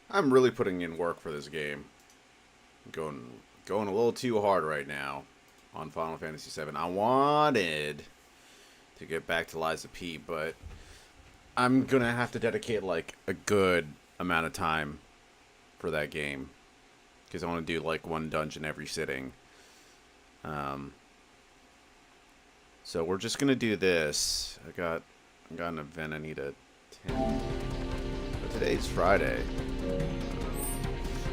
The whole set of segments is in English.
I'm really putting in work for this game. Going a little too hard right now on Final Fantasy VII. I wanted to get back to Liza P, but I'm gonna have to dedicate like a good amount of time for that game because I want to do like one dungeon every sitting. So we're just gonna do this. I got an event I need to attend. But today's Friday.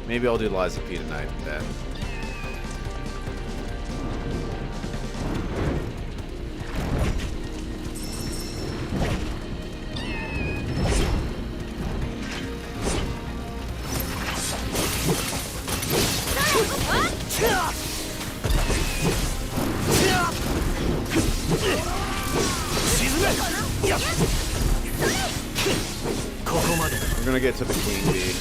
Maybe I'll do Liza P tonight then. We're gonna get to the Queen Bee.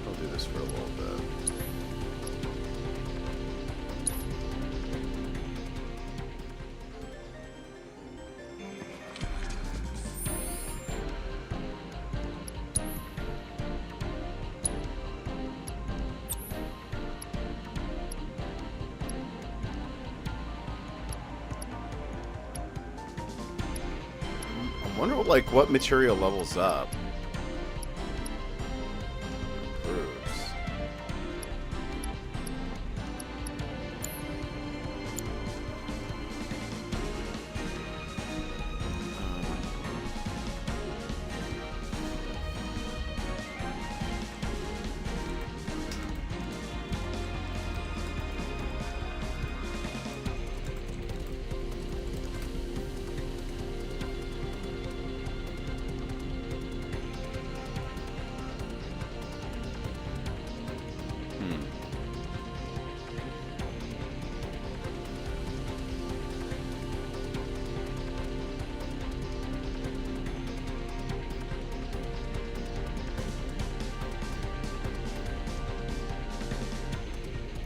I'll do this for a little bit. I wonder like what material levels up. Improves.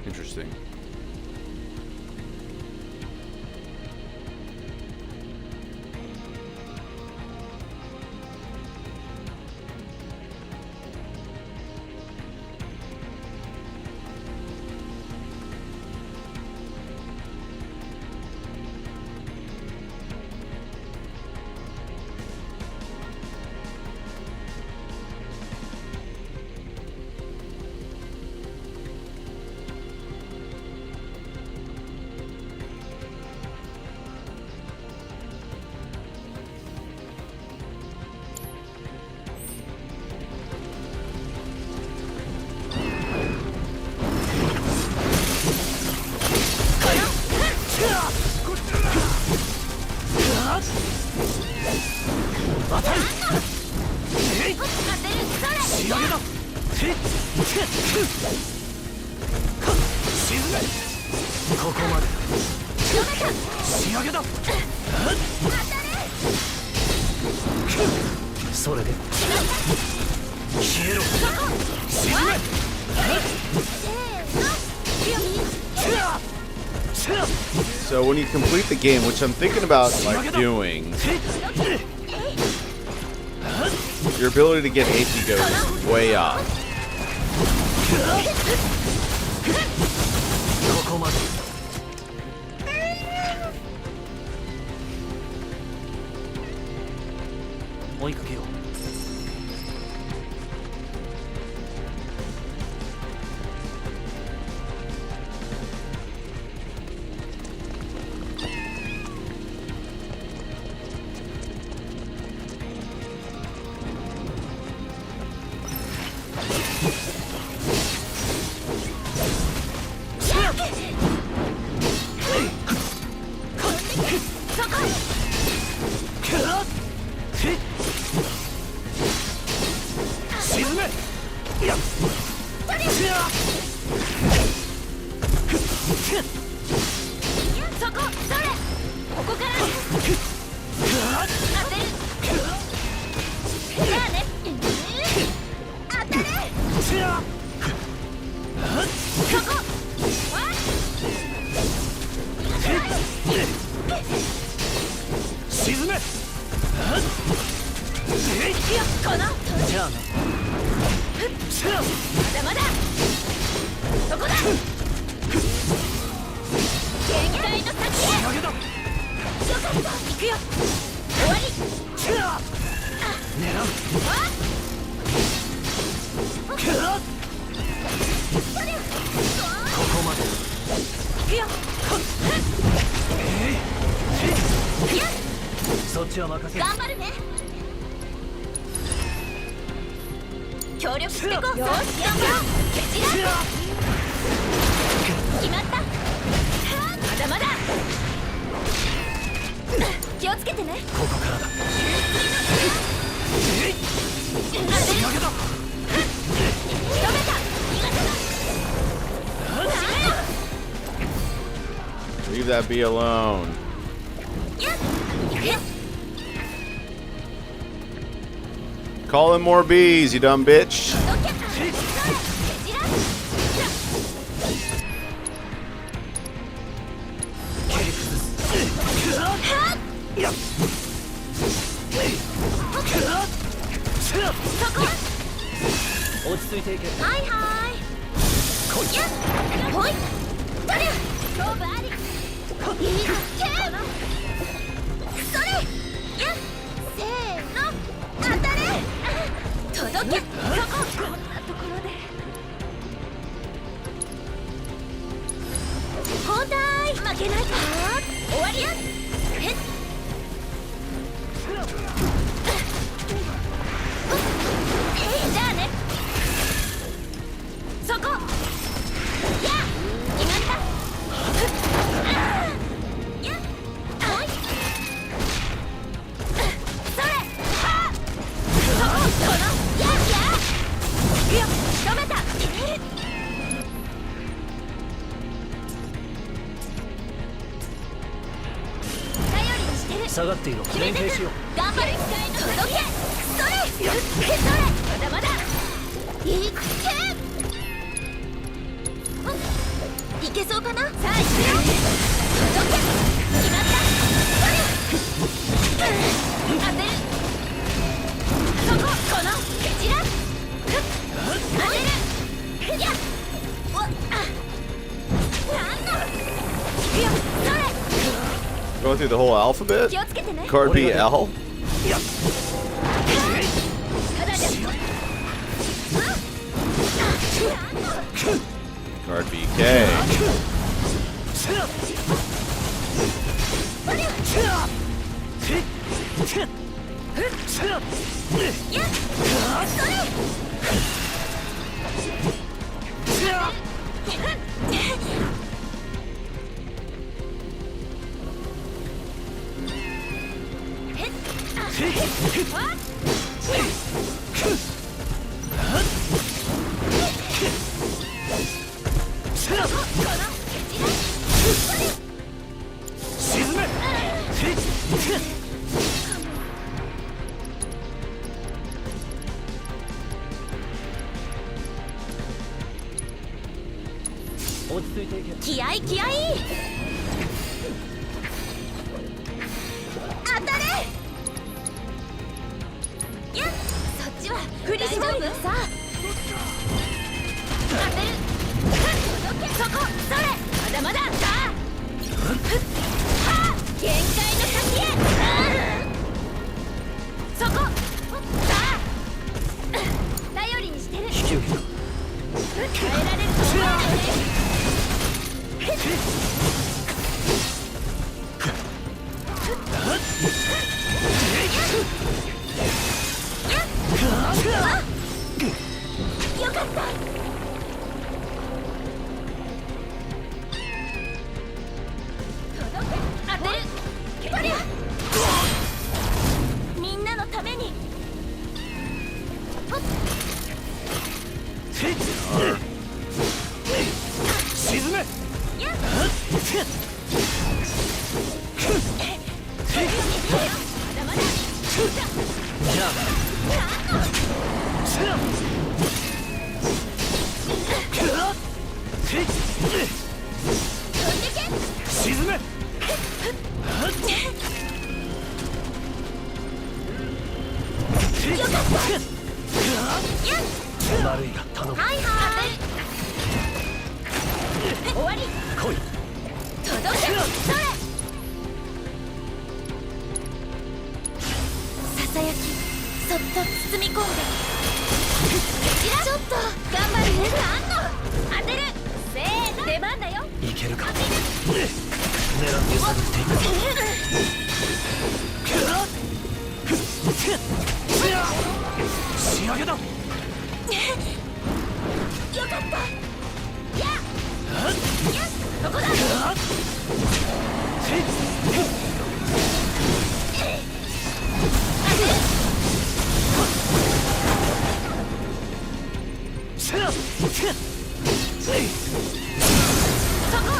Interesting. So when you complete the game, which I'm thinking about like doing, your ability to get AP goes way up. くよこのじゃあね。まだまだそこだ限界の先へ仕掛けだ。よかった行くよ終わり狙う。ここまで。行くよそっちは任せる。頑張るね協力してこうよし頑張ろう蹴散ら決まったまだまだ気をつけてねここからだ。仕掛けだ。仕留めた Leave that be alone. Call in more bees, you dumb bitch. Hi, hi. Hoi.下がっていろ。連携しよう。頑張れ届けそれまだまだいっけいけそうかなさあ行くよ届け決まった当てるそここの蹴散ら当てるやっなんだ行くよそれ Going through the whole alphabet? Card B L? Card B K.気合い気合い当たれいやそっちは振り絞るさあ当てる届けそこそれまだまださあはあ限界の先へそこさあ頼りにしてる引き受けた。耐えられると思うよねよかった当てるこりゃみんなのために沈め。やっまだまだじゃあ沈め。よかった悪いが頼む。はいはい終わり来い。届けそれささやきそっと包み込んでちょっと頑張るね当てるせーの出番だよいけるか。狙って探っていく。仕上げだ。よかったやここだ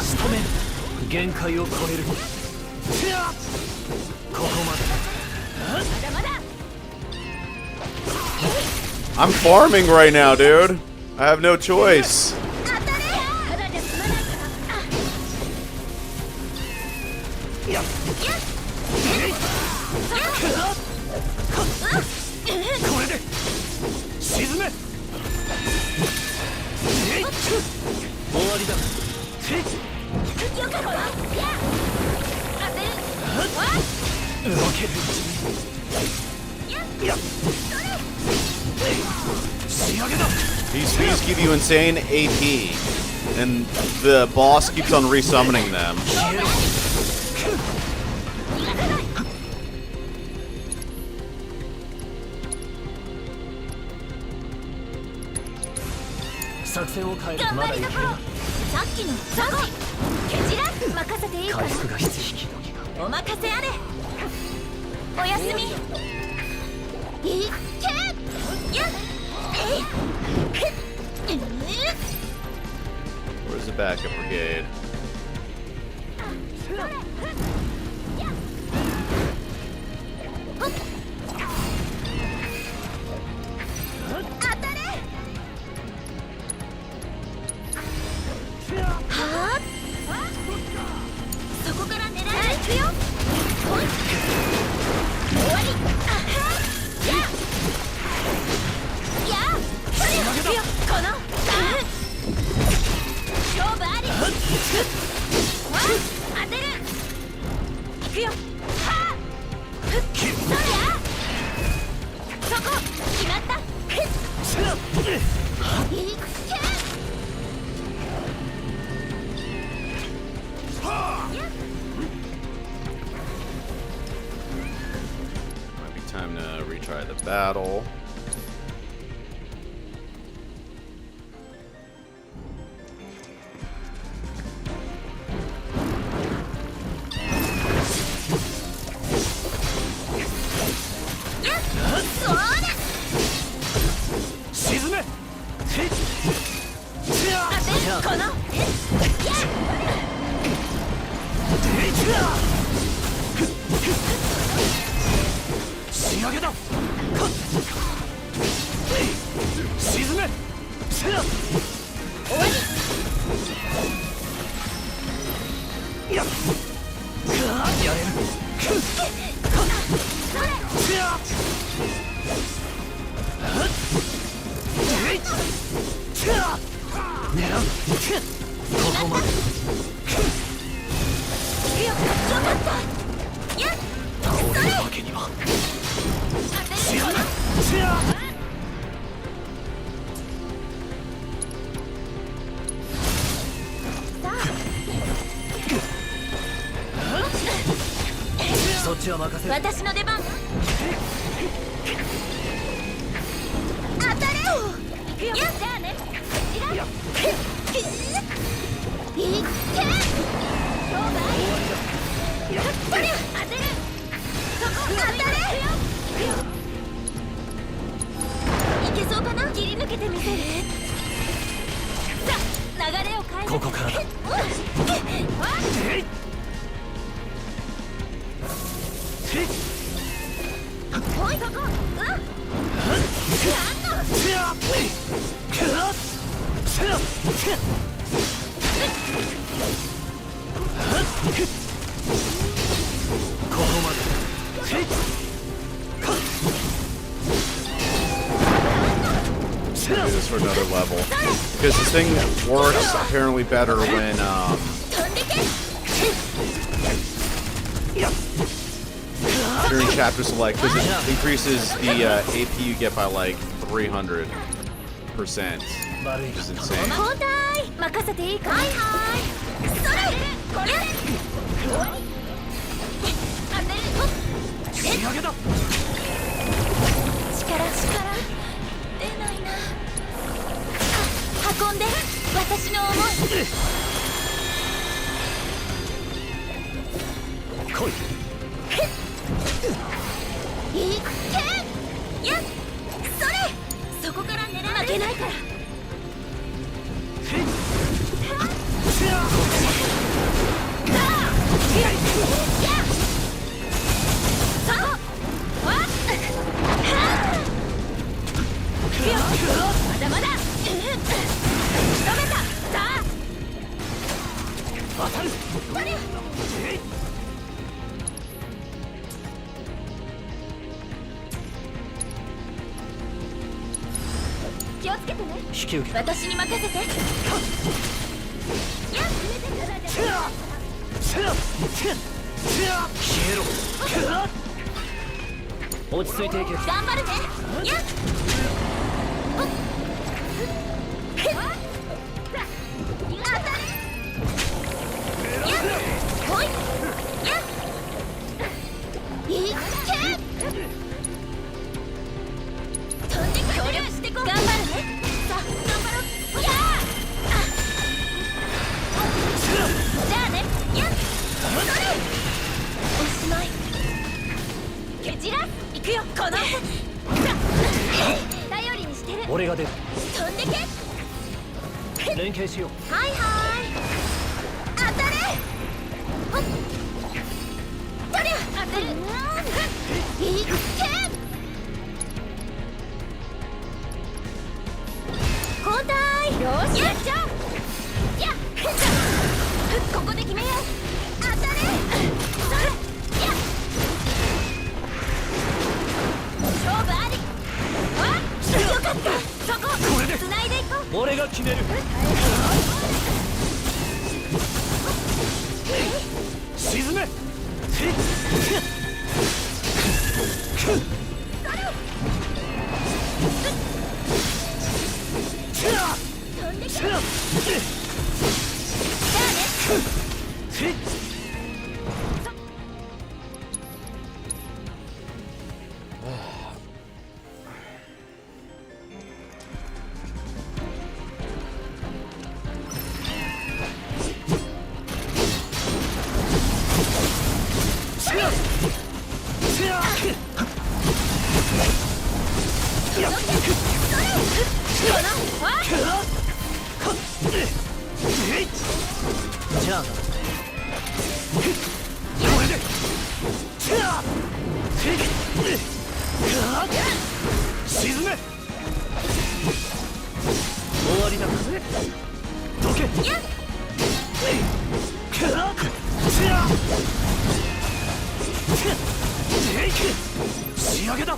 仕留める。限界を超える。ここまで。まだまだ I'm farming right now, dude. I have no choice. 当たれただじゃ済まないからやっこれで沈め。終わりだ。よかったや当てる動けるうちに。やっ仕上げだ。These speeds give you insane AP, and the boss keeps on resummoning them. 作戦を変える。頑まだいける。張りどころさっきのザコケチラ任せていいから回復が必要。お任せあれおやすみいっけやっ Where's the backup brigade? 当たれはあそこから狙いに行くよほい終わりあはややそれ行くよこの勝負ありわ当てる行くよはそれやそこ決まったいっけ Might be time to retry the battle.私の出番当たれ行くよじゃあねいっけ勝負あり当てるそこ当たれいけそうかな切り抜けてみせるさあ流れを変えるここからだ。おいそこここまで。do this for another level. Because this thing works apparently better when, during chapter select, because it increases the AP you get by like 300%, which is insane. 交代任せていいかはいはいそれこれ当てる仕上げだ。力出ないな運んで私の思い来い。いっけんやっそれそこから狙われ負けないからまだまだ仕留めたさあ当たる。気をつけてね引き受け。私に任せてやっ消えろ。落ち着いていけ。頑張るねやっ当たれやっほいやっいっけ飛んで協力してこう頑張るねさあ頑張ろうやじゃあねやっそれおしまい蹴散らす行くよこの頼りにしてる俺が出る。飛んでけ連携しよう。はいはい当たれほっとりゃ当てるいっけ交代よしやっちゃうやっここで決めよう当たれそれやっ勝負ありわっよかったそここれで繋いでいこう俺が決める。沈め。飛んでけじゃあねじゃあな。沈め。終わりだ。どけ。仕上げだ。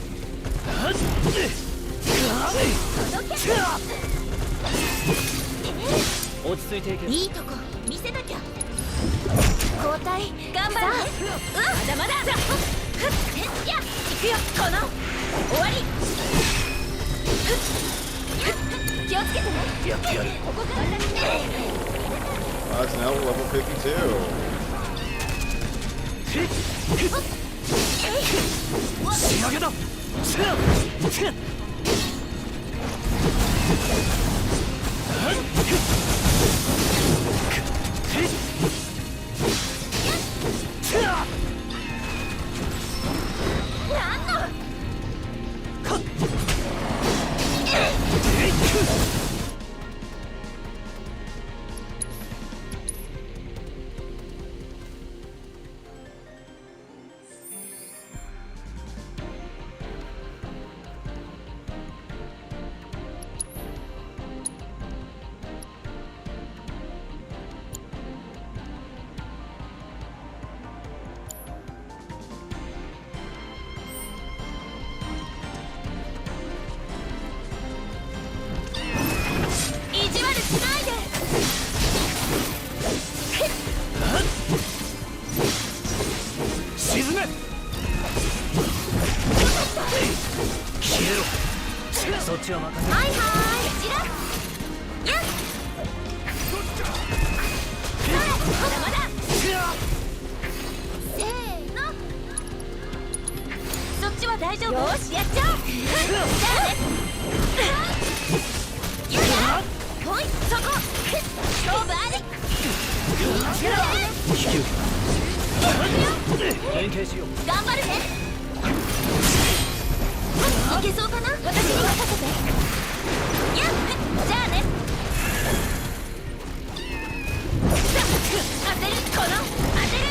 落ち着いていけ。いいとこ見せなきゃ交代頑張るねまだまだや行くよこの終わり気をつけてねやってやる。ここからIt's now level 52. 仕上げだ。なんの消えろ。そっちは任せろ。はいはいちらやっそれまだまだせーのそっちは大丈夫よしやっちゃおうじゃあねやだほいそこ勝負あり引き受け連携しよう。頑張るねいけそうかな私に任せてやっじゃあね当てるこの当てる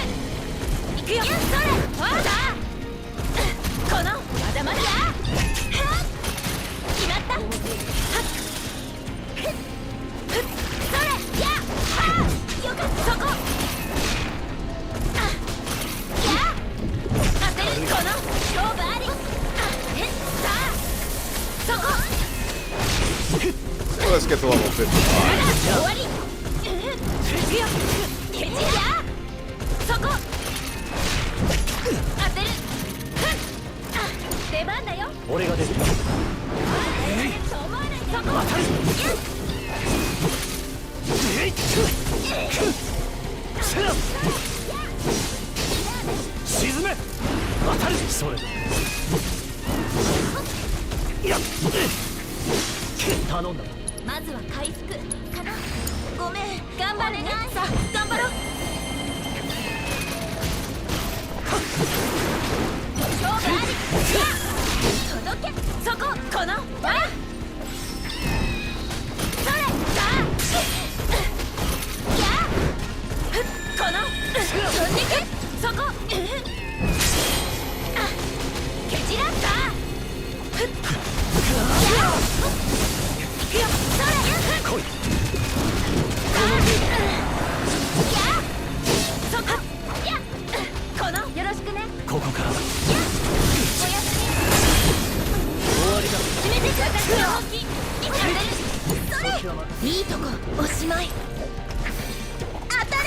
いくよやっそれほらだこのまだまだ決まったそれやっよかったそこや当てるこの勝負ありさあそこ So let's get to level 55. 終わりいくよケチやそこ当てる出番だよ俺が出る。そう思わないでそこ沈め。当たる。それ。やっ。頼んだ。まずは回復かなごめん頑張れねさあ頑張ろう勝負あり届けそここのほらそれさあやこの飛んでけそこケチらったやいくよそれ来い。やそこやこのよろしくねここからやおやすみ終わりだ。決めて私の本気それいいとこおしまい当たれ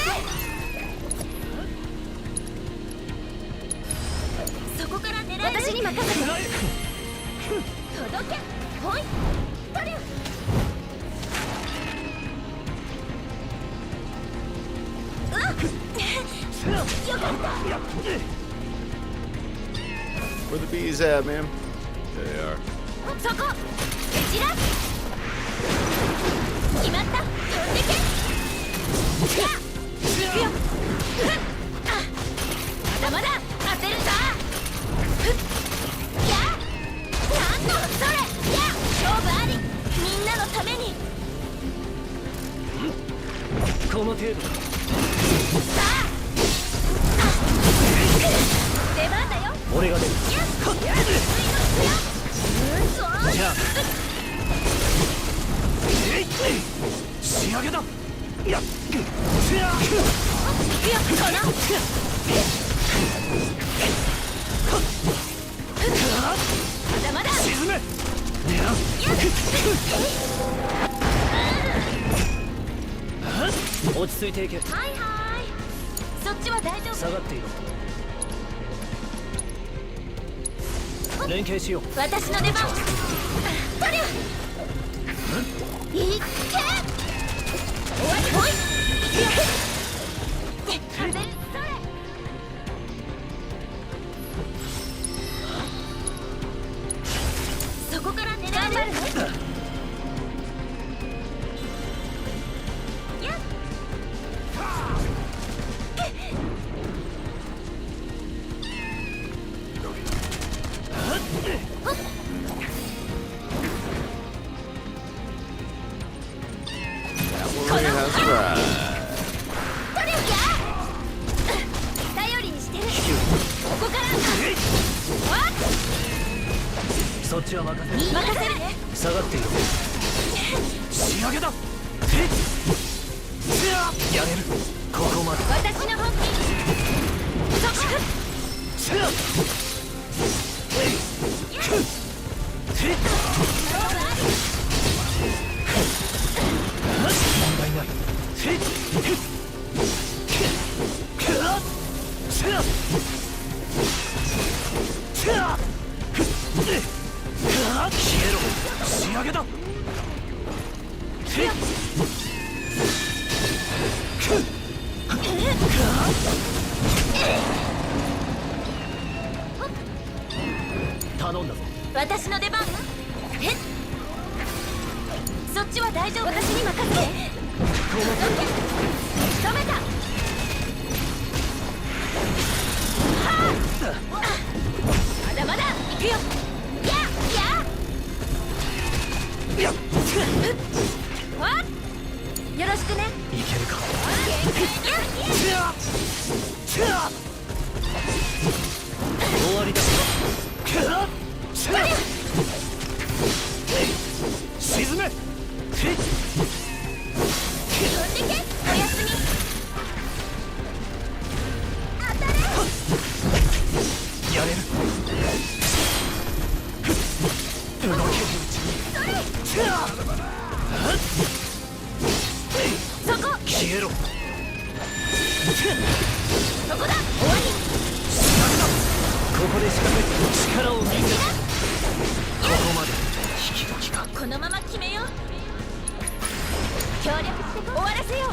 そこから狙える私に任せて届けほいとりゃよかった Where the bees at, man? There they are. そこケチら決まった飛んでけや行くよまだまだ当てるさやなんのそれや勝負ありみんなのためにこの程度だ。さあ出番だよ俺が出る。やっついのつよじゃあ仕上げだ。やっ。行くよこのまだまだ沈め。狙う。落ち着いていけ。はいはいそっちは大丈夫下がっていろ。連携しよう。私の出番とりゃいっけ終わりほい当てるそれそこから狙える頑張るねやっWarrior has arrived. とりゃ頼りにしてるここからわっそっちは任せる。任せるね下がっていろ。仕上げだ。やれる。ここまで。私の本気そこ問題ない。消えろ仕上げだ頼んだぞ私の出番。えっ、そっちは大丈夫。私に任せて。止めた。はあ、まだまだ行くよ。やわっ、よろしくね。いけるか終わりだ沈め飛んでけ。おやすみ。当たれ。やれる動けるうちにそこ。消えろそこだ。終わり。ここで仕掛ける力を見せここまで引き時かこのまま決めよう。協力して終わらせよう。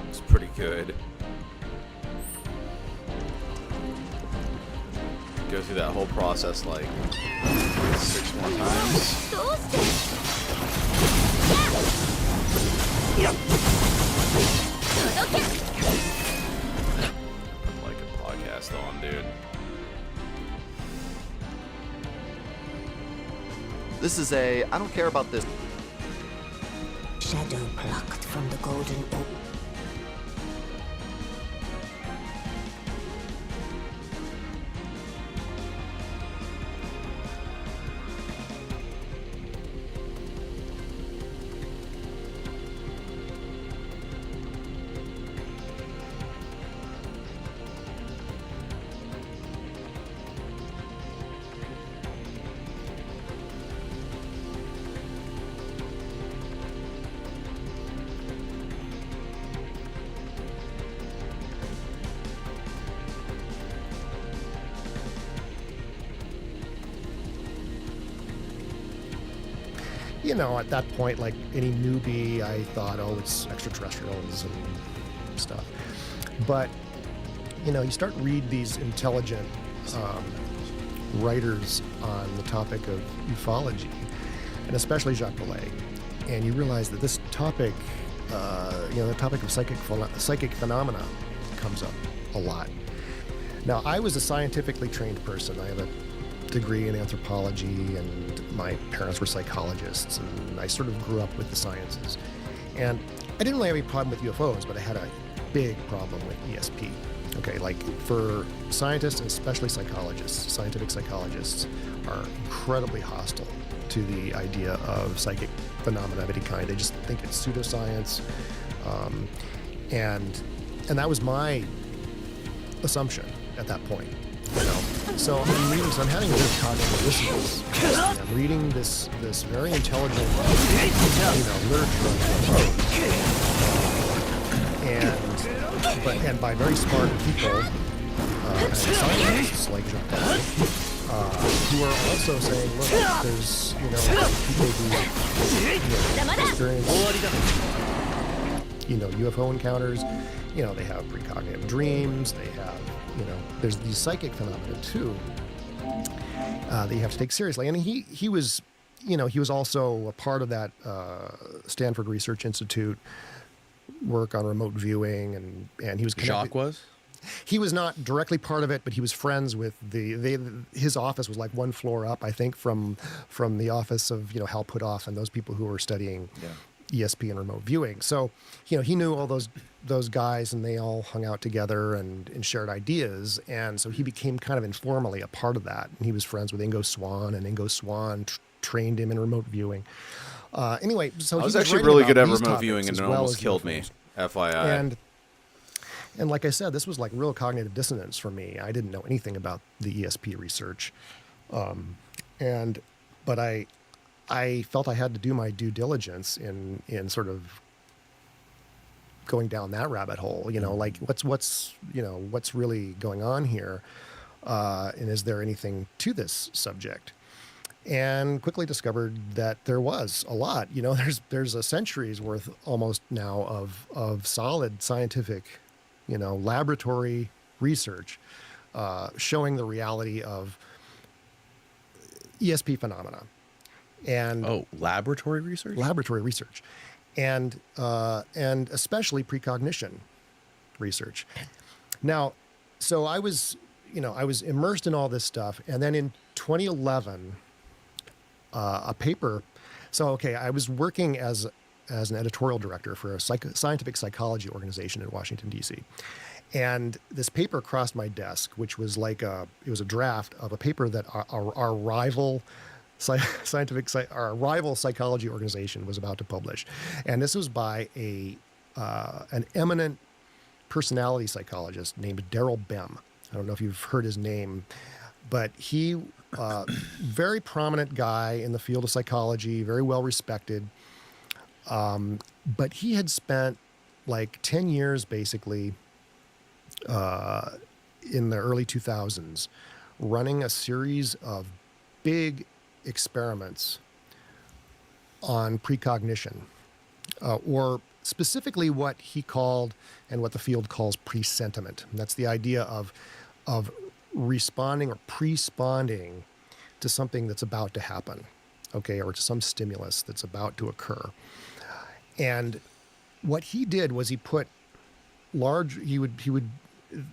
It's pretty good. Go through that whole process like 6 more times. どうして。届け。 Like a podcast on, dude. This is I don't care about this. Shadow plucked from the golden orb. You know, at that point, like any newbie, I thought, oh, it's extraterrestrials and stuff. But, you know, you start to read these intelligent writers on the topic of ufology, and especially Jacques Vallée, and you realize that this topic, the topic of psychic phenomena comes up a lot. Now, I was a scientifically trained person. I have a degree in anthropology, and my parents were psychologists, and I sort of grew up with the sciences. And I didn't really have any problem with UFOs, but I had a big problem with ESP. Okay, like for scientists and especially psychologists, scientific psychologists are incredibly hostile to the idea of psychic phenomena of any kind. They just think it's pseudoscience, and that was my assumption at that point. You know? So I'm having a bit of cognitive dissonance. I'm reading this very intelligent, literature on UFOs, and by very smart people, and scientists like Jacques Vallée, who are also saying, look, there's people who experience UFO encounters. You know, they have precognitive dreams. They have there's these psychic phenomena too that you have to take seriously. And he was also a part of that Stanford Research Institute work on remote viewing, and he was connected. Jacques was? He was not directly part of it, but he was friends with his office was like one floor up, I think, from the office of Hal Puthoff and those people who were studying ESP and remote viewing. So he knew all those guys, and they all hung out together and shared ideas, and so he became kind of informally a part of that. And he was friends with Ingo Swann, and Ingo Swann trained him in remote viewing. Anyway, so I was he actually really good at these remote topics viewing, and as it well almost as killed UFOs. me. FYI. And like I said, this was like real cognitive dissonance for me. I didn't know anything about the ESP research, but I felt I had to do my due diligence in sort of going down that rabbit hole. Like what's really going on here, and is there anything to this subject? And quickly discovered that there was a lot. There's a century's worth almost now of solid scientific, laboratory research showing the reality of ESP phenomena. And laboratory research? Laboratory research. And especially precognition research. Now, so I was immersed in all this stuff. And then in 2011, a paper. So, I was working as an editorial director for a scientific psychology organization in Washington, D.C. And this paper crossed my desk, which was it was a draft of a paper that our rival psychology organization was about to publish. And this was by an eminent personality psychologist named Daryl Bem. I don't know if you've heard his name, but he, very prominent guy in the field of psychology, very well respected. But he had spent like 10 years basically in the early 2000s running a series of big experiments on precognition, or specifically what he called and what the field calls presentiment. And that's the idea of responding or pre-sponding to something that's about to happen, or to some stimulus that's about to occur. And what he did was he put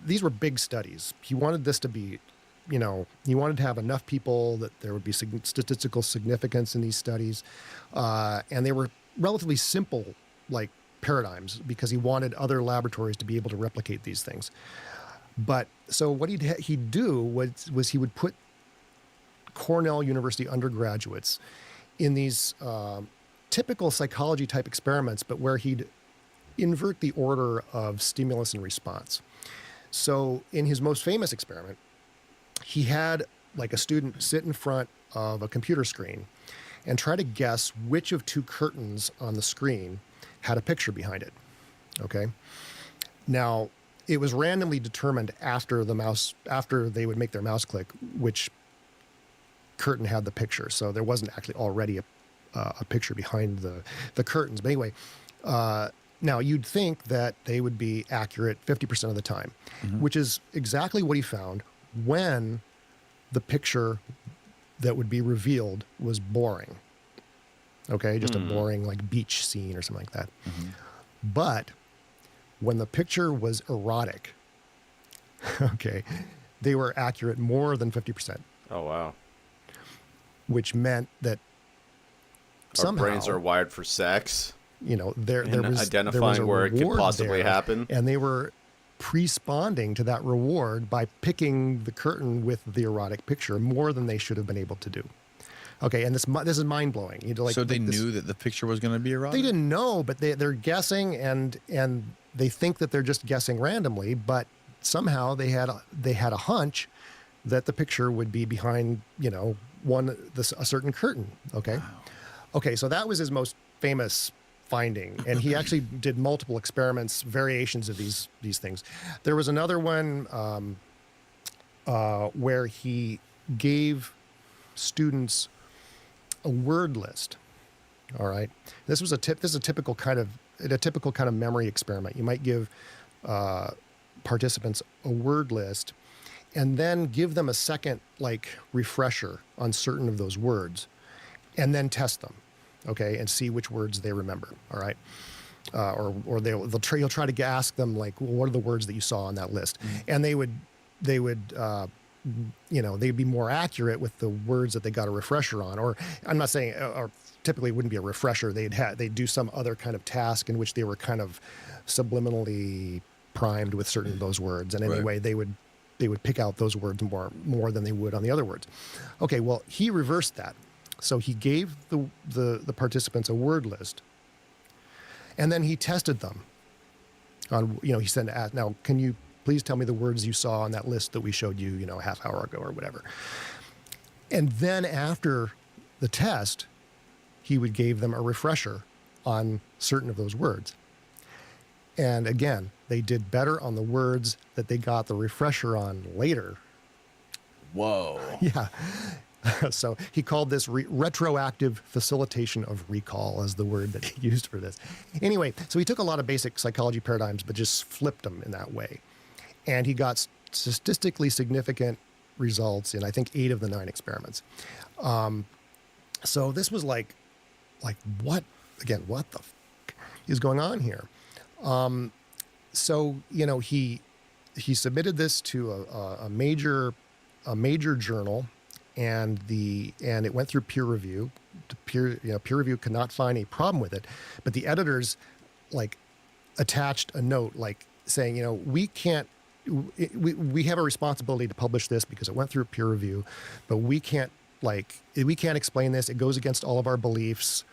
these were big studies. He wanted this to be, he wanted to have enough people that there would be statistical significance in these studies. And they were relatively simple, like paradigms, because he wanted other laboratories to be able to replicate these things. But so what he'd do was he would put Cornell University undergraduates in these typical psychology type experiments, but where he'd invert the order of stimulus and response. So in his most famous experiment, he had like a student sit in front of a computer screen and try to guess which of two curtains on the screen had a picture behind it. Okay. Now, it was randomly determined after they would make their mouse click, which curtain had the picture. So there wasn't actually already a picture behind the curtains. But anyway, now you'd think that they would be accurate 50% of the time, which is exactly what he found when the picture that would be revealed was boring. Okay, just a boring like beach scene or something like that. But when the picture was erotic, they were accurate more than 50%. Oh, wow. Which meant that somehow our brains are wired for sex. There was identifying where it could possibly happen. And they were pre-sponding to that reward by picking the curtain with the erotic picture more than they should have been able to do. Okay, and this is mind-blowing. So they knew that the picture was going to be erotic? They didn't know, but they're guessing, and they think that they're just guessing randomly, but somehow they had a hunch that the picture would be behind, a certain curtain. Okay. Wow. Okay, so that was his most famous finding, and he actually did multiple experiments, variations of these things. There was another one where he gave students a word list. All right, this is a typical kind of memory experiment. You might give participants a word list, and then give them a second refresher on certain of those words, and then test them. Okay, and see which words they remember. All right, or you'll try to ask them well, what are the words that you saw on that list? And they would they'd be more accurate with the words that they got a refresher on. Or I'm not saying, or typically it wouldn't be a refresher. They'd do some other kind of task in which they were kind of subliminally primed with certain of those words. And anyway, they would pick out those words more than they would on the other words. Okay, well, he reversed that. So he gave the participants a word list, and then he tested them on, he said, now, can you please tell me the words you saw on that list that we showed you, a half hour ago or whatever. And then after the test, he would give them a refresher on certain of those words. And again, they did better on the words that they got the refresher on later. Whoa. Yeah. So he called this retroactive facilitation of recall as the word that he used for this. Anyway, so he took a lot of basic psychology paradigms, but just flipped them in that way. And he got statistically significant results in, I think, 8 of the 9 experiments. So this was like what? Again, what the is going on here? So, he submitted this to a major journal, and it went through peer review. Peer review could not find a problem with it, but the editors attached a note saying, we can't. We have a responsibility to publish this because it went through peer review, but we can't explain this. It goes against all of our beliefs,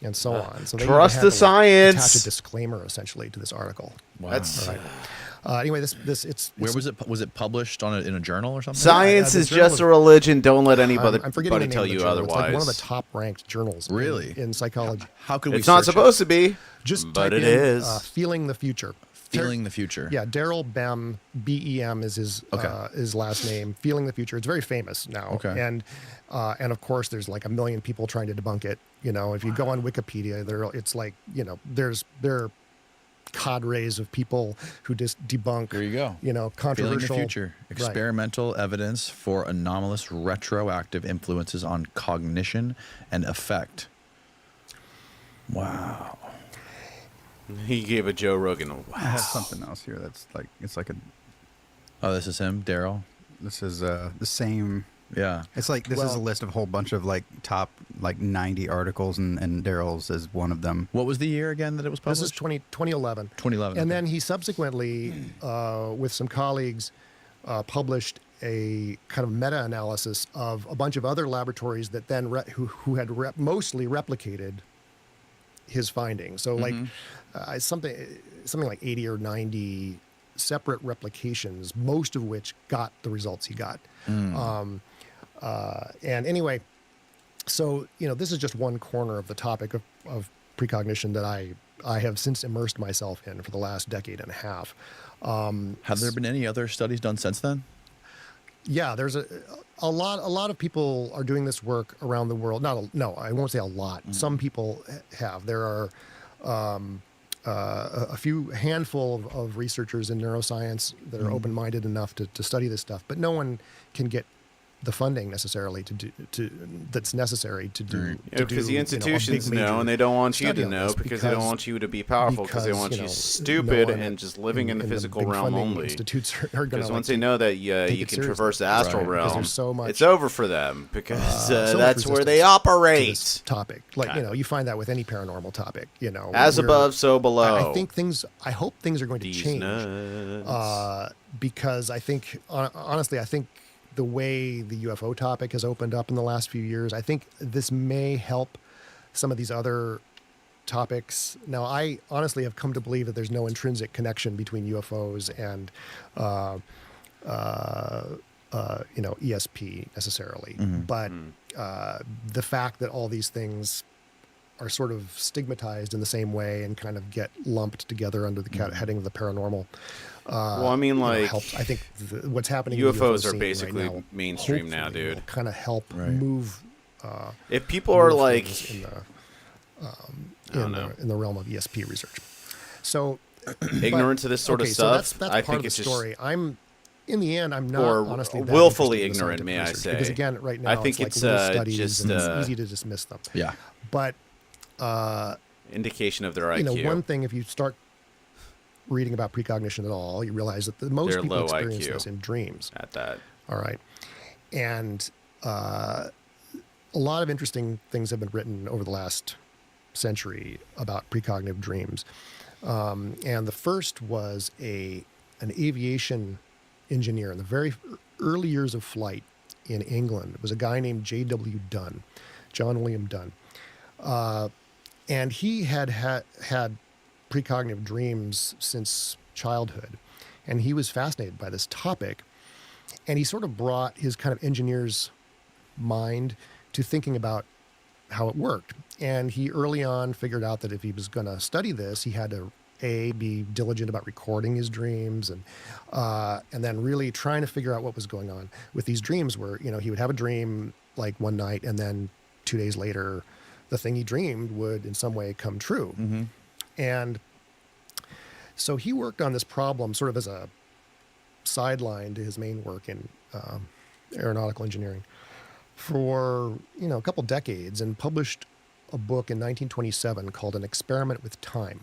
and so on. So they trust had the to, science. Attach a disclaimer essentially to this article. Wow. That's All right. Anyway, it's Where was it published in a journal or something? science the is journal just a religion. Don't let anybody I'm forgetting the name tell of the you journal. otherwise. It's like one of the top-ranked journals Really? in psychology. How could we It's not search it? supposed to be, Just but type it in, is. Feeling the Future. Feeling the future. Yeah, Daryl Bem, B-E-M is Okay. his last name. Feeling the Future. It's very famous now. Okay. And of course, there's like 1 million people trying to debunk it. If you go on Wikipedia, there are cadres of people who just debunk. There you go. Feeling controversial. the future. Right. Experimental evidence for anomalous retroactive influences on cognition and affect. Wow. He gave a Joe Rogan. I Wow. have something else here that's it's like Oh, this is him, Daryl. this is the same. Yeah. It's like this is a list of a whole bunch of top 90 articles, and Daryl's is one of them. What was the year again that it was published? This is 2011. 2011. And okay. then he subsequently, with some colleagues, published a kind of meta-analysis of a bunch of other laboratories that then who had mostly replicated his findings. So something like 80 or 90 separate replications, most of which got the results he got. And anyway, so this is just one corner of the topic of precognition that I have since immersed myself in for the last decade and a half. Have there been any other studies done since then? Yeah, there's a lot of people are doing this work around the world. No, I won't say a lot. Some people have. There are a handful of researchers in neuroscience that are open-minded enough to study this stuff, but no one can get the funding necessarily that's necessary to do. Because the a institutions big know, major and they don't want you study to on know this because they don't want you to be powerful, because they want you stupid no one and just living in the physical big realm funding only. Institutes are going Because to once they know that you take can it seriously. traverse the astral Right. Because realm, there's so much- it's over for them because so much that's where they resistance to operate. this topic. You find that with any paranormal topic. As We're- above, so below. I hope things are going to These change. nuts. Because I think, honestly, the way the UFO topic has opened up in the last few years, I think this may help some of these other topics. Now, I honestly have come to believe that there's no intrinsic connection between UFOs and, ESP necessarily. But the fact that all these things are sort of stigmatized in the same way and kind of get lumped together under the heading of the paranormal. Well, I mean, helps. I think what's happening in the UFOs UFO are scene basically right now, mainstream now, hopefully will dude. kind of help Right. move. If people are move like, things know. in the realm of ESP research. So ignorant to this sort of okay, stuff, so that's I part think of the it's just story. In the end, I'm not or honestly that willfully interested in the ignorant, may I scientific say. research, because again, right now I think it's it's, like little studies just, and it's easy to dismiss them. Yeah. But indication of their IQ. one thing, if you start reading about precognition at all, you realize that most Their people low experience IQ. this in dreams. At that. All right. And a lot of interesting things have been written over the last century about precognitive dreams. And the first was an aviation engineer in the very early years of flight in England. It was a guy named J.W. Dunn, John William Dunn. And he had precognitive dreams since childhood. And he was fascinated by this topic. And he sort of brought his kind of engineer's mind to thinking about how it worked. And he early on figured out that if he was going to study this, he had to be diligent about recording his dreams, and then really trying to figure out what was going on with these dreams. Where he would have a dream like one night, and then 2 days later, the thing he dreamed would in some way come true. Mm-hmm. And so he worked on this problem sort of as a sideline to his main work in aeronautical engineering for a couple decades, and published a book in 1927 called An Experiment with Time.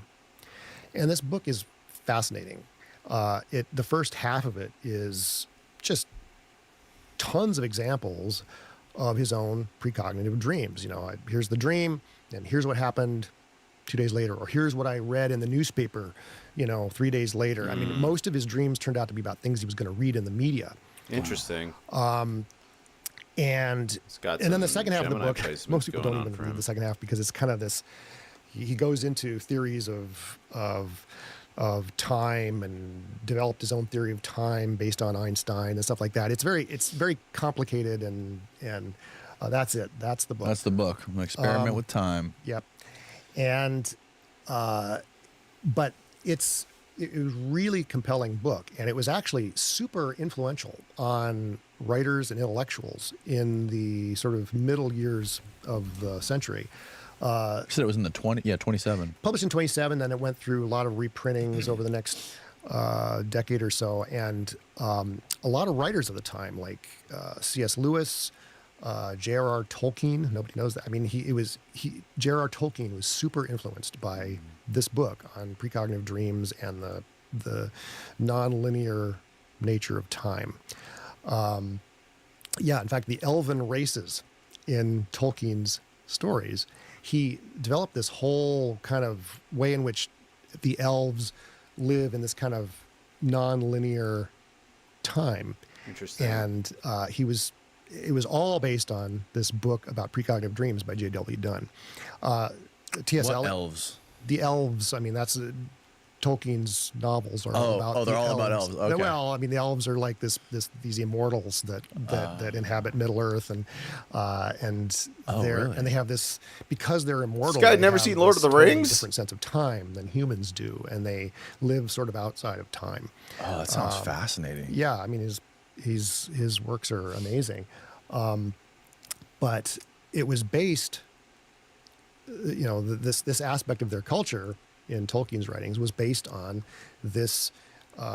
And this book is fascinating. The first half of it is just tons of examples of his own precognitive dreams. Here's the dream, and here's what happened 2 days later, or here's what I read in the newspaper, 3 days later. I mean, most of his dreams turned out to be about things he was going to read in the media. Interesting. And then the second half of the Gemini book, placements most people going don't on even for read him. the second half because it's kind of this. He goes into theories of time and developed his own theory of time based on Einstein and stuff like that. It's very complicated, and that's it. That's the book. That's the book. An Experiment with Time. Yep. And but it was really compelling book, and it was actually super influential on writers and intellectuals in the sort of middle years of the century. You said it was in the 27. Published in 27, then it went through a lot of reprintings over the next decade or so, and a lot of writers of the time, like C.S. Lewis, J.R.R. Tolkien. Nobody knows that. I mean, J.R.R. Tolkien was super influenced by this book on precognitive dreams and the nonlinear nature of time. In fact, the elven races in Tolkien's stories, he developed this whole kind of way in which the elves live in this kind of nonlinear time. Interesting. And it was all based on this book about precognitive dreams by J.W. Dunn. T.S. What Eliot. elves? The elves. I mean, that's Tolkien's novels are all about. They're all about elves. Okay. Well, I mean, the elves are like these immortals that inhabit Middle Earth, and really? and they have this, because they're immortal. This guy they never have seen Lord of this the totally Rings? different sense of time than humans do, and they live sort of outside of time. Oh, that sounds fascinating. Yeah, I mean, his works are amazing, but it was based, this aspect of their culture in Tolkien's writings was based on this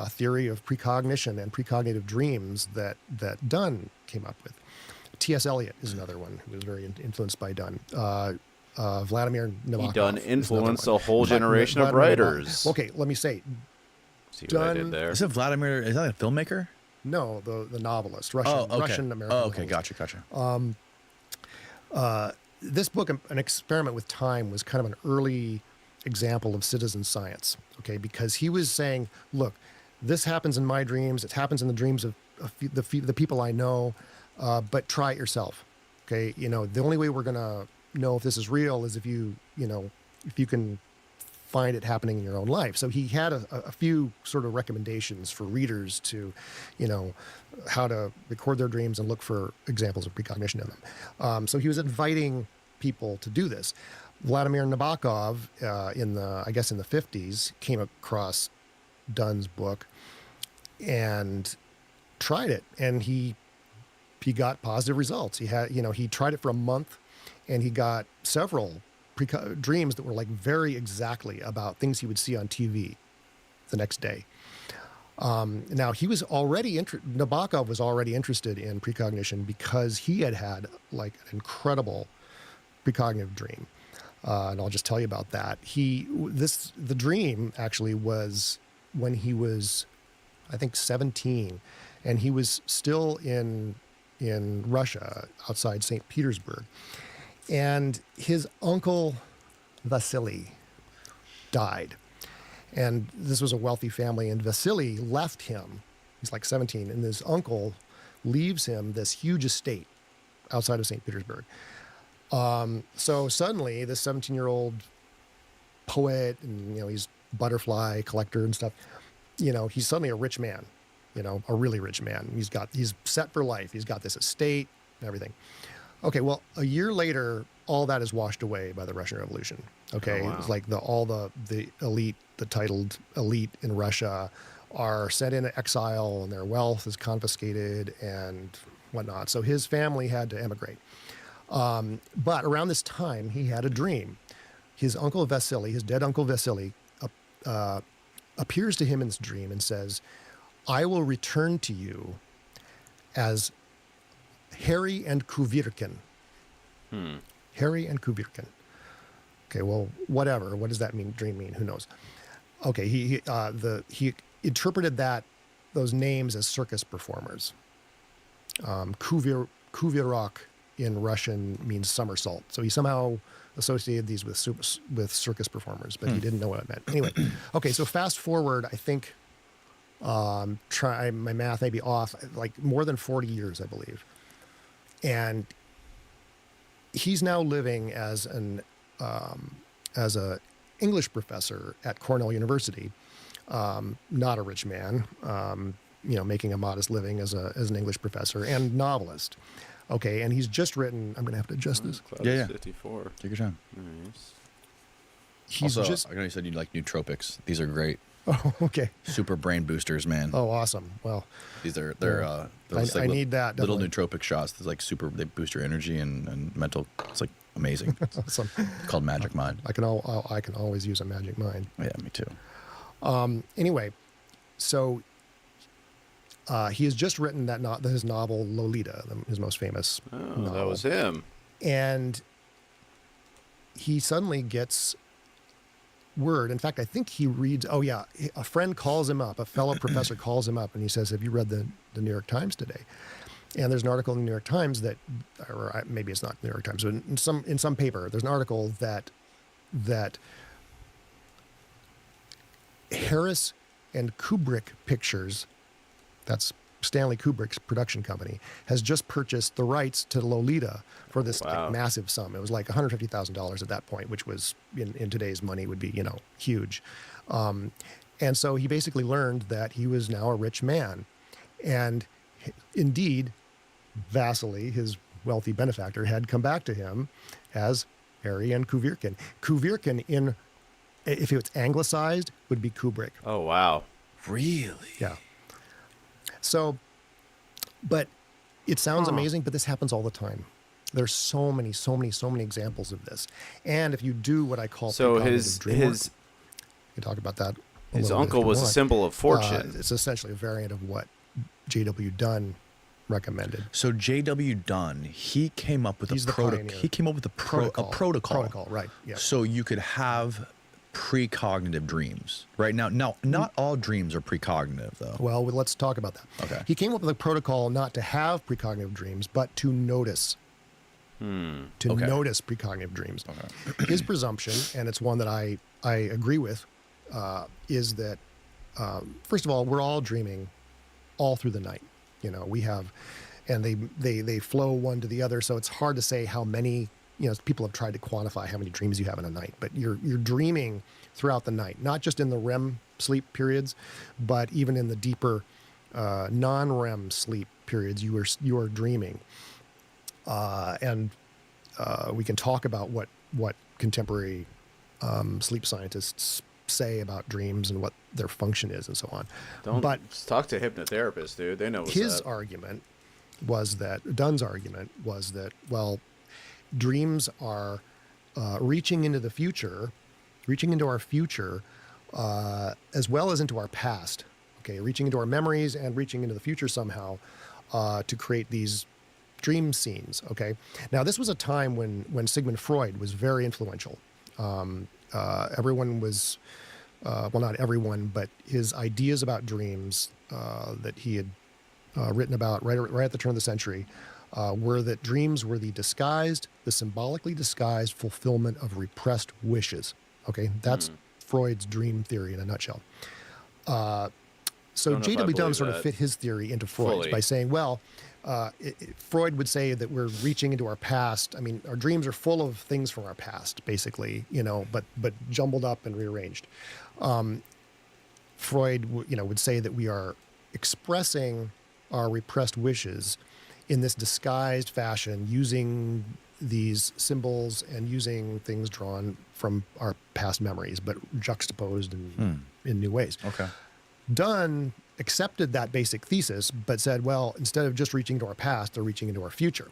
theory of precognition and precognitive dreams that Dunn came up with. T.S. Eliot is another one who was very influenced by Dunn. Vladimir Nabokov. Dunn is influenced another a whole one. generation of Vladimir Nabokov. writers. Okay, let me say, See what I Dunn- did there? Is that a filmmaker? no, the novelist, Russian American. Oh, okay. novelist. Gotcha. This book, An Experiment with Time, was kind of an early example of citizen science, okay? Because he was saying, look, this happens in my dreams. It happens in the dreams of the people I know, but try it yourself, okay? The only way we're going to know if this is real is if you can find it happening in your own life. So he had a few sort of recommendations for readers to, how to record their dreams and look for examples of precognition in them. So he was inviting people to do this. Vladimir Nabokov, in the 50s, came across Dunn's book and tried it, and he got positive results. He tried it for a month, and he got several dreams that were like very exactly about things he would see on TV the next day. Now Nabokov was already interested in precognition because he had like an incredible precognitive dream. And I'll just tell you about that. The dream actually was when he was, I think, 17, and he was still in Russia outside St. Petersburg. And his uncle Vasily died. And this was a wealthy family, and Vasily left him. He's like 17, and his uncle leaves him this huge estate outside of St. Petersburg. So suddenly, this 17-year-old poet, and he's butterfly collector and stuff. He's suddenly a rich man. A really rich man. He's set for life. He's got this estate and everything. Okay, well, a year later, all that is washed away by the Russian Revolution. Okay, Oh, wow. it's like all the elite, the titled elite in Russia, are sent into exile, and their wealth is confiscated and whatnot. So his family had to emigrate. But around this time, he had a dream. His uncle Vasily, his dead uncle Vasily, appears to him in this dream and says, "I will return to you as Harry and Kuvirkin." Harry and Kuvirkin. Okay, well, whatever. What does that mean? Dream mean? Who knows? Okay, he interpreted those names as circus performers. Kuvirok in Russian means somersault. So he somehow associated these with circus performers, but he didn't know what it meant. Anyway, okay, so fast forward, I think, my math may be off, like more than 40 years, I believe. And he's now living as a English professor at Cornell University, not a rich man, making a modest living as an English professor and novelist. Okay, and he's just written. I'm going to have to adjust this. Cloud Yeah. 54. Take your time. Nice. He's Also, just. I know you said you like nootropics. These are great. Oh, okay. Super brain boosters, man. Oh, awesome. Well, They're I like need that, little definitely. nootropic shots. They boost your energy and mental. It's like amazing. It's awesome. called Magic Mind. I can always use a magic mind. Yeah, me too. Anyway, so he has just written his novel Lolita, his most famous Oh, novel. that was him. And he suddenly gets word. In fact, I think he reads, a friend calls him up, a fellow professor calls him up, and he says, "Have you read the New York Times today?" And there's an article in the New York Times or maybe it's not the New York Times, but in some paper, there's an article that Harris and Kubrick Pictures, that's Stanley Kubrick's production company, has just purchased the rights to Lolita for this Wow. massive sum. It was like $150,000 at that point, which was in today's money would be, huge. And so he basically learned that he was now a rich man. And indeed, Vasily, his wealthy benefactor, had come back to him as Harry and Kuvirkin. Kuvirkin, if it's anglicized, would be Kubrick. Oh, wow. Really? Yeah. So, but it sounds amazing, but this happens all the time. There's so many examples of this. And if you do what I call So precognitive dream work, his we can talk about that. A his little bit uncle if you was a want. symbol of fortune. It's essentially a variant of what J.W. Dunn recommended. So J.W. Dunn, he came up with He's a the protocol. pioneer. He came up with a protocol. Protocol, right? Yeah. So you could have precognitive dreams. Right now, not all dreams are precognitive, though. Well, let's talk about that. Okay. He came up with a protocol not to have precognitive dreams, but to notice. Okay. Notice precognitive dreams. His presumption, and it's one that I agree with, is that first of all, we're all dreaming all through the night. We have, and they flow one to the other, so it's hard to say how many. People have tried to quantify how many dreams you have in a night, but you're dreaming throughout the night, not just in the REM sleep periods, but even in the deeper non-REM sleep periods. You are dreaming, and we can talk about what contemporary sleep scientists say about dreams and what their function is and so on. But Just talk to a hypnotherapist, dude. They know what's his up. argument was that Dunn's argument was that, well, dreams are reaching into the future, reaching into our future, as well as into our past. Okay, reaching into our memories and reaching into the future somehow to create these dream scenes. Okay, now this was a time when Sigmund Freud was very influential. Everyone was, well, not everyone, but his ideas about dreams that he had written about right at the turn of the century were that dreams were the symbolically disguised fulfillment of repressed wishes. Okay, that's Freud's dream theory in a nutshell. So Don't know if I J.W. Dunn believe sort of that fit his theory into Freud's fully. by saying, well, Freud would say that we're reaching into our past. I mean, our dreams are full of things from our past, basically, but jumbled up and rearranged. Freud, would say that we are expressing our repressed wishes in this disguised fashion using these symbols and using things drawn from our past memories, but juxtaposed in new ways. Okay. Dunn accepted that basic thesis, but said, well, instead of just reaching into our past, they're reaching into our future.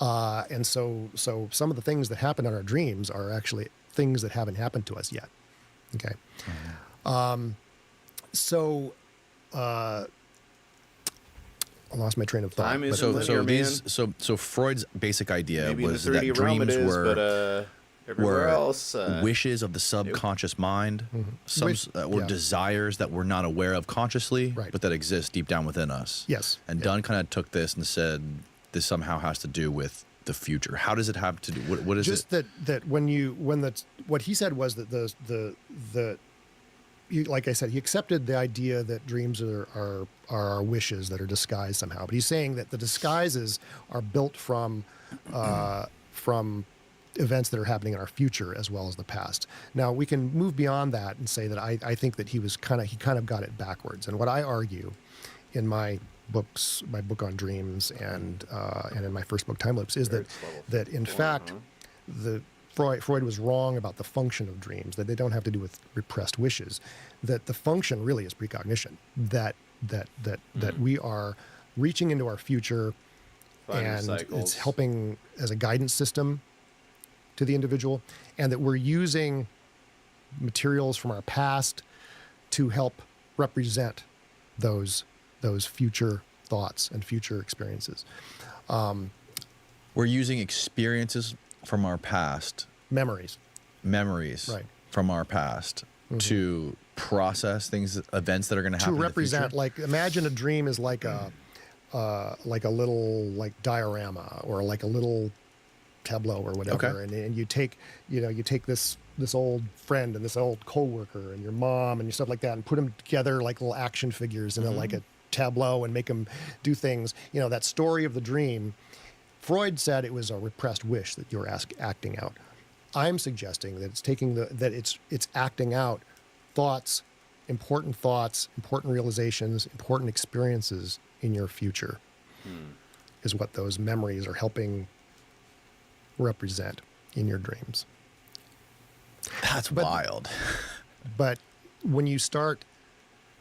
And so some of the things that happen in our dreams are actually things that haven't happened to us yet. Okay. I lost my train of thought. Time is So linear, man. so Freud's basic idea Maybe in was the that 3D realm it dreams is, were but everywhere else, wishes of the subconscious mind, or desires that we're not aware of consciously, Right. but that exist deep down within us. Yes. And Dunn kind of took this and said this somehow has to do with the future. How does it have to do? What is Just it? that what he said was that like I said, he accepted the idea that dreams are our wishes that are disguised somehow. But he's saying that the disguises are built from events that are happening in our future as well as the past. Now we can move beyond that and say that I think that he kind of got it backwards. And what I argue in my book on dreams and in my first book, Time Loops, is that in fact Freud was wrong about the function of dreams, that they don't have to do with repressed wishes, that the function really is precognition, that we are reaching into our future and it's helping as a guidance system to the individual, and that we're using materials from our past to help represent those future thoughts and future experiences. We're using experiences from our past, memories right, from our past to process events that are going to happen to represent. in the future. Like, imagine a dream is like a little diorama or like a little tableau or whatever. Okay. And you take this old friend and this old coworker and your mom and stuff like that and put them together like little action figures in like a tableau and make them do things. That story of the dream. Freud said it was a repressed wish that you're acting out. I'm suggesting that it's acting out important realizations, important experiences in your future is what those memories are helping represent in your dreams. That's wild. But when you start,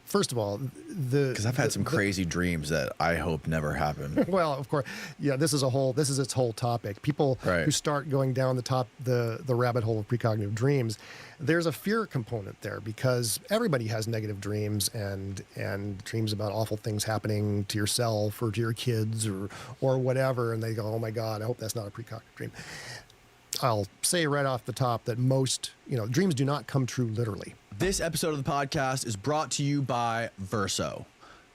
first of all, because I've had some crazy dreams that I hope never happen. Well, of course, yeah. This is its whole topic. People who start going down the rabbit hole of precognitive dreams, there's a fear component there because everybody has negative dreams and dreams about awful things happening to yourself or to your kids or whatever, and they go, "Oh my God, I hope that's not a precognitive dream." I'll say right off the top that most, dreams do not come true literally. This episode of the podcast is brought to you by Verso.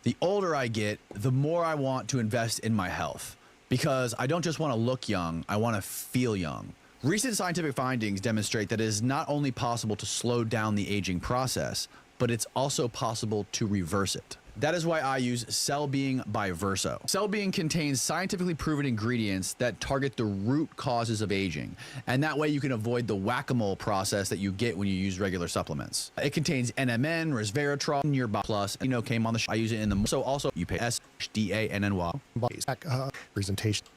The older I get, the more I want to invest in my health because I don't just want to look young, I want to feel young. Recent scientific findings demonstrate that it is not only possible to slow down the aging process, but it's also possible to reverse it. That is why I use Cell Being by Verso. Cell Being contains scientifically proven ingredients that target the root causes of aging, and that way you can avoid the whack-a-mole process that you get when you use regular supplements. It contains NMN, resveratrol, Nearby Plus, came on the show. I use it in the so also you pay SDANNY. Presentation.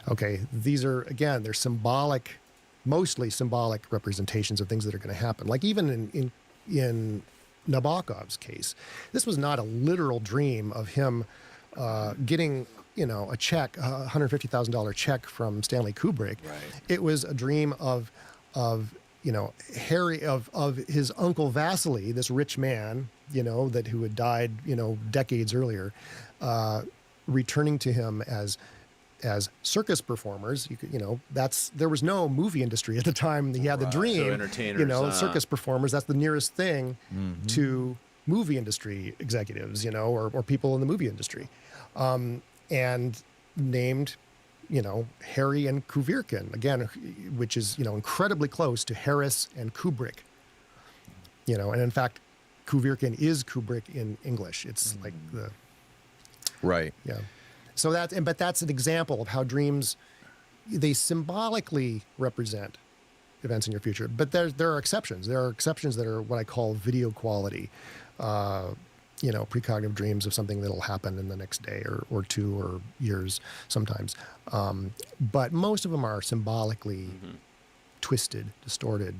Okay, these are they're symbolic, mostly symbolic representations of things that are going to happen. Like even in Nabokov's case, this was not a literal dream of him getting a check, $150,000 check from Stanley Kubrick. Right. It was a dream of Harry of his uncle Vasily, this rich man, who had died decades earlier, returning to him as circus performers. There was no movie industry at the time. He had the dream. So entertainers, circus performers. That's the nearest thing to movie industry executives, or people in the movie industry, and named, Harry and Kuvirkin again, which is incredibly close to Harris and Kubrick. And in fact, Kuvirkin is Kubrick in English. It's like the right. Yeah. So but that's an example of how dreams, they symbolically represent events in your future. But there are exceptions. There are exceptions that are what I call video quality. precognitive dreams of something that'll happen in the next day or two or years sometimes. But most of them are symbolically twisted, distorted.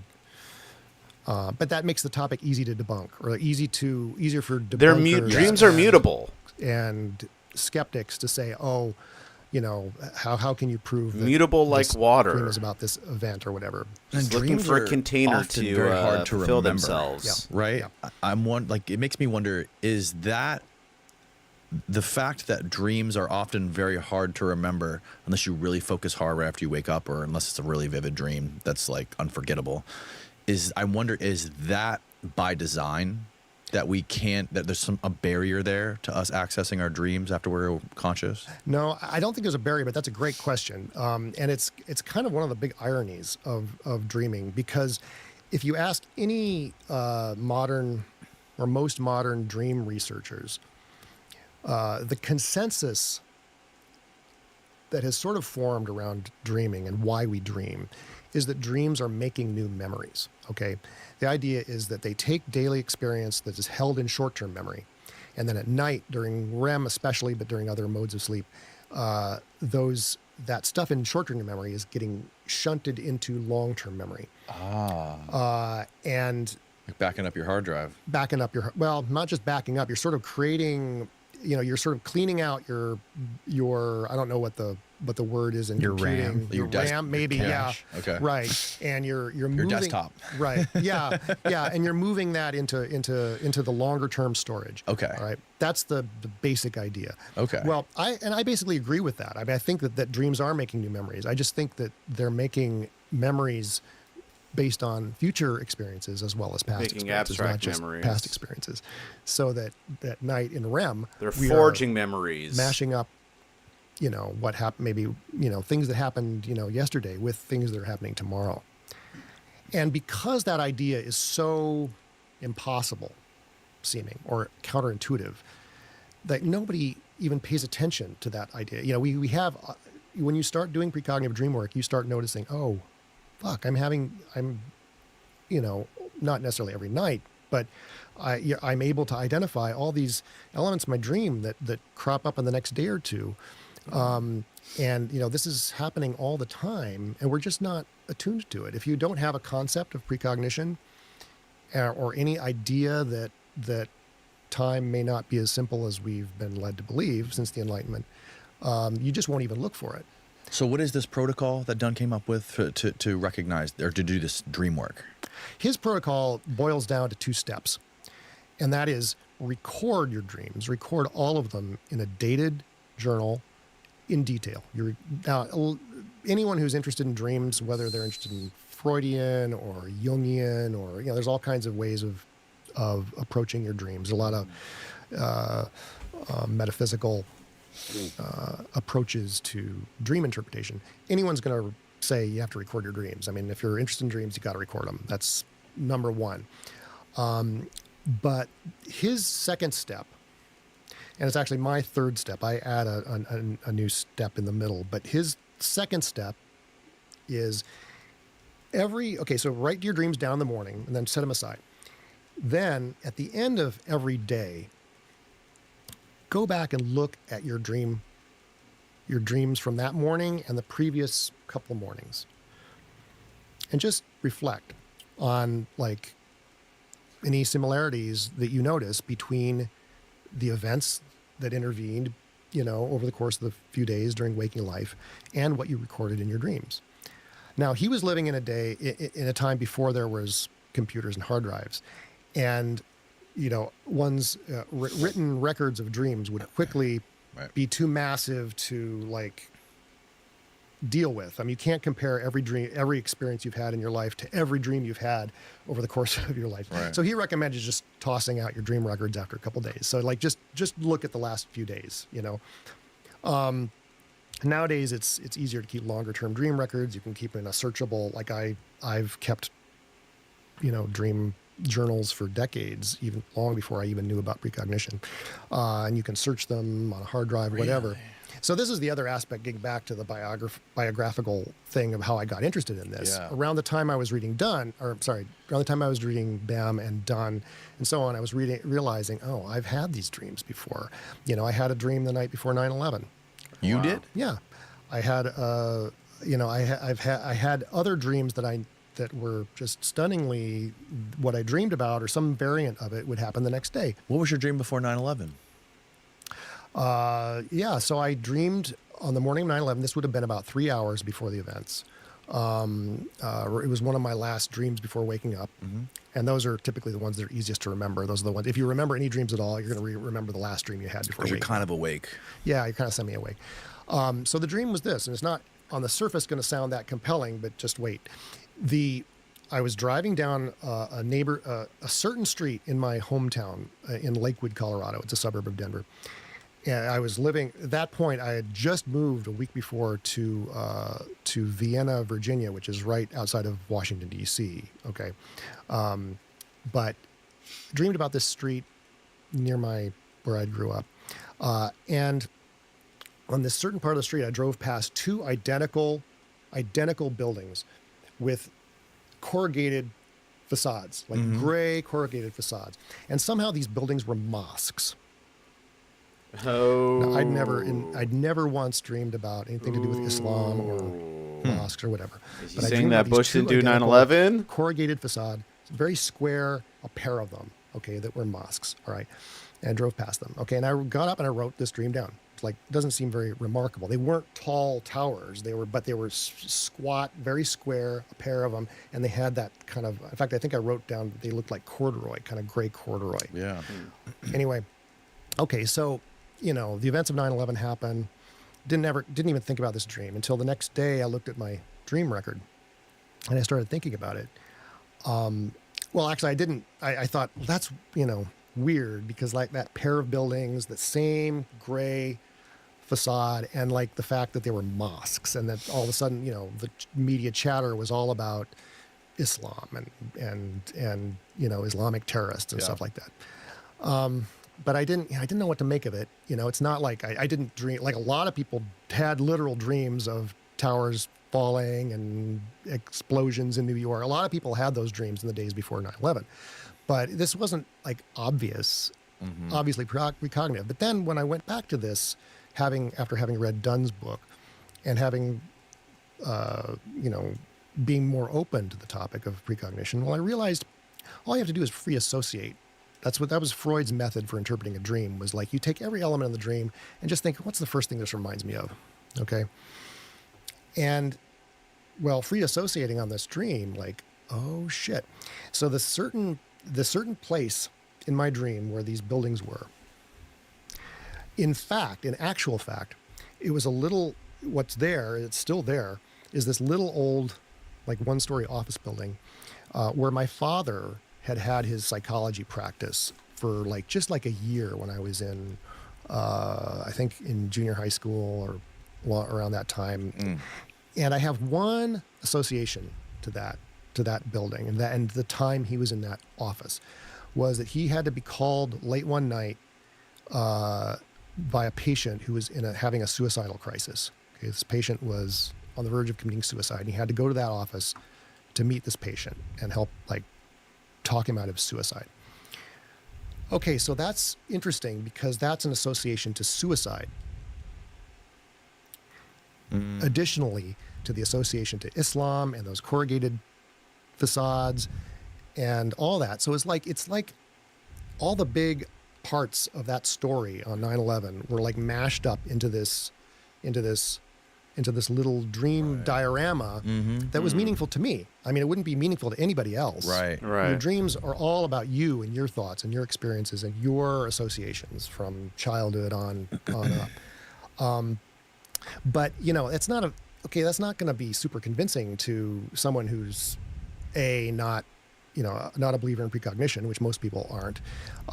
But that makes the topic easy to debunk, or easier for debunkers. Dreams are mutable. And skeptics to say, oh, how can you prove that Mutable like this water. dream is about this event or whatever? Just looking for a container to very hard to fulfill remember. themselves. Right? Yeah. It makes me wonder, is that the fact that dreams are often very hard to remember unless you really focus hard right after you wake up, or unless it's a really vivid dream that's like unforgettable? I wonder, is that by design, that that there's a barrier there to us accessing our dreams after we're conscious? No, I don't think there's a barrier, but that's a great question. And it's kind of one of the big ironies of dreaming, because if you ask any modern or most modern dream researchers, the consensus that has sort of formed around dreaming and why we dream is that dreams are making new memories, okay? The idea is that they take daily experience that is held in short-term memory, and then at night, during REM especially, but during other modes of sleep, that stuff in short-term memory is getting shunted into long-term memory. And Like backing up your hard drive. Well, not just backing up, you're sort of creating, you're sort of cleaning out your I don't know what the word is in Your computing. RAM. Your RAM, maybe, cache. yeah. Okay. Right. And you're moving Your desktop. Right. Yeah. Yeah. And you're moving that into the longer term storage. Okay. All right. That's the basic idea. Okay. Well, I basically agree with that. I mean, I think that dreams are making new memories. I just think that they're making memories based on future experiences as well as past Making experiences, not abstract just memories. past experiences. So that night in REM, They're we are forging memories. mashing up, what happened, maybe, things that happened, yesterday with things that are happening tomorrow. And because that idea is so impossible seeming or counterintuitive, that nobody even pays attention to that idea. We have, when you start doing precognitive dream work, you start noticing, oh, fuck, I'm not necessarily every night, but I'm able to identify all these elements of my dream that crop up in the next day or two. And this is happening all the time, and we're just not attuned to it. If you don't have a concept of precognition or any idea that time may not be as simple as we've been led to believe since the Enlightenment, you just won't even look for it. So what is this protocol that Dunn came up with to recognize or to do this dream work? His protocol boils down to 2 steps, and that is record your dreams, record all of them in a dated journal in detail. Now, anyone who's interested in dreams, whether they're interested in Freudian or Jungian or, there's all kinds of ways of approaching your dreams. A lot of metaphysical approaches to dream interpretation. Anyone's going to say you have to record your dreams. I mean, if you're interested in dreams, you got to record them. That's number one. But his second step, and it's actually my third step, I add a new step in the middle, but his second step is so write your dreams down in the morning and then set them aside. Then at the end of every day, go back and look at your dreams from that morning and the previous couple of mornings, and just reflect on any similarities that you notice between the events that intervened, over the course of the few days during waking life and what you recorded in your dreams. Now, he was living in a time before there was computers and hard drives, and one's written records of dreams would quickly be too massive to deal with. I mean, you can't compare every experience you've had in your life to every dream you've had over the course of your life. Right. So he recommended just tossing out your dream records after a couple of days. So just look at the last few days. Nowadays it's easier to keep longer term dream records. You can keep in a searchable. I've kept dream journals for decades, even long before I even knew about precognition. And you can search them on a hard drive, whatever. So this is the other aspect, getting back to the biographical thing of how I got interested in this. Yeah. Around the time I was reading around the time I was reading Bam and Dunn and so on, I was realizing, oh, I've had these dreams before. You know, I had a dream the night before 9/11. You did? Yeah, I had, I had other dreams that were just stunningly what I dreamed about, or some variant of it would happen the next day. What was your dream before 9/11? So I dreamed on the morning of 9/11. This would have been about 3 hours before the events. It was one of my last dreams before waking up. And those are typically the ones that are easiest to remember. Those are the ones, if you remember any dreams at all, you're going to remember the last dream you had before Because you're waking kind up. of awake. Yeah, you're kind of semi-awake. So the dream was this, and it's not on the surface going to sound that compelling, but just wait. I was driving down a certain street in my hometown in Lakewood, Colorado. It's a suburb of Denver. And I was living at that point. I had just moved a week before to Vienna, Virginia, which is right outside of Washington D.C. Okay, but dreamed about this street near where I grew up, and on this certain part of the street, I drove past two identical buildings with corrugated facades, like gray corrugated facades, and somehow these buildings were mosques. Oh. Now, I'd never once dreamed about anything to do with Islam or mosques or whatever. Is he But I saying dreamed that about these Bush didn't two do identical 9/11? corrugated facade, very square, a pair of them, okay, that were mosques, all right, and I drove past them, okay, and I got up and I wrote this dream down. It's like, it doesn't seem very remarkable. They weren't tall towers, they were squat, very square, a pair of them, and they had that kind of, in fact, I think I wrote down they looked like corduroy, kind of gray corduroy. Yeah. Anyway, okay, so, you know, the events of 9/11 happened. Didn't even think about this dream until the next day. I looked at my dream record, and I started thinking about it. Well, actually, I didn't. I thought, well, that's, you know, weird, because like that pair of buildings, the same gray facade, and like the fact that they were mosques, and that all of a sudden, you know, the media chatter was all about Islam and you know, Islamic terrorists and stuff like that. But I didn't know what to make of it. You know, it's not like I didn't dream, like a lot of people had literal dreams of towers falling and explosions in New York. A lot of people had those dreams in the days before 9/11, but this wasn't like obviously precognitive. But then when I went back to this, after having read Dunn's book and having, you know, being more open to the topic of precognition, well, I realized all you have to do is free associate. That was Freud's method for interpreting a dream, was like, you take every element of the dream and just think, what's the first thing this reminds me of? Okay. And, well, free associating on this dream, like, oh shit. So the certain place in my dream where these buildings were, in actual fact, it was what's there, it's still there, is this little old, like, one-story office building where my father had his psychology practice for just like a year when I was in, I think in junior high school or around that time. And I have one association to that building, and the time he was in that office was that he had to be called late one night by a patient who was having a suicidal crisis. Okay, this patient was on the verge of committing suicide, and he had to go to that office to meet this patient and help, like, talk him out of suicide. Okay, so that's interesting because that's an association to suicide. Additionally to the association to Islam and those corrugated facades and all that. So it's like all the big parts of that story on 9/11 were like mashed up into this little dream diorama that was meaningful to me. I mean, it wouldn't be meaningful to anybody else. Right. Your dreams are all about you and your thoughts and your experiences and your associations from childhood on up. But, you know, that's not going to be super convincing to someone who's not a believer in precognition, which most people aren't,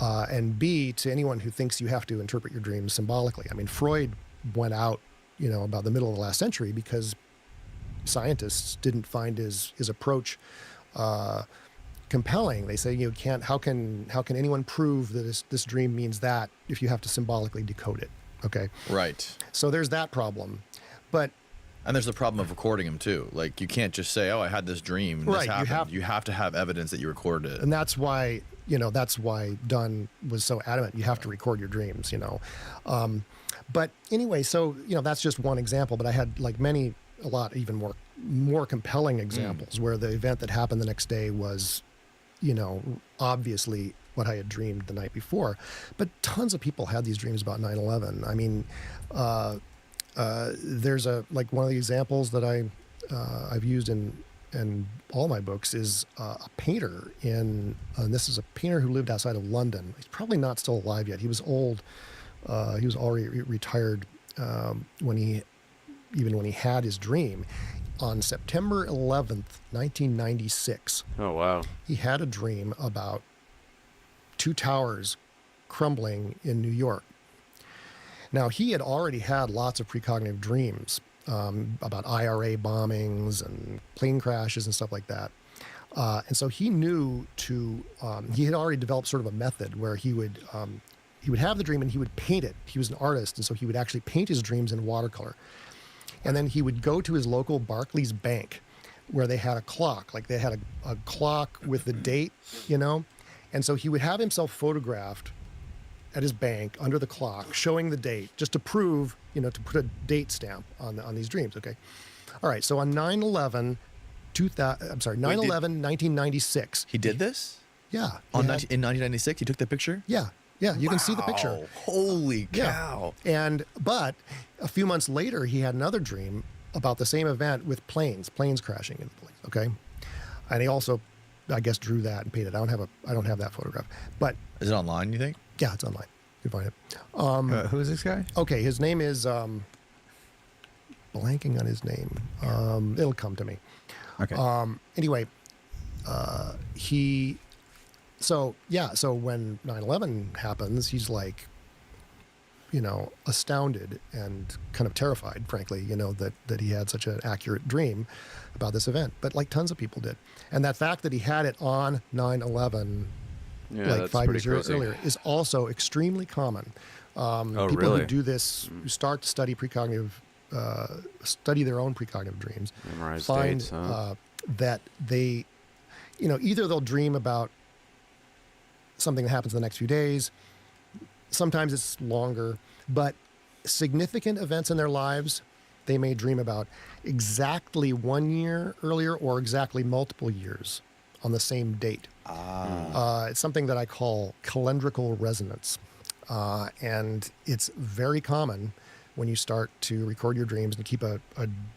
and B, to anyone who thinks you have to interpret your dreams symbolically. I mean, Freud went out, you know, about the middle of the last century because scientists didn't find his approach compelling. They say, how can anyone prove that this dream means that if you have to symbolically decode it? Okay. Right. So there's that problem. But And there's the problem of recording them too. Like you can't just say, "Oh, I had this dream." And Right, This you happened. have- You have to have evidence that you recorded it. and that's why Dunn was so adamant. You have to record your dreams, But anyway, so that's just one example. But I had like a lot even more compelling examples where the event that happened the next day was, obviously what I had dreamed the night before. But tons of people had these dreams about 9/11. I mean, there's one of the examples that I've used in all my books is a painter and this is a painter who lived outside of London. He's probably not still alive yet. He was old. He was already retired when he had his dream. On September 11th, 1996, Oh, wow. he had a dream about two towers crumbling in New York. Now, he had already had lots of precognitive dreams about IRA bombings and plane crashes and stuff like that. And so he knew he had already developed sort of a method where he would have the dream and he would paint it. He was an artist, and so he would actually paint his dreams in watercolor. And then he would go to his local Barclays bank where they had a clock, like they had a clock with the date, And so he would have himself photographed at his bank under the clock, showing the date, just to prove, to put a date stamp on these dreams. Okay. All right. So on 9/11, 1996. He did this Yeah. in 1996. He took that picture. Yeah. Yeah. You can see the picture. Wow. Holy cow! But a few months later, he had another dream about the same event with planes crashing into the place. Okay. And he also, I guess, drew that and painted. I don't have that photograph, but Is it online? You think? yeah, it's online. You can find it. Who is this guy? Okay, his name is blanking on his name. It'll come to me. Okay. Anyway, so when 9/11 happens, he's like, astounded and kind of terrified, frankly, that he had such an accurate dream about this event. But like tons of people did. And that fact that he had it on 9/11, Yeah, like that's 5 pretty years crazy. earlier, is also extremely common. People really? who do this, who start to study study their own precognitive dreams, Memorize find dates, huh? that they, either they'll dream about something that happens in the next few days. Sometimes it's longer, but significant events in their lives, they may dream about exactly 1 year earlier or exactly multiple years on the same date. It's something that I call calendrical resonance. And it's very common when you start to record your dreams and keep a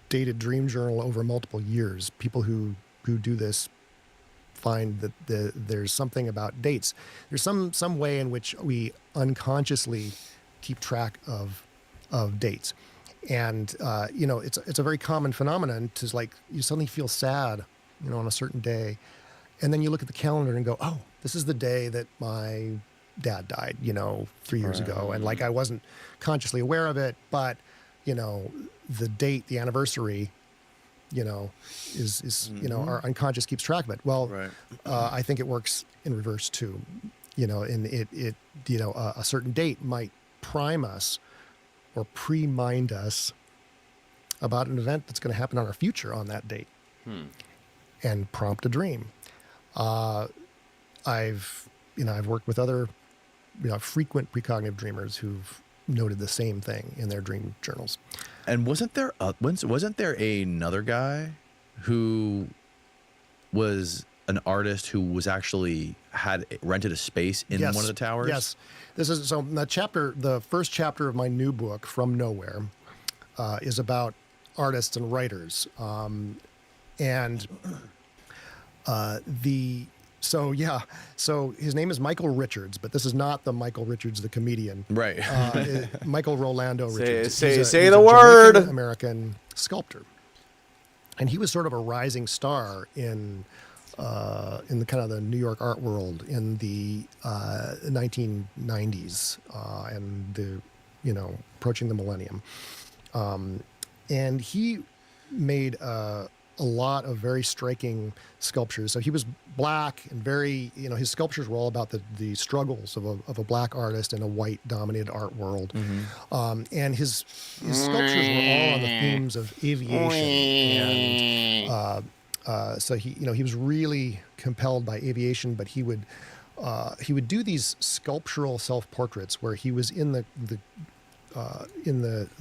dated dream journal over multiple years. People who do this find that there's something about dates. There's some way in which we unconsciously keep track of dates. And, it's a very common phenomenon to you suddenly feel sad, on a certain day. And then you look at the calendar and go, oh, this is the day that my dad died, 3 years ago. And I wasn't consciously aware of it, but, the date, the anniversary, is our unconscious keeps track of it. Well, Right. I think it works in reverse too, and a certain date might prime us or pre-mind us about an event that's going to happen on our future on that date and prompt a dream. I've worked with other, frequent precognitive dreamers who've noted the same thing in their dream journals. And wasn't there another guy who was an artist who was actually had rented a space in Yes. one of the towers? Yes. This is the first chapter of my new book, From Nowhere, is about artists and writers. So his name is Michael Richards, but this is not the Michael Richards, the comedian. Right. Michael Rolando Richards. say He's the word. American sculptor. And he was sort of a rising star in the kind of the New York art world in the 1990s and approaching the millennium. And he made a a lot of very striking sculptures. So he was black and very, his sculptures were all about the struggles of a black artist in a white-dominated art world. And his sculptures were all on the themes of aviation. And so he was really compelled by aviation, but he would do these sculptural self-portraits where he was in the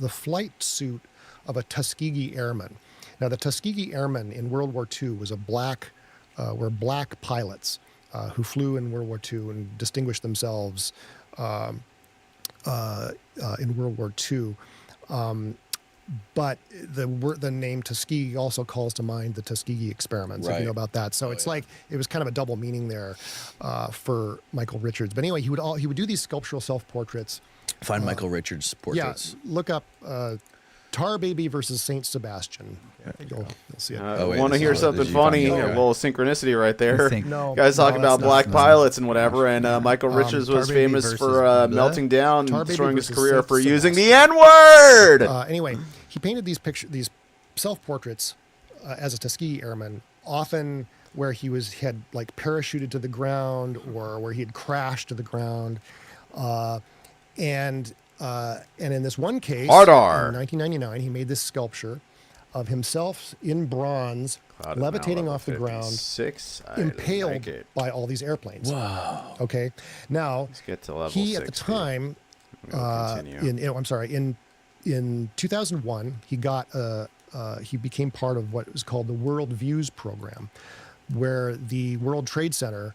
flight suit of a Tuskegee airman. Now, the Tuskegee Airmen in World War II were black pilots who flew in World War II and distinguished themselves in World War II. But the name Tuskegee also calls to mind the Tuskegee experiments, if you know about that. So it's like it was kind of a double meaning there for Michael Richards. But anyway, he would do these sculptural self-portraits. Find Michael Richards' portraits. Yeah, look up Tar Baby versus Saint Sebastian. You'll see it. Want to hear something funny? A little synchronicity right there. No, guys talking about that's black not- pilots and whatever, and Michael Richards was Tar Baby famous versus for melting down, Tar Baby destroying his versus career Saint for using the Sebastian. N-word. Anyway, he painted these self-portraits as a Tuskegee Airman, often where he had like parachuted to the ground or where he had crashed to the ground, and in this one case, Hard R. in 1999, he made this sculpture of himself in bronze, Cloud is now levitating level off the ground, 56. I impaled like it. by all these airplanes. Wow. Okay. Now, Let's get to level he 60. at the time, We'll continue. in 2001, he became part of what was called the World Views program, where the World Trade Center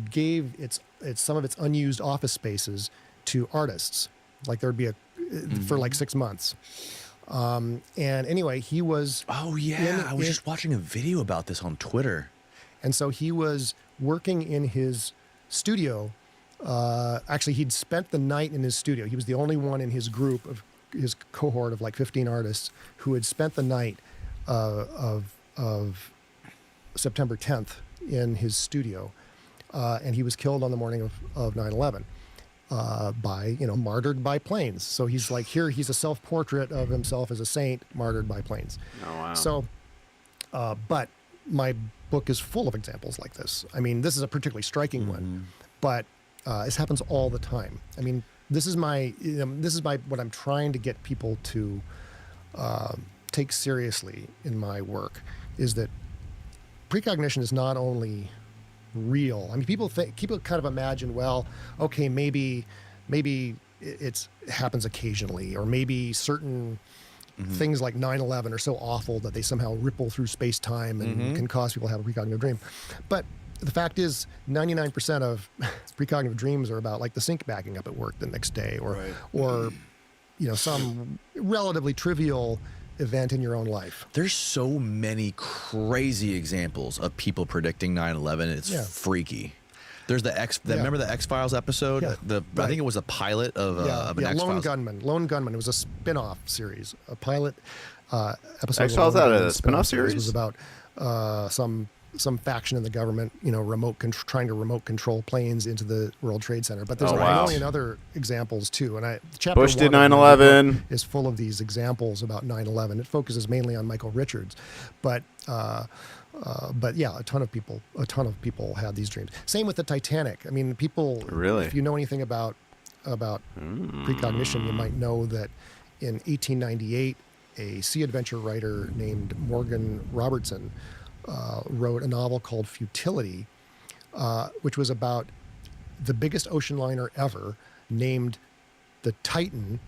gave some of its unused office spaces to artists. Like there'd be for like 6 months. And anyway, he was. Oh yeah, I was just watching a video about this on Twitter. And so he was working in his studio. Actually, he'd spent the night in his studio. He was the only one in his group of his cohort of like 15 artists who had spent the night of September 10th in his studio, and he was killed on the morning of 9/11 by martyred by planes. So he's like he's a self-portrait of himself as a saint martyred by planes. Oh wow. So, but my book is full of examples like this. I mean, this is a particularly striking one, but this happens all the time. I mean, this is what I'm trying to get people to take seriously in my work, is that precognition is not only real. I mean, people kind of imagine, well, okay, maybe it happens occasionally, or maybe certain things like 9/11 are so awful that they somehow ripple through space-time and can cause people to have a precognitive dream. But the fact is, 99% of precognitive dreams are about like the sink backing up at work the next day, or some relatively trivial event in your own life. There's so many crazy examples of people predicting 9/11. It's freaky. There's remember the X-Files episode? Yeah, I think it was a pilot of an X-Files. Lone Gunman. It was a spin-off series. A pilot episode. X-Files of had Lone a Gunman spin-off series? was about some faction in the government, trying to remote control planes into the World Trade Center. But there's a million other examples too. And chapter Bush did 1 of 9/11. my book is full of these examples about 9/11. It focuses mainly on Michael Richards, but yeah, a ton of people had these dreams. Same with the Titanic. I mean, people. Really? If you know anything about precognition, you might know that in 1898, a sea adventure writer named Morgan Robertson wrote a novel called Futility, which was about the biggest ocean liner ever, named the Titan,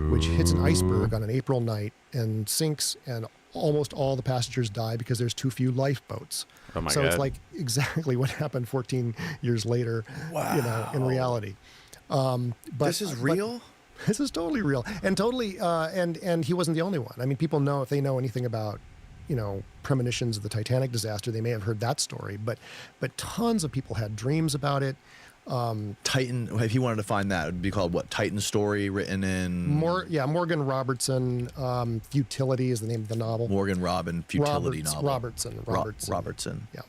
which hits an iceberg on an April night and sinks, and almost all the passengers die because there's too few lifeboats. Oh my so God. It's like exactly what happened 14 years later, in reality. But This is real? This is totally real, and totally, and he wasn't the only one. I mean, people know, if they know anything about, premonitions of the Titanic disaster, they may have heard that story. But tons of people had dreams about it. Titan. If you wanted to find that, it would be called what? Titan story, written in Morgan Robertson. Futility is the name of the novel. Morgan Robin Futility novel. Robertson. Robertson. Yeah.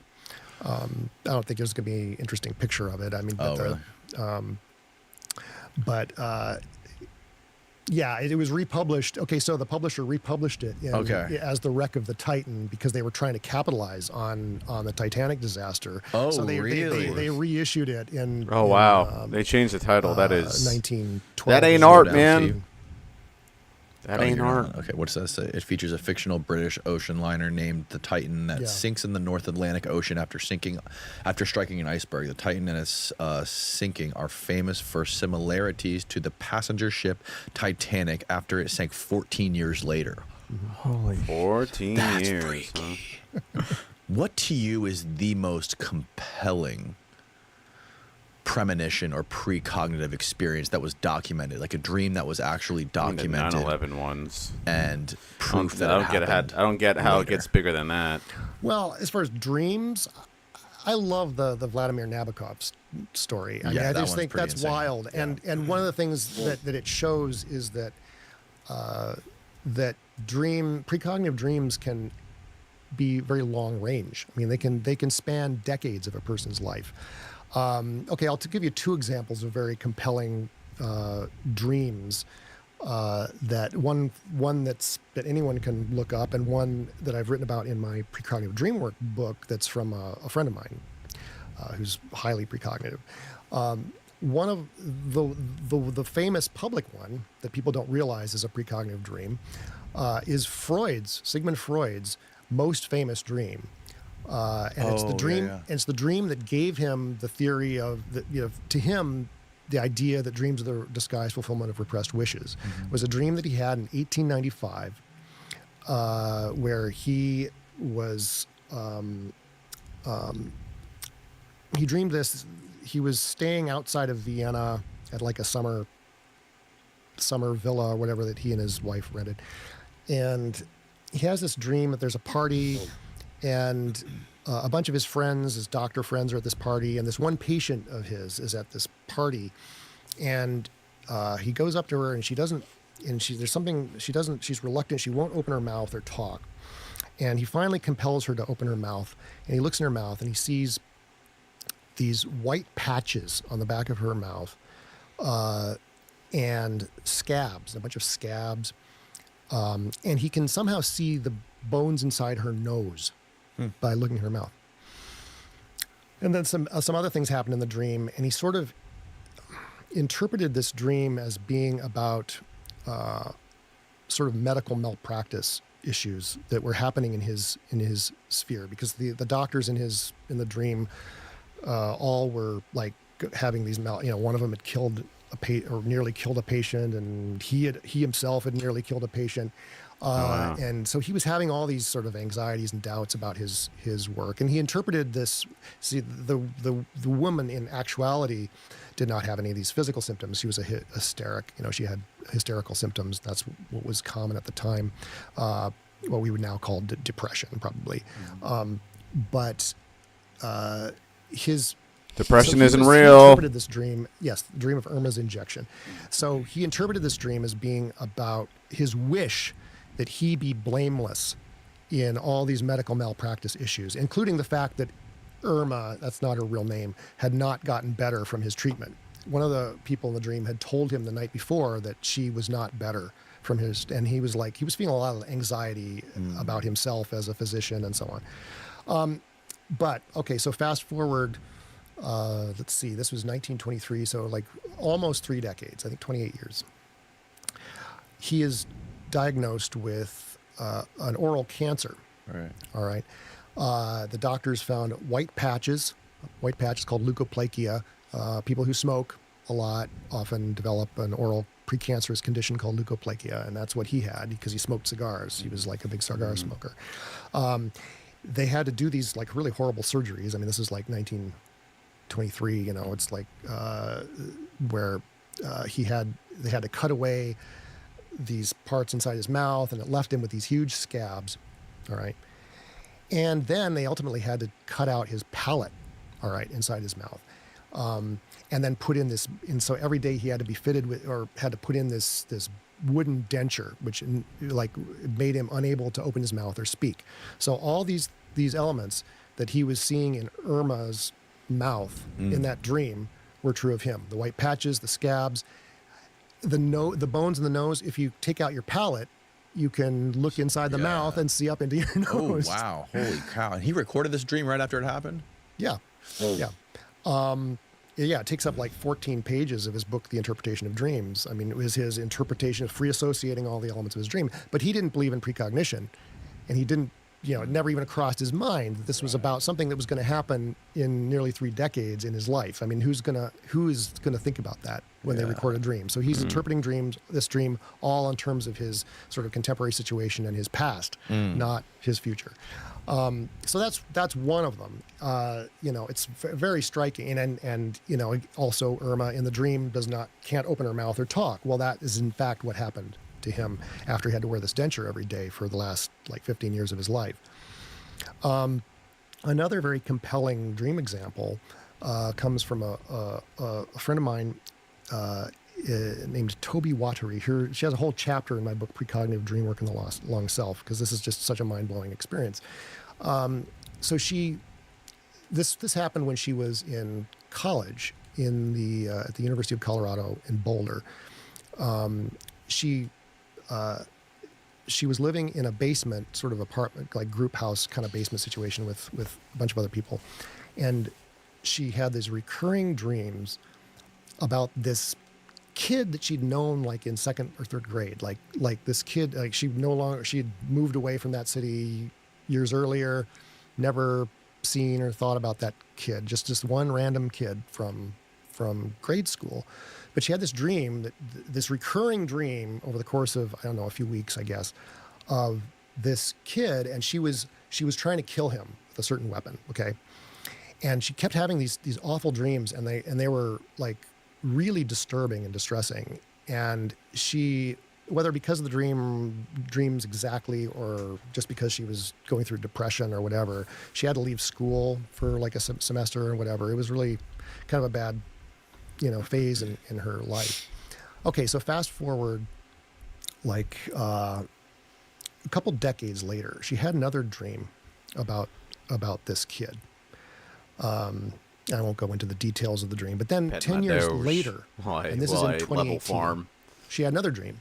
I don't think there's going to be an interesting picture of it. I mean, really? Yeah, it was republished. Okay, so the publisher republished it as the Wreck of the Titan because they were trying to capitalize on the Titanic disaster. Oh, so they really? reissued it in. Oh, wow. They changed the title. That is 1912. That ain't Slow art, down, man. Steve. That Oh, ain't you're art. not. Okay, what does that say? It features a fictional British ocean liner named the Titan that Yeah. sinks in the North Atlantic Ocean after striking an iceberg. The Titan and its sinking are famous for similarities to the passenger ship Titanic after it sank 14 years later. Holy. 14 That's years. freaky. Huh? What to you is the most compelling premonition or precognitive experience that was documented, like a dream that was actually documented? The 9/11 ones. And proof that I it don't get happened. I don't get how later. it gets bigger than that. Well, as far as dreams, I love the Vladimir Nabokov story. I mean, Yeah, I that just one's think pretty that's insane. wild. And one of the things that it shows is that that precognitive dreams can be very long range. I mean, they can span decades of a person's life. Okay, I'll give you two examples of very compelling dreams. That one that anyone can look up, and one that I've written about in my precognitive dream work book. That's from a friend of mine who's highly precognitive. One of the famous public one that people don't realize is a precognitive dream is Sigmund Freud's most famous dream. And it's the dream. It's the dream that gave him the theory of to him, the idea that dreams are the disguised fulfillment of repressed wishes. It was a dream that he had in 1895, where he was. He dreamed this. He was staying outside of Vienna at like a summer villa or whatever that he and his wife rented, and he has this dream that there's a party. And a bunch of his friends, his doctor friends, are at this party, and this one patient of his is at this party, and he goes up to her, and she's reluctant, she won't open her mouth or talk, and he finally compels her to open her mouth, and he looks in her mouth, and he sees these white patches on the back of her mouth, and scabs, a bunch of scabs, and he can somehow see the bones inside her nose. By looking at her mouth. And then some other things happened in the dream, and he sort of interpreted this dream as being about sort of medical malpractice issues that were happening in his sphere, because the doctors in the dream all were like having these one of them had killed or nearly killed a patient, and he himself had nearly killed a patient. And so he was having all these sort of anxieties and doubts about his work, and he interpreted this. See, the woman in actuality did not have any of these physical symptoms. She was a hysteric. She had hysterical symptoms. That's what was common at the time. What we would now call depression, probably. But his Depression isn't He real. interpreted this dream, yes, the dream of Irma's injection. So he interpreted this dream as being about his wish that he be blameless in all these medical malpractice issues, including the fact that Irma, that's not her real name, had not gotten better from his treatment. One of the people in the dream had told him the night before that she was not better from and he was feeling a lot of anxiety about himself as a physician and so on. But, okay, so fast forward, let's see, this was 1923, so like almost 3 decades, I think 28 years. He is diagnosed with an oral cancer. Right. All right. The doctors found white patches called leukoplakia. People who smoke a lot often develop an oral precancerous condition called leukoplakia, and that's what he had because he smoked cigars. He was like a big cigar smoker. They had to do these like really horrible surgeries. I mean, this is like 1923, it's like where they had to cut away these parts inside his mouth, and it left him with these huge scabs. All right. And then they ultimately had to cut out his palate, all right, inside his mouth. And then put in this, and so every day he had to be fitted with, or had to put in this wooden denture, which like made him unable to open his mouth or speak. So all these elements that he was seeing in Irma's mouth in that dream were true of him. The white patches, the scabs. the bones in the nose. If you take out your palate, you can look inside the mouth and see up into your nose. Oh wow! Holy cow! And he recorded this dream right after it happened. Yeah, yeah. Yeah, it takes up like 14 pages of his book, The Interpretation of Dreams. I mean, it was his interpretation of free associating all the elements of his dream. But he didn't believe in precognition. And he didn't, it never even crossed his mind that this was about something that was going to happen in nearly 3 decades in his life. I mean, who is going to think about that when they record a dream? So he's interpreting this dream all in terms of his sort of contemporary situation and his past, not his future. So that's one of them. It's very striking, and also Irma in the dream can't open her mouth or talk. Well, that is in fact what happened to him after he had to wear this denture every day for the last 15 years of his life. Another very compelling dream example comes from a friend of mine named Toby Watery. She has a whole chapter in my book, Precognitive Dream Work in the Long Self, because this is just such a mind-blowing experience. So this happened when she was in college at the University of Colorado in Boulder. She was living in a basement, sort of apartment, like group house kind of basement situation with a bunch of other people, and she had these recurring dreams about this kid that she'd known like in 2nd or 3rd grade, like this kid, like she had moved away from that city years earlier, never seen or thought about that kid, just one random kid from grade school. But she had this dream, this recurring dream over the course of, I don't know, a few weeks, I guess, of this kid, and she was trying to kill him with a certain weapon, okay? And she kept having these awful dreams, and they were like really disturbing and distressing. And she, whether because of the dreams exactly, or just because she was going through depression or whatever, she had to leave school for like a semester or whatever. It was really kind of a bad, phase in her life. Okay, so fast forward like a couple decades later, she had another dream about this kid. I won't go into the details of the dream, but then 10 years later, and this is in 2018, she had another dream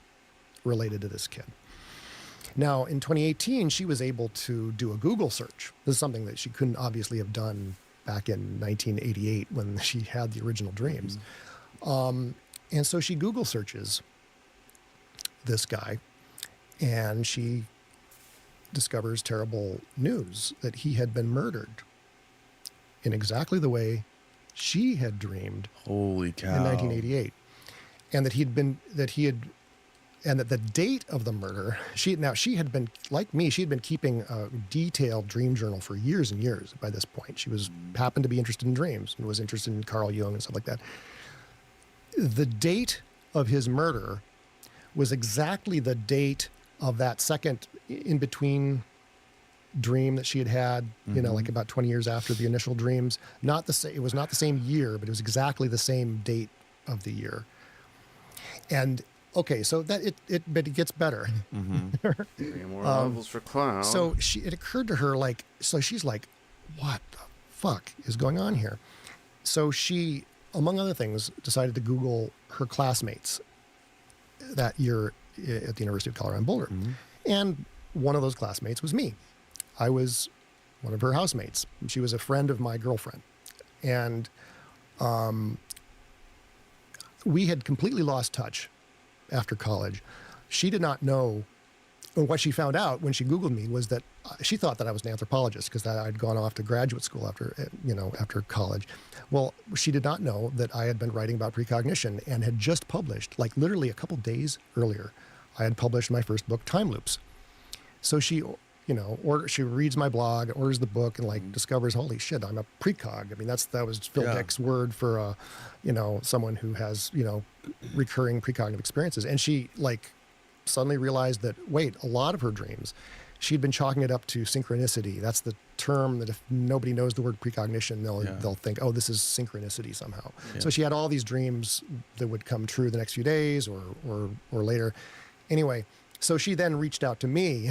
related to this kid. Now, in 2018, she was able to do a Google search. This is something that she couldn't obviously have done back in 1988 when she had the original dreams. And so she Google searches this guy, and she discovers terrible news that he had been murdered in exactly the way she had dreamed. Holy cow. In 1988. And that the date of the murder, she had been, like me, she had been keeping a detailed dream journal for years and years by this point. She happened to be interested in dreams and was interested in Carl Jung and stuff like that. The date of his murder was exactly the date of that second in-between dream that she had, like about 20 years after the initial dreams. It was not the same year, but it was exactly the same date of the year. And okay, so that but it gets better. More levels for Cloud. So it occurred to her, so she's like, what the fuck is going on here? So she, among other things, decided to Google her classmates that year at the University of Colorado in Boulder. And one of those classmates was me. I was one of her housemates. She was a friend of my girlfriend. And we had completely lost touch after college. She did not know, and what she found out when she Googled me was that she thought that I was an anthropologist because I'd gone off to graduate school after college. Well, she did not know that I had been writing about precognition and had just published, like literally a couple days earlier, I had published my first book, Time Loops. So she reads my blog, orders the book, and discovers, holy shit, I'm a precog. I mean, that was Phil Dick's word for, someone who has, recurring precognitive experiences. And she suddenly realized that, wait, a lot of her dreams, she'd been chalking it up to synchronicity. That's the term that if nobody knows the word precognition, they'll think, oh, this is synchronicity somehow. Yeah. So she had all these dreams that would come true the next few days or later. Anyway, so she then reached out to me,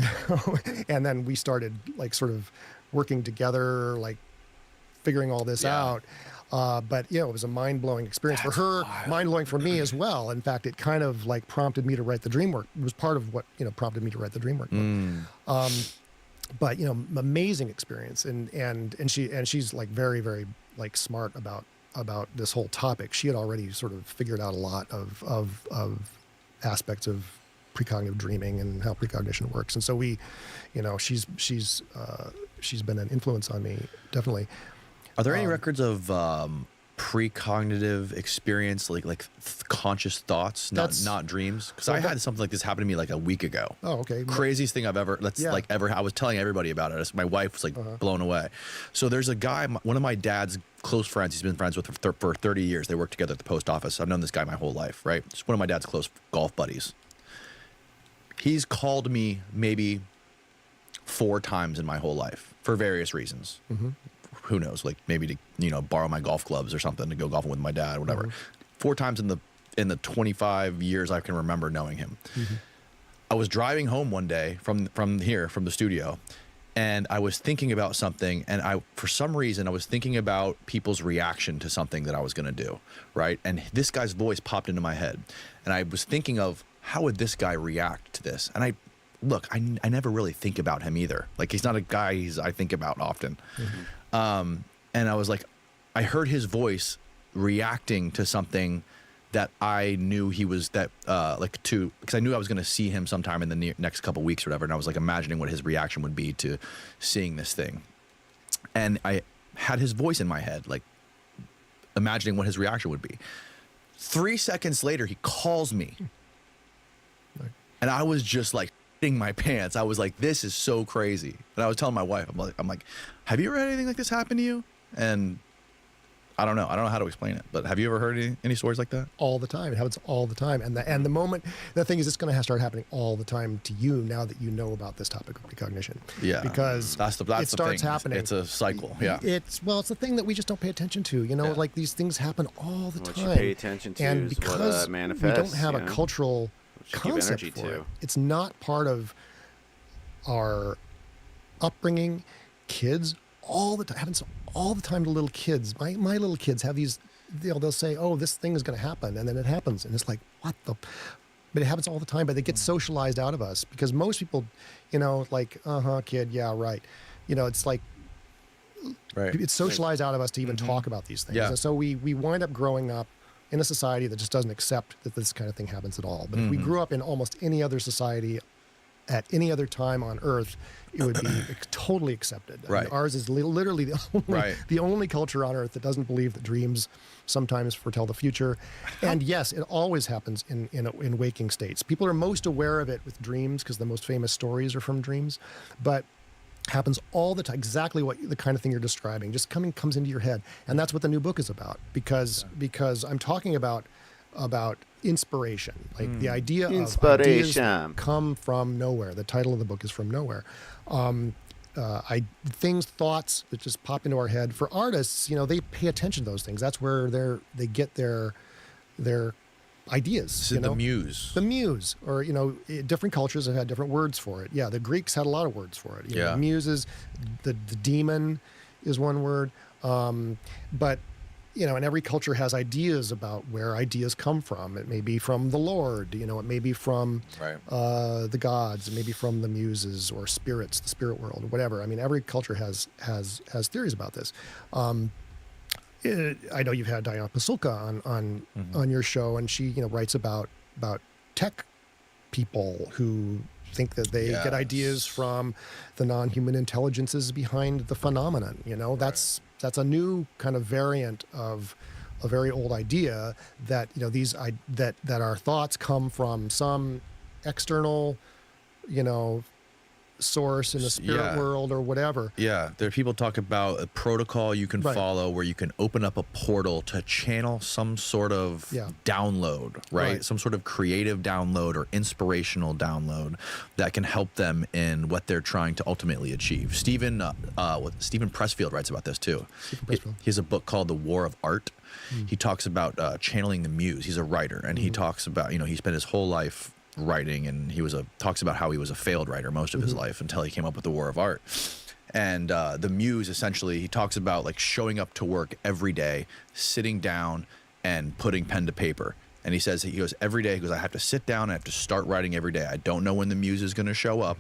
and then we started sort of working together, figuring all this out. But it was a mind-blowing experience for her, mind-blowing for me as well. In fact, it kind of like prompted me to write the dream work. It was part of what prompted me to write the dream work book. But amazing experience, and she's like very, very like smart about this whole topic. She had already sort of figured out a lot of aspects of precognitive dreaming and how precognition works. And so she's been an influence on me, definitely. Are there any records of precognitive experience, like conscious thoughts, not dreams? Because I had something like this happen to me like a week ago. Oh, okay. Craziest thing I've ever I was telling everybody about it. My wife was like blown away. So there's a guy, one of my dad's close friends. He's been friends with for 30 years. They work together at the post office. I've known this guy my whole life, right? It's one of my dad's close golf buddies. He's called me maybe 4 times in my whole life for various reasons. Who knows? Like maybe to borrow my golf clubs or something to go golfing with my dad, or whatever. 4 times in the 25 years I can remember knowing him. I was driving home one day from the studio, and I was thinking about something, and for some reason I was thinking about people's reaction to something that I was going to do, right? And this guy's voice popped into my head, and I was thinking of how would this guy react to this? And I never really think about him either. Like he's not a guy I think about often. And I was like, I heard his voice reacting to something that I knew he was because I knew I was going to see him sometime in the next couple weeks or whatever. And I was like imagining what his reaction would be to seeing this thing. And I had his voice in my head, like imagining what his reaction would be. 3 seconds later, he calls me. And I was just like shitting my pants. I was like, this is so crazy. And I was telling my wife, I'm like, have you ever had anything like this happen to you? And I don't know how to explain it, but have you ever heard any stories like that? All the time. It happens all the time. And the moment, the thing is, it's going to start happening all the time to you now that you know about this topic of precognition. Yeah. Because that's it starts happening. It's a cycle. Yeah. It's the thing that we just don't pay attention to. Like these things happen all the time. What you pay attention to and is because what manifests. We don't have a cultural concept for it. It's not part of our upbringing. Kids all the time happens all the time to little kids. My little kids have these. They'll say, "Oh, this thing is going to happen," and then it happens, and it's like, "What the?" But it happens all the time. But it gets socialized out of us because most people, like, kid, yeah, right. It's like, right. It's socialized out of us to even talk about these things. Yeah. And so we wind up growing up in a society that just doesn't accept that this kind of thing happens at all. But if we grew up in almost any other society at any other time on Earth, it would be totally accepted. I mean, ours is literally the only culture on Earth that doesn't believe that dreams sometimes foretell the future. And yes, it always happens in waking states. People are most aware of it with dreams because the most famous stories are from dreams, but happens all the time. Exactly what the kind of thing you're describing just comes into your head, and that's what the new book is about. Because I'm talking about inspiration, like the idea of ideas come from nowhere. The title of the book is From Nowhere. Thoughts that just pop into our head. For artists, they pay attention to those things. That's where they get their ideas. The muse. The muse, or different cultures have had different words for it. Yeah, the Greeks had a lot of words for it. The muse is the demon is one word, but. And every culture has ideas about where ideas come from. It may be from the Lord, it may be from the gods, it may be from the muses or spirits, the spirit world, or whatever. I mean, every culture has theories about this. I know you've had Diana Pasulka on your show, and she writes about tech people who think that they get ideas from the non-human intelligences behind the phenomenon. That's a new kind of variant of a very old idea that that our thoughts come from some external source in the spirit world or whatever. Yeah, there are people talk about a protocol you can follow where you can open up a portal to channel some sort of download, right? Some sort of creative download or inspirational download that can help them in what they're trying to ultimately achieve. Stephen Pressfield writes about this too. He has a book called The War of Art. He talks about channeling the muse. He's a writer, and he talks about, he spent his whole life writing, and talks about how he was a failed writer most of his life until he came up with The War of Art. And the muse, essentially, he talks about like showing up to work every day, sitting down and putting pen to paper. And he goes, every day, he goes, I have to sit down, I have to start writing every day. I don't know when the muse is going to show up,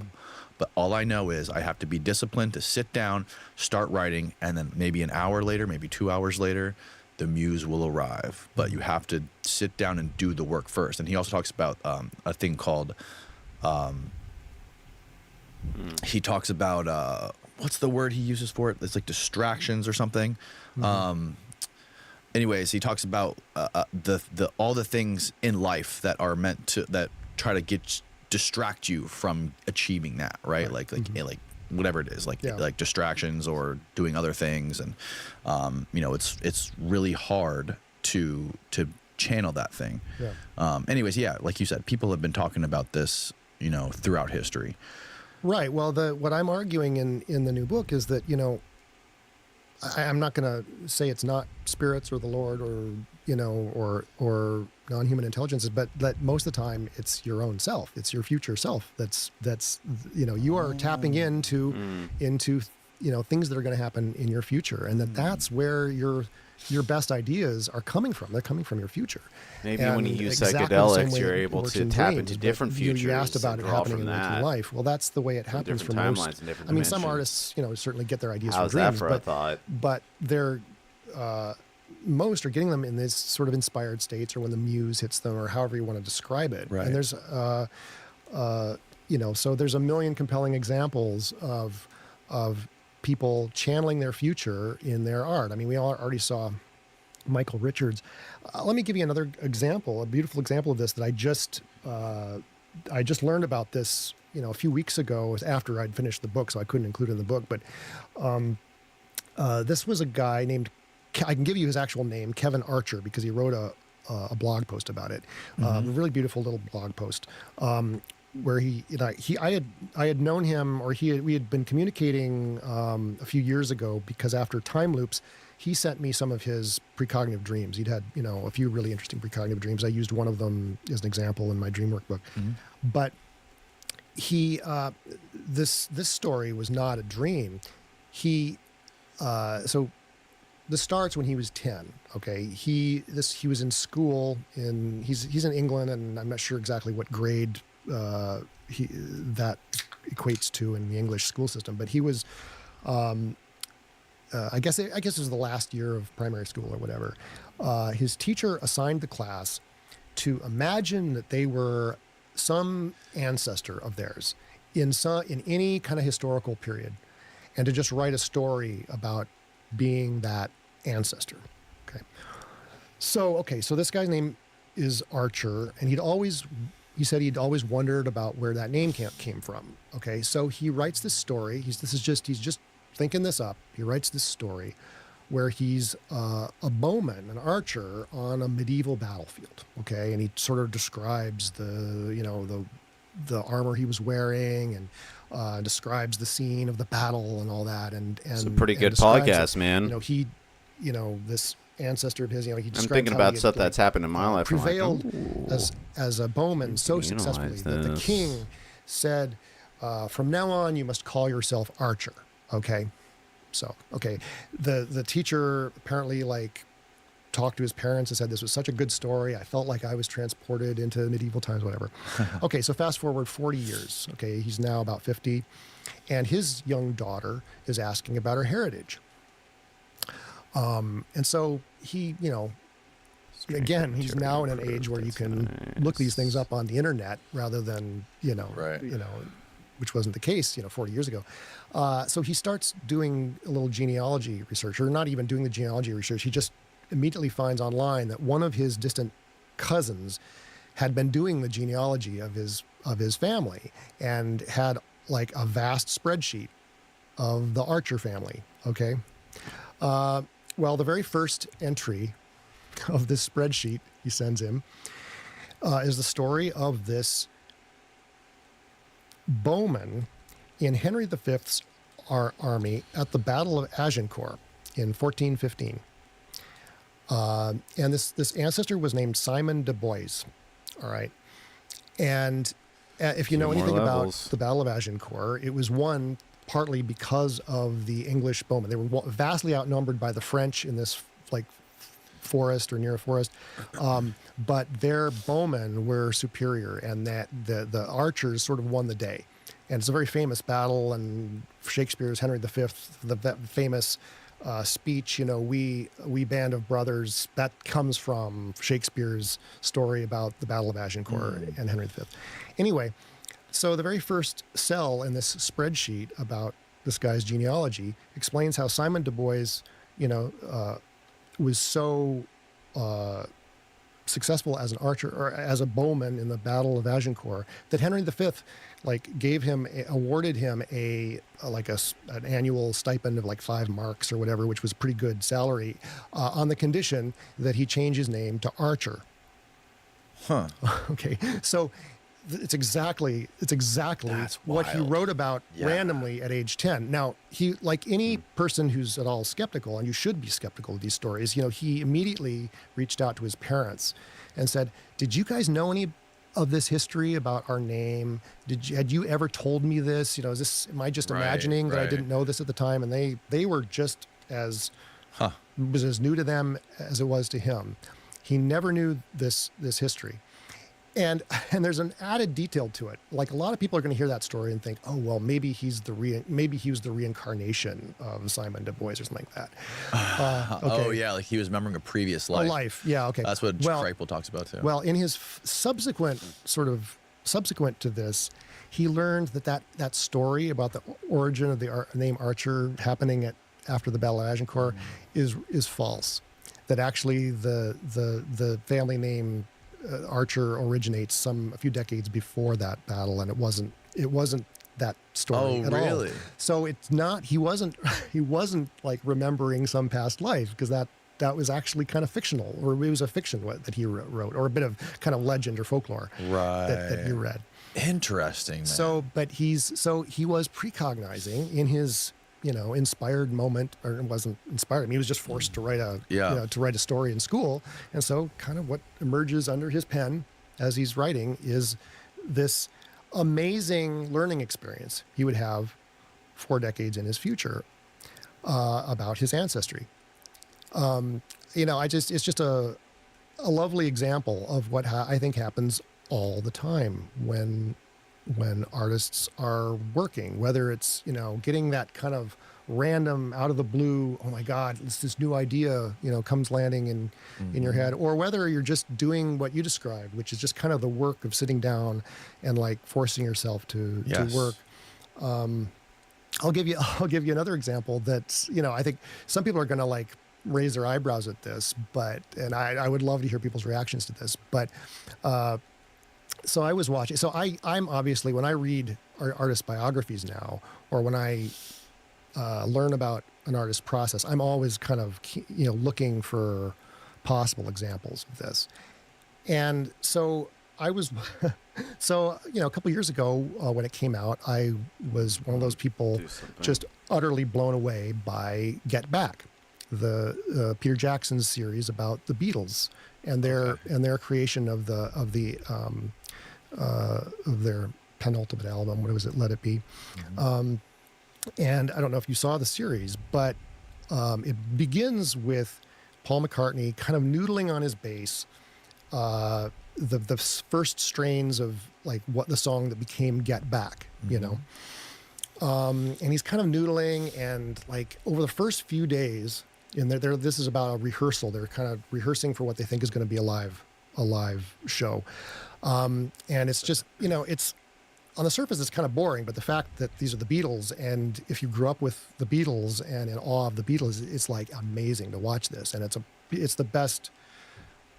but all I know is I have to be disciplined to sit down, start writing, and then maybe an hour later, maybe 2 hours later, the muse will arrive. But you have to sit down and do the work first. And he also talks about a thing called, he talks about, what's the word he uses for it? It's like distractions or something. Anyways, he talks about all the things in life that are meant to, that try to distract you from achieving that, right? Like whatever it is, like distractions or doing other things, and it's really hard to channel that thing. Anyways, like you said, people have been talking about this, throughout history. Right. Well, what I'm arguing in the new book is that, I'm not going to say it's not spirits or the Lord or non-human intelligences, but that most of the time it's your own self. It's your future self. That's you are tapping into things that are going to happen in your future, and that's where your best ideas are coming from. They're coming from your future. Maybe and when you use exactly psychedelics, you're able to tap into different futures. You asked about it happening in waking life. Well, that's the way it happens for most. Different I mean, some dimensions. artists, certainly get their ideas How's from dreams, that for a thought? but they're most are getting them in these sort of inspired states, or when the muse hits them, or however you want to describe it. Right. And there's so there's a million compelling examples of people channeling their future in their art. I mean, we already saw Michael Richards. Let me give you another example, a beautiful example of this that I just learned about this, a few weeks ago. It was after I'd finished the book, so I couldn't include it in the book. But this was a guy named, I can give you his actual name, Kevin Archer, because he wrote a blog post about it. A really beautiful little blog post. Where I had known him, or we had been communicating a few years ago, because after Time Loops, he sent me some of his precognitive dreams. He'd had a few really interesting precognitive dreams. I used one of them as an example in my dream workbook. But he this story was not a dream. So this starts when he was 10. Okay, he was in school he's in England, and I'm not sure exactly what grade that equates to in the English school system, but he was I guess it was the last year of primary school or whatever. His teacher assigned the class to imagine that they were some ancestor of theirs in any kind of historical period, and to just write a story about being that ancestor. So this guy's name is Archer, and he said he'd always wondered about where that name came from. Okay, so he writes this story. He's just thinking this up. He writes this story where he's a bowman, an archer on a medieval battlefield. Okay, and he sort of describes the armor he was wearing, and describes the scene of the battle and all that. And it's a pretty good podcast, man. This ancestor of his, he describes I'm thinking about stuff that's happened in my life. Prevailed as a bowman so successfully that the king said, from now on, you must call yourself Archer. Okay. So, the teacher apparently talked to his parents and said, this was such a good story. I felt like I was transported into medieval times, whatever. Okay. So fast forward 40 years. Okay. He's now about 50, and his young daughter is asking about her heritage. And so he, again, he's now in an age where you can look these things up on the internet rather than, which wasn't the case, 40 years ago. So he starts doing a little genealogy research, or not even doing the genealogy research. He just immediately finds online that one of his distant cousins had been doing the genealogy of his family, and had a vast spreadsheet of the Archer family. Okay. Well, the very first entry of this spreadsheet he sends him is the story of this bowman in Henry V's army at the Battle of Agincourt in 1415. And this ancestor was named Simon de Bois. All right. And if you know anything about the Battle of Agincourt, it was won partly because of the English bowmen. They were vastly outnumbered by the French in this like forest or near a forest, but their bowmen were superior, and that the archers sort of won the day. And it's a very famous battle, and Shakespeare's Henry V, the famous speech, we band of brothers, that comes from Shakespeare's story about the Battle of Agincourt and Henry V. Anyway, so the very first cell in this spreadsheet about this guy's genealogy explains how Simon Du Bois, was so successful as an archer or as a bowman in the Battle of Agincourt that Henry V awarded him an annual stipend of like 5 marks or whatever, which was a pretty good salary, on the condition that he change his name to Archer. Huh. Okay, so it's exactly That's what he wild. wrote about Yeah. randomly at age 10. Now, he, like any person who's at all skeptical, and you should be skeptical of these stories, he immediately reached out to his parents and said, "Did you guys know any of this history about our name? Had you ever told me this? Am I just Right, imagining that I right. didn't know this at the time?" And they were just as Huh. it was as new to them as it was to him. He never knew this history. And there's an added detail to it. Like, a lot of people are going to hear that story and think, "Oh, well, maybe he was the reincarnation of Simon Du Bois or something like that." Oh yeah, like he was remembering a previous life. A life, yeah, okay. That's what Well- Kreipel talks about too. Well, in his subsequent to this, he learned that story about the origin of the name Archer happening after the Battle of Agincourt is false. That actually the family name Archer originates a few decades before that battle, and it wasn't that story at all. really? So it's not, he wasn't like remembering some past life, because that was actually kind of fictional, or it was a fiction that he wrote, or a bit of kind of legend or folklore that you read. Interesting. Man. So he was precognizing in his inspired moment, or it wasn't inspired. I mean, he was just forced to write a story in school, and so kind of what emerges under his pen as he's writing is this amazing learning experience he would have 4 decades in his future about his ancestry. It's just a lovely example of what I think happens all the time when artists are working, whether it's, getting that kind of random out of the blue, oh my God, it's this new idea, comes landing in your head, or whether you're just doing what you described, which is just kind of the work of sitting down and like forcing yourself to work. I'll give you another example that's, I think some people are going to like raise their eyebrows at this, and I would love to hear people's reactions to this, but, so I was watching. So I'm obviously, when I read artist biographies now, or when I learn about an artist's process, I'm always kind of looking for possible examples of this. And so I was, a couple years ago when it came out, I was one of those people just utterly blown away by Get Back, the Peter Jackson's series about the Beatles and their creation of their penultimate album. What was it? Let It Be. And I don't know if you saw the series, but it begins with Paul McCartney kind of noodling on his bass, the first strains of like what the song that became Get Back, and he's kind of noodling, and like over the first few days, and this is about a rehearsal. They're kind of rehearsing for what they think is going to be a live show. And it's just, it's on the surface, it's kind of boring, but the fact that these are the Beatles, and if you grew up with the Beatles and in awe of the Beatles, it's like amazing to watch this. And it's the best,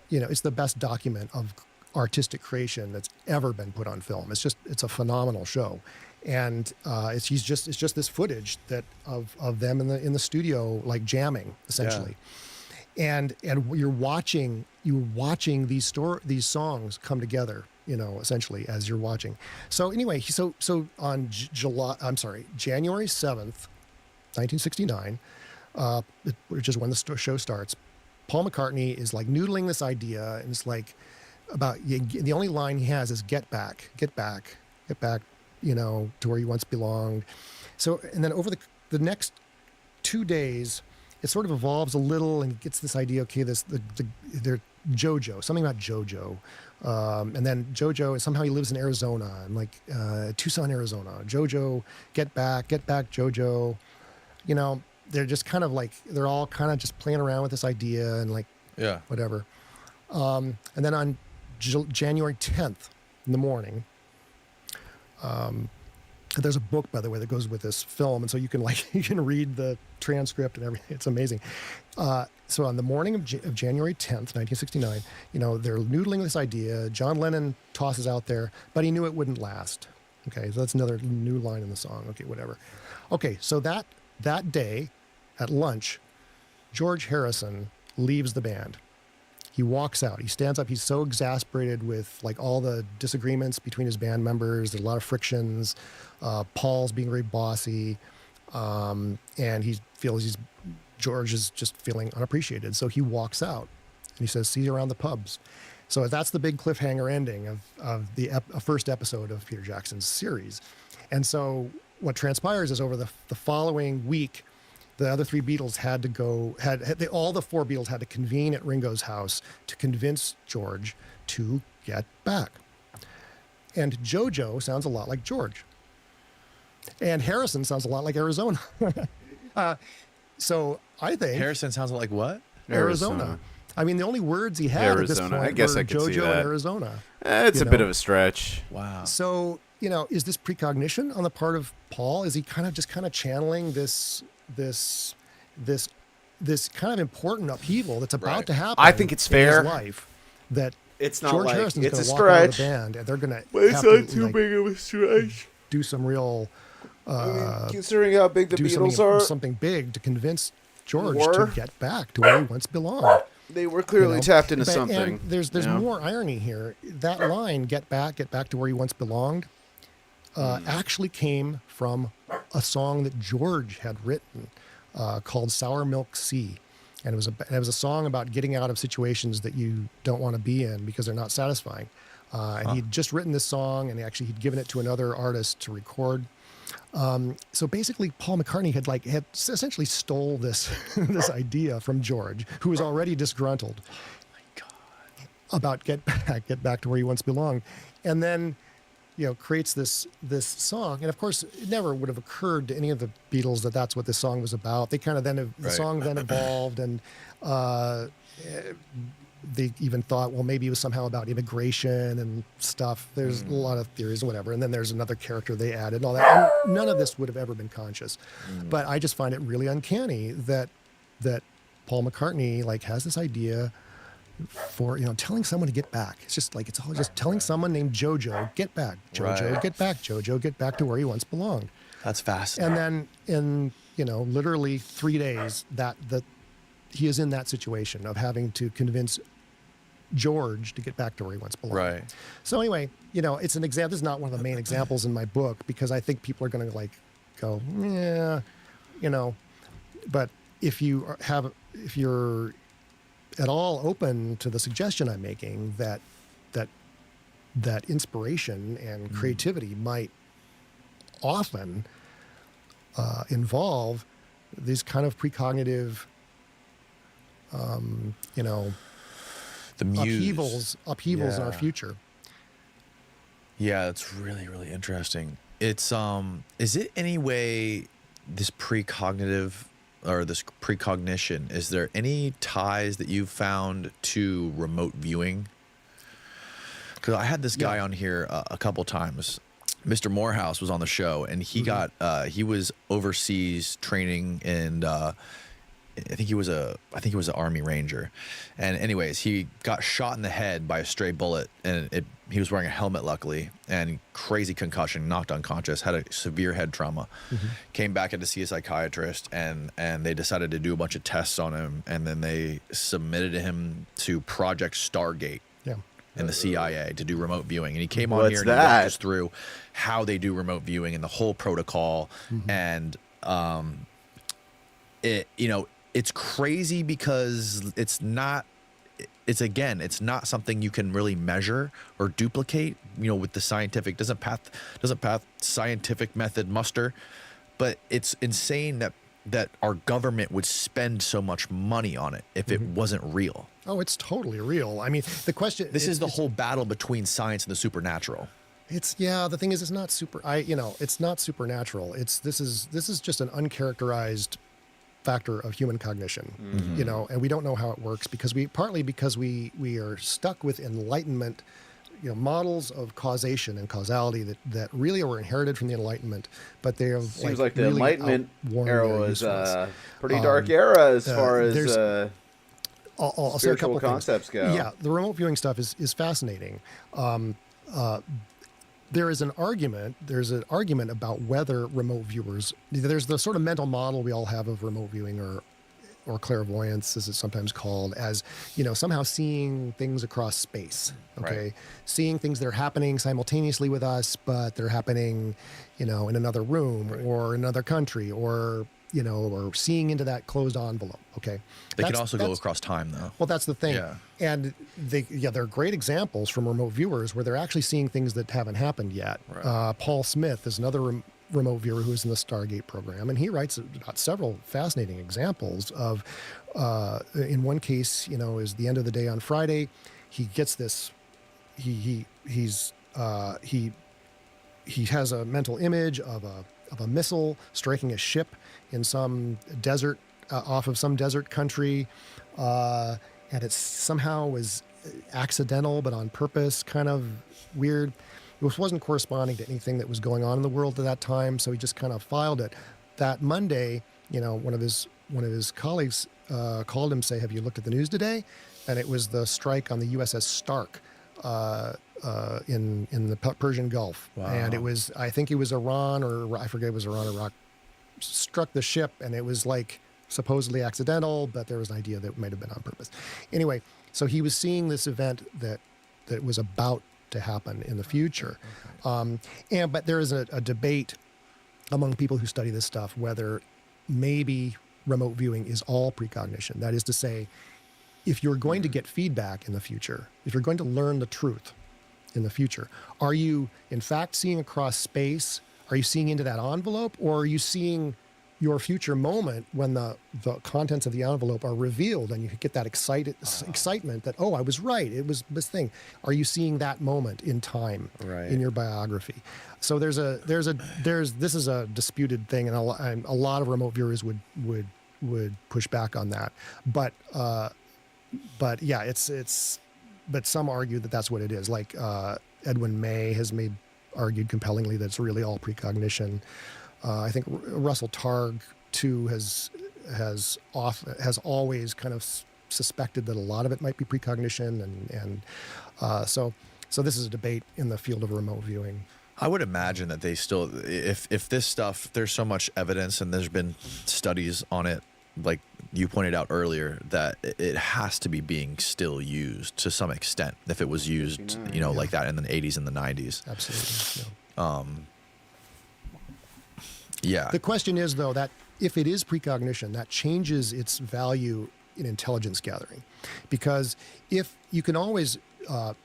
it's the best document of artistic creation that's ever been put on film. It's a phenomenal show. And it's just this footage of them in the studio, like jamming essentially. Yeah. And you're watching these songs come together, essentially as you're watching. So anyway, so on January 7th, 1969, which is when the show starts, Paul McCartney is like noodling this idea, and it's like the only line he has is get back, to where you once belonged. So, and then over the next 2 days, it sort of evolves a little and gets this idea. Okay, they're JoJo, something about JoJo, and then JoJo, and somehow he lives in Arizona, and like Tucson, Arizona. JoJo, get back, JoJo. You know, they're just kind of like they're all kind of just playing around with this idea and like whatever. And then on January 10th in the morning. There's a book, by the way, that goes with this film, and so you can read the transcript and everything. It's amazing. So on the morning of January 10th, 1969, you know, they're noodling this idea. John Lennon tosses out there, but he knew it wouldn't last. Okay, so that's another new line in the song. Okay, whatever. Okay, so that day at lunch, George Harrison leaves the band. He walks out. He stands up. He's so exasperated with like all the disagreements between his band members. There's a lot of frictions. Paul's being very bossy, and he feels George is just feeling unappreciated. So he walks out, and he says, "See you around the pubs." So that's the big cliffhanger ending of the first episode of Peter Jackson's series. And so what transpires is over the following week, the other three Beatles had to go, all the four Beatles had to convene at Ringo's house to convince George to get back. And JoJo sounds a lot like George. And Harrison sounds a lot like Arizona. So I think... Harrison sounds like what? Arizona. I mean, the only words he had at this point I guess were I could see JoJo that. and Arizona. It's a bit of a stretch. Wow. So, you know, is this precognition on the part of Paul? Is he kind of channeling this kind of important upheaval that's about to happen? I think it's fair. In his life, that it's not George like Harrison's it's a going to walk out of stretch, the band, and they're going to. but it's not too big of a stretch. Do some real. Considering how big the Beatles are, something big to convince George to get back to where he once belonged. They were clearly tapped into something. And there's more irony here. That line, get back to where he once belonged, actually came from a song that George had written called Sour Milk Sea. And it was a song about getting out of situations that you don't want to be in because they're not satisfying. And he'd just written this song, and he'd given it to another artist to record. So basically, Paul McCartney had essentially stole this this idea from George, who was already disgruntled about get back to where he once belonged, and then creates this song. And of course, it never would have occurred to any of the Beatles that that's what this song was about. They kind of the song then evolved, and they even thought, well, maybe it was somehow about immigration and stuff. There's a lot of theories and whatever. And then there's another character they added and all that. And none of this would have ever been conscious. But I just find it really uncanny that Paul McCartney has this idea for, telling someone to get back. It's just it's all just telling someone named JoJo, get back. JoJo, get back. JoJo, get back to where he once belonged. That's fascinating. And then in, literally 3 days that he is in that situation of having to convince George to get back to where he once belonged. Right. So anyway, it's an example. This is not one of the main examples in my book because I think people are going to go, yeah, But if you're at all open to the suggestion I'm making that inspiration and creativity might often involve these kind of precognitive the muse. upheavals in our future. Yeah, it's really, really interesting. It's is it any way this precognitive or this precognition, is there any ties that you've found to remote viewing? Because I had this guy on here a couple times. Mr. Morehouse was on the show, and he got he was overseas training, and I think he was an Army Ranger, and anyways, he got shot in the head by a stray bullet, and he was wearing a helmet, luckily, and crazy concussion, knocked unconscious, had a severe head trauma. Came back in to see a psychiatrist, and they decided to do a bunch of tests on him, and then they submitted him to Project Stargate. In the CIA to do remote viewing, and he came on here and he walked us through how they do remote viewing and the whole protocol, and it's crazy because it's not something you can really measure or duplicate, with the scientific doesn't path scientific method muster. but it's insane that our government would spend so much money on it if it wasn't real. Oh, it's totally real. I mean, the question. This is the whole battle between science and the supernatural. The thing is, it's not it's not supernatural. This is just an uncharacterized factor of human cognition, and we don't know how it works because we are stuck with Enlightenment, models of causation and causality that really were inherited from the Enlightenment, but they have seems like the really Enlightenment outworn era their was usefulness. pretty dark era as far as I'll say a spiritual couple concepts things. go. Yeah, the remote viewing stuff is fascinating. There's an argument about whether remote viewers. There's the sort of mental model we all have of remote viewing or clairvoyance, as it's sometimes called, as somehow seeing things across space. Okay, Right. Seeing things that are happening simultaneously with us, but they're happening, in another room or another country, or or seeing into that closed envelope. Okay, They can also go across time, though. well, that's the thing. Yeah. And there are great examples from remote viewers where they're actually seeing things that haven't happened yet. Right. Paul Smith is another remote viewer who's in the Stargate program, and he writes about several fascinating examples of, in one case, is the end of the day on Friday, he gets this, he has a mental image of a missile striking a ship in some desert, off of some desert country, and it somehow was accidental but on purpose, kind of weird. It wasn't corresponding to anything that was going on in the world at that time, so he just kind of filed it. That Monday, one of his colleagues called him, say, "Have you looked at the news today?" And it was the strike on the USS Stark in the Persian Gulf. Wow. And it was, I think it was Iran, or I forget, it was Iran or Iraq, struck the ship, and it was like supposedly accidental, but there was an idea that it might have been on purpose. Anyway, so he was seeing this event that was about to happen in the future. But there is a debate among people who study this stuff whether maybe remote viewing is all precognition. That is to say, if you're going to get feedback in the future, if you're going to learn the truth in the future, are you in fact seeing across space? Are you seeing into that envelope, or are you seeing your future moment when the contents of the envelope are revealed and you get that excitement that, oh, I was right, it was this thing. Are you seeing that moment in time in your biography? So this is a disputed thing, and a lot of remote viewers would push back on that. But yeah, but some argue that that's what it is. Like Edwin May has argued compellingly that it's really all precognition. I think Russell Targ too has always kind of suspected that a lot of it might be precognition, and so this is a debate in the field of remote viewing. I would imagine that they still, if this stuff, there's so much evidence and there's been studies on it, like you pointed out earlier, that it has to be being still used to some extent. If it was used, like that in the 80s and the 90s. Absolutely. Yeah. The question is, though, that if it is precognition, that changes its value in intelligence gathering, because if you can always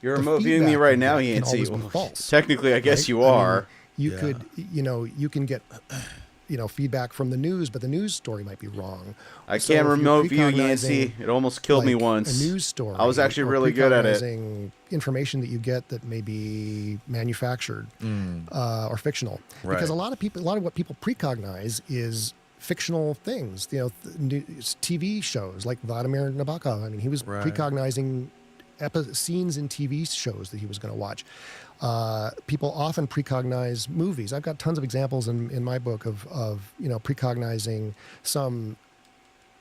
You're the remote viewing me feedback right can now, always Yancey. be false. Technically, I guess right? you I mean, are. you could, you can get, feedback from the news, but the news story might be wrong. I So can't if you're remote view precognizing, Yancey. It almost killed me like, once. A news story. I was actually or really good at it. precognizing information that you get that may be manufactured or fictional. Right. Because a lot of what people precognize is fictional things. TV shows like Vladimir Nabokov. I mean, he was precognizing scenes in TV shows that he was going to watch. People often precognize movies. I've got tons of examples in my book of precognizing some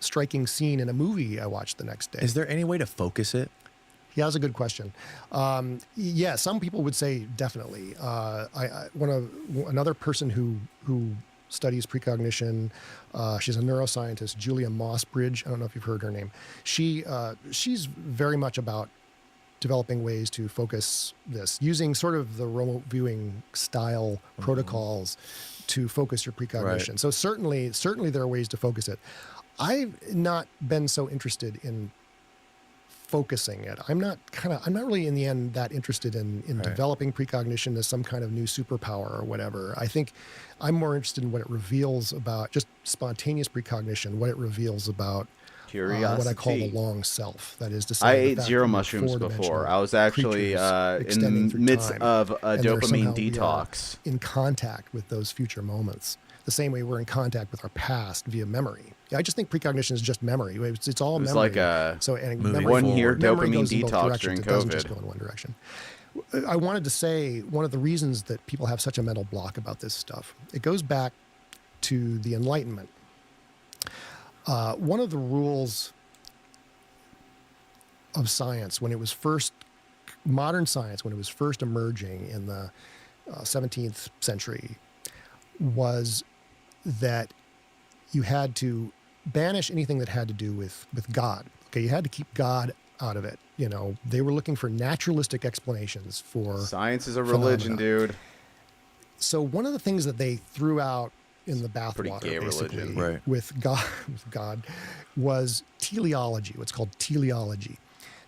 striking scene in a movie I watched the next day. Is there any way to focus it? Yeah, that's a good question. Yeah, some people would say definitely. Another person who studies precognition, she's a neuroscientist, Julia Mossbridge. I don't know if you've heard her name. She's very much about developing ways to focus this using sort of the remote viewing style protocols to focus your precognition. Right. So certainly there are ways to focus it. I've not been so interested in focusing it. I'm not really in the end that interested in developing precognition as some kind of new superpower or whatever. I think I'm more interested in what it reveals about just spontaneous precognition, what it reveals about what I call the long self. That is to say, I ate zero mushrooms before. I was actually in the midst of a dopamine detox. In contact with those future moments, the same way we're in contact with our past via memory. I just think precognition is just memory. It's all it's memory. Like a so and moving memory, 1 year memory dopamine goes in both detox directions. during It doesn't just COVID. go in one direction. I wanted to say one of the reasons that people have such a mental block about this stuff, it goes back to the Enlightenment. One of the rules of science when it was first, modern science, when it was first emerging in the 17th century, was that you had to banish anything that had to do with God. Okay, you had to keep God out of it. You know, they were looking for naturalistic explanations for science is a religion, dude. So one of the things that they threw out in the bathwater, basically, right, with God, was teleology. What's called teleology.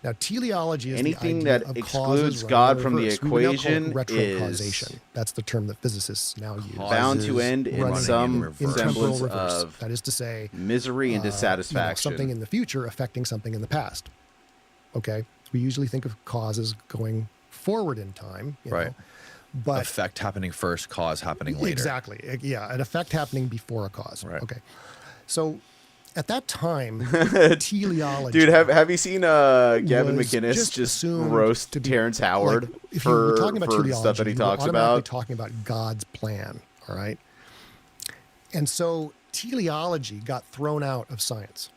Now, teleology is anything the idea that of excludes God from the equation retrocausation. That's the term that physicists now use. Bound to end in some semblance of, that is to say, misery and dissatisfaction. You know, something in the future affecting something in the past. Okay, we usually think of causes going forward in time, you know, but effect happening first, cause happening later. Exactly. Yeah, an effect happening before a cause. Right. Okay, so. At that time, teleology. Dude, have you seen Gavin McInnes just roast Terrence Howard for stuff that he talks about? Talking about God's plan, all right? And so teleology got thrown out of science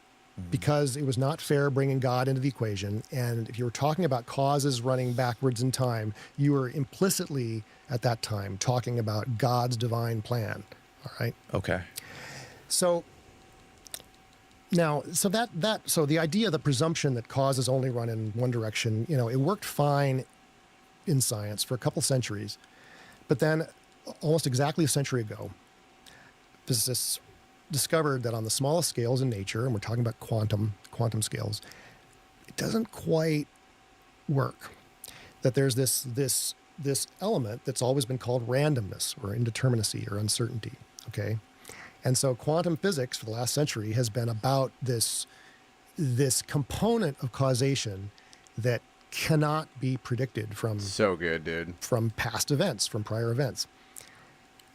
because it was not fair bringing God into the equation. And if you were talking about causes running backwards in time, you were implicitly, at that time, talking about God's divine plan, all right? Okay. So... Now, so the idea, the presumption that causes only run in one direction, you know, it worked fine in science for a couple centuries, but then almost exactly a century ago, physicists discovered that on the smallest scales in nature, and we're talking about quantum scales, it doesn't quite work. That there's this element that's always been called randomness or indeterminacy or uncertainty. Okay. And so quantum physics for the last century has been about this component of causation that cannot be predicted from from past events, from prior events.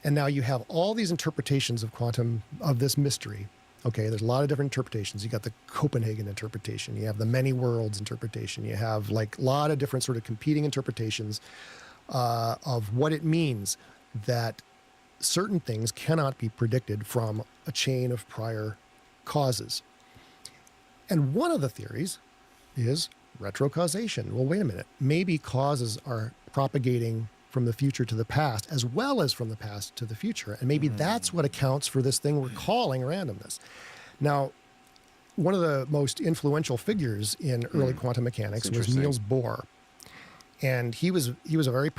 And now you have all these interpretations of quantum, of this mystery. Okay, there's a lot of different interpretations. You got the Copenhagen interpretation, you have the many worlds interpretation, you have like a lot of different sort of competing interpretations of what it means that certain things cannot be predicted from a chain of prior causes. And one of the theories is retrocausation. Well, wait a minute. Maybe causes are propagating from the future to the past as well as from the past to the future. And maybe that's what accounts for this thing we're calling randomness. Now, one of the most influential figures in early quantum mechanics was Niels Bohr. And he was a very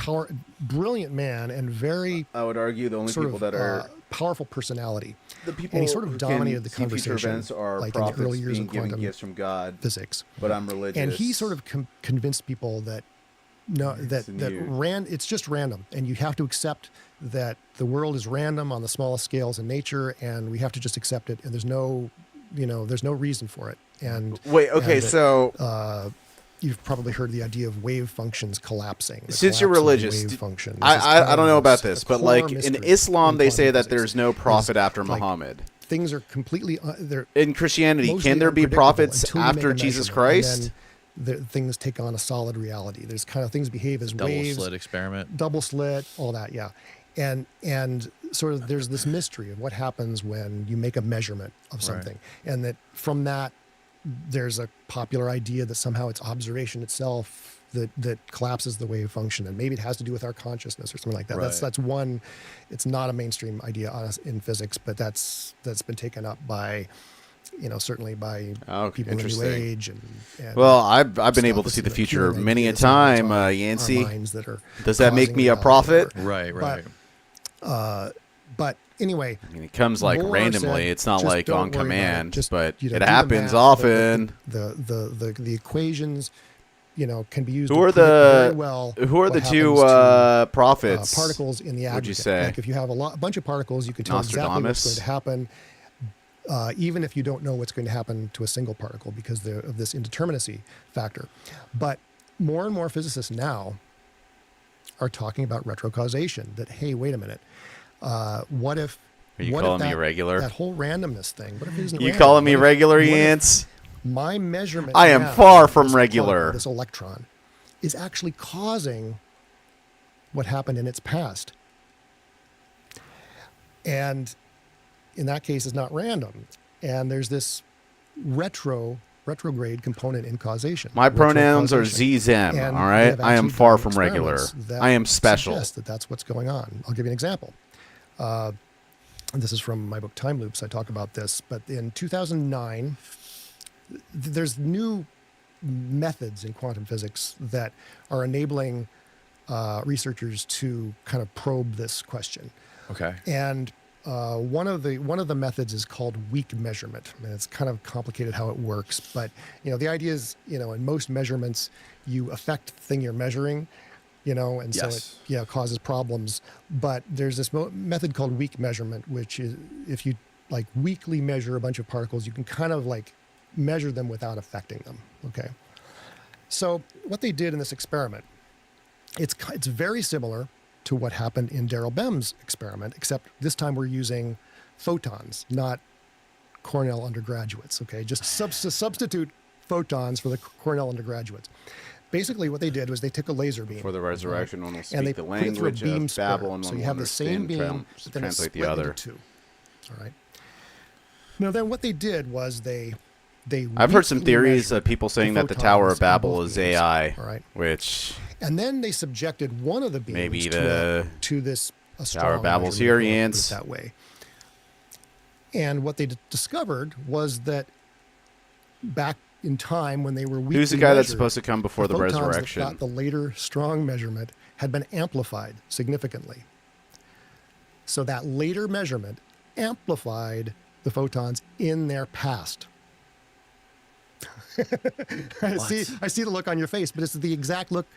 brilliant man and very, I would argue, the only people that are powerful personality. The people and he sort of dominated the see future conversation, events are like in the early years being of given quantum gifts from God, physics. But I'm religious. And he sort of convinced people that it's just random, and you have to accept that the world is random on the smallest scales in nature, and we have to just accept it. And there's no reason for it. And you've probably heard the idea of wave functions collapsing. Since you're religious, I don't know about this, but like in Islam, they say that there's no prophet after Muhammad. Things are completely in Christianity. Can there be prophets after Jesus Christ? Things take on a solid reality. There's kind of things behave as waves. Double slit experiment. Double slit, all that, yeah. And sort of there's this mystery of what happens when you make a measurement of something, and that from that there's a popular idea that somehow it's observation itself that collapses the wave function, and maybe it has to do with our consciousness or something like that. Right. That's one. It's not a mainstream idea in physics, but that's been taken up by, certainly by people in the New Age. And well, I've been able to see the future many a time, Yancey. Does that make me a prophet? Right. But anyway, I mean, it comes like Moore randomly. said, it's not just like don't on worry about it. command, Just, but do it the happens math. often. The equations, can be used. Who to are predict very the well who are what the two happens to, prophets? particles in the aggregate? Would you say? Like if you have a bunch of particles, you can tell exactly what's going Nostradamus? to happen, even if you don't know what's going to happen to a single particle because of this indeterminacy factor. But more and more physicists now are talking about retrocausation. That hey, wait a minute, what if? Are you what calling if me regular? That whole randomness thing. What if it isn't You random? calling me What if- regular, what if Yance? My measurement. I am now far of from this regular. particle, this electron is actually causing what happened in its past. And in that case, it's not random. And there's this retrograde component in causation. My pronouns are Retrocausation. Z them. And All they right, have I am actually far done from regular. experiments that I am special. suggest that that's what's going on. I'll give you an example. This is from my book Time Loops. I talk about this, but in 2009, there's new methods in quantum physics that are enabling researchers to kind of probe this question. Okay. And one of the methods is called weak measurement. And it's kind of complicated how it works, but the idea is, in most measurements, you affect the thing you're measuring, and so Yes. it causes problems. But there's this method called weak measurement, which is if you like weakly measure a bunch of particles, you can kind of like measure them without affecting them. Okay. So what they did in this experiment, it's very similar to what happened in Daryl Bem's experiment, except this time we're using photons, not Cornell undergraduates. Okay, just substitute photons for the Cornell undergraduates. Basically, what they did was they took a laser beam For the resurrection, one will and speak they the put it through a language beam of square. Babel, and So one you will have the same understand beam, but then it's translate the split other. into two. All right. Now, then what they did was they I've heard some weakly theories measured of people saying the that the Tower photons of in Babel both is beams. AI, All right. which And then they subjected one of the beams Maybe to this a Tower of strong Babel's measurement, here, if you wanna put Yance. it that way. And what they discovered was that back in time when they were weakly who's the guy that's measured, supposed to come before the photons resurrection? that got the later strong measurement had been amplified significantly. So that later measurement amplified the photons in their past. I see the look on your face, but it's the exact look,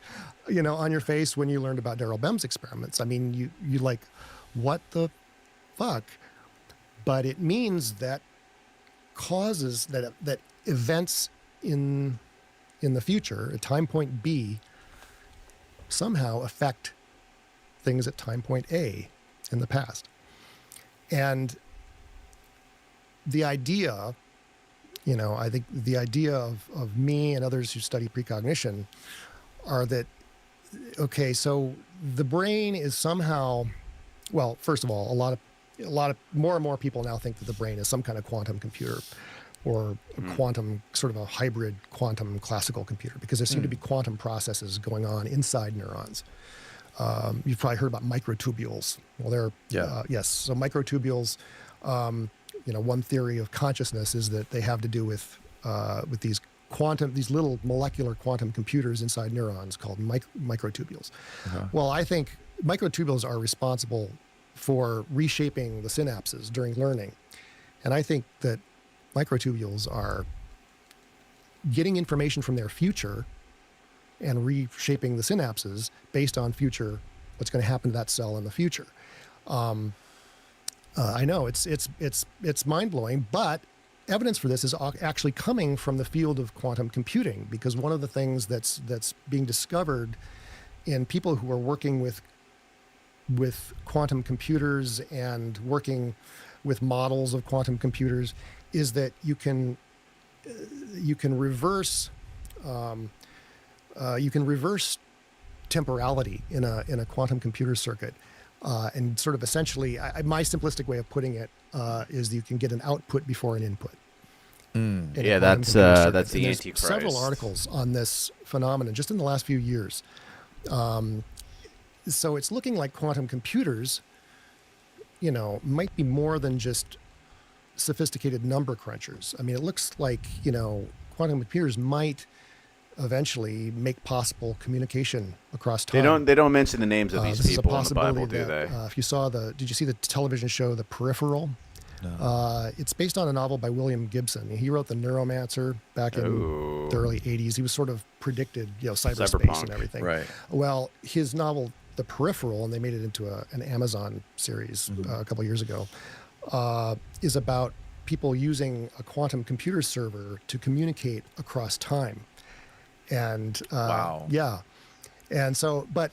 on your face when you learned about Daryl Bem's experiments. I mean, you like, what the fuck? But it means that causes that events in the future at time point B somehow affect things at time point A in the past. And the idea, I think the idea of me and others who study precognition are that, okay, so the brain is somehow, well, first of all, a lot of more and more people now think that the brain is some kind of quantum computer or a quantum, sort of a hybrid quantum classical computer, because there seem to be quantum processes going on inside neurons. You've probably heard about microtubules. Well, yes. So microtubules, one theory of consciousness is that they have to do with these little molecular quantum computers inside neurons called microtubules. Well, I think microtubules are responsible for reshaping the synapses during learning. And I think that microtubules are getting information from their future and reshaping the synapses based on what's going to happen to that cell in the future. I know it's mind-blowing, but evidence for this is actually coming from the field of quantum computing, because one of the things that's being discovered in people who are working with quantum computers and working with models of quantum computers is that you can reverse temporality in a quantum computer circuit, and sort of essentially, my simplistic way of putting it is that you can get an output before an input. in a Yeah, quantum that's computer circuit. the And there's Antichrist. several articles on this phenomenon just in the last few years. So it's looking like quantum computers, might be more than just sophisticated number crunchers. I mean, it looks like, quantum computers might eventually make possible communication across time. They don't mention the names of these this is a people in the possibility Bible, do that, they? if you saw did you see the television show The Peripheral? No. It's based on a novel by William Gibson. He wrote The Neuromancer back in the early 80s. He was sort of predicted, cyberspace Cyberpunk. and everything. Right. Well, his novel, The Peripheral, and they made it into an Amazon series a couple years ago, is about people using a quantum computer server to communicate across time. And Wow. Yeah. And so, but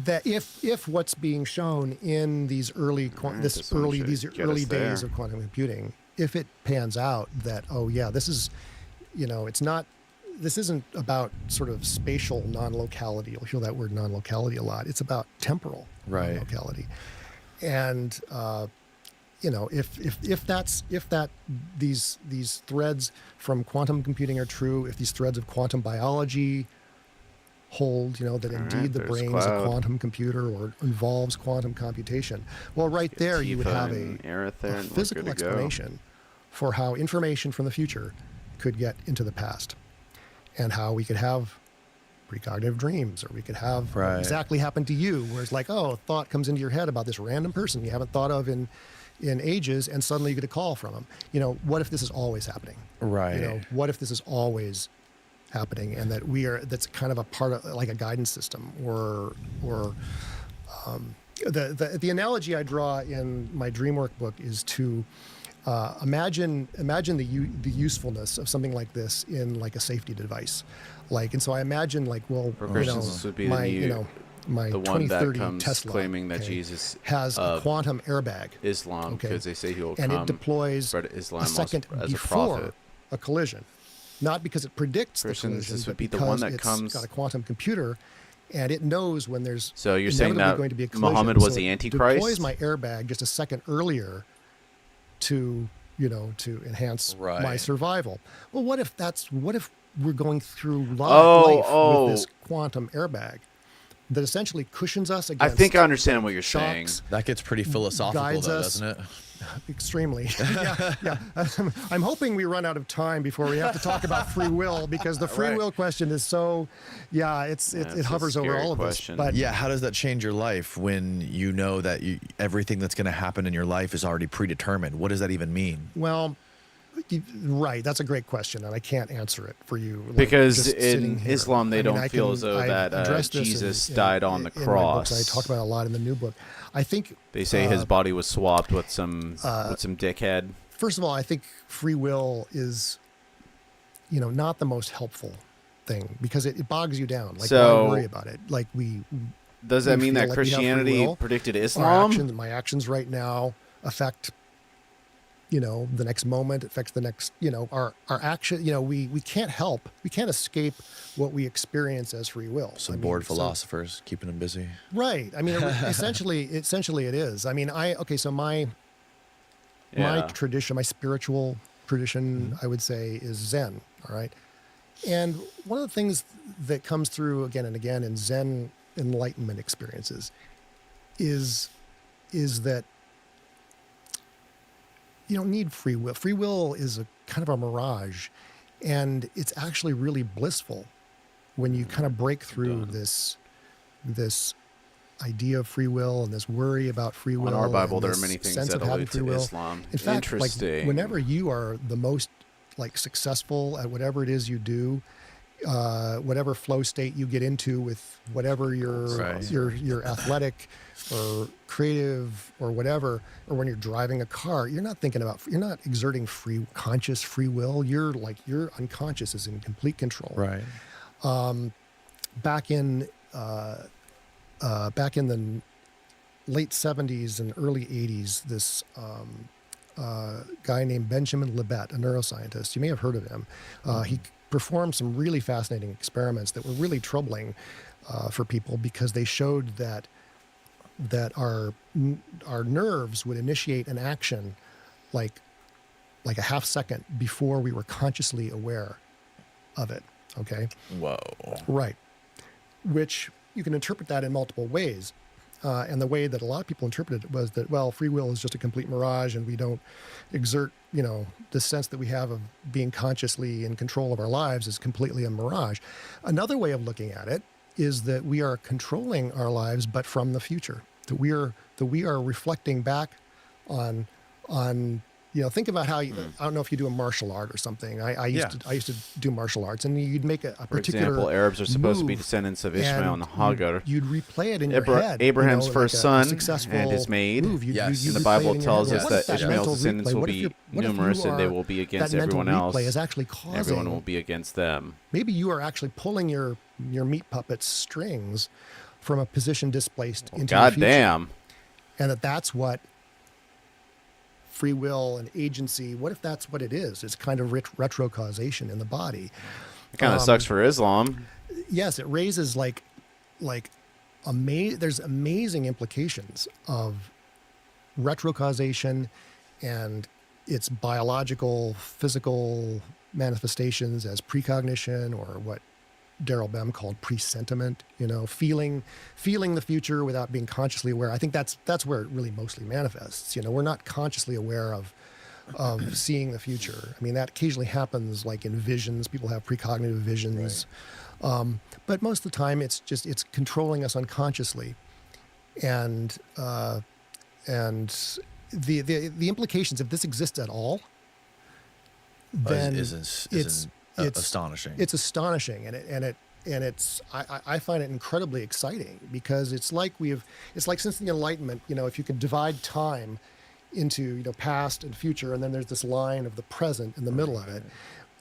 that if what's being shown in these early this one should these get early us days there. of quantum computing, if it pans out that this is, this isn't about sort of spatial non-locality. You'll hear that word non-locality a lot. It's about temporal Right. non-locality. And if these threads from quantum computing are true, if these threads of quantum biology hold, that indeed the there's brain is a Cloud. quantum computer or involves quantum computation, well, right there you would Tifa have and Aerith there, a and we're physical good to go. explanation for how information from the future could get into the past, and how we could have precognitive dreams, or we could have what Right. exactly happened to you, where it's like, a thought comes into your head about this random person you haven't thought of in ages, and suddenly you get a call from them. What if this is always happening? Right. What if this is always happening, and that's kind of a part of like a guidance system, or the analogy I draw in my dream workbook is to imagine the usefulness of something like this in like a safety device, and so I imagine For Christians, this would be my the one that 2030 comes Tesla, claiming that Jesus has a of quantum airbag, Islam, because they say he will and come it deploys spread Islam a second as a before prophet. a collision, not because it predicts the Christians, collision, this would but be the because one that it's comes- got a quantum computer, and it knows when there's So you're saying inevitably that going to be a collision. Muhammad was So the it Antichrist? deploys my airbag just a second earlier to enhance my Right. survival. Well, what if we're going through life with this quantum airbag that essentially cushions us I against think I understand what you're saying. shocks, That gets pretty philosophical, guides though, us. doesn't it? extremely. Yeah. I'm hoping we run out of time before we have to talk about free will, because the free Right. will question is so, it it's hovers a over scary all of question. this. But Yeah, how does that change your life when you know that everything that's going to happen in your life is already predetermined? What does that even mean? well, right, that's a great question, and I can't answer it for you. Because just sitting in here. Islam, they I mean, don't I feel can- as though I that addressed this Jesus in died on the in my books. cross. I talk about it a lot in the new book. I think They say his body was swapped with some dickhead. first of all, I think free will is, not the most helpful thing, because it bogs you down. Like, So- why worry about it? Like Does that we mean feel that like we have free Christianity will. predicted Our Islam? my actions right now affect, the next moment, affects the next, our action. We can't help, we can't escape what we experience as free will. Some I mean, bored so- philosophers keeping them busy. Right. I mean, essentially it is. I mean, so my Yeah. tradition, my spiritual tradition, I would say, is Zen. All right. And one of the things that comes through again and again in Zen enlightenment experiences is that you don't need free will. Free will is a kind of a mirage, and it's actually really blissful when you kind of break through this idea of free will and this worry about free will. On our Bible, and there are this many things sense that of having allude free to will. Islam. In fact, like Interesting. whenever you are the most successful at whatever it is you do, whatever flow state you get into with whatever your athletic or creative or whatever, or when you're driving a car, you're not exerting conscious free will. Your unconscious is in complete control. Right. Back in the late 70s and early 80s, this guy named Benjamin Libet, a neuroscientist, you may have heard of him. He performed some really fascinating experiments that were really troubling for people, because they showed that our nerves would initiate an action like a half second before we were consciously aware of it. Okay. Whoa. Right. Which you can interpret that in multiple ways. And the way that a lot of people interpreted it was that, well, free will is just a complete mirage, and we don't exert the sense that we have of being consciously in control of our lives is completely a mirage. Another way of looking at it is that we are controlling our lives, but from the future. That we are reflecting back on think about how you, I don't know if you do a martial art or something. I used to do martial arts, and you'd make a particular. For example, Arabs are supposed to be move, descendants of Ishmael and Hagar. You'd replay it in your head. Abraham's first son successful and his maid. Move. And the replay Bible it in your tells head. us What if that Ishmael's mental descendants replay- will what if be you- what if numerous, you and they are- will be against that mental everyone else. replay is actually causing. Everyone will be against them. Maybe you are actually pulling your meat puppet's strings from a position displaced into the God future. damn. And that's what free will and agency, what if that's what it is? It's kind of retrocausation in the body. It kind of sucks for Islam. Yes, it raises there's amazing implications of retrocausation and its biological, physical manifestations as precognition, or what Daryl Bem called presentiment, feeling the future without being consciously aware. I think that's where it really mostly manifests. We're not consciously aware of seeing the future. I mean, that occasionally happens like in visions. People have precognitive visions. Right. But most of the time it's controlling us unconsciously. And the implications, if this exists at all, then it's astonishing. It's astonishing, and it's I find it incredibly exciting, because it's like since the Enlightenment, if you could divide time into past and future, and then there's this line of the present in the middle of it.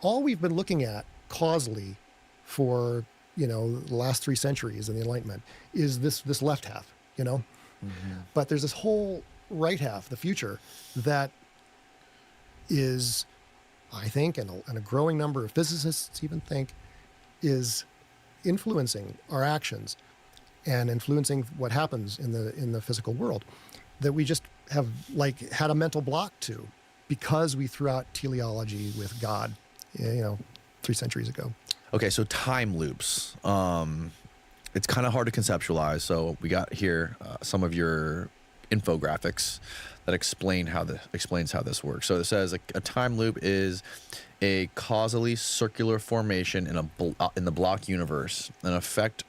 All we've been looking at causally for the last 3 centuries in the Enlightenment is this left half, but there's this whole right half, the future, that is, I think, and a growing number of physicists even think, is influencing our actions and influencing what happens in the physical world, that we just have had a mental block to, because we threw out teleology with God, 3 centuries ago. Okay, so time loops. It's kind of hard to conceptualize. So we got here some of your infographics that explains how this works. So it says a time loop is a causally circular formation in the block universe. An effect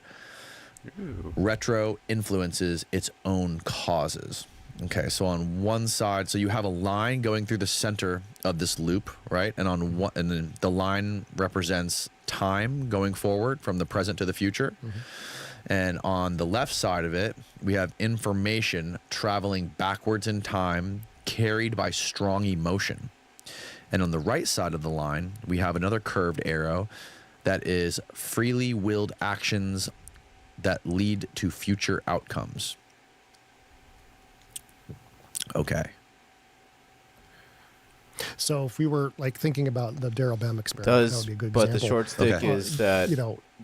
retro influences its own causes. Okay, so on one side, so you have a line going through the center of this loop, right? And and then the line represents time going forward from the present to the future. Mm-hmm. And on the left side of it, we have information traveling backwards in time, carried by strong emotion. And on the right side of the line, we have another curved arrow that is freely willed actions that lead to future outcomes. Okay. So if we were thinking about the Daryl Bem experiment, that would be a good example. But the short stick is that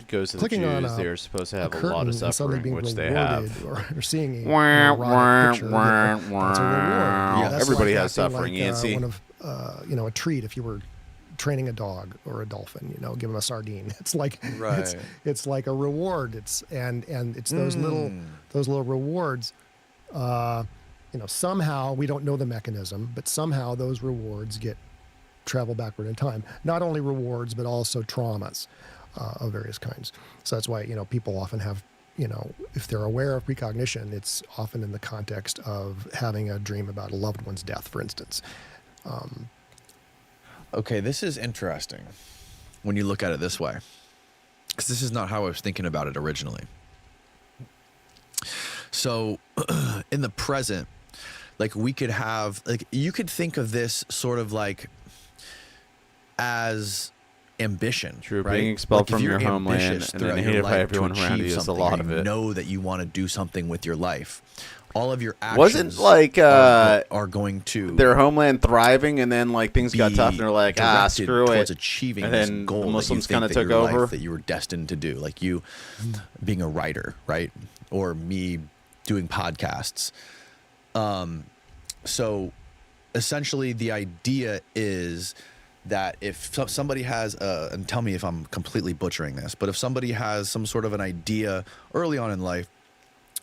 goes to the clicking on Jews. They're supposed to have a curtain lot of and suddenly suffering, being which they rewarded, have. or seeing an erotic picture, that's a reward. Yeah, That's everybody like has acting suffering, like, Yancy. one of a treat if you were training a dog or a dolphin, give them a sardine. It's like it's like a reward. It's those little rewards. Somehow, we don't know the mechanism, but somehow those rewards travel backward in time. Not only rewards, but also traumas of various kinds. So that's why, people often have, if they're aware of precognition, it's often in the context of having a dream about a loved one's death, for instance. Okay, this is interesting when you look at it this way, because this is not how I was thinking about it originally. So in the present, we could have, you could think of this sort of as ambition. True, right? being expelled from your homeland and then hated by everyone around you is a lot of it. You know that you want to do something with your life. All of your actions wasn't are going to their homeland thriving, and then things got tough, and they're like, screw towards it. Achieving and this then goal the Muslims kind of took over, that you were destined to do, like you being a writer, right? Or me doing podcasts. So essentially the idea is that if somebody has and tell me if I'm completely butchering this, but if somebody has some sort of an idea early on in life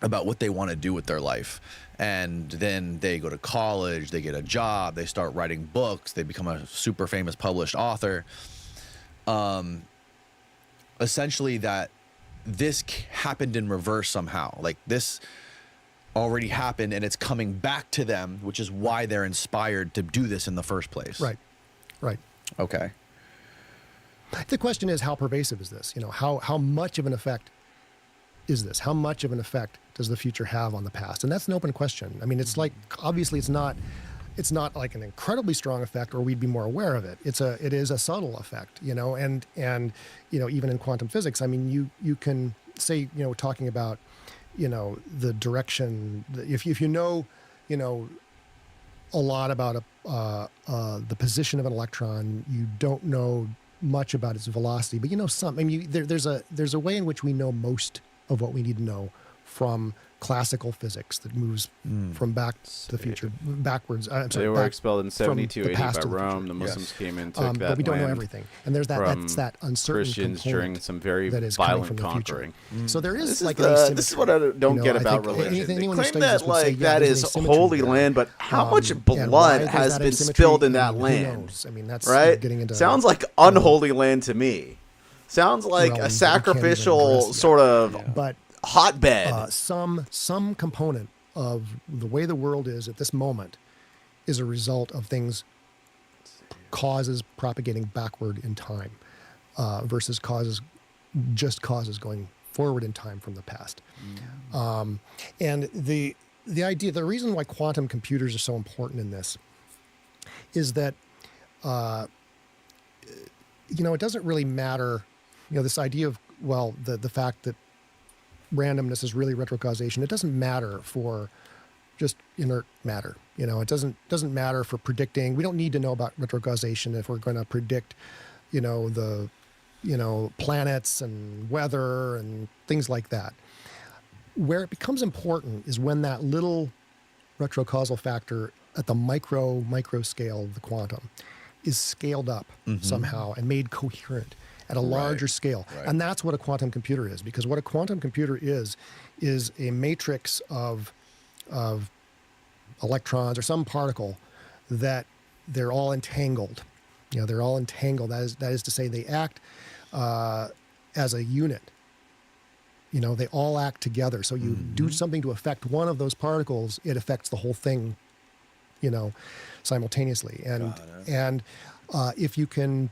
about what they want to do with their life. And then they go to college, they get a job, they start writing books, they become a super famous published author. Essentially that this happened in reverse somehow. Like this already happened and it's coming back to them, which is why they're inspired to do this in the first place. Right. Okay. The question is, how pervasive is this? You know, how much of an effect is this? How much of an effect does the future have on the past? And that's an open question. I mean, it's like, obviously it's not like an incredibly strong effect or we'd be more aware of it. It is a subtle effect, you know, and you know, even in quantum physics, I mean, you can say, you know, talking about, you know, the direction, if you know, you know, a lot about the position of an electron, you don't know much about its velocity, but you know some. I mean, there's a way in which we know most of what we need to know from classical physics that moves from back to the future, backwards. They were expelled in 72 AD by Rome. The Muslims came in, took that but we don't know land everything, and there's that's that uncertain Christians component during some very that is violent coming from the future. conquering. So there is This like is, an this is what I don't you know, get I about think religion. They anyone who claim studies that this would say, like yeah, that there's an is asymmetry holy there. land, but how much And why blood there's has that been asymmetry, spilled in that who land? knows? I mean, that's Right? getting into Sounds like unholy land to me. Sounds like realms a that we can't even sacrificial address yet. sort of but hotbed. some component of the way the world is at this moment is a result of things, causes propagating backward in time versus causes going forward in time from the past. And the idea, the reason why quantum computers are so important in this is that you know, it doesn't really matter, you know, this idea of, well, the fact that randomness is really retrocausation. It doesn't matter for just inert matter. You know, it doesn't matter for predicting. We don't need to know about retrocausation if we're going to predict, you know, the, you know, planets and weather and things like that. Where it becomes important is when that little retrocausal factor at the micro scale of the quantum is scaled up somehow and made coherent at a larger scale. Right. And that's what a quantum computer is, because what a quantum computer is a matrix of electrons or some particle that they're all entangled. You know, they're all entangled. That is to say, they act as a unit. You know, they all act together. So you do something to affect one of those particles, it affects the whole thing, you know, simultaneously. And if you can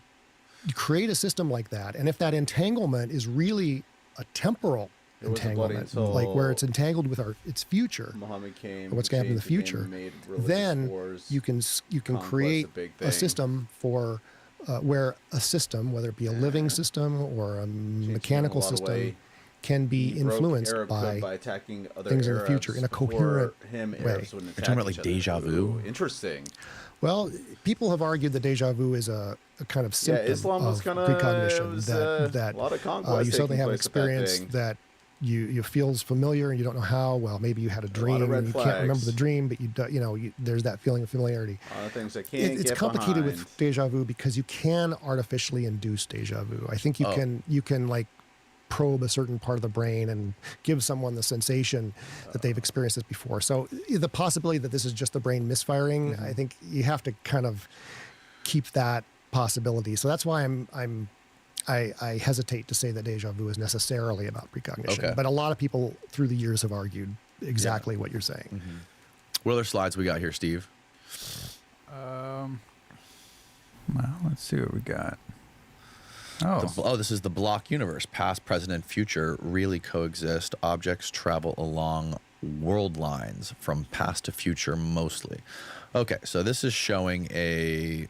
create a system like that, and if that entanglement is really a temporal entanglement, like where it's entangled with its future, Muhammad came, or what's going to happen in the future, then you can create a system for where a system, whether it be a living system or a mechanical system, can be influenced by attacking other things in the future in a coherent way. You're talking about like deja vu? Interesting. Well, people have argued that deja vu is a kind of symptom Islam was of kinda- precognition, it was, that a lot of conquest you suddenly taking have an place with that experience thing. that you feels familiar and you don't know how. Well, maybe you had a dream lot of red and you can't remember flags. the dream, but there's that feeling of familiarity. A lot of things I can't It's get complicated behind. with deja vu because you can artificially induce deja vu. I think you can like probe a certain part of the brain and give someone the sensation that they've experienced this before. So the possibility that this is just the brain misfiring, I think you have to kind of keep that possibility. So that's why I hesitate to say that deja vu is necessarily about precognition. Okay. But a lot of people through the years have argued exactly what you're saying. What other slides we got here, Steve? Well, let's see what we got. This is the block universe. Past, present, and future really coexist. Objects travel along world lines from past to future mostly. Okay, so this is showing a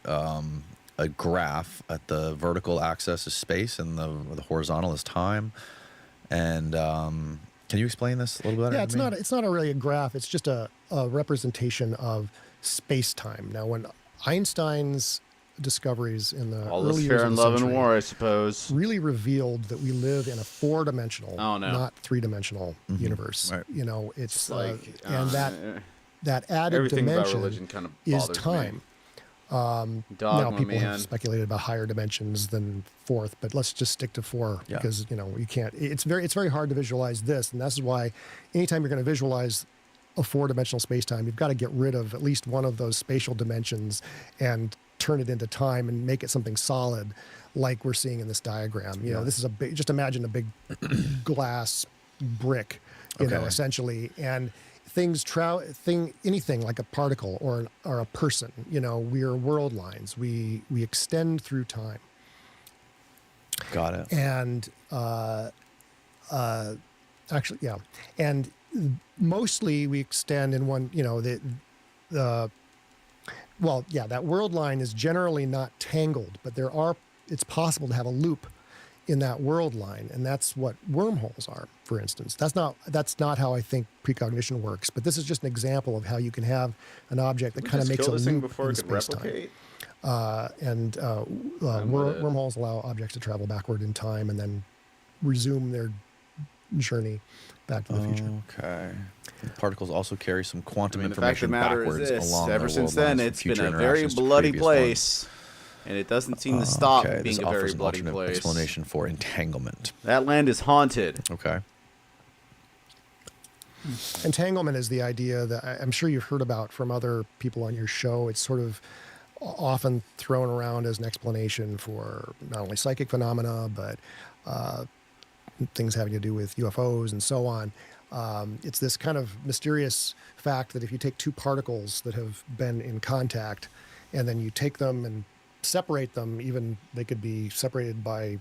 graph. At the vertical axis is space and the horizontal is time. And can you explain this a little better? Yeah, to me? it's not really a graph. It's just a representation of space-time. Now, when Einstein's discoveries in the All early this years fair of and the love and century war, I suppose. really revealed that we live in a four-dimensional, not three-dimensional universe. Right. You know, it's Like, and that added everything about dimension religion kind of is bothers me. time. Now people man. have speculated about higher dimensions than fourth, but let's just stick to four because you can't. It's very hard to visualize this, and this is why anytime you're going to visualize a four-dimensional space-time, you've got to get rid of at least one of those spatial dimensions and turn it into time and make it something solid, like we're seeing in this diagram. You know, this is a big. Just imagine a big glass brick, essentially, and anything like a particle or a person, we are world lines. We extend through time. Got it. And and mostly we extend in one. That world line is generally not tangled, but it's possible to have a loop in that world line, and that's what wormholes are, for instance. That's not how I think precognition works, but this is just an example of how you can have an object that kind of makes a loop before in it could space-time. replicate. Wormholes allow objects to travel backward in time and then resume their journey back to the future. Okay. Particles also carry some quantum The fact of the information matter backwards is this: along ever their since world then, lines from it's been future a very interactions to bloody previous ones. place, and it doesn't seem to stop Okay, being this a offers very an bloody alternate place. explanation for entanglement. That land is haunted. Okay. Entanglement is the idea that I'm sure you've heard about from other people on your show. It's sort of often thrown around as an explanation for not only psychic phenomena, but things having to do with UFOs and so on. It's this kind of mysterious fact that if you take two particles that have been in contact and then you take them and separate them, even they could be separated by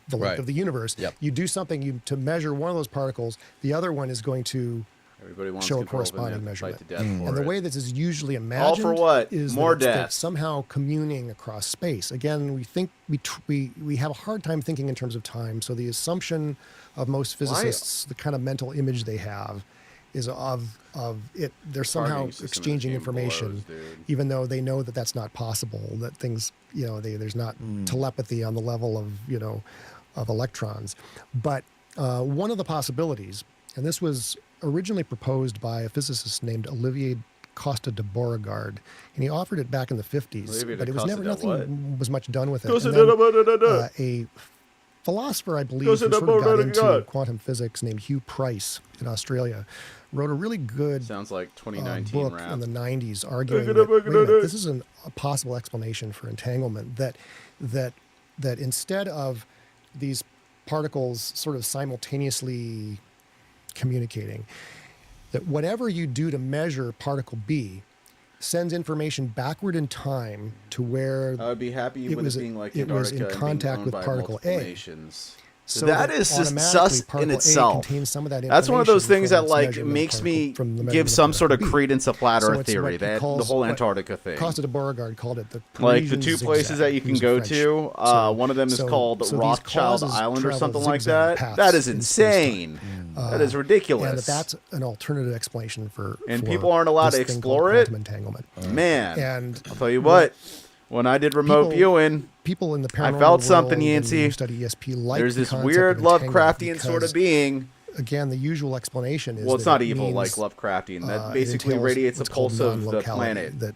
the length of the universe. Yep. You do something to measure one of those particles, the other one is going to Everybody wants show a control of it, corresponding and they have to measurement. fight to death for And the it. way this is usually imagined for what? is More that it's death. somehow communing across space. Again, we think we have a hard time thinking in terms of time. So the assumption of most physicists, the kind of mental image they have, is of it. They're somehow Targeting system exchanging game information, blows, dude. even though they know that that's not possible. That things, there's not telepathy on the level of electrons. But one of the possibilities, and this was originally proposed by a physicist named Olivier Costa de Beauregard, and he offered it back in the 50s, Olivier but de it was Costa never de nothing what? was much done with it. Costa And de then, Beauregard. a philosopher, I believe, Costa who de sort of got into Beauregard. quantum physics named Hugh Price in Australia, wrote a really good Sounds like 2019 book rap. in the 90s arguing that, wait a minute, this is a possible explanation for entanglement, that instead of these particles sort of simultaneously communicating, that whatever you do to measure particle B sends information backward in time to where I would be happy it with was- it being like it was in Antarctica and being contact owned with by particle multiple A. nations. so That is just automatically sus in particle A itself. contains some of that That's one of those information things from that its like measurement of makes me particle- from the give measurement some sort of particle B. credence to flat So Earth it's theory. what he That the calls- whole what Antarctica thing. Costa de Beauregard called it the Like the Parisian two places zigzag. that you He can was go French. to, So- one of them is so- called so these Rothschild causes Island or travel something like zigzag that. paths That is in space-time. insane. That is ridiculous. And that's an alternative explanation for And for people aren't allowed this to thing called explore it? quantum entanglement. Man, And I'll tell you what. When I did remote people- viewing, people in the I paranormal felt something, world Yancey. and study ESP like there's the this concept weird of entanglement Lovecraftian sort because, of being. Again, the usual explanation is Well, it's that not it evil like means, Lovecraftian. That it basically entails radiates a what's called pulse of the non-locality, planet. That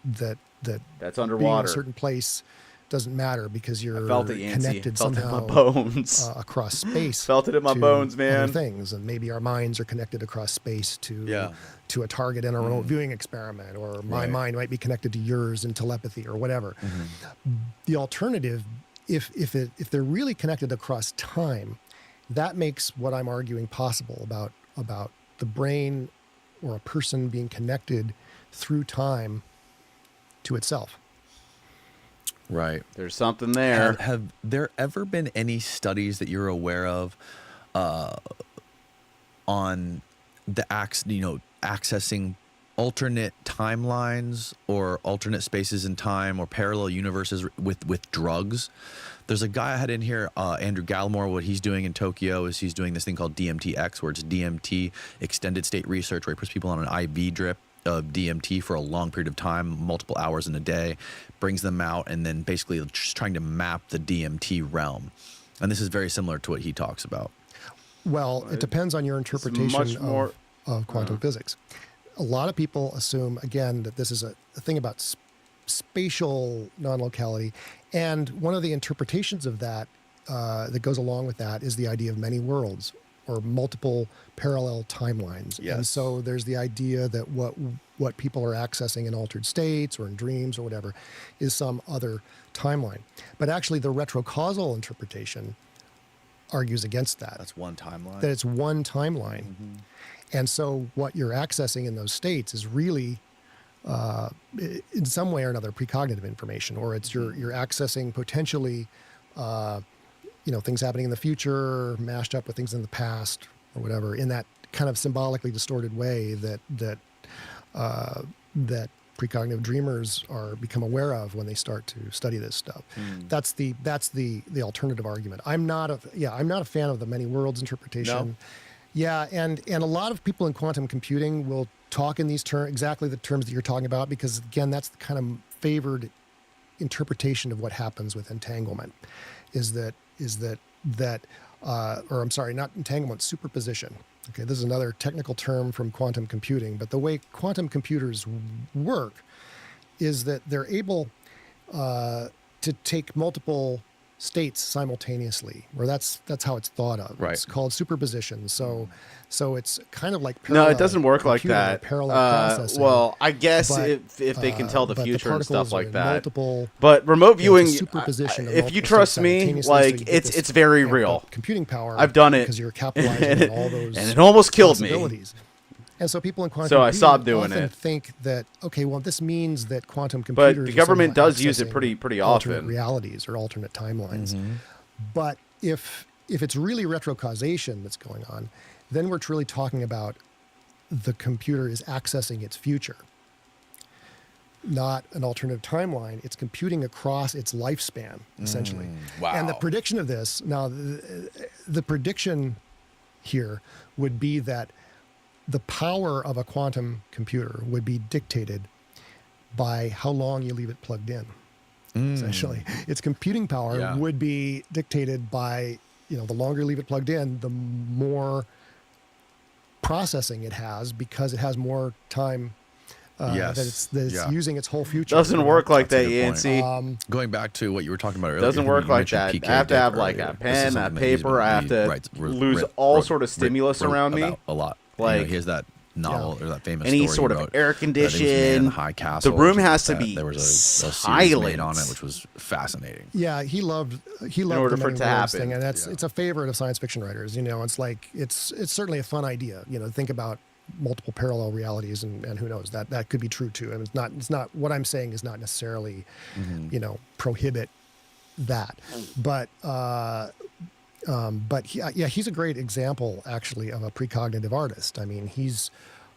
That's being in underwater. a certain place doesn't matter because you're I felt it, Yancey. connected Felt it in somehow my bones. Across space. Felt it in my to bones, other man. Things, and maybe our minds are connected across space to a target in a remote viewing experiment, or my Right. mind might be connected to yours in telepathy or whatever. The alternative, if they're really connected across time, that makes what I'm arguing possible about the brain or a person being connected through time to itself. Right. There's something there. Have there ever been any studies that you're aware of on the accessing alternate timelines or alternate spaces in time or parallel universes with drugs? There's a guy I had in here, Andrew Gallimore. What he's doing in Tokyo is he's doing this thing called DMTX, where it's DMT extended state research, where he puts people on an IV drip of DMT for a long period of time, multiple hours in a day, brings them out, and then basically just trying to map the DMT realm. And this is very similar to what he talks about. Well, it depends on your interpretation much more- of quantum physics. A lot of people assume, again, that this is a thing about spatial non-locality. And one of the interpretations of that that goes along with that is the idea of many worlds or multiple parallel timelines. Yes. And so there's the idea that what people are accessing in altered states or in dreams or whatever is some other timeline. But actually the retrocausal interpretation argues against that. That's one timeline. That it's one timeline. And so what you're accessing in those states is really in some way or another precognitive information, or it's you're accessing potentially things happening in the future mashed up with things in the past or whatever, in that kind of symbolically distorted way that precognitive dreamers become aware of when they start to study this stuff. That's the alternative argument. I'm not a fan of the many worlds interpretation. No. Yeah, and a lot of people in quantum computing will talk in these terms, exactly the terms that you're talking about, because again, that's the kind of favored interpretation of what happens with entanglement. Not entanglement, superposition. Okay, this is another technical term from quantum computing, but the way quantum computers work is that they're able to take multiple states simultaneously, or that's how it's thought of. Right. It's called superposition. So it's kind of like No, parallel it doesn't work like computing or that. Parallel processing. Well, I guess But, if they can tell the but future and particles stuff are like in that. multiple, But remote viewing, superposition of if you multiple trust states me, simultaneously, so you like get it's this very amped real. up computing power. I've done it, because you're capitalizing on all those and it almost killed me. possibilities. And so people in quantum So I computing stopped doing often it. think that, okay, well, this means that quantum But computers the are government somehow does use it accessing pretty alternate often. realities or alternate timelines. But if it's really retrocausation that's going on, then we're truly talking about the computer is accessing its future, not an alternative timeline. It's computing across its lifespan, essentially. Wow. And the prediction of this, now, the prediction here would be that the power of a quantum computer would be dictated by how long you leave it plugged in. Essentially, its computing power would be dictated by, the longer you leave it plugged in, the more processing it has, because it has more time that it's using its whole future. Doesn't work like That's that, a good Yancy. point. Going back to what you were talking about earlier. Doesn't you work like mentioned that. PK I have to have Dick like earlier. a This pen, is a something that he's paper. I have to lose all sort of stimulus around me. about a lot. Like, he has that novel or that famous any story sort he of wrote. air I think it was Man in condition. the High Castle. The or room something has like to that. be There was a series made on it, which was fascinating. Yeah, he loved order the for it many to worlds happen. thing, and it's a favorite of science fiction writers. It's like it's certainly a fun idea. Think about multiple parallel realities, and who knows, that could be true too. And it's not what I'm saying is not necessarily prohibit that, but he's a great example actually of a precognitive artist. I mean, he's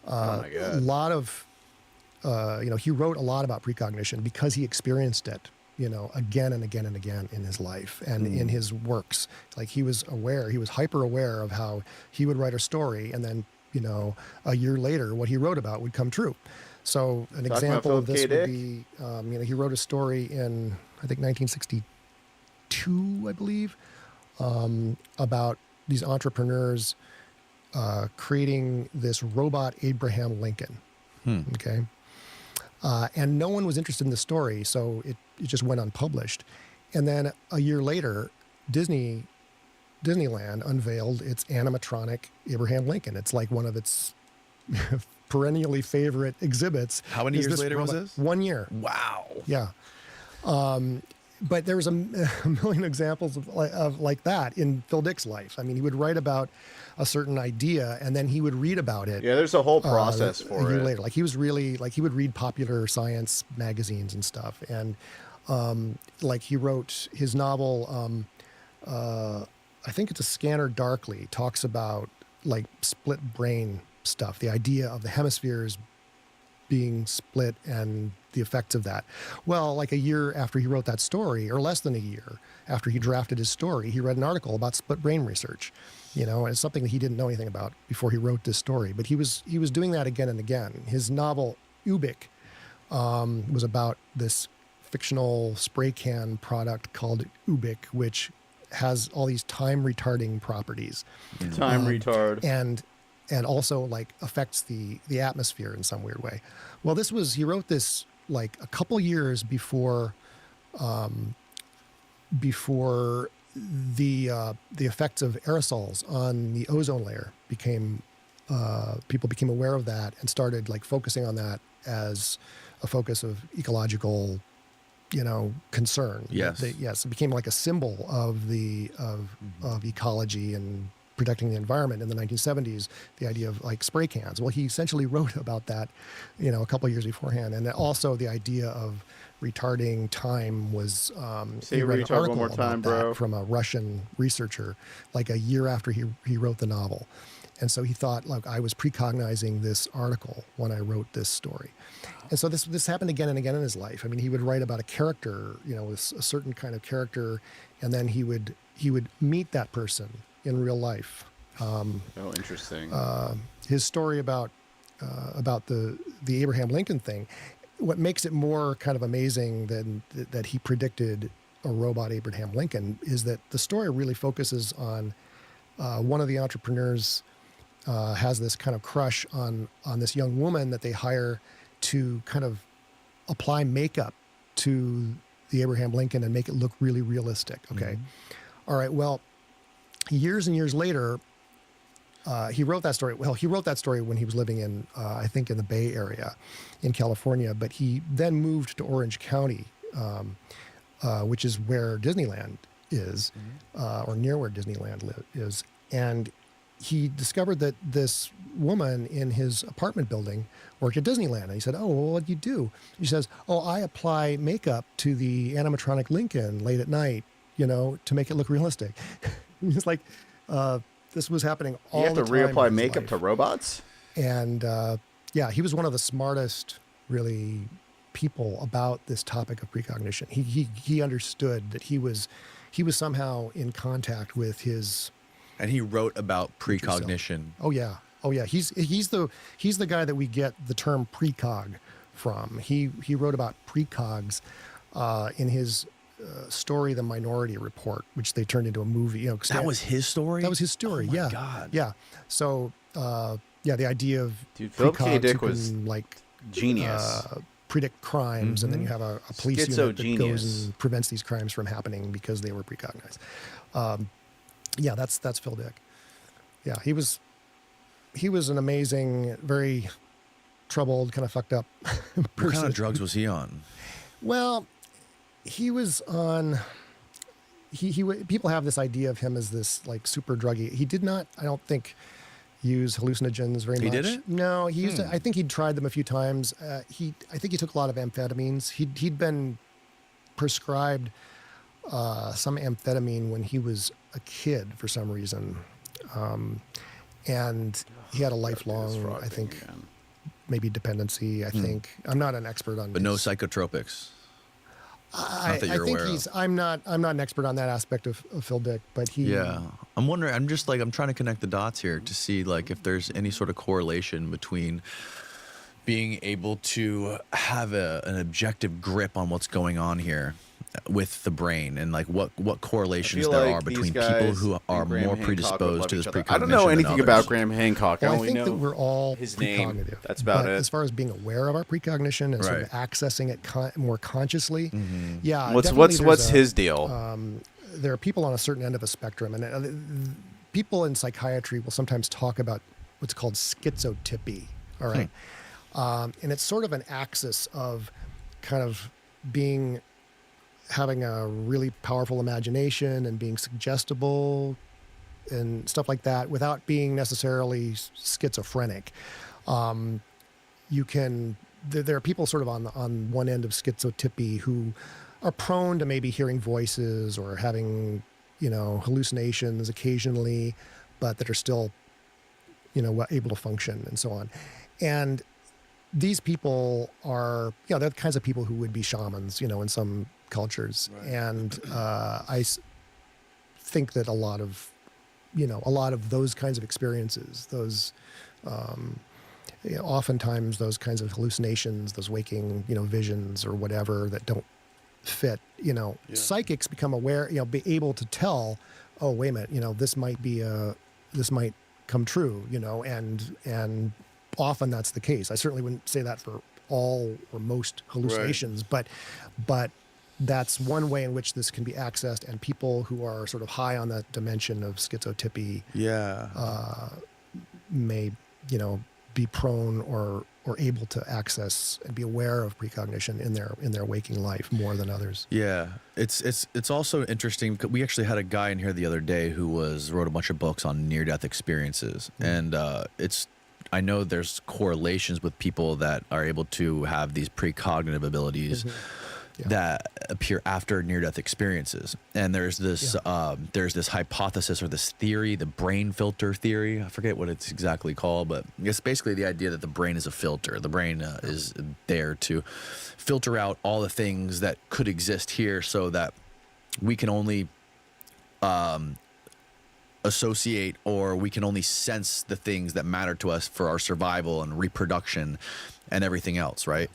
Oh my God. a lot of he wrote a lot about precognition because he experienced it again and again and again in his life and in his works. Like, he was hyper aware of how he would write a story, and then a year later what he wrote about would come true. So an Talking example about of this Philip K. would be he wrote a story in, I think, 1962, I believe, about these entrepreneurs creating this robot Abraham Lincoln. Okay. And no one was interested in the story, so it just went unpublished. And then a year later, Disneyland unveiled its animatronic Abraham Lincoln. It's like one of its perennially favorite exhibits. How many is years this later was robot. this? 1 year. Wow. Yeah. But there was a million examples of like that in Phil Dick's life. I mean, he would write about a certain idea, and then he would read about it. Yeah, there's a whole process for a year it. later. Like, he was really he would read popular science magazines and stuff, and he wrote his novel. I think it's A Scanner Darkly. Talks about like split brain stuff, the idea of the hemispheres being split and the effects of that. Well, like a year after he wrote that story, or less than a year after he drafted his story, he read an article about split brain research, and it's something that he didn't know anything about before he wrote this story. But he was doing that again and again. His novel Ubik was about this fictional spray can product called Ubik, which has all these time retarding properties. Time retard. And also like affects the atmosphere in some weird way. Well, he wrote this like a couple years before the effects of aerosols on the ozone layer became people became aware of that and started like focusing on that as a focus of ecological, concern. Yes. Yes, it became like a symbol of of ecology and protecting the environment in the 1970s, the idea of like spray cans. Well, he essentially wrote about that, a couple of years beforehand. And also the idea of retarding time was, Say he read an retard one article more about time, that bro. from a Russian researcher, like a year after he wrote the novel. And so he thought, like, I was precognizing this article when I wrote this story. And so this happened again and again in his life. I mean, he would write about a character, with a certain kind of character, and then he would meet that person in real life. Oh, interesting. His story about the Abraham Lincoln thing, what makes it more kind of amazing than that he predicted a robot Abraham Lincoln is that the story really focuses on one of the entrepreneurs has this kind of crush on this young woman that they hire to kind of apply makeup to the Abraham Lincoln and make it look really realistic. Okay. All right. Well, years and years later, he wrote that story. Well, he wrote that story when he was living in, I think, in the Bay Area in California, but he then moved to Orange County, which is where Disneyland is, or near where Disneyland is. And he discovered that this woman in his apartment building worked at Disneyland. And he said, "Oh, well, what do you do?" She says, "Oh, I apply makeup to the animatronic Lincoln late at night, to make it look realistic." It's like, this was happening all the time. You have to reapply in his makeup life. to robots? And he was one of the smartest, really, people about this topic of precognition. He understood that he was somehow in contact with his. And he wrote about precognition. Oh yeah. He's the guy that we get the term precog from. He wrote about precogs in his story, The Minority Report, which they turned into a movie. That was his story? That was his story. Oh my yeah. God. Yeah. So the idea of Dude, Philip K. precogs Dick who was can, like genius. Predict crimes, and then you have a police unit that Schizo-genius. goes and prevents these crimes from happening because they were precognized. That's Phil Dick. Yeah, he was an amazing, very troubled, kind of fucked up person. What kind of drugs was he on? Well, he was on. People have this idea of him as this like super druggy. He did not, I don't think, use hallucinogens very much. He didn't? No, he used. I think he'd tried them a few times. I think he took a lot of amphetamines. He'd been prescribed some amphetamine when he was a kid for some reason, and he had a lifelong, I think, maybe dependency. I think I'm not an expert on, But no psychotropics. Not that you're think aware he's. of. I'm not an expert on that aspect of Phil Dick, but he. Yeah. I'm wondering, I'm trying to connect the dots here to see like if there's any sort of correlation between being able to have an objective grip on what's going on here with the brain, and like what correlations feel there like are between these people guys who and are Graham more Hancock would predisposed love to this each other. precognition. I don't know than anything others. about Graham Hancock. Well, I I only think know that we're all his name. precognitive. That's about but it. As far as being aware of our precognition and sort of Right. accessing it more consciously, yeah. What's definitely what's there's his deal? there are people on a certain end of a spectrum, and people in psychiatry will sometimes talk about what's called schizotypy. All right, and it's sort of an axis of kind of having a really powerful imagination and being suggestible and stuff like that without being necessarily schizophrenic. There are people sort of on one end of schizotypy who are prone to maybe hearing voices or having, hallucinations occasionally, but that are still, able to function and so on. And these people are, they're the kinds of people who would be shamans, in some cultures. Right. And I think that a lot of those kinds of experiences, those, oftentimes those kinds of hallucinations, those waking, visions or whatever that don't fit, psychics become aware, be able to tell, oh, wait a minute, this might come true, and often that's the case. I certainly wouldn't say that for all or most hallucinations, but that's one way in which this can be accessed, and people who are sort of high on that dimension of schizotypy may, be prone or able to access and be aware of precognition in their waking life more than others. Yeah, it's also interesting. We actually had a guy in here the other day who wrote a bunch of books on near-death experiences, and I know there's correlations with people that are able to have these precognitive abilities that appear after near-death experiences. And there's this hypothesis or this theory, the brain filter theory. I forget what it's exactly called, but it's basically the idea that the brain is a filter. The brain is there to filter out all the things that could exist here, so that we can only associate, or we can only sense the things that matter to us for our survival and reproduction and everything else, right?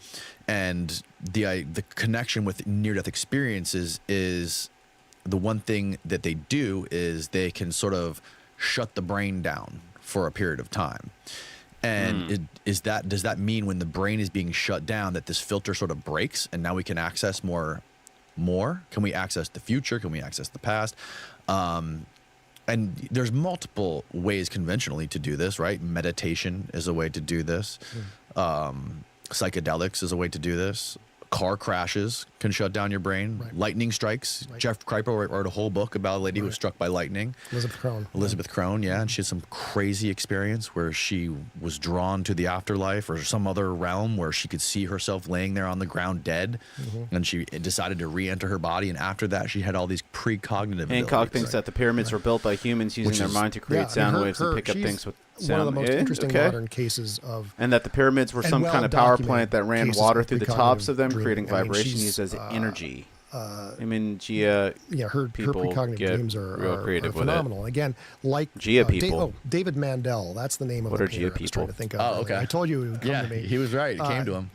And the connection with near-death experiences is the one thing that they do is they can sort of shut the brain down for a period of time. And does that mean when the brain is being shut down that this filter sort of breaks and now we can access more? Can we access the future? Can we access the past? And there's multiple ways conventionally to do this, right? Meditation is a way to do this. Psychedelics is a way to do this. Car crashes can shut down your brain. Right. Lightning strikes. Right. Jeff Kreiper wrote a whole book about a lady who was struck by lightning. Elizabeth Crone, yeah. And she had some crazy experience where she was drawn to the afterlife or some other realm where she could see herself laying there on the ground dead. And she decided to re-enter her body. And after that, she had all these precognitive Hancock thinks that the pyramids were built by humans using their mind to create sound waves and pick up things with sound. One of the most interesting modern cases of... And that the pyramids were some kind of power plant that ran water through the tops of them, creating vibration used as energy. Gia her precognitive dreams are phenomenal. Again, like Gia people. David Mandel, that's the name of what the are Gia painter I was trying to think of. Oh, okay. I told you it would come to me. He was right. It came to him.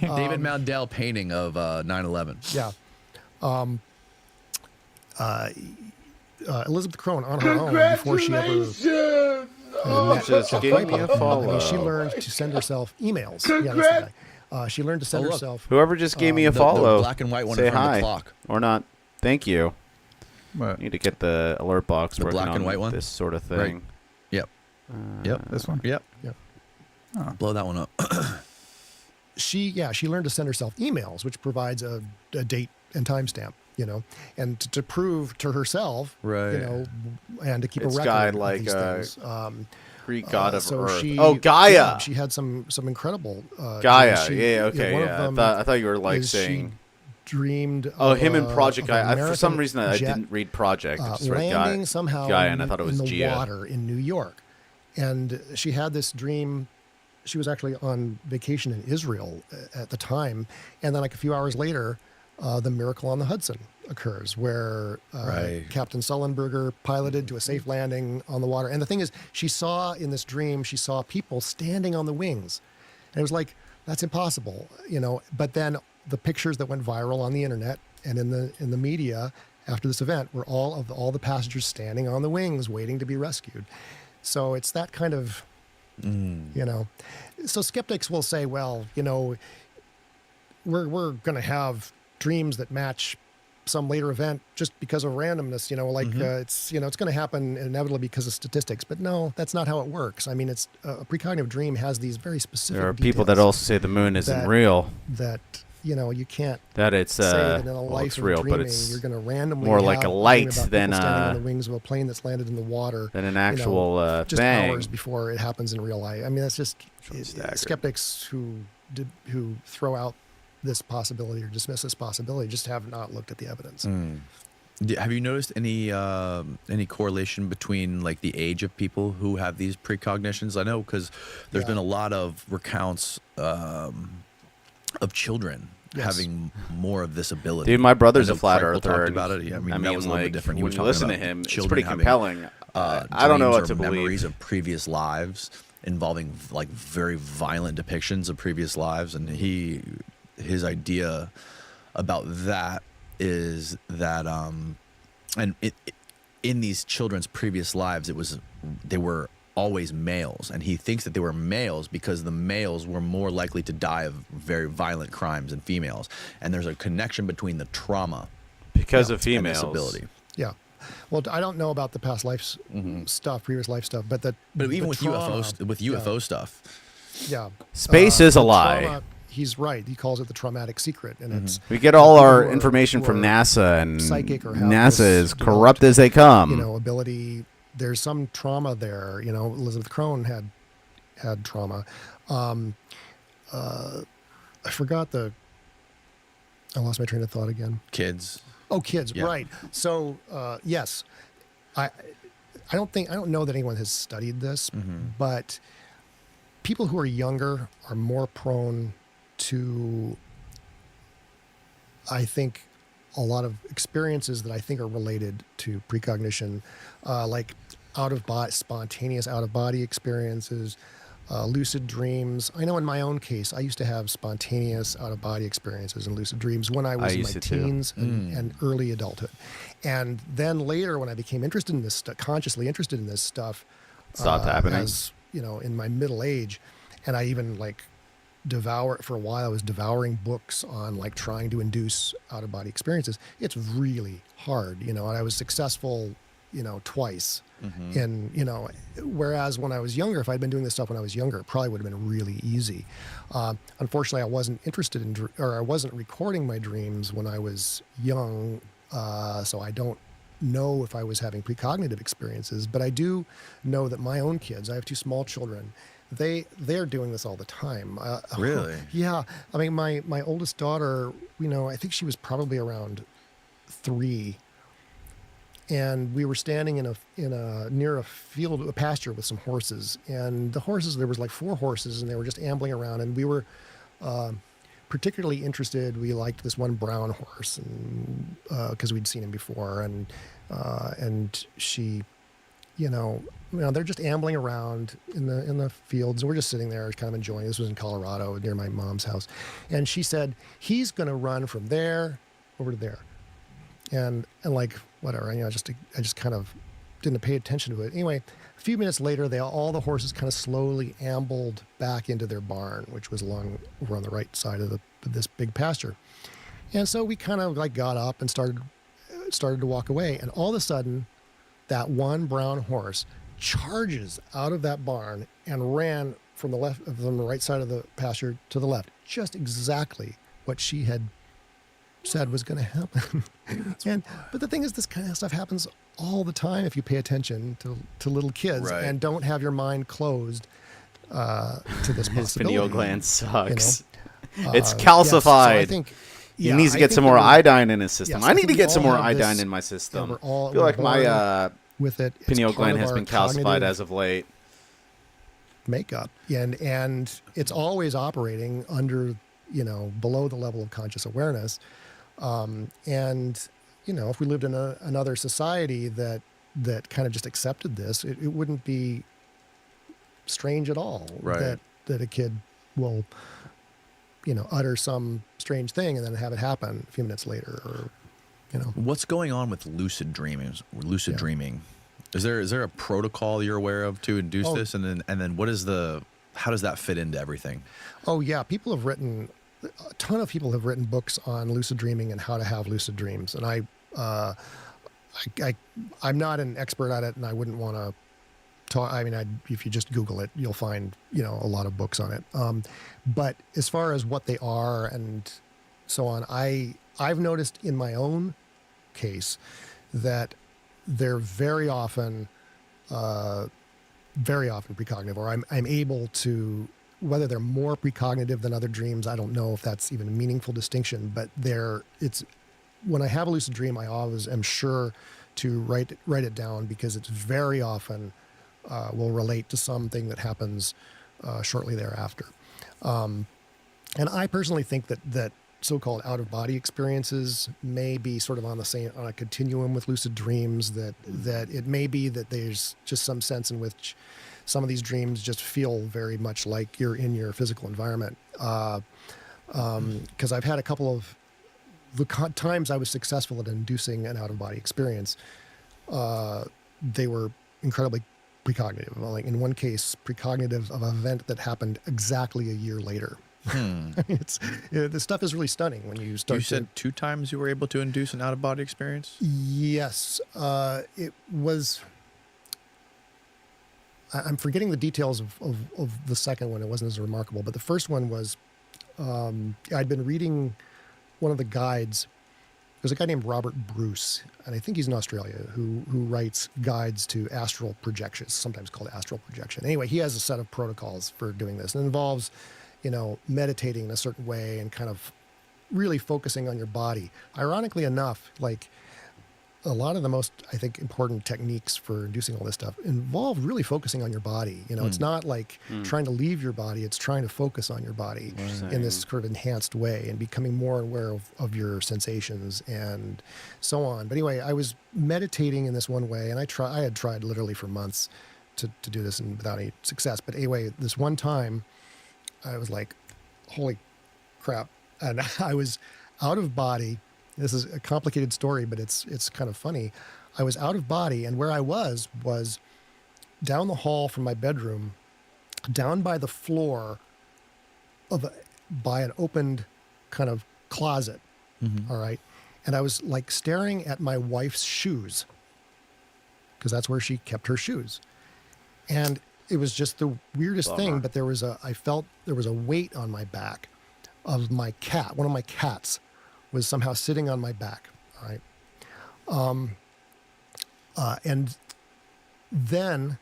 David Mandel painting of 9/11. Yeah. Elizabeth Crone on her own before she ever just gave me a follow. She learned to send herself emails. Yeah, that's the guy. She learned to send herself. Whoever just gave me a follow, the black and white one say in front hi of the clock. Or not. Thank you. What? Need to get the alert box The working black and on white one? this sort of thing. Right. Yep. This one? Yep. Oh. Blow that one up. She learned to send herself emails, which provides a date and timestamp, and to prove to herself, and to keep a record of these things. Greek god of Earth. Gaia. Yeah, she had some incredible Gaia. I thought you were saying she dreamed. Him and Project Gaia. For some reason, I didn't read Project. I just read landing somehow Gaia, and I thought it was in the Gia. water in New York, and she had this dream. She was actually on vacation in Israel at the time, and then like a few hours later, the Miracle on the Hudson occurs, where Captain Sullenberger piloted to a safe landing on the water. And the thing is, she saw in this dream, people standing on the wings, and it was like, that's impossible, But then the pictures that went viral on the internet and in the media after this event were all the passengers standing on the wings, waiting to be rescued. So it's that kind of. So skeptics will say, well, we're going to have dreams that match some later event just because of randomness, it's going to happen inevitably because of statistics. But no, that's not how it works. I mean, it's a precognitive dream has these very specific There are people that also say the moon isn't real. That you can't that it's say that in a life it's real, dreaming, but it's you're going to randomly more like a light than standing on the wings of a plane that's landed in the water than an actual just thing. hours before it happens in real life. I mean, that's just skeptics who throw out this possibility or dismiss this possibility just have not looked at the evidence. Have you noticed any correlation between like the age of people who have these precognitions? I know because there's been a lot of recounts of children having more of this ability. Dude, my brother's a flat earther. Talked about it. Yeah, I mean, that was a little bit different. He when was you listen to him, it's pretty compelling. I don't know what to believe. Memories of previous lives involving like very violent depictions of previous lives, and his idea about that is that in these children's previous lives, they were always males, and he thinks that they were males because the males were more likely to die of very violent crimes than females, and there's a connection between the trauma Because of and females. disability. Yeah. Well, I don't know about the past life stuff, previous life stuff, but But even with trauma, UFO stuff, yeah, Space is a the lie. trauma, he's right. He calls it the traumatic secret, and it's We get all our who are- information who from are NASA, and psychic or have NASA this is corrupt as they developed, come. ability. There's some trauma there. Elizabeth Crone had trauma. I forgot I lost my train of thought again. kids. Oh, kids, Yeah. right. So, yes, I don't know that anyone has studied this, but people who are younger are more prone to, I think, a lot of experiences that I think are related to precognition, like spontaneous out-of-body experiences, lucid dreams. I know in my own case, I used to have spontaneous out-of-body experiences and lucid dreams when I was in my used to too. teens and early adulthood. And then later, when I became interested in this stuff, consciously interested in this stuff, Stopped happening. as, in my middle age, and I even for a while, I was devouring books on trying to induce out-of-body experiences. It's really hard, and I was successful, twice. And, whereas when I was younger, if I'd been doing this stuff when I was younger, it probably would have been really easy. Unfortunately, I wasn't interested in, or I wasn't recording my dreams when I was young. So I don't know if I was having precognitive experiences, but I do know that my own kids, I have 2 small children, they're doing this all the time. Really? Yeah. I mean, my oldest daughter, I think she was probably around 3, and we were standing near a pasture with some horses, and the horses, there was 4 horses, and they were just ambling around, and we were particularly interested. We liked this one brown horse, and because we'd seen him before, and she, they're just ambling around in the fields. We're just sitting there, kind of enjoying. This was in Colorado, near my mom's house, and she said, "He's going to run from there over to there," and whatever. I just kind of didn't pay attention to it. Anyway, a few minutes later, all the horses kind of slowly ambled back into their barn, which was over on the right side of this big pasture. And so we kind of got up and started to walk away. And all of a sudden, that one brown horse charges out of that barn and ran from the right side of the pasture to the left, just exactly what she had said was going to happen. But the thing is, this kind of stuff happens all the time if you pay attention to little kids and don't have your mind closed to this His possibility. pineal gland sucks. You know? It's So calcified. I think He needs to get some more iodine in his system. Yes, I I need think to we get some all more have iodine this, in my system. we're all- I feel we're like my born with it. It's pineal part gland of has our been calcified cognitive as of late. makeup, and it's always operating under, below the level of conscious awareness. And if we lived in another society that kind of just accepted this, it wouldn't be strange at all that a kid will utter some strange thing and then have it happen a few minutes later, or What's going on with lucid dreaming? Dreaming. Is there a protocol you're aware of to induce this, and then how does that fit into everything? Oh yeah, a ton of people have written books on lucid dreaming and how to have lucid dreams, and I'm not an expert at it, and I wouldn't want to talk. I mean, if you just Google it, you'll find a lot of books on it. But as far as what they are and so on, I've noticed in my own case that they're very often precognitive, or I'm able to, whether they're more precognitive than other dreams, I don't know if that's even a meaningful distinction, but when I have a lucid dream, I always am sure to write it down, because it's very often will relate to something that happens shortly thereafter. And I personally think that so-called out-of-body experiences may be sort of on a continuum with lucid dreams, that it may be that there's just some sense in which some of these dreams just feel very much like you're in your physical environment. Because I've had a couple of the times I was successful at inducing an out-of-body experience, they were incredibly precognitive. Well, like in one case, precognitive of an event that happened exactly a year later. I mean, the stuff is really stunning when you start. You said 2 times you were able to induce an out-of-body experience? Yes. It was. I'm forgetting the details of the second one. It wasn't as remarkable, but the first one was. I'd been reading one of the guides. There's a guy named Robert Bruce, and I think he's in Australia, who writes guides to astral projections, sometimes called astral projection. Anyway, he has a set of protocols for doing this, and it involves, meditating in a certain way and kind of really focusing on your body. Ironically enough, like a lot of the most, I think, important techniques for inducing all this stuff involve really focusing on your body. It's not like trying to leave your body. It's trying to focus on your body in this sort of enhanced way and becoming more aware of your sensations and so on. But anyway, I was meditating in this one way, and I had tried literally for months to do this and without any success. But anyway, this one time I was like, holy crap. And I was out of body. This is a complicated story, but it's kind of funny. I was out of body, and where I was down the hall from my bedroom, down by the floor by an opened kind of closet. All right. And I was like staring at my wife's shoes, because that's where she kept her shoes. And it was just the weirdest thing, but I felt there was a weight on my back of my cat. One of my cats was somehow sitting on my back. All right. And then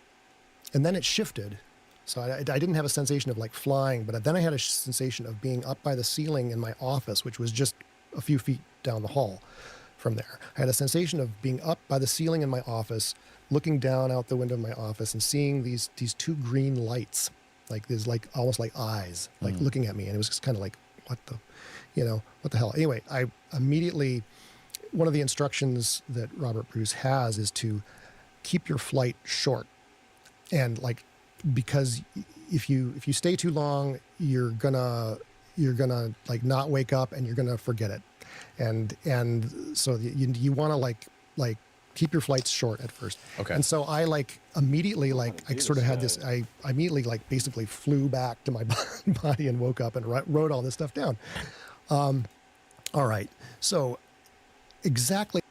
it shifted. So I didn't have a sensation of like flying, but then I had a sensation of being up by the ceiling in my office, which was just a few feet down the hall from there. I had a sensation of being up by the ceiling in my office, looking down out the window of my office and seeing these 2 green lights, like there's like almost like eyes, like looking at me. And it was just kind of like, what the hell? Anyway, I immediately, one of the instructions that Robert Bruce has is to keep your flight short. And like, because if you stay too long, you're gonna like not wake up and you're gonna forget it. And so you want to like keep your flights short at first. Okay. And so I like immediately I sort of had this. I immediately like basically flew back to my body and woke up and wrote all this stuff down. All right. So exactly.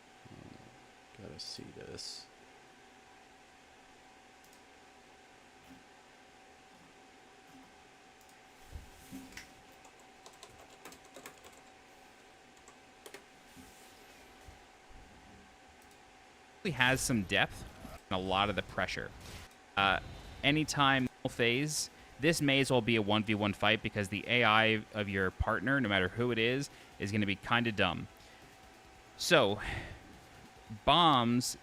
Gotta see this. Has some depth and a lot of the pressure. Anytime phase, this may as well be a 1v1 fight because the AI of your partner, no matter who it is going to be kind of dumb. So, bombs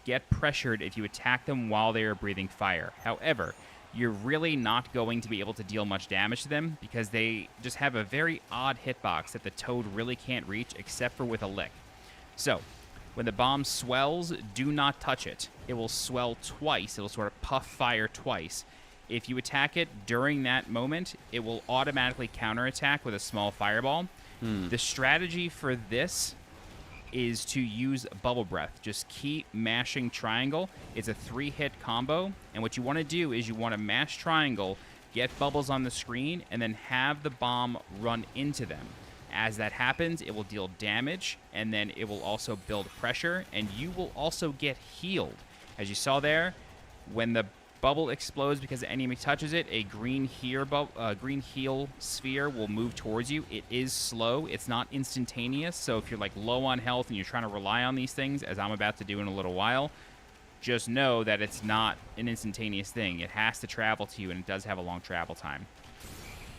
get pressured if you attack them while they are breathing fire. However, you're really not going to be able to deal much damage to them because they just have a very odd hitbox that the toad really can't reach except for with a lick. So, when the bomb swells, do not touch it. It will swell twice. It will sort of puff fire twice. If you attack it during that moment, it will automatically counterattack with a small fireball. The strategy for this is to use Bubble Breath. Just keep mashing triangle. It's a 3-hit combo. And what you want to do is you want to mash triangle, get bubbles on the screen, and then have the bomb run into them. As that happens, it will deal damage, and then it will also build pressure, and you will also get healed. As you saw there, when the bubble explodes because the enemy touches it, a green heal sphere will move towards you. It is slow. It's not instantaneous, so if you're like low on health and you're trying to rely on these things, as I'm about to do in a little while, just know that it's not an instantaneous thing. It has to travel to you, and it does have a long travel time.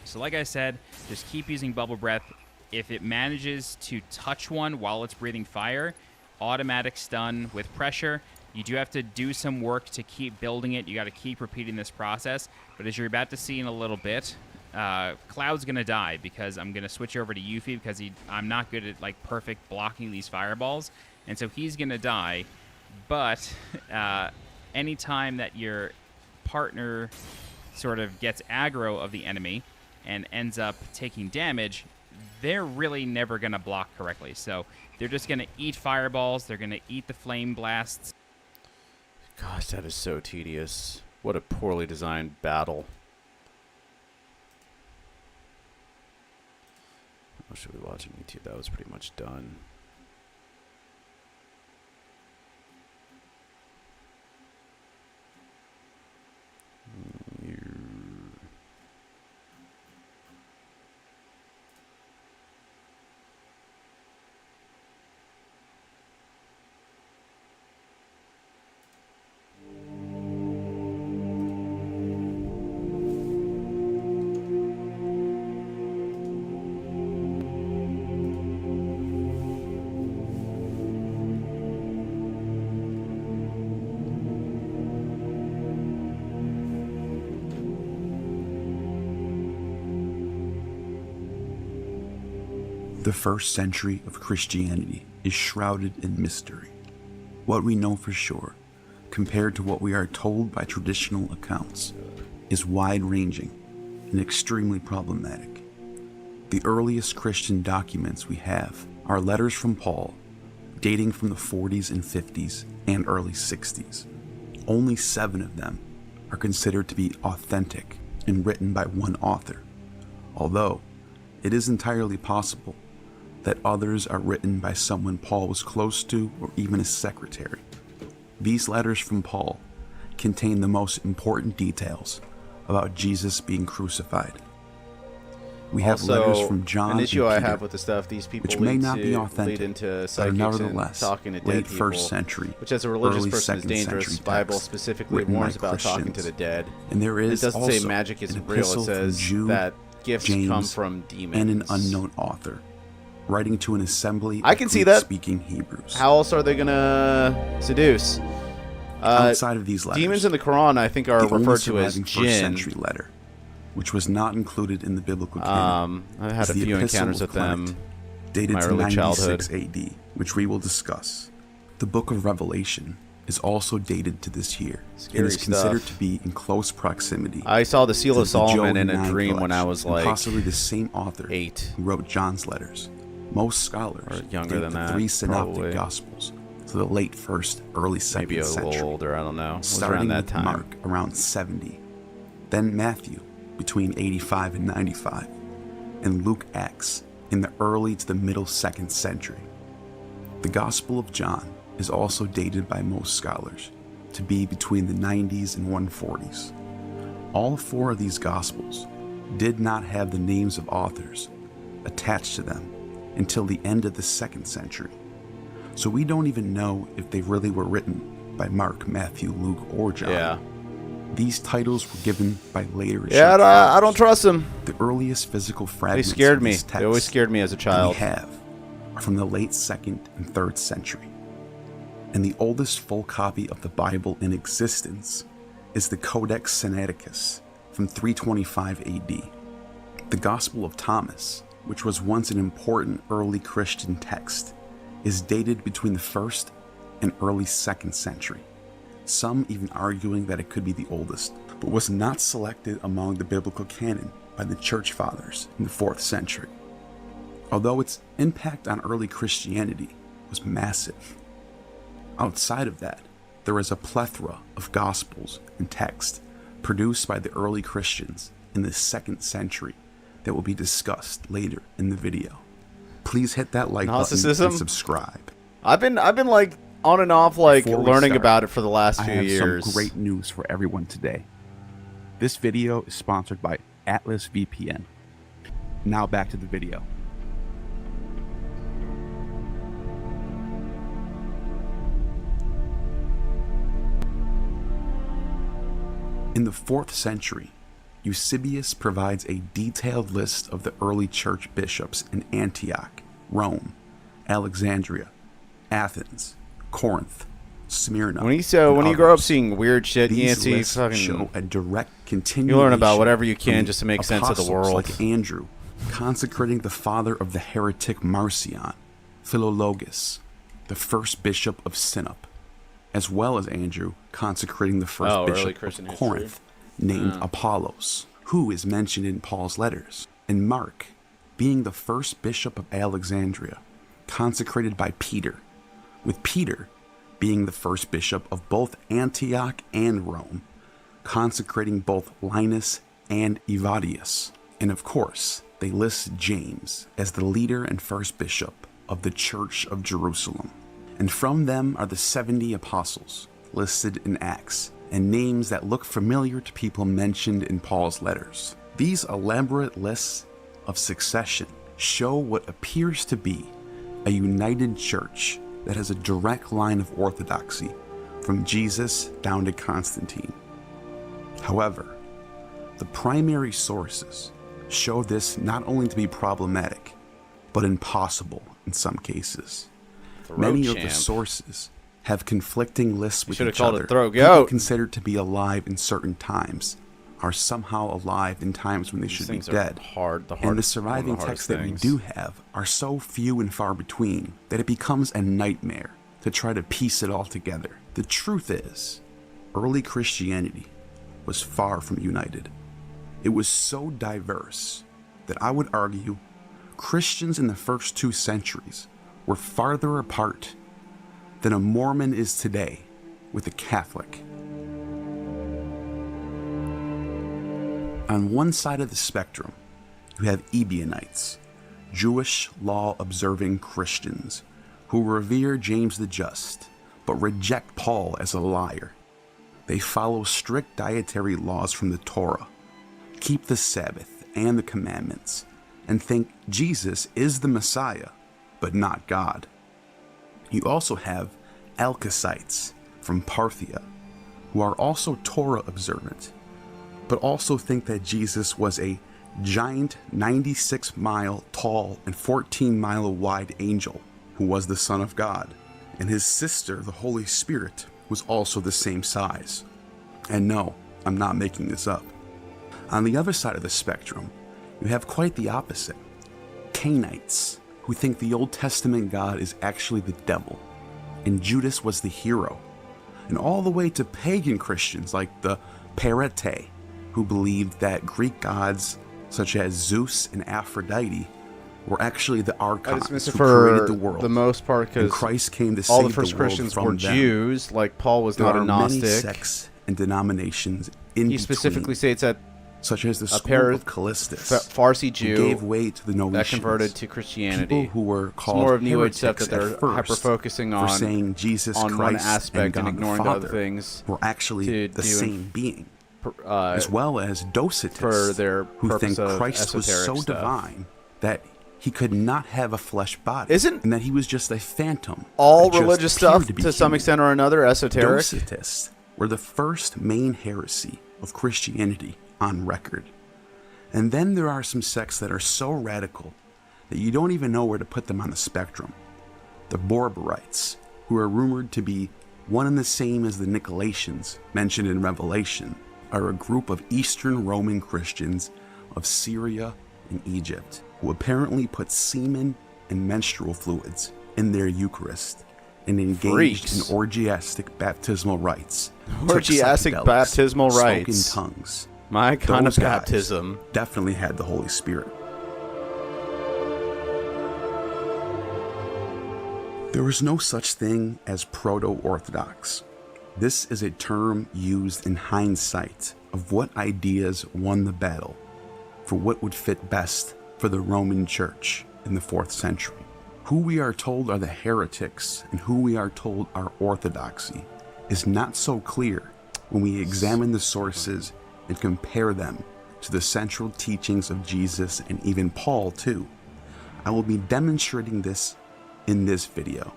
So like I said, just keep using Bubble Breath. If it manages to touch one while it's breathing fire, automatic stun with pressure. You do have to do some work to keep building it. You got to keep repeating this process. But as you're about to see in a little bit, Cloud's going to die because I'm going to switch over to Yuffie because I'm not good at like perfect blocking these fireballs. And so he's going to die. But anytime that your partner sort of gets aggro of the enemy and ends up taking damage, they're really never going to block correctly. So they're just going to eat fireballs. They're going to eat the flame blasts. Gosh, that is so tedious. What a poorly designed battle. What should we be watching YouTube? That was pretty much done. The first century of Christianity is shrouded in mystery. What we know for sure, compared to what we are told by traditional accounts, is wide-ranging and extremely problematic. The earliest Christian documents we have are letters from Paul, dating from the 40s and 50s and early 60s. Only 7 of them are considered to be authentic and written by one author, although it is entirely possible that others are written by someone Paul was close to or even his secretary. These letters from Paul contain the most important details about Jesus being crucified. We have letters from John an issue and I Peter, have with the stuff these people which may lead not to, be lead authentic, into but are psychics nevertheless and talking to dead late people, first century, which as a religious early person is second dangerous. century Bible text specifically written warns by about talking to Christians. the dead. And there It is doesn't also say magic an isn't real. It epistle from says Jude, that gifts James, come from demons. and an unknown author, writing to an assembly I of can see that. Greek-speaking Hebrews. How else are they gonna seduce? Outside of these letters, demons in the Quran, I think, are the only referred to as surviving first jinn. century letter, which was not included in the biblical canon, I've had is a the few Epistle encounters of with them. Clement, dated my to early 96 childhood. AD, which we will discuss. The Book of Revelation is also dated to this year Scary and is considered stuff. to be in close proximity. I saw the Seal to of Solomon in a 9 dream when I collection, was and like possibly the same author 8. who wrote John's letters. Most scholars Or younger date than the that, 3 synoptic probably. gospels to the late first, early second Maybe a century, little older. I don't know. It was starting around that with time. Mark around 70, then Matthew between 85 and 95, and Luke Acts in the early to the middle 2nd century. The Gospel of John is also dated by most scholars to be between the 90s and 140s. All 4 of these Gospels did not have the names of authors attached to them until the end of the 2nd century. So we don't even know if they really were written by Mark, Matthew, Luke, or John. Yeah. These titles were given by later Yeah, church I don't fathers. trust them. The earliest physical They fragments scared of me. these They always texts scared me as a that child. we have are from the late 2nd and 3rd century. And the oldest full copy of the Bible in existence is the Codex Sinaiticus from 325 AD. The Gospel of Thomas, which was once an important early Christian text, is dated between the 1st and early 2nd century, some even arguing that it could be the oldest, but was not selected among the biblical canon by the Church Fathers in the 4th century. Although its impact on early Christianity was massive, outside of that, there is a plethora of Gospels and texts produced by the early Christians in the 2nd century that will be discussed later in the video. Please hit that like button Gnosticism? and subscribe. I've been like on and off like Before we learning start, about it for the last I few have years. some great news for everyone today. This video is sponsored by Atlas VPN. Now back to the video. In the 4th century, Eusebius provides a detailed list of the early church bishops in Antioch, Rome, Alexandria, Athens, Corinth, Smyrna. When you and grow up others. seeing weird shit, you These can't see lists fucking. show a direct continuation. You learn about whatever you from can the just to make sense of the apostles world. Like Andrew, consecrating the father of the heretic Marcion, Philologus, the first bishop of Sinop, as well as Andrew consecrating the first early bishop Christian of history. Corinth, named Apollos, who is mentioned in Paul's letters, and Mark, being the first bishop of Alexandria, consecrated by Peter, with Peter being the first bishop of both Antioch and Rome, consecrating both Linus and Evodius. And of course, they list James as the leader and first bishop of the Church of Jerusalem. And from them are the 70 apostles listed in Acts, and names that look familiar to people mentioned in Paul's letters. These elaborate lists of succession show what appears to be a united church that has a direct line of orthodoxy from Jesus down to Constantine. However, the primary sources show this not only to be problematic, but impossible in some cases. Many of the sources have conflicting lists with each other. People considered to be alive in certain times are somehow alive in times when they should be dead. And the surviving texts that we do have are so few and far between that it becomes a nightmare to try to piece it all together. The truth is, early Christianity was far from united. It was so diverse that I would argue Christians in the first 2 centuries were farther apart than a Mormon is today with a Catholic. On one side of the spectrum, you have Ebionites, Jewish law-observing Christians who revere James the Just, but reject Paul as a liar. They follow strict dietary laws from the Torah, keep the Sabbath and the commandments, and think Jesus is the Messiah, but not God. You also have Alkasites from Parthia, who are also Torah observant, but also think that Jesus was a giant 96-mile tall and 14-mile wide angel who was the Son of God, and his sister, the Holy Spirit, was also the same size. And no, I'm not making this up. On the other side of the spectrum, you have quite the opposite. Cainites, who think the Old Testament God is actually the devil, and Judas was the hero. And all the way to pagan Christians like the Perete, who believed that Greek gods such as Zeus and Aphrodite were actually the archons who created the world. The most part, because Christ came to all save the first the world Christians from were them. Jews. Like Paul was There not are a Gnostic. many sects and denominations in He specifically between, states that such as the school of Callistus, Farsi Jew who gave way to the Noetians, that converted to Christianity. People who were called more of New Age stuff that they're heretics at first hyper focusing on for saying Jesus on Christ one aspect and God ignoring the the Father other things were actually the same being, as well as Docetists, for their who think purpose of Christ was so esoteric stuff. divine that he could not have a flesh body, Isn't and that he was just a phantom. all that just religious appeared stuff be to some human. extent or another esoteric? Docetists were the first main heresy of Christianity on record. And then there are some sects that are so radical that you don't even know where to put them on the spectrum. The Borborites, who are rumored to be one and the same as the Nicolaitans mentioned in Revelation, are a group of Eastern Roman Christians of Syria and Egypt who apparently put semen and menstrual fluids in their Eucharist and engaged Freaks. in orgiastic baptismal rites. Orgiastic took psychedelics, baptismal spoke rites. in tongues. My kind Those of guys baptism. definitely had the Holy Spirit. There is no such thing as proto-Orthodox. This is a term used in hindsight of what ideas won the battle for what would fit best for the Roman Church in the 4th century. Who we are told are the heretics and who we are told are orthodoxy is not so clear when we examine the sources and compare them to the central teachings of Jesus and even Paul too. I will be demonstrating this in this video.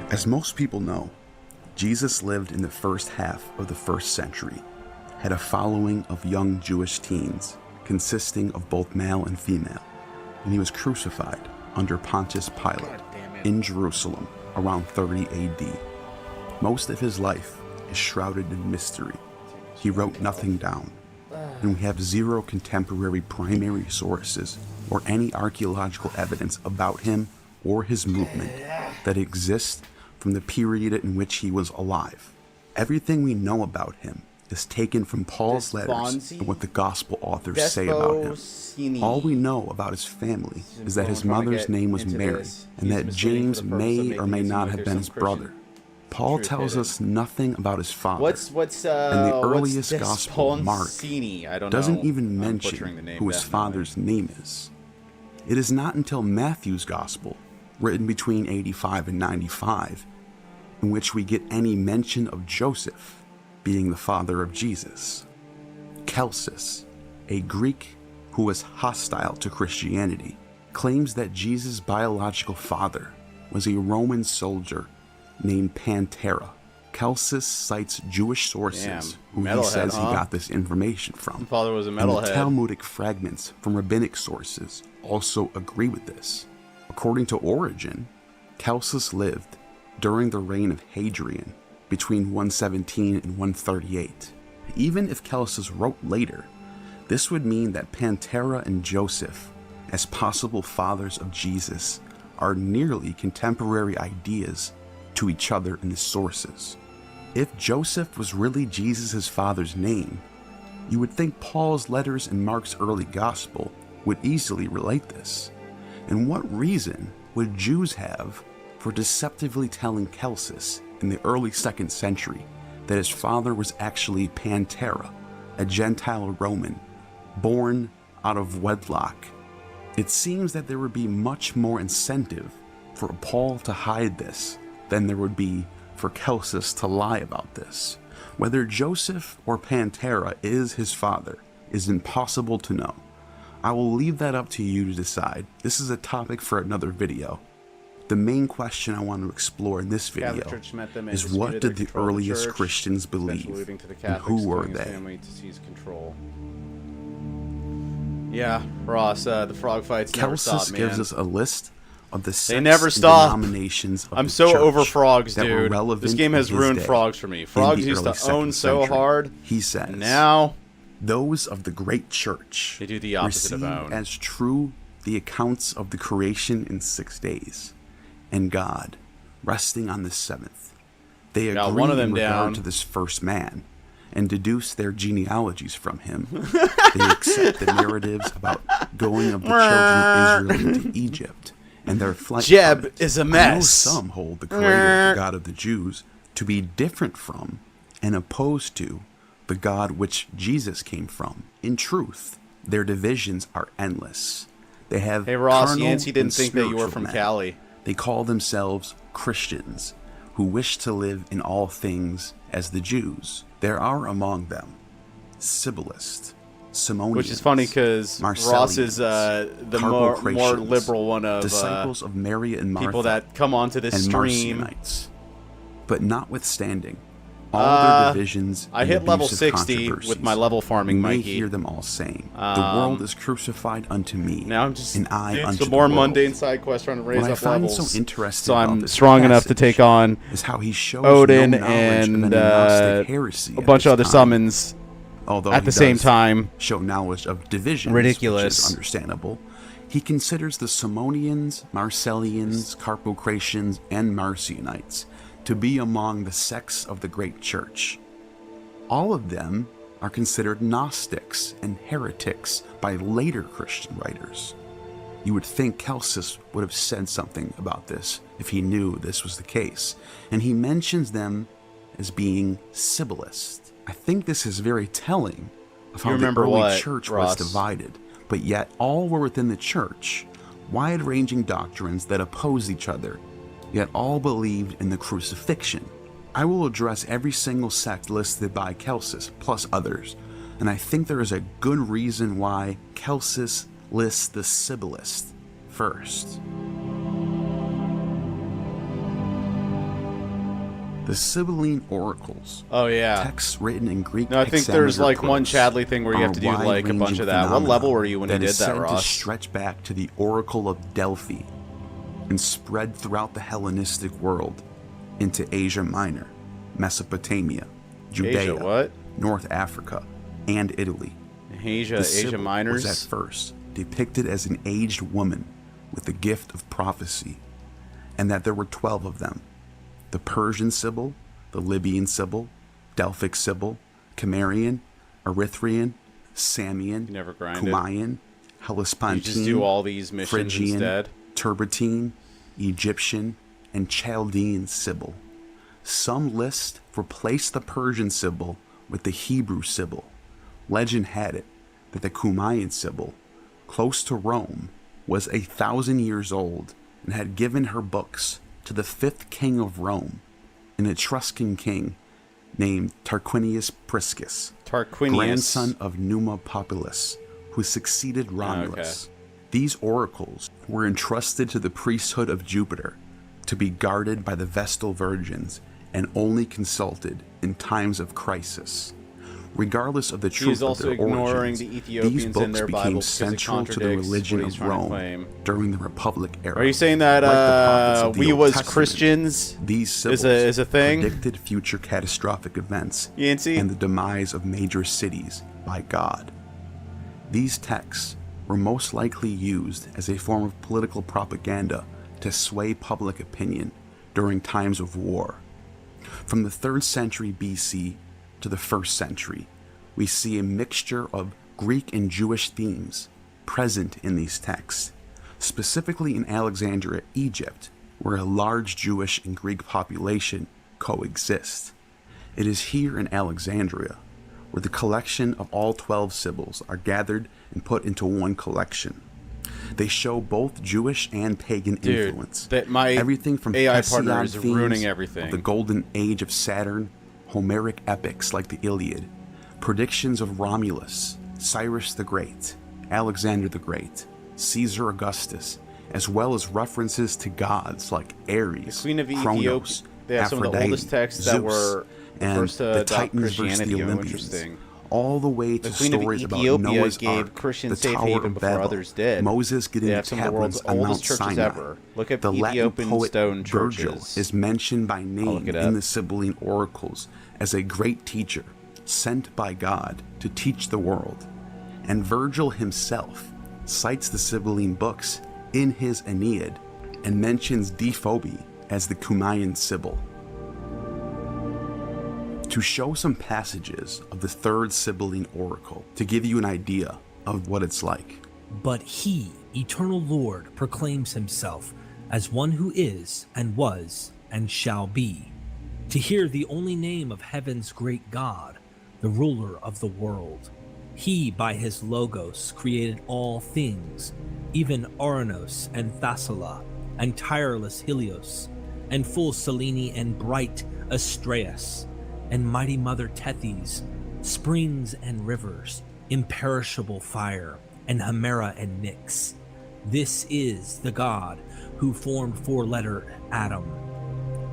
As most people know, Jesus lived in the first half of the 1st century, had a following of young Jewish teens consisting of both male and female, and he was crucified under Pontius Pilate in Jerusalem around 30 AD. Most of his life is shrouded in mystery. He wrote nothing down, and we have zero contemporary primary sources or any archaeological evidence about him or his movement that exists from the period in which he was alive. Everything we know about him is taken from Paul's letters Desponsi? and what the gospel authors say about him. Desposini. All we know about his family is that his I'm trying to mother's get name was into Mary, this. and He's that misleading James for the purpose of may making or may it seem not like have there's been some his Christian brother. Paul truth tells hidden. us nothing about his father. What's and the earliest what's gospel, Mark, Desponcini? I don't doesn't know. even I'm mention butchering the name, who his definitely. father's name is. It is not until Matthew's gospel, written between 85 and 95, in which we get any mention of Joseph being the father of Jesus. Celsus, a Greek who was hostile to Christianity, claims that Jesus' biological father was a Roman soldier named Pantera. Celsus cites Jewish sources who he metalhead, says huh? he got this information from. Father was a And the metalhead. Talmudic fragments from rabbinic sources also agree with this. According to Origen, Celsus lived during the reign of Hadrian between 117 and 138. Even if Celsus wrote later, this would mean that Pantera and Joseph, as possible fathers of Jesus, are nearly contemporary ideas to each other in the sources. If Joseph was really Jesus' father's name, you would think Paul's letters in Mark's early gospel would easily relate this. And what reason would Jews have for deceptively telling Celsus in the early 2nd century that his father was actually Pantera, a Gentile Roman, born out of wedlock? It seems that there would be much more incentive for Paul to hide this than there would be for Celsus to lie about this. Whether Joseph or Pantera is his father is impossible to know. I will leave that up to you to decide. This is a topic for another video. The main question I want to explore in this video Catholic Church met them and is what disputed did their the control of the earliest church, Christians believe, eventually leading to the and Catholics who were telling his they? family to seize control. Yeah, Ross, the frog fights never stop, Celsus man. gives us a list of the sects never and stop. denominations of I'm the so church over frogs, that were dude. relevant This game has in his ruined day. frogs for me. In Frogs the used early to own 2nd so century, hard. He says, And now those of the great church they do the opposite of receive own. as true the accounts of the creation in 6 days, and God resting on the 7th. They Got agree one of them in regard down. to this first man and deduce their genealogies from him. They accept the narratives about going of the children of Israel into Egypt and their flight. Jeb from it. is a I know mess. some hold the creator, the God of the Jews, to be different from and opposed to the God which Jesus came from. In truth, their divisions are endless. They have Hey, Ross, carnal Yancey didn't and think that you were spiritual from men. Cali. They call themselves Christians, who wish to live in all things as the Jews. There are among them Sibylists, Simonians, Which is funny because Ross is the more Carpocratians, liberal one of disciples of Mary and Martha, people that come onto this and stream. Marcionites. But notwithstanding all their divisions, I and hit level abusive 60 with controversies, my level farming, you may Mikey. hear them all saying, "The world is crucified unto me, Now I'm just and I doing unto some more the world." mundane side quests trying to raise What I up find levels. so interesting So about I'm this strong enough to passage take on is how he shows Odin no knowledge of and any Gnostic heresy a at bunch this of other time. summons Although at he the same does time. show knowledge of divisions, Ridiculous. which is understandable. He considers the Simonians, Marcellians, Carpocratians, and Marcionites to be among the sects of the great church. All of them are considered Gnostics and heretics by later Christian writers. You would think Celsus would have said something about this if he knew this was the case, and he mentions them as being Sibylists. I think this is very telling of how the remember early what, church Ross? was divided, but yet all were within the church, wide-ranging doctrines that opposed each other, yet all believed in the crucifixion. I will address every single sect listed by Celsus, plus others, and I think there is a good reason why Celsus lists the Sibylists first. The Sibylline oracles, Oh yeah. texts written in Greek. No, I think there's hexameter like one prose, Chadley thing where you have are to do like a wide-ranging bunch of that. What phenomena level were you when you did is that, said Ross? to stretch back to the Oracle of Delphi and spread throughout the Hellenistic world into Asia Minor, Mesopotamia, Judea, what? North Africa, and Italy. Asia, The Asia Sibyl Minors. was at first depicted as an aged woman with the gift of prophecy, and that there were 12 of them: the Persian Sibyl, the Libyan Sibyl, Delphic Sibyl, Cimmerian, Erythraean, Samian, Never grind Cumaean, Hellespontine, You just do all these missions Phrygian, instead. Turbatine, Egyptian, and Chaldean Sibyl. Some lists replace the Persian Sibyl with the Hebrew Sibyl. Legend had it that the Cumaean Sibyl, close to Rome, was 1,000 years old and had given her books to the 5th king of Rome, an Etruscan king named Tarquinius Priscus, grandson of Numa Populus, who succeeded Romulus. These oracles were entrusted to the priesthood of Jupiter to be guarded by the Vestal Virgins and only consulted in times of crisis. Regardless of the truth of their origins, these books became central to the religion of Rome during the Republic era. Are you saying that we was Christians these symbols is a thing? predicted future catastrophic events Yancey? and the demise of major cities by God? These texts were most likely used as a form of political propaganda to sway public opinion during times of war. From the 3rd century BC to the 1st century, we see a mixture of Greek and Jewish themes present in these texts, specifically in Alexandria, Egypt, where a large Jewish and Greek population coexist. It is here in Alexandria where the collection of all 12 Sibyls are gathered and put into one collection. They show both Jewish and pagan influence. Everything from AI Hesiod partner is themes ruining everything. of the golden age of Saturn, Homeric epics like the Iliad, predictions of Romulus, Cyrus the Great, Alexander the Great, Caesar Augustus, as well as references to gods like Ares, Queen of Kronos, Ethiopia. They have some of the Aphrodite, oldest texts that Zeus, were the and first to the adopt Titans versus Christianity. the Oh, Olympians, interesting. all the way to The Queen of stories about Ethiopia Noah's gave Ark, Christian the safe Tower haven of before Babel, others did. Moses getting They the have some of the tablets world's on Mount oldest churches Sinai. ever. Look up The Latin Ethiopian poet stone Virgil churches. is mentioned by name look it in up. the Sibylline oracles as a great teacher sent by God to teach the world. And Virgil himself cites the Sibylline books in his Aeneid and mentions Diphobe as the Cumaean Sibyl. To show some passages of the 3rd Sibylline oracle to give you an idea of what it's like. But he, eternal Lord, proclaims himself as one who is and was and shall be, to hear the only name of heaven's great God, the ruler of the world. He, by his logos, created all things, even Ouranos and Thasala, and tireless Helios, and full Selene and bright Astraeus, and mighty mother Tethys, springs and rivers, imperishable fire, and Hemera and Nyx. This is the God who formed 4-lettered Adam,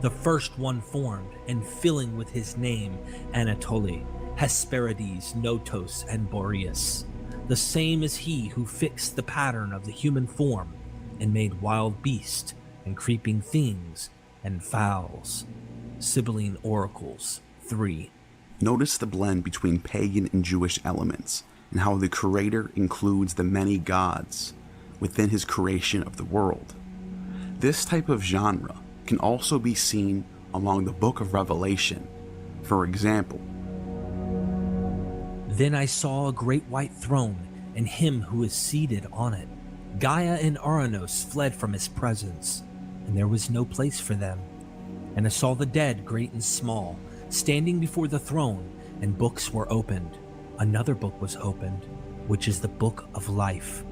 the first one formed and filling with his name Anatoly, Hesperides, Notos, and Boreas. The same is he who fixed the pattern of the human form and made wild beast and creeping things and fowls. Sibylline Oracles 3. Notice the blend between pagan and Jewish elements and how the creator includes the many gods within his creation of the world. This type of genre can also be seen along the Book of Revelation. For example, Then I saw a great white throne and him who is seated on it. Gaia and Ouranos fled from his presence, and there was no place for them. And I saw the dead, great and small, standing before the throne, and books were opened. Another book was opened, which is the book of life.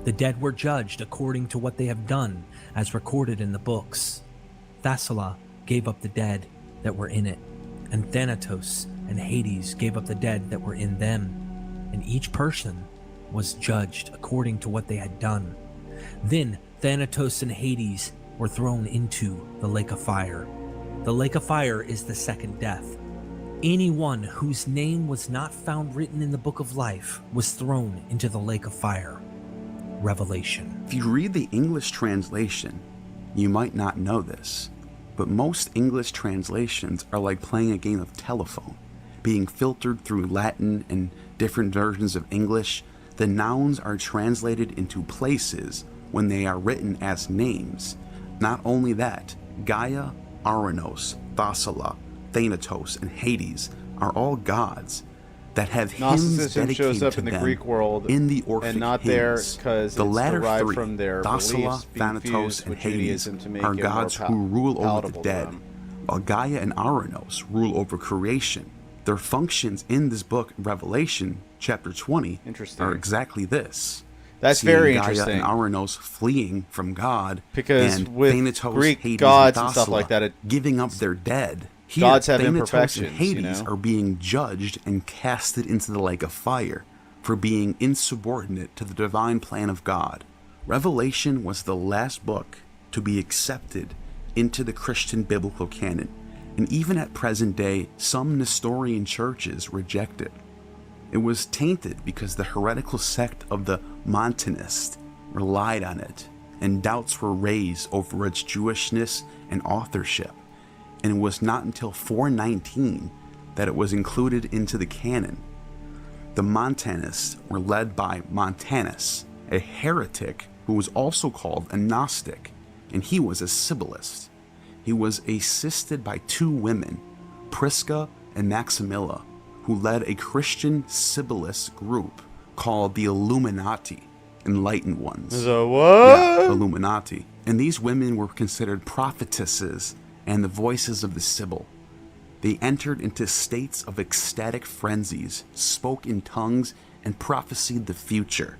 The dead were judged according to what they have done, as recorded in the books. Thasala gave up the dead that were in it, and Thanatos and Hades gave up the dead that were in them, and each person was judged according to what they had done. Then Thanatos and Hades were thrown into the lake of fire. The lake of fire is the second death. Anyone whose name was not found written in the book of life was thrown into the lake of fire. Revelation. if you read the English translation, you might not know this, but most English translations are like playing a game of telephone, being filtered through Latin and different versions of English. The nouns are translated into places when they are written as names. Not only that, Gaia, Ouranos, Thasala, Thanatos, and Hades are all gods that have hymns Gnosticism dedicated shows up to in the them Greek world in the Orphic and not hymns. there because The it's latter derived three, from their Thasala, beliefs being Thanatos, fused and with Hades, Judaism to make are it more gods who rule over the palatable to dead, them. while Gaia and Aranos rule over creation. Their functions in this book, Revelation, chapter 20, Interesting. are exactly this. That's Seeing very Gaia interesting. and Aranos fleeing from God, Because and with Thanatos, Greek Hades, gods and and stuff like Thasala that, giving up their dead. Here, gods have Thanatos imperfections, and Hades you know? are being judged and casted into the lake of fire for being insubordinate to the divine plan of God. Revelation was the last book to be accepted into the Christian biblical canon, and even at present day, some Nestorian churches reject it. It was tainted because the heretical sect of the Montanists relied on it, and doubts were raised over its Jewishness and authorship, and it was not until 419 that it was included into the canon. The Montanists were led by Montanus, a heretic who was also called a Gnostic, and he was a Sibylist. He was assisted by two women, Prisca and Maximilla, who led a Christian Sibyllist group called the Illuminati, Enlightened Ones. The what? Yeah, Illuminati. And these women were considered prophetesses and the voices of the Sibyl. They entered into states of ecstatic frenzies, spoke in tongues, and prophesied the future.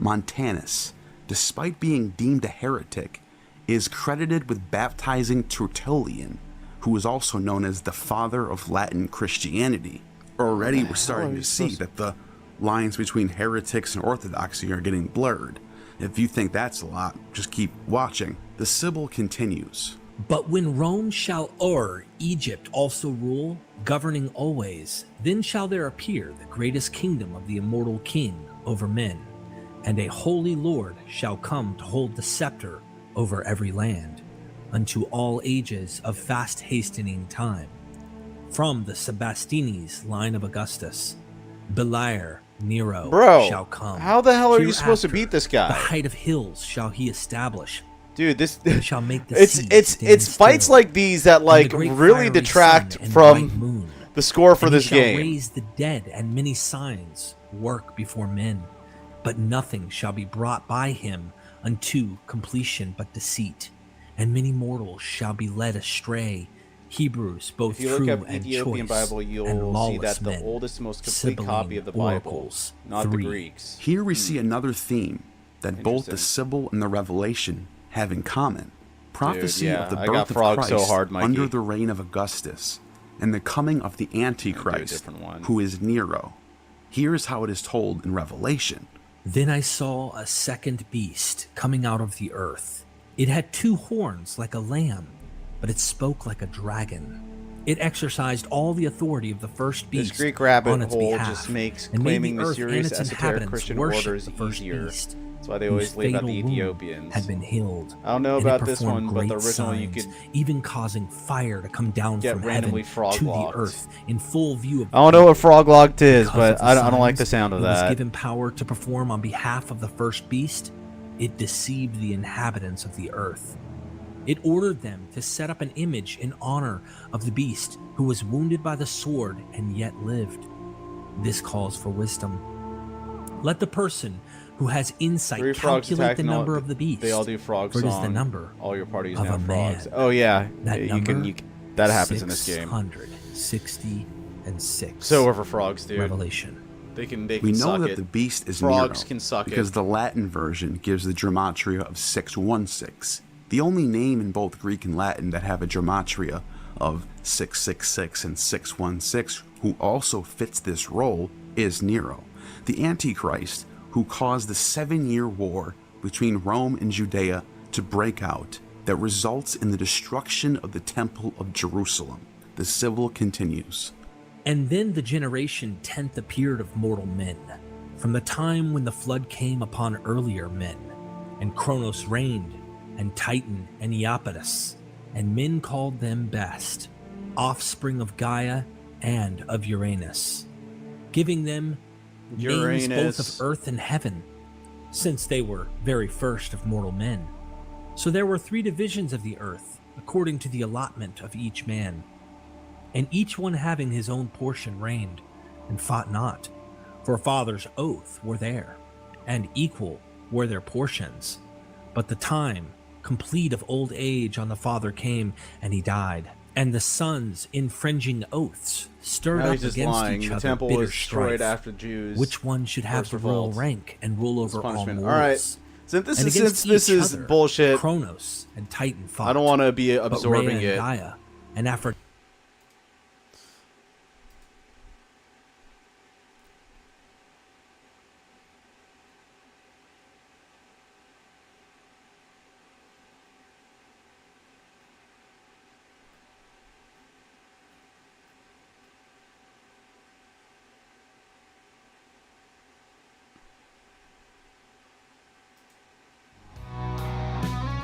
Montanus, despite being deemed a heretic, is credited with baptizing Tertullian, who is also known as the father of Latin Christianity. Already we're starting to see that the lines between heretics and orthodoxy are getting blurred. If you think that's a lot, just keep watching. The Sibyl continues. But when Rome shall o'er Egypt also rule, governing always, then shall there appear the greatest kingdom of the immortal king over men, and a holy Lord shall come to hold the scepter over every land, unto all ages of fast hastening time. From the Sebastinis line of Augustus, Beliar Nero shall come. How the hell are you supposed to beat this guy? The height of hills shall he establish. Dude, this shall make the it's fights like these that like really detract from the score for this game. He shall raise the dead, and many signs work before men, but nothing shall be brought by him unto completion but deceit, and many mortals shall be led astray. Hebrews, both if you true look up and Ethiopian choice, Bible, you'll and see that the men, oldest, most complete Sibylline copy of the Bible, oracles, not 3. the Greeks. Here we see another theme that both the Sibyl and the Revelation have in common. Prophecy yeah, of the I birth got of frogged Christ so hard, Mikey. under the reign of Augustus, and the coming of the Antichrist, who is Nero. Here's how it is told in Revelation. Then I saw a second beast coming out of the earth. It had 2 horns like a lamb, but it spoke like a dragon. It exercised all the authority of the first beast. This Greek rabbit on its hole behalf, just makes and made claiming the earth and mysterious its esoteric inhabitants Christian worship orders the first easier. beast, That's why they whose always leave out fatal the wound Ethiopians. had been healed. I don't know and it about this performed one, but the great original you signs, could even causing fire to come down get from randomly heaven frog to locked. the earth in full view of. I don't know what frog locked is, Because of but the I don't like the signs sound of it was that. given power to perform on behalf of the first beast. It deceived the inhabitants of the earth. It ordered them to set up an image in honor of the beast who was wounded by the sword and yet lived. This calls for wisdom. Let the person who has insight 3 frogs calculate the attacking all- number of the beast. They all do frog for it is song. the number All your parties of now a frogs. man. Oh yeah, That you number, can. That happens in this game. 666. So over frogs, dude. Revelation. They can. They can We know suck that it. the beast is Frogs Nero can suck because it. the Latin version gives the gematria of 616. The only name in both Greek and Latin that have a gematria of 666 and 616, who also fits this role, is Nero, the Antichrist who caused the 7-year war between Rome and Judea to break out that results in the destruction of the Temple of Jerusalem. The Sibyl continues. And then the generation 10th appeared of mortal men, from the time when the flood came upon earlier men, and Kronos reigned, and Titan and Iapetus, and men called them best, offspring of Gaia and of Uranus, giving them names both of earth and heaven, since they were very first of mortal men. So there were 3 divisions of the earth, according to the allotment of each man, and each one having his own portion reigned. and fought not, for father's oath were there, and equal were their portions. But the time complete of old age on the father came, and he died. And the sons, infringing oaths, stirred Now up he's just against lying. each The other temple bitter was destroyed strife. after Jews. Which one should have first the royal revolt. rank and rule over all punishment. mortals? All right. Since this And is against since this each is other, bullshit, Kronos and Titan fought. I don't want to be but absorbing Rhea it. and Gaia and Aphrodite.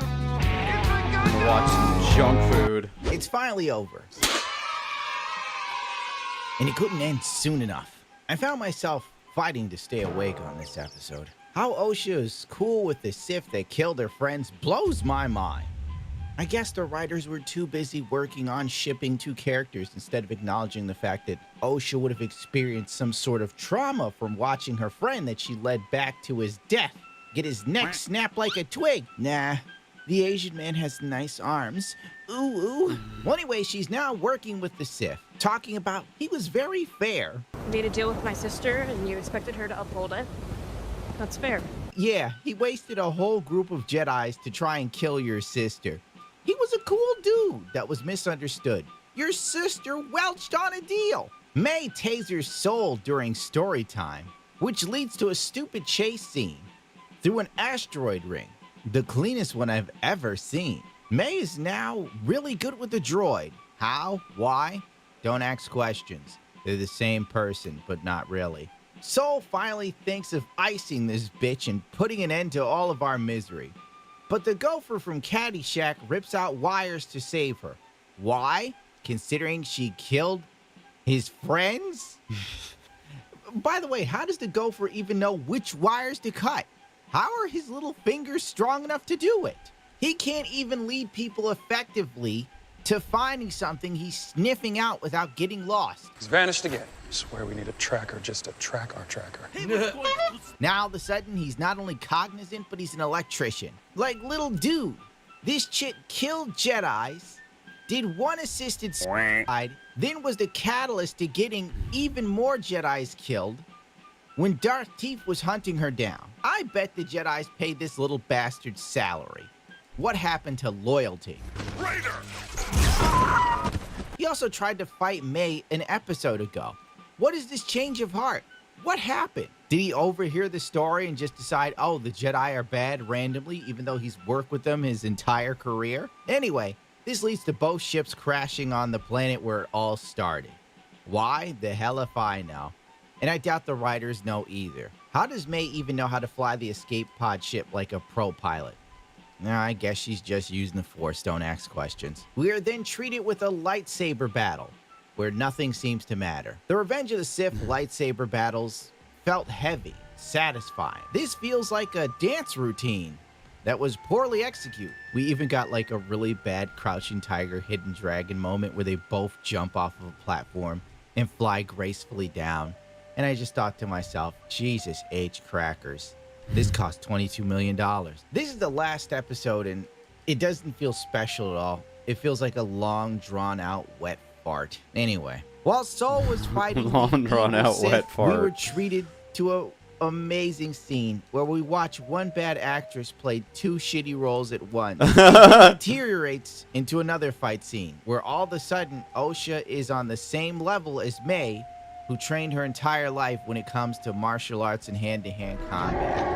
I'm gonna watch some junk food. It's finally over. And it couldn't end soon enough. I found myself fighting to stay awake on this episode. How OSHA is cool with the Sith that killed their friends blows my mind. I guess the writers were too busy working on shipping two characters instead of acknowledging the fact that OSHA would have experienced some sort of trauma from watching her friend that she led back to his death get his neck snapped like a twig. Nah, the Asian man has nice arms. Ooh, ooh. Well, anyway, she's now working with the Sith, talking about he was very fair. Made a deal with my sister, and you expected her to uphold it. That's fair. Yeah, he wasted a whole group of Jedis to try and kill your sister. He was a cool dude that was misunderstood. Your sister welched on a deal. May tasers Soul during story time, which leads to a stupid chase scene through an asteroid ring, the cleanest one I've ever seen. May is now really good with the droid. How? Why? Don't ask questions. They're the same person, but not really. Soul finally thinks of icing this bitch and putting an end to all of our misery. But the gopher from Caddyshack rips out wires to save her. Why? Considering she killed his friends? By the way, how does the gopher even know which wires to cut? How are his little fingers strong enough to do it? He can't even lead people effectively to finding something he's sniffing out without getting lost. He's vanished again. I swear we need a tracker just to track our tracker. Now all of a sudden, he's not only cognizant, but he's an electrician. Like, little dude, this chick killed Jedis, did one assisted suicide, then was the catalyst to getting even more Jedis killed when Darth Teeth was hunting her down. I bet the Jedis paid this little bastard salary. What happened to loyalty? Raider! He also tried to fight May an episode ago. What is this change of heart? What happened? Did he overhear the story and just decide, oh, the Jedi are bad randomly, even though he's worked with them his entire career? Anyway, this leads to both ships crashing on the planet where it all started. Why? The hell if I know. And I doubt the writers know either. How does May even know how to fly the escape pod ship like a pro pilot? I guess she's just using the Force, don't ask questions. We are then treated with a lightsaber battle, where nothing seems to matter. The Revenge of the Sith lightsaber battles felt heavy, satisfying. This feels like a dance routine that was poorly executed. We even got like a really bad Crouching Tiger, Hidden Dragon moment where they both jump off of a platform and fly gracefully down. And I just thought to myself, Jesus H. crackers. This cost $22 million. This is the last episode, and it doesn't feel special at all. It feels like a long, drawn-out, wet fart. Anyway, while Soul was fighting Long, drawn-out, wet fart. we were treated to a amazing scene where we watch one bad actress play two shitty roles at once. It deteriorates into another fight scene where all of a sudden OSHA is on the same level as May, who trained her entire life when it comes to martial arts and hand-to-hand combat.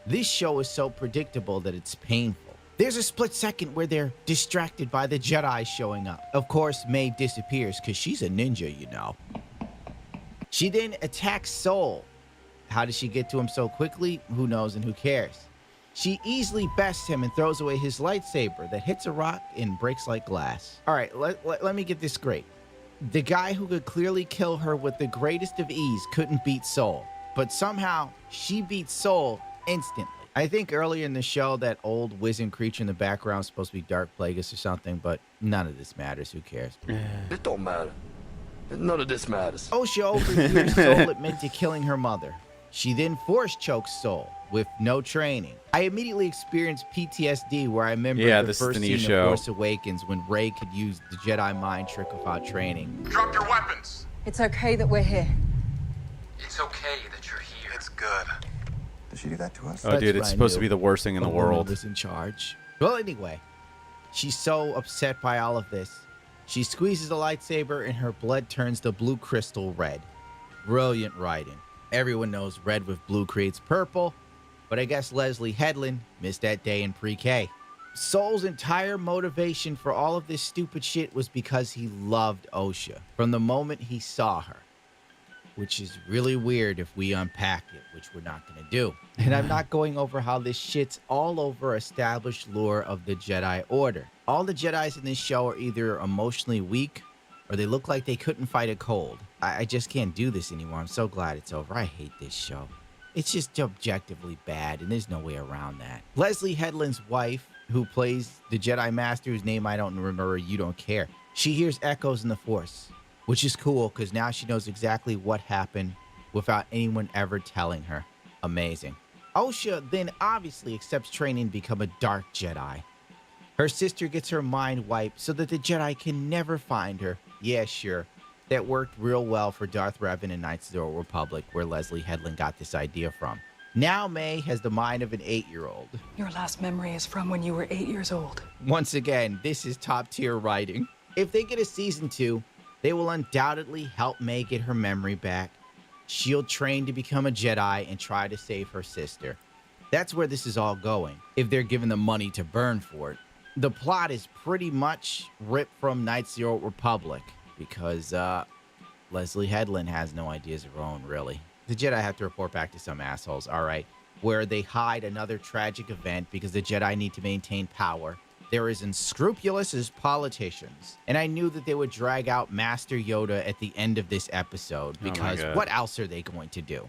This show is so predictable that it's painful. There's a split second where they're distracted by the Jedi showing up. Of course, May disappears because she's a ninja, you know. She then attacks Soul. How does she get to him so quickly? Who knows and who cares? She easily bests him and throws away his lightsaber that hits a rock and breaks like glass. All right, let me get this straight. The guy who could clearly kill her with the greatest of ease couldn't beat Soul, but somehow she beat Soul instantly. I think earlier in the show that old wizened creature in the background is supposed to be Dark Plagueis or something, but none of this matters. Who cares? It don't matter. None of this matters. Osha overhears Soul admit to killing her mother. She then force chokes Soul with no training. I immediately experienced PTSD where I remember the this is first the new scene show. of Force Awakens when Rey could use the Jedi mind trick without training. Drop your weapons. It's okay that we're here. It's okay that you're here. It's good. Did she do that to us? Oh, dude, it's supposed to be the worst thing in the world. Was in charge. Well, anyway, she's so upset by all of this. She squeezes a lightsaber and her blood turns the blue crystal red. Brilliant writing. Everyone knows red with blue creates purple, but I guess Leslie Headland missed that day in pre-K. Soul's entire motivation for all of this stupid shit was because he loved Osha from the moment he saw her, which is really weird if we unpack it, which we're not going to do. And I'm not going over how this shit's all over established lore of the Jedi Order. All the Jedis in this show are either emotionally weak or they look like they couldn't fight a cold. I just can't do this anymore. I'm so glad it's over. I hate this show. It's just objectively bad, and there's no way around that. Leslie Headland's wife, who plays the Jedi Master, whose name I don't remember, you don't care. She hears echoes in the Force, which is cool because now she knows exactly what happened without anyone ever telling her. Amazing. Osha then obviously accepts training to become a dark Jedi. Her sister gets her mind wiped so that the Jedi can never find her. Yeah, sure. That worked real well for Darth Revan in Knights of the Old Republic, where Leslie Headland got this idea from. Now May has the mind of an 8-year-old. Your last memory is from when you were 8 years old. Once again, this is top-tier writing. If they get a season 2, they will undoubtedly help May get her memory back. She'll train to become a Jedi and try to save her sister. That's where this is all going, if they're given the money to burn for it. The plot is pretty much ripped from Knights of the Old Republic, because Leslie Headland has no ideas of her own, really. The Jedi have to report back to some assholes, all right, where they hide another tragic event because the Jedi need to maintain power. They're as unscrupulous as politicians. And I knew that they would drag out Master Yoda at the end of this episode, because what else are they going to do?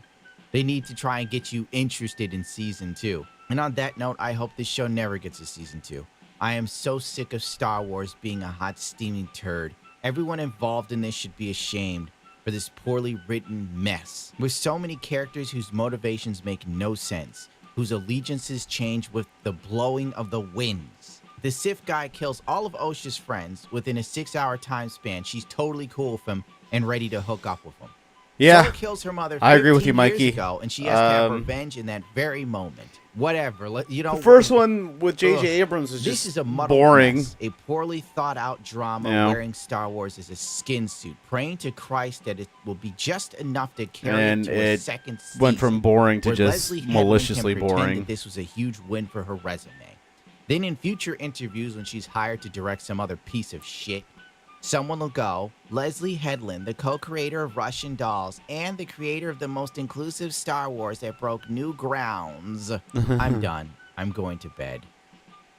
They need to try and get you interested in season 2. And on that note, I hope this show never gets a season 2. I am so sick of Star Wars being a hot, steaming turd. Everyone involved in this should be ashamed for this poorly written mess. With so many characters whose motivations make no sense, whose allegiances change with the blowing of the winds. The Sith guy kills all of Osha's friends within a 6-hour time span. She's totally cool with him and ready to hook up with him. Yeah, Soul kills her mother I agree with you, 15 Mikey. years ago, and she has to have revenge in that very moment. Whatever, you know. The first one with J.J. Abrams is this just is a muddled boring. mess, a poorly thought out drama wearing Star Wars as a skin suit, praying to Christ that it will be just enough to carry And it to a it second season. went from boring to where just Leslie Headland maliciously can pretend boring. that this was a huge win for her resume. Then in future interviews, when she's hired to direct some other piece of shit, someone will go, Leslie Headland, the co-creator of Russian Dolls and the creator of the most inclusive Star Wars that broke new grounds. I'm done. I'm going to bed.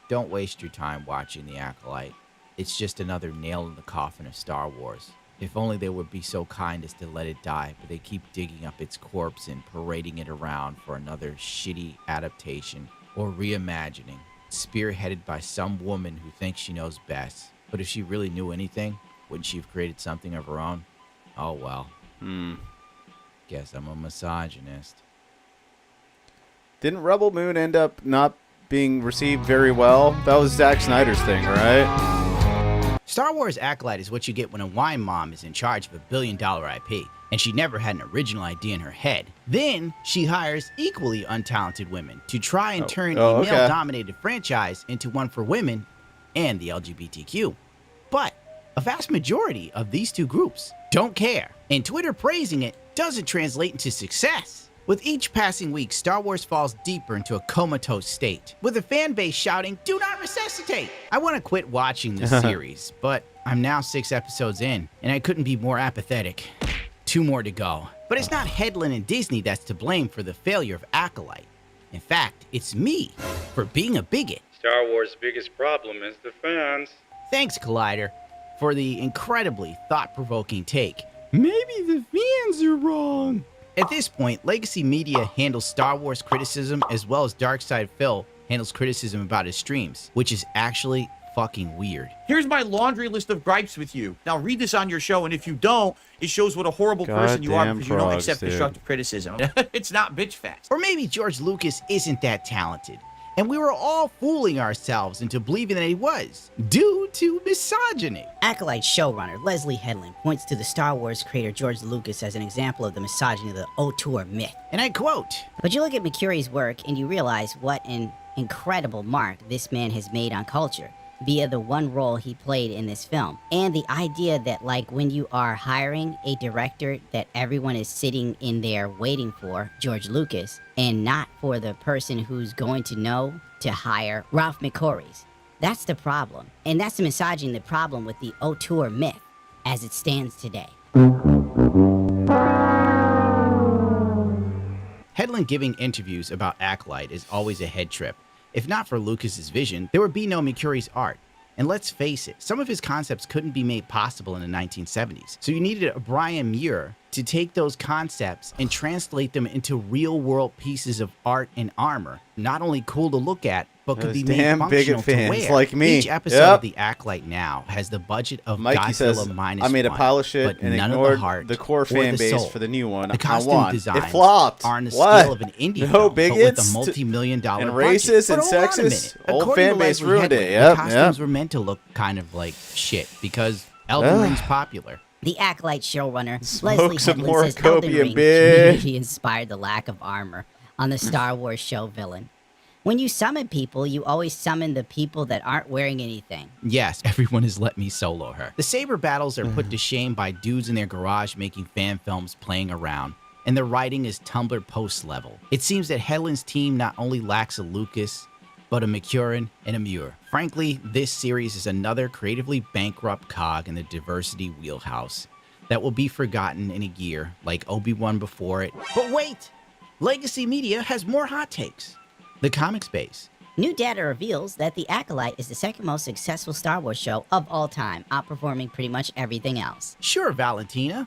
Don't waste your time watching The Acolyte. It's just another nail in the coffin of Star Wars. If only they would be so kind as to let it die, but they keep digging up its corpse and parading it around for another shitty adaptation or reimagining, spearheaded by some woman who thinks she knows best. But if she really knew anything, wouldn't she have created something of her own? Oh well. Guess I'm a misogynist. Didn't Rebel Moon end up not being received very well? That was Zack Snyder's thing, right? Star Wars Acolyte is what you get when a wine mom is in charge of $1 billion IP, and she never had an original idea in her head. Then she hires equally untalented women to try and turn a male-dominated franchise into one for women and the LGBTQ. But a vast majority of these two groups don't care, and Twitter praising it doesn't translate into success. With each passing week, Star Wars falls deeper into a comatose state, with a fan base shouting, "Do not resuscitate!" I want to quit watching this series, but I'm now 6 episodes in, and I couldn't be more apathetic. 2 more to go. But it's not Headland and Disney that's to blame for the failure of Acolyte. In fact, it's me for being a bigot. Star Wars' biggest problem is the fans. Thanks, Collider, for the incredibly thought-provoking take. Maybe the fans are wrong. At this point, Legacy Media handles Star Wars criticism as well as Darkside Phil handles criticism about his streams, which is actually fucking weird. Here's my laundry list of gripes with you. Now read this on your show, and if you don't, it shows what a horrible person you are Goddamn because you don't frogs, accept dude. constructive criticism. It's not bitch fest. Or maybe George Lucas isn't that talented, and we were all fooling ourselves into believing that he was, due to misogyny. Acolyte showrunner Leslie Headland points to the Star Wars creator George Lucas as an example of the misogyny of the auteur myth. And I quote, "But you look at McCurry's work and you realize what an incredible mark this man has made on culture via the one role he played in this film. And the idea that, like, when you are hiring a director that everyone is sitting in there waiting for, George Lucas, and not for the person who's going to know to hire Ralph McQuarrie's. That's the problem. And that's the misogyny, the problem with the auteur myth as it stands today." Headland giving interviews about Acolyte is always a head trip. If not for Lucas's vision, there would be no McCurry's art. And let's face it, some of his concepts couldn't be made possible in the 1970s. So you needed a Brian Muir to take those concepts and translate them into real-world pieces of art and armor. Not only cool to look at, but could Those be made damn functional bigot to fans wear. like me. Each episode Yep. of The Acolyte now has the budget of Mikey Godzilla says, minus I made a one, pile of shit but and none ignored of the heart the core or fan the base soul. for the new one. The I costume won. designs It flopped. are on the What? scale of an indie No film, but bigots? with a multi-million-dollar And budget. racist But and hold on a sexist? minute. Old According fan to base Leslie ruined it. Headland, Yep, the costumes yep. were meant to look kind of like shit because Elden Ugh. Ring's popular. The Acolyte showrunner Smoke Leslie some Headland more says Elden copium, Ring bitch. community inspired the lack of armor on the Star Wars show villain. When you summon people, you always summon the people that aren't wearing anything. Yes, everyone has let me solo her. The saber battles are put to shame by dudes in their garage making fan films playing around, and the writing is Tumblr post level. It seems that Headland's team not only lacks a Lucas, but a McCurran and a Muir. Frankly, this series is another creatively bankrupt cog in the diversity wheelhouse that will be forgotten in a year like Obi-Wan before it. But wait! Legacy Media has more hot takes. The comic space. New data reveals that The Acolyte is the second most successful Star Wars show of all time, outperforming pretty much everything else. Sure, Valentina.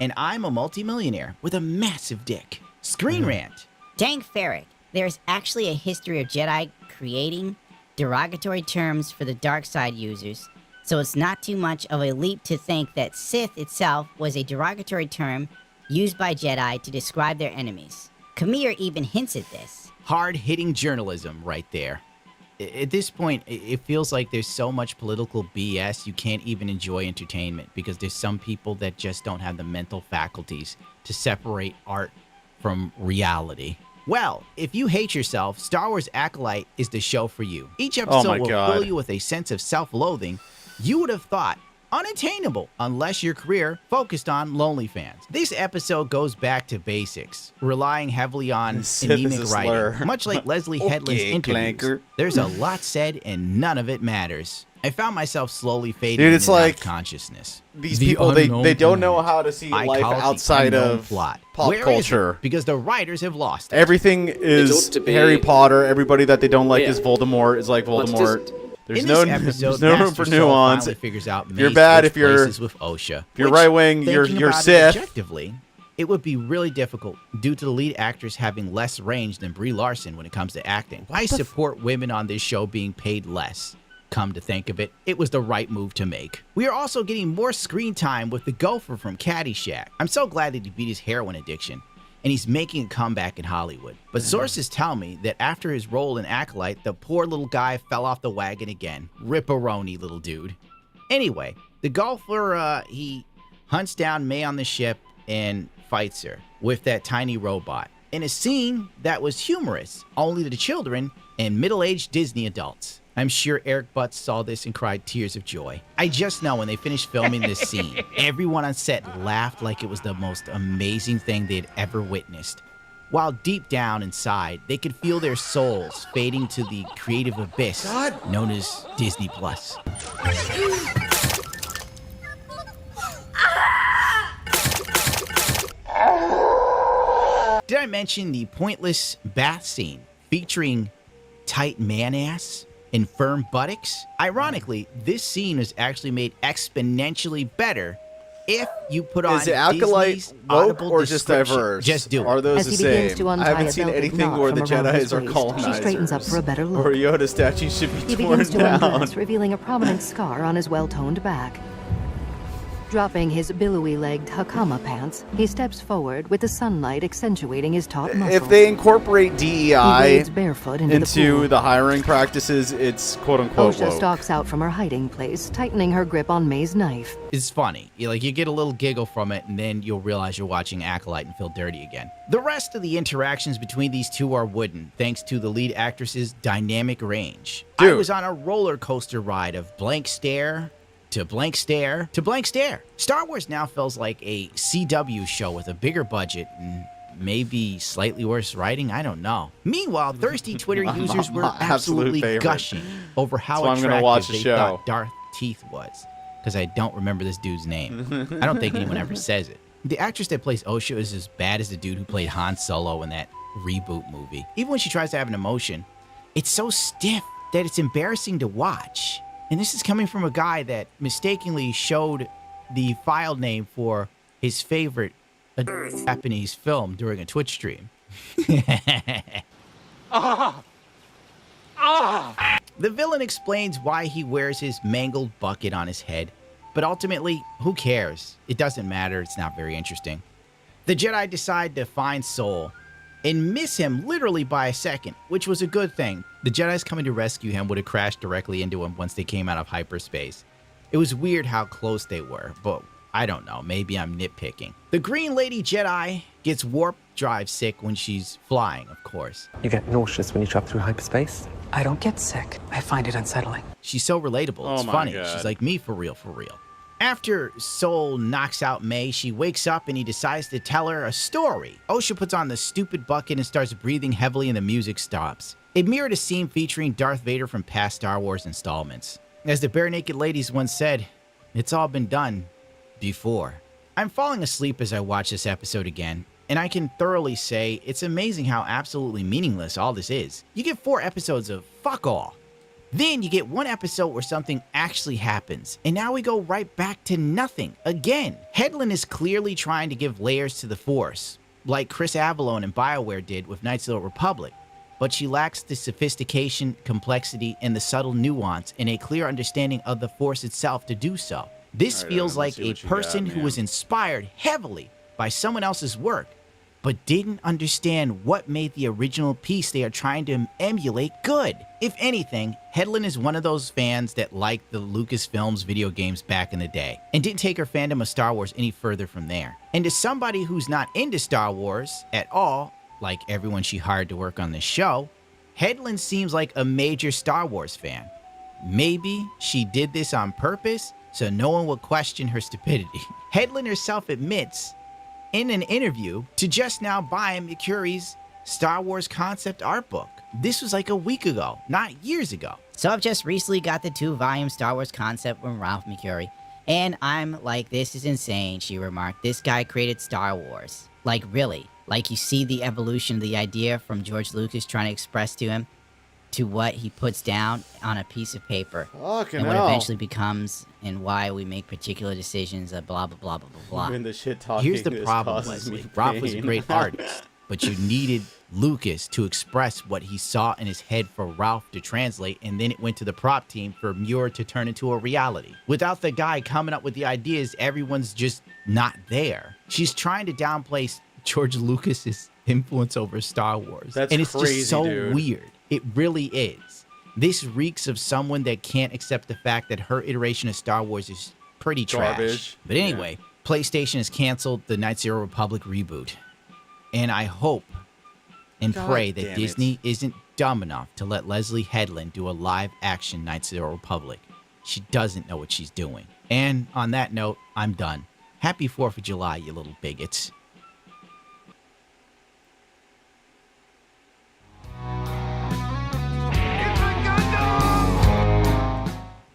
And I'm a multimillionaire with a massive dick. Screen rant. Dang Ferrick, there's actually a history of Jedi creating derogatory terms for the dark side users, so it's not too much of a leap to think that Sith itself was a derogatory term used by Jedi to describe their enemies. Khmer even hints at this. Hard-hitting journalism right there. At this point, it feels like there's so much political BS you can't even enjoy entertainment because there's some people that just don't have the mental faculties to separate art from reality. Well, if you hate yourself, Star Wars Acolyte is the show for you. Each episode will fill you with a sense of self-loathing you would have thought unattainable unless your career focused on lonely fans. This episode goes back to basics, relying heavily on anemic writing. Much like Leslie Headland's interviews, Clanker. there's a lot said and none of it matters. I found myself slowly fading Dude, it's into like consciousness. These people, they don't know how to see I life call it the outside unknown of plot. pop Where is culture. it? Because the writers have lost it. Everything is Harry Potter. Everybody that they don't like is Voldemort. Is like Voldemort. There's In no, this episode, there's no room Master for Soul nuance. finally figures out If you're Mace bad, switch if you're places with OSHA, if you're which, right wing, you're thinking about it Sith. Objectively, it would be really difficult due to the lead actors having less range than Brie Larson when it comes to acting. Why support women on this show being paid less? Come to think of it, it was the right move to make. We are also getting more screen time with the gopher from Caddyshack. I'm so glad that he beat his heroin addiction, and he's making a comeback in Hollywood. But sources tell me that after his role in Acolyte, the poor little guy fell off the wagon again. Ripperoni, little dude. Anyway, the golfer, he hunts down May on the ship and fights her with that tiny robot. In a scene that was humorous, only to the children and middle-aged Disney adults. I'm sure Eric Butts saw this and cried tears of joy. I just know when they finished filming this scene, everyone on set laughed like it was the most amazing thing they had ever witnessed. While deep down inside, they could feel their souls fading to the creative abyss known as Disney Plus. Did I mention the pointless bath scene featuring tight man ass and firm buttocks? Ironically, this scene was actually made exponentially better If you put on Is it Acolyte Disney's woke audible or just description, diverse? just do it. Are those As the he begins same? to I untie haven't a seen velvet anything knot where the from around his Jedis are waist, colonizers. she straightens up for a better look. Or Yoda statues should be He torn begins to down. undress, revealing a prominent scar on his well-toned back. Dropping his billowy-legged hakama pants, he steps forward with the sunlight accentuating his taut muscles. If they incorporate He DEI wades barefoot into the pool. the hiring practices, it's quote-unquote Osha woke. stalks out from her hiding place, tightening her grip on May's knife. It's funny. You get a little giggle from it, and then you'll realize you're watching Acolyte and feel dirty again. The rest of the interactions between these two are wooden, thanks to the lead actress's dynamic range. I Dude. was on a roller coaster ride of blank stare to blank stare to blank stare. Star Wars now feels like a CW show with a bigger budget and maybe slightly worse writing. I don't know. Meanwhile, thirsty Twitter users were My absolute absolutely favorite. gushing over how That's why I'm gonna attractive watch the they show. thought Darth Teeth was. Because I don't remember this dude's name. I don't think anyone ever says it. The actress that plays Osha is as bad as the dude who played Han Solo in that reboot movie. Even when she tries to have an emotion, it's so stiff that it's embarrassing to watch. And this is coming from a guy that mistakenly showed the file name for his favorite Japanese film during a Twitch stream. The villain explains why he wears his mangled bucket on his head, but ultimately, who cares? It doesn't matter, it's not very interesting. The Jedi decide to find Soul and miss him literally by a second, which was a good thing. The Jedi's coming to rescue him would have crashed directly into him once they came out of hyperspace. It was weird how close they were, but I don't know, maybe I'm nitpicking. The Green Lady Jedi gets warp drive sick when she's flying, of course. You get nauseous when you travel through hyperspace? I don't get sick. I find it unsettling. She's so relatable, it's Oh my funny. God. She's like me for real, for real. After Soul knocks out May, she wakes up and he decides to tell her a story. Osha puts on the stupid bucket and starts breathing heavily and the music stops. It mirrored a scene featuring Darth Vader from past Star Wars installments. As the Bare Naked Ladies once said, it's all been done before. I'm falling asleep as I watch this episode again, and I can thoroughly say it's amazing how absolutely meaningless all this is. You get 4 episodes of fuck all. Then you get 1 episode where something actually happens, and now we go right back to nothing again. Headland is clearly trying to give layers to the Force, like Chris Avellone and BioWare did with Knights of the Republic, but she lacks the sophistication, complexity, and the subtle nuance and a clear understanding of the Force itself to do so. This All right, feels Evan, let's like see a what you person got, who man. was inspired heavily by someone else's work, but didn't understand what made the original piece they are trying to emulate good. If anything, Headland is one of those fans that liked the Lucasfilms video games back in the day, and didn't take her fandom of Star Wars any further from there. And to somebody who's not into Star Wars at all, like everyone she hired to work on this show, Headland seems like a major Star Wars fan. Maybe she did this on purpose so no one would question her stupidity. Headland herself admits in an interview to just now buying McCurry's Star Wars concept art book. This was like a week ago, not years ago. So I've just recently got the 2-volume Star Wars concept from Ralph McCurry, and I'm like, this is insane, she remarked. This guy created Star Wars. Like, really? Like, you see the evolution of the idea from George Lucas trying to express to him to what he puts down on a piece of paper. Fucking and what hell. eventually becomes and why we make particular decisions of blah, blah, blah, blah, blah, blah. Even the shit talking Here's the just problem, causes Leslie. me Ralph was a pain. great artist, but you needed Lucas to express what he saw in his head for Ralph to translate, and then it went to the prop team for Muir to turn into a reality. Without the guy coming up with the ideas, everyone's just not there. She's trying to downplay George Lucas's influence over Star Wars. That's and it's crazy, just so dude. weird. It really is. This reeks of someone that can't accept the fact that her iteration of Star Wars is pretty trash. Garbage. But anyway, PlayStation has canceled the Knights of the Republic reboot. And I hope and God pray damn that it. Disney isn't dumb enough to let Leslie Headland do a live-action Knights of the Republic. She doesn't know what she's doing. And on that note, I'm done. Happy 4th of July, you little bigots.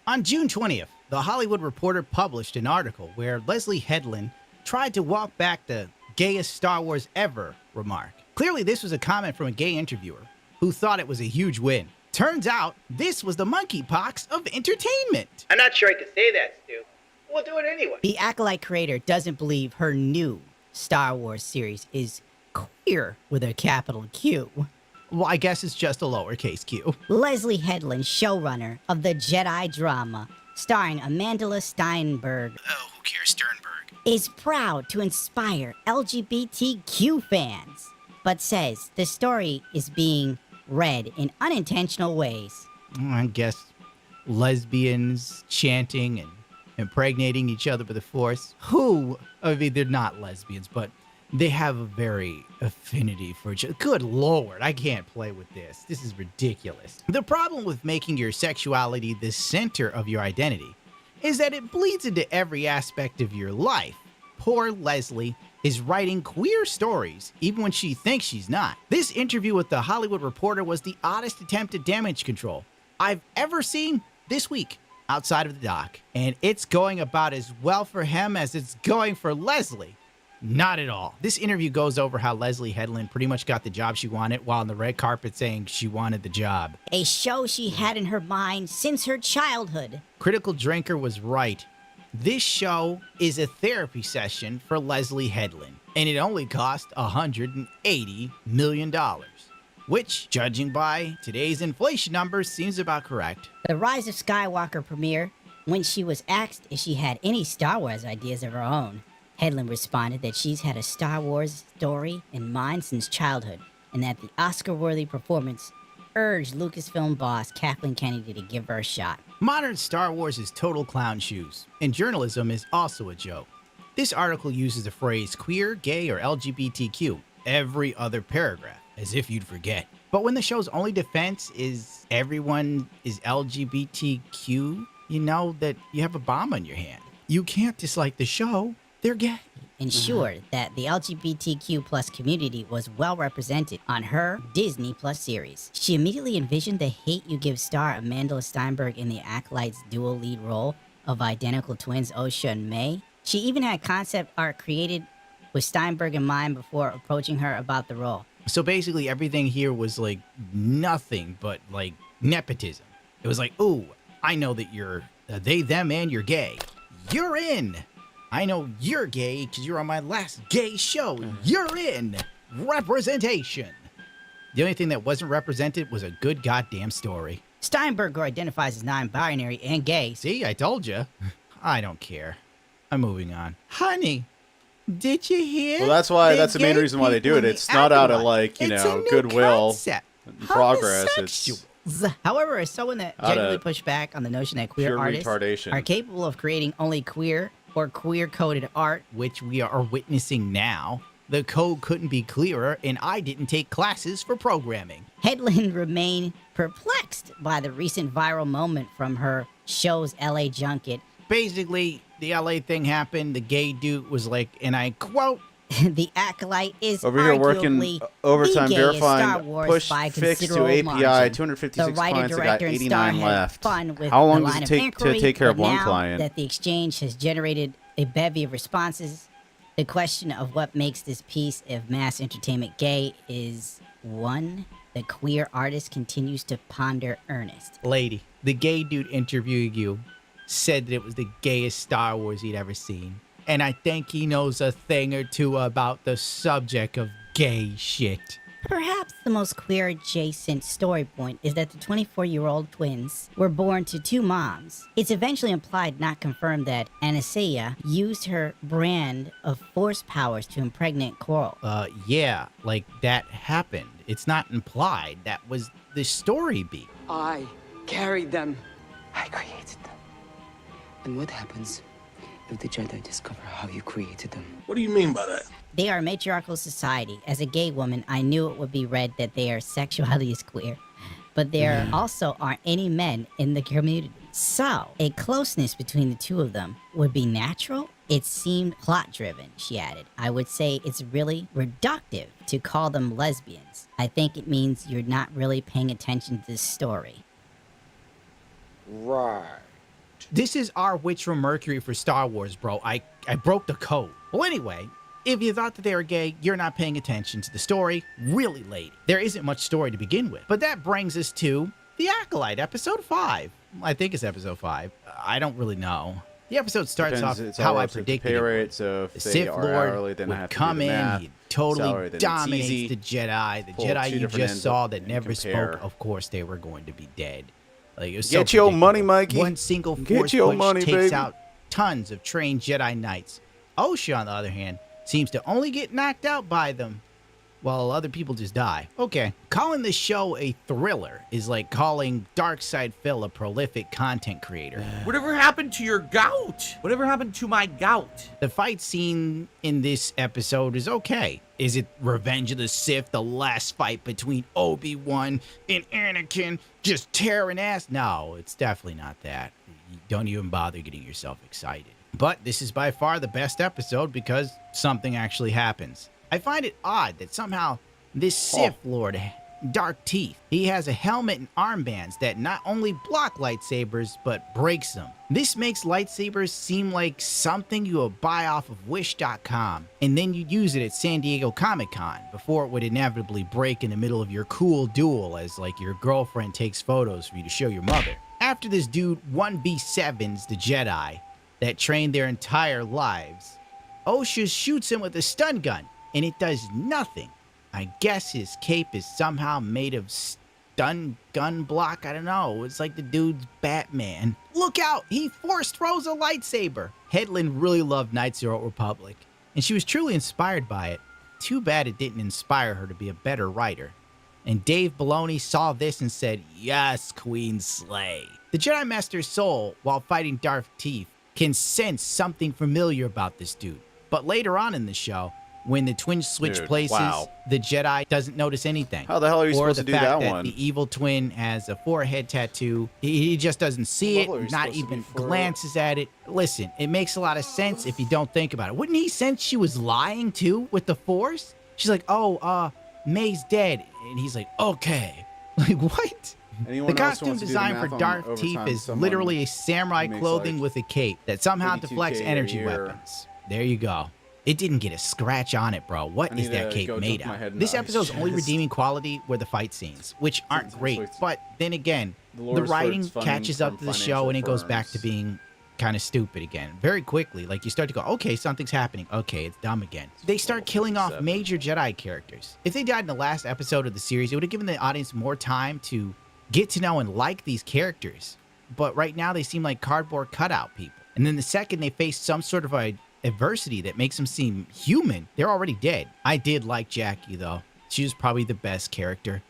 On June 20th, The Hollywood Reporter published an article where Leslie Headland tried to walk back the gayest Star Wars ever remark. Clearly, this was a comment from a gay interviewer who thought it was a huge win. Turns out, this was the monkeypox of entertainment. I'm not sure I could say that, Stu. We'll do it anyway. The Acolyte creator doesn't believe her new Star Wars series is queer with a capital Q. Well, I guess it's just a lowercase q. Leslie Headland, showrunner of the Jedi drama starring Amanda Steinberg, Oh, who cares, Sternberg? is proud to inspire LGBTQ fans, but says the story is being read in unintentional ways. I guess lesbians chanting and impregnating each other with the Force. I mean, they're not lesbians, but they have a very affinity for each other. Good Lord, I can't play with this. This is ridiculous. The problem with making your sexuality the center of your identity is that it bleeds into every aspect of your life. Poor Leslie is writing queer stories, even when she thinks she's not. This interview with The Hollywood Reporter was the oddest attempt at damage control I've ever seen this week outside of the doc. And it's going about as well for him as it's going for Leslie. Not at all. This interview goes over how Leslie Headland pretty much got the job she wanted while on the red carpet saying she wanted the job. A show she had in her mind since her childhood. Critical Drinker was right. This show is a therapy session for Leslie Headland, and it only cost $180 million, which, judging by today's inflation numbers, seems about correct. The Rise of Skywalker premiere, when she was asked if she had any Star Wars ideas of her own, Headland responded that she's had a Star Wars story in mind since childhood, and that the Oscar-worthy performance urged Lucasfilm boss Kathleen Kennedy to give her a shot. Modern Star Wars is total clown shoes, and journalism is also a joke. This article uses the phrase queer, gay, or LGBTQ every other paragraph, as if you'd forget. But when the show's only defense is everyone is LGBTQ, you know that you have a bomb on your hand. You can't dislike the show. They're gay. Ensured that the LGBTQ plus community was well represented on her Disney Plus series. She immediately envisioned the hate you give star Amanda Steinberg in the Acolyte's dual lead role of identical twins Osha and May. She even had concept art created with Steinberg in mind before approaching her about the role. So basically everything here was like nothing but like nepotism. It was like, ooh, I know that you're they, them, and you're gay. You're in. I know you're gay because you're on my last gay show. You're in. Representation. The only thing that wasn't represented was a good goddamn story. Steinberg identifies as non-binary and gay. See, I told you. I don't care. I'm moving on. Honey, did you hear? Well, that's why. That's the main reason why they do it. It's not out of like goodwill, and progress. It's However, as someone that genuinely pushed back on the notion that queer pure artists retardation. are capable of creating only queer or queer-coded art, which we are witnessing now, the code couldn't be clearer, and I didn't take classes for programming. Headland remained perplexed by the recent viral moment from her show's LA junket. Basically, the LA thing happened, the gay dude was like, and I quote, the Acolyte is over here working overtime the verifying push fix to API, 256 clients, I got 89 left. How long does it take to take care of one client? That the exchange has generated a bevy of responses, the question of what makes this piece of mass entertainment gay is one the queer artist continues to ponder earnest. Lady, the gay dude interviewing you said that it was the gayest Star Wars he'd ever seen. And I think he knows a thing or two about the subject of gay shit. Perhaps the most queer-adjacent story point is that the 24-year-old twins were born to two moms. It's eventually implied, not confirmed, that Anastasia used her brand of force powers to impregnate Coral. Yeah, like that happened. It's not implied. That was the story beat. I carried them. I created them. And what happens if the Jedi discover how you created them? What do you mean by that? They are a matriarchal society. As a gay woman, I knew it would be read that their sexuality is queer. But there also aren't any men in the community. So, a closeness between the two of them would be natural. It seemed plot-driven, she added. I would say it's really reductive to call them lesbians. I think it means you're not really paying attention to this story. Right. This is our Witch from Mercury for Star Wars, bro. I broke the code. Well, anyway, if you thought that they were gay, you're not paying attention to the story. Really, lady. There isn't much story to begin with. But that brings us to The Acolyte, episode 5. I think it's episode 5. I don't really know. The episode starts Depends, off it's how all I relative to predicted pay it rate, would. so if The they Sith are Lord hourly, then I would have to do come the in, math. he'd totally Salary, then it's dominates easy. the Jedi. The Pull Jedi two you different just ends saw up that and never compare. spoke, of course they were going to be dead. Like, it was Get so your predictable. money, Mikey. One single Get force your push money, takes baby. out tons of trained Jedi Knights. Osha, on the other hand, seems to only get knocked out by them, while other people just die. Okay, calling this show a thriller is like calling Darkside Phil a prolific content creator. Whatever happened to your gout? Whatever happened to my gout? The fight scene in this episode is okay. Is it Revenge of the Sith, the last fight between Obi-Wan and Anakin, just tearing ass? No, it's definitely not that. You don't even bother getting yourself excited. But this is by far the best episode because something actually happens. I find it odd that somehow this Sith Lord, Dark Teeth, he has a helmet and armbands that not only block lightsabers, but breaks them. This makes lightsabers seem like something you would buy off of Wish.com, and then you'd use it at San Diego Comic-Con before it would inevitably break in the middle of your cool duel as like your girlfriend takes photos for you to show your mother. After this dude 1v7s the Jedi that trained their entire lives, Osha shoots him with a stun gun, and it does nothing. I guess his cape is somehow made of stun gun block. I don't know. It's like the dude's Batman. Look out! He force throws a lightsaber. Headland really loved Knights of the Old Republic, and she was truly inspired by it. Too bad it didn't inspire her to be a better writer. And Dave Filoni saw this and said, "Yes, Queen Slay." The Jedi Master's soul, while fighting Darth Teeth, can sense something familiar about this dude. But later on in the show, when the twins switch places, wow. the Jedi doesn't notice anything. How the hell are you or supposed to the do fact that one? The evil twin has a forehead tattoo. He just doesn't see What level are it, you not supposed to even be for? glances at it. Listen, it makes a lot of sense if you don't think about it. Wouldn't he sense she was lying too with the Force? She's like, May's dead. And he's like, okay. Like, what? Anyone The else costume wants to do the design math for on Darth overtime? Teeth is Someone literally a samurai makes, clothing like, with a cape that somehow 32K deflects a energy year. weapons. There you go. It didn't get a scratch on it, bro. What I is need that to cape go made dunk my of? head in This the episode's ice only chest. redeeming quality were the fight scenes, which aren't great. But then again, The the lowest writing first funding catches up from to the show financial and it goes back firms. to being kind of stupid again very quickly. Like, you start to go, okay, something's happening. Okay, it's dumb again. They start killing off major Jedi characters. If they died in the last episode of the series, it would have given the audience more time to get to know and like these characters. But right now, they seem like cardboard cutout people. And then the second they face some sort of a adversity that makes them seem human, they're already dead. I did like Jackie, though. She was probably the best character.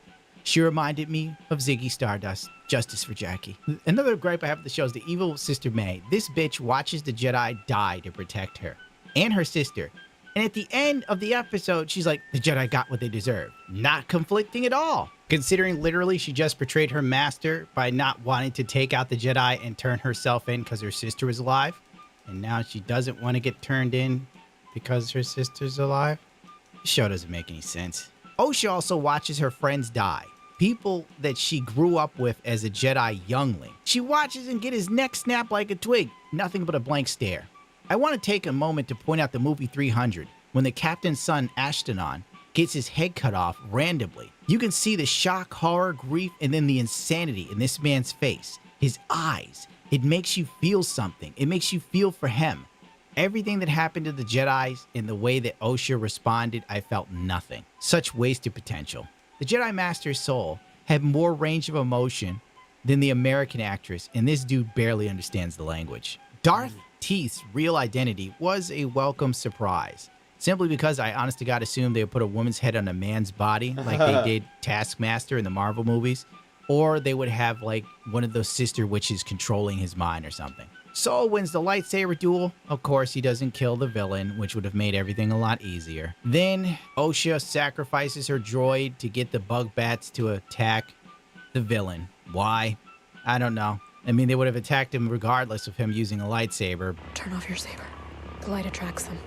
She reminded me of Ziggy Stardust. Justice for Jackie. Another gripe I have with the show is the evil Sister May. This bitch watches the Jedi die to protect her and her sister. And at the end of the episode, she's like, the Jedi got what they deserve. Not conflicting at all. Considering literally she just betrayed her master by not wanting to take out the Jedi and turn herself in because her sister was alive. And now she doesn't want to get turned in because her sister's alive. The show doesn't make any sense. Osha also watches her friends die. People that she grew up with as a Jedi youngling. She watches him get his neck snapped like a twig. Nothing but a blank stare. I want to take a moment to point out the movie 300, when the captain's son, Ashtanon, gets his head cut off randomly. You can see the shock, horror, grief, and then the insanity in this man's face. His eyes. It makes you feel something. It makes you feel for him. Everything that happened to the Jedis and the way that Osha responded, I felt nothing. Such wasted potential. The Jedi Master's soul had more range of emotion than the American actress, and this dude barely understands the language. Darth Teeth's real identity was a welcome surprise, simply because I honest to God assumed they would put a woman's head on a man's body like they did Taskmaster in the Marvel movies, or they would have like one of those sister witches controlling his mind or something. Soul wins the lightsaber duel. Of course, he doesn't kill the villain, which would have made everything a lot easier. Then, Osha sacrifices her droid to get the bug bats to attack the villain. Why? I don't know. I mean, they would have attacked him regardless of him using a lightsaber. Turn off your saber. The light attracts them.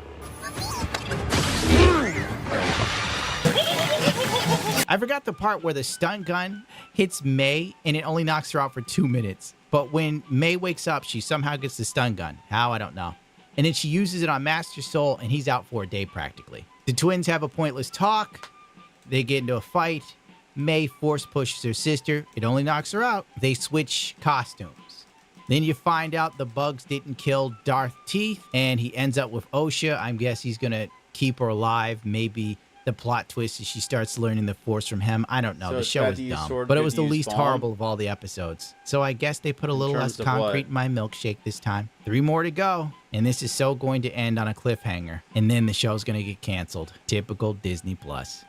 I forgot the part where the stun gun hits May and it only knocks her out for 2 minutes. But when May wakes up, she somehow gets the stun gun. How? I don't know. And then she uses it on Master Soul and he's out for a day practically. The twins have a pointless talk. They get into a fight. May force pushes her sister. It only knocks her out. They switch costumes. Then you find out the bugs didn't kill Darth Teeth, and he ends up with Osha. I guess he's going to keep her alive. Maybe the plot twist is she starts learning the Force from him. I don't know. So the it's show bad is to use dumb. sword, But it good was to the use least bomb? horrible of all the episodes. So I guess they put a little less terms of what? concrete in my milkshake this time. 3 more to go. And this is so going to end on a cliffhanger. And then the show's going to get canceled. Typical Disney Plus.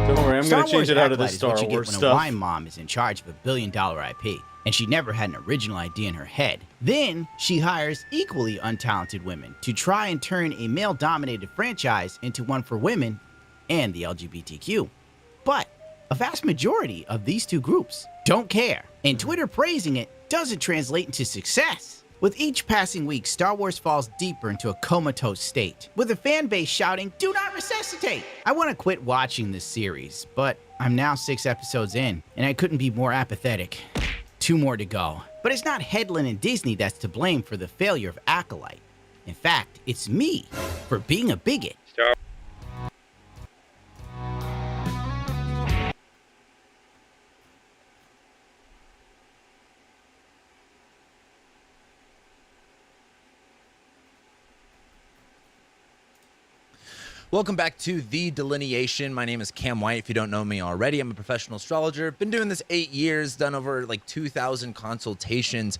Don't worry, I'm going to change it out of the Acolyte is Star what you get Wars when stuff. a wine mom is in charge of a billion-dollar IP, and she never had an original idea in her head. Then she hires equally untalented women to try and turn a male-dominated franchise into one for women and the LGBTQ. But a vast majority of these two groups don't care, and Twitter praising it doesn't translate into success. With each passing week, Star Wars falls deeper into a comatose state, with a fan base shouting, "Do not resuscitate!" I want to quit watching this series, but I'm now 6 episodes in, and I couldn't be more apathetic. 2 more to go. But it's not Headland and Disney that's to blame for the failure of Acolyte. In fact, it's me for being a bigot. Welcome back to The Delineation. My name is Cam White. If you don't know me already, I'm a professional astrologer. Been doing this 8 years, done over like 2,000 consultations.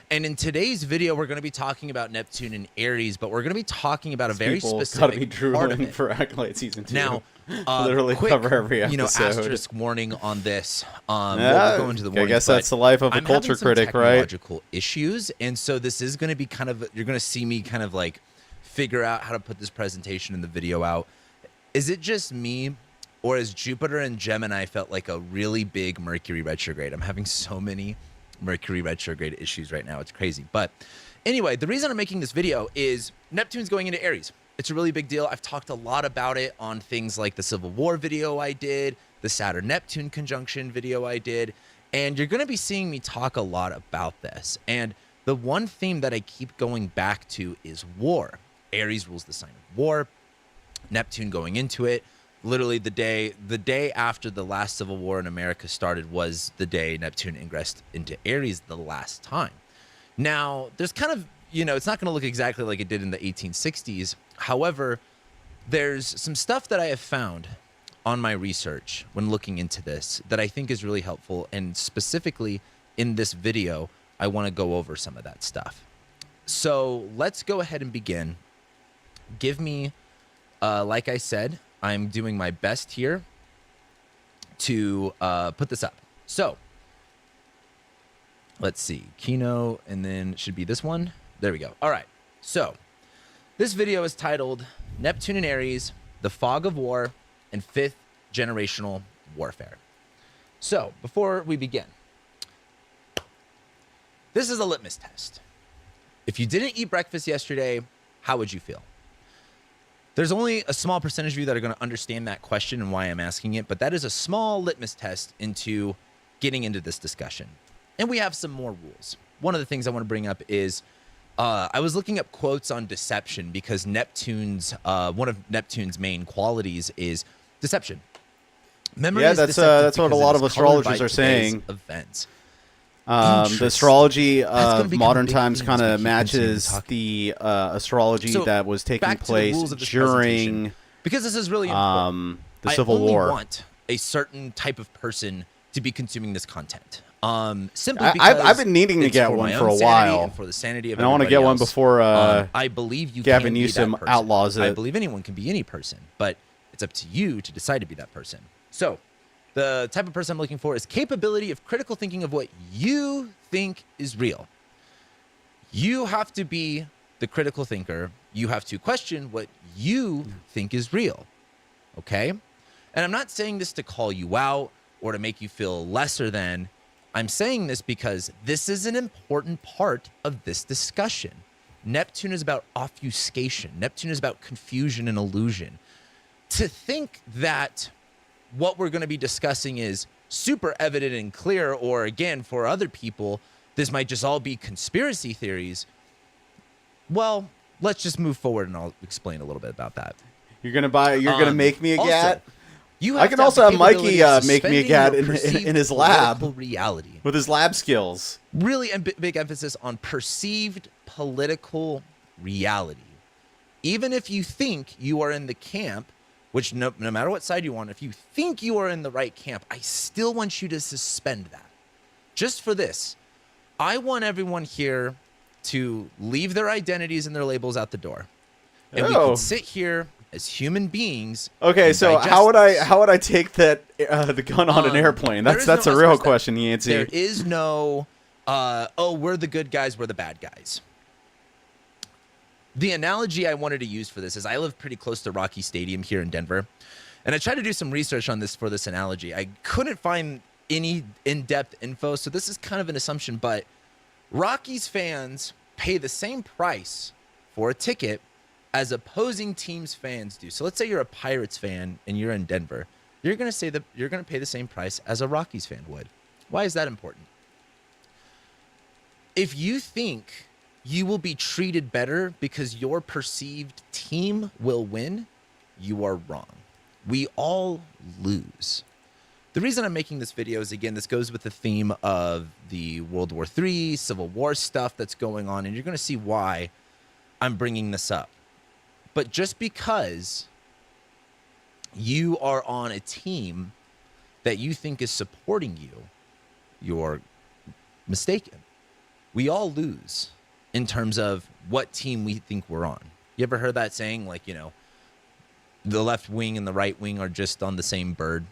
And in today's video, we're going to be talking about Neptune and Aries, but we're going to be talking about a very specific gotta be part of drooling it. for Acolyte Season 2. Now, literally quick, cover every episode. asterisk warning on this. Yeah, we'll go into the I warnings, guess that's but the life of a I'm culture having some critic, right? technological issues, and so this is going to be kind of, you're going to see me kind of like figure out how to put this presentation in the video out. Is it just me, or has Jupiter and Gemini felt like a really big Mercury retrograde? I'm having so many Mercury retrograde issues right now. It's crazy. But anyway, the reason I'm making this video is Neptune's going into Aries. It's a really big deal. I've talked a lot about it on things like the Civil War video I did, the Saturn-Neptune conjunction video I did, and you're going to be seeing me talk a lot about this. And the one theme that I keep going back to is war. Aries rules the sign of war. Neptune going into it, literally the day after the last Civil War in America started was the day Neptune ingressed into Aries the last time. Now, there's kind of, it's not going to look exactly like it did in the 1860s. However, there's some stuff that I have found on my research when looking into this that I think is really helpful. And specifically in this video, I want to go over some of that stuff. So let's go ahead and begin. Give me... like I said, I'm doing my best here to put this up. So, let's see. Kino, and then it should be this one. There we go. All right. So, this video is titled Neptune and Aries, the Fog of War, and 5th Generational Warfare. So, before we begin, this is a litmus test. If you didn't eat breakfast yesterday, how would you feel? There's only a small percentage of you that are going to understand that question and why I'm asking it, but that is a small litmus test into getting into this discussion. And we have some more rules. One of the things I want to bring up is I was looking up quotes on deception because Neptune's one of Neptune's main qualities is deception. Memory is that's what a lot of because it is colored by astrologers are today's saying. Events. The astrology of become modern a big times theme kind as we of keep matches continuing the astrology So, that was taking back to the place rules of this during presentation, because this is really important. the Civil I only War. want a certain type of person to be consuming this content. Simply I- because I've been needing to it's get for one my for own a sanity while. and for the sanity of And I wanna everybody get one else. before, I believe you Gavin can be Newsom that person. outlaws I it. believe anyone can be any person, but it's up to you to decide to be that person. So, the type of person I'm looking for is capability of critical thinking of what you think is real. You have to be the critical thinker. You have to question what you think is real. Okay? And I'm not saying this to call you out or to make you feel lesser than. I'm saying this because this is an important part of this discussion. Neptune is about obfuscation. Neptune is about confusion and illusion. To think that what we're going to be discussing is super evident and clear, or again, for other people, this might just all be conspiracy theories. Well, let's just move forward and I'll explain a little bit about that. You're gonna make me a also, gat. You I have can to also the have Mikey capability of make me a suspending cat your in perceived his lab political reality. with his lab skills. Really big emphasis on perceived political reality. Even if you think you are in the camp, which no matter what side you want, if you think you are in the right camp, I still want you to suspend that. Just for this, I want everyone here to leave their identities and their labels out the door. And we can sit here as human beings. Okay, so how would I take that the gun on an airplane? That's a real question, Yancey. There is no we're the good guys, we're the bad guys. The analogy I wanted to use for this is I live pretty close to Rocky Stadium here in Denver, and I tried to do some research on this for this analogy. I couldn't find any in-depth info, so this is kind of an assumption, but Rockies fans pay the same price for a ticket as opposing teams' fans do. So let's say you're a Pirates fan and you're in Denver. You're going to say that you're going to pay the same price as a Rockies fan would. Why is that important? If you think you will be treated better because your perceived team will win, you are wrong. We all lose. The reason I'm making this video is, again, this goes with the theme of the World War III, Civil War stuff that's going on, and you're going to see why I'm bringing this up. But just because you are on a team that you think is supporting you, you're mistaken. We all lose in terms of what team we think we're on. You ever heard that saying, like, you know, the left wing and the right wing are just on the same bird?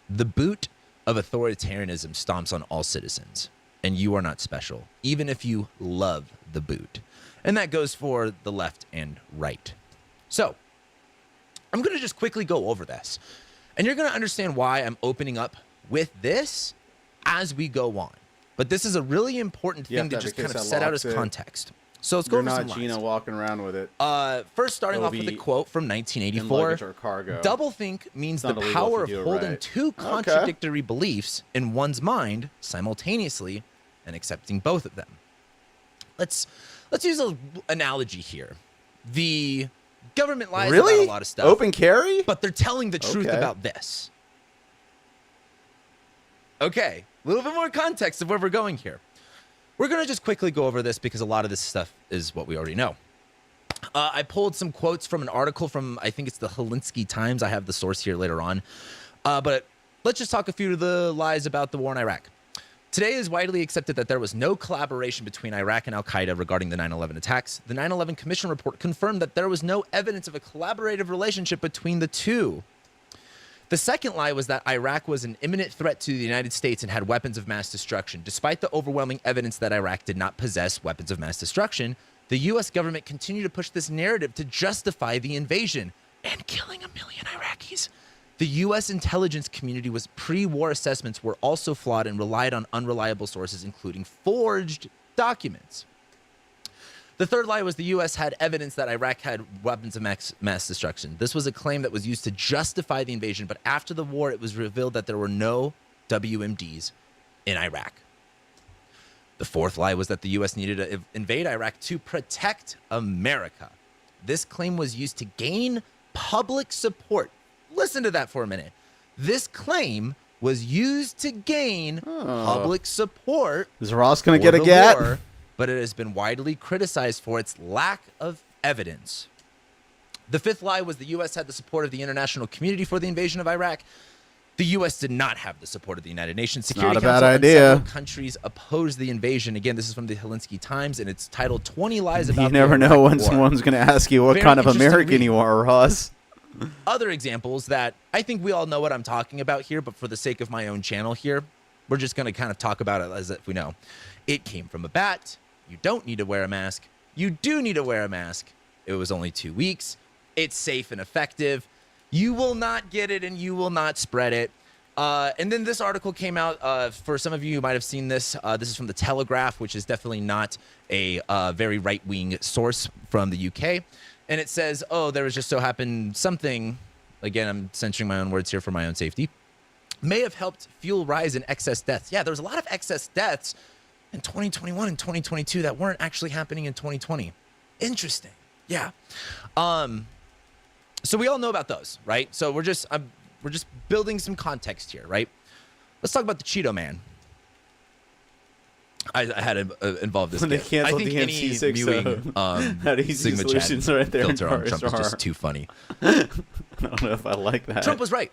The boot of authoritarianism stomps on all citizens, and you are not special, even if you love the boot. And that goes for the left and right. So I'm going to just quickly go over this, and you're going to understand why I'm opening up with this as we go on. But this is a really important thing to just kind of set out as context. So let's go over some lines. You're not Gina walking around with it. First, starting off with a quote from 1984. Doublethink means the power of holding two contradictory beliefs in one's mind simultaneously and accepting both of them. Let's use an analogy here. The government lies about a lot of stuff. Open carry? But they're telling the truth about this. Okay, a little bit more context of where we're going here. We're going to just quickly go over this because a lot of this stuff is what we already know. I pulled some quotes from an article from, I think it's the Helsinki Times. I have the source here later on. But let's just talk a few of the lies about the war in Iraq. Today, it is widely accepted that there was no collaboration between Iraq and al-Qaeda regarding the 9/11 attacks. The 9/11 Commission report confirmed that there was no evidence of a collaborative relationship between the two. The second lie was that Iraq was an imminent threat to the United States and had weapons of mass destruction. Despite the overwhelming evidence that Iraq did not possess weapons of mass destruction, the U.S. government continued to push this narrative to justify the invasion and killing 1 million Iraqis. The U.S. intelligence community was pre-war assessments were also flawed and relied on unreliable sources, including forged documents. The third lie was the U.S. had evidence that Iraq had weapons of mass destruction. This was a claim that was used to justify the invasion, but after the war, it was revealed that there were no WMDs in Iraq. The fourth lie was that the U.S. needed to invade Iraq to protect America. This claim was used to gain public support. Listen to that for a minute. This claim was used to gain public support. Is Ross going to get a gat? War, but it has been widely criticized for its lack of evidence. The fifth lie was the U.S. had the support of the international community for the invasion of Iraq. The U.S. did not have the support of the United Nations Security Council. Not a bad idea. Several countries opposed the invasion. Again, this is from the Helsinki Times, and it's titled 20 Lies About You never know when someone's going to ask you what Very kind of interesting American read. you are, Ross. Other examples that I think we all know what I'm talking about here, but for the sake of my own channel here, we're just going to kind of talk about it as if we know. It came from a bat. You don't need to wear a mask. You do need to wear a mask. It was only 2 weeks. It's safe and effective. You will not get it and you will not spread it. And then this article came out. For some of you who might have seen this, this is from The Telegraph, which is definitely not a very right-wing source from the UK. And it says, oh, there was just so happened something, again, I'm censoring my own words here for my own safety, may have helped fuel rise in excess deaths. Yeah, there was a lot of excess deaths in 2021 and 2022 that weren't actually happening in 2020. Interesting. Yeah. So we all know about those, right? So we're just building some context here, right? Let's talk about the Cheeto Man. I had to involve this. When they kid. canceled I think the any MC6, mewing, how do you see Sigma solutions chat right there in filter on Trump is RSR? just too funny. I don't know if I like that. Trump was right.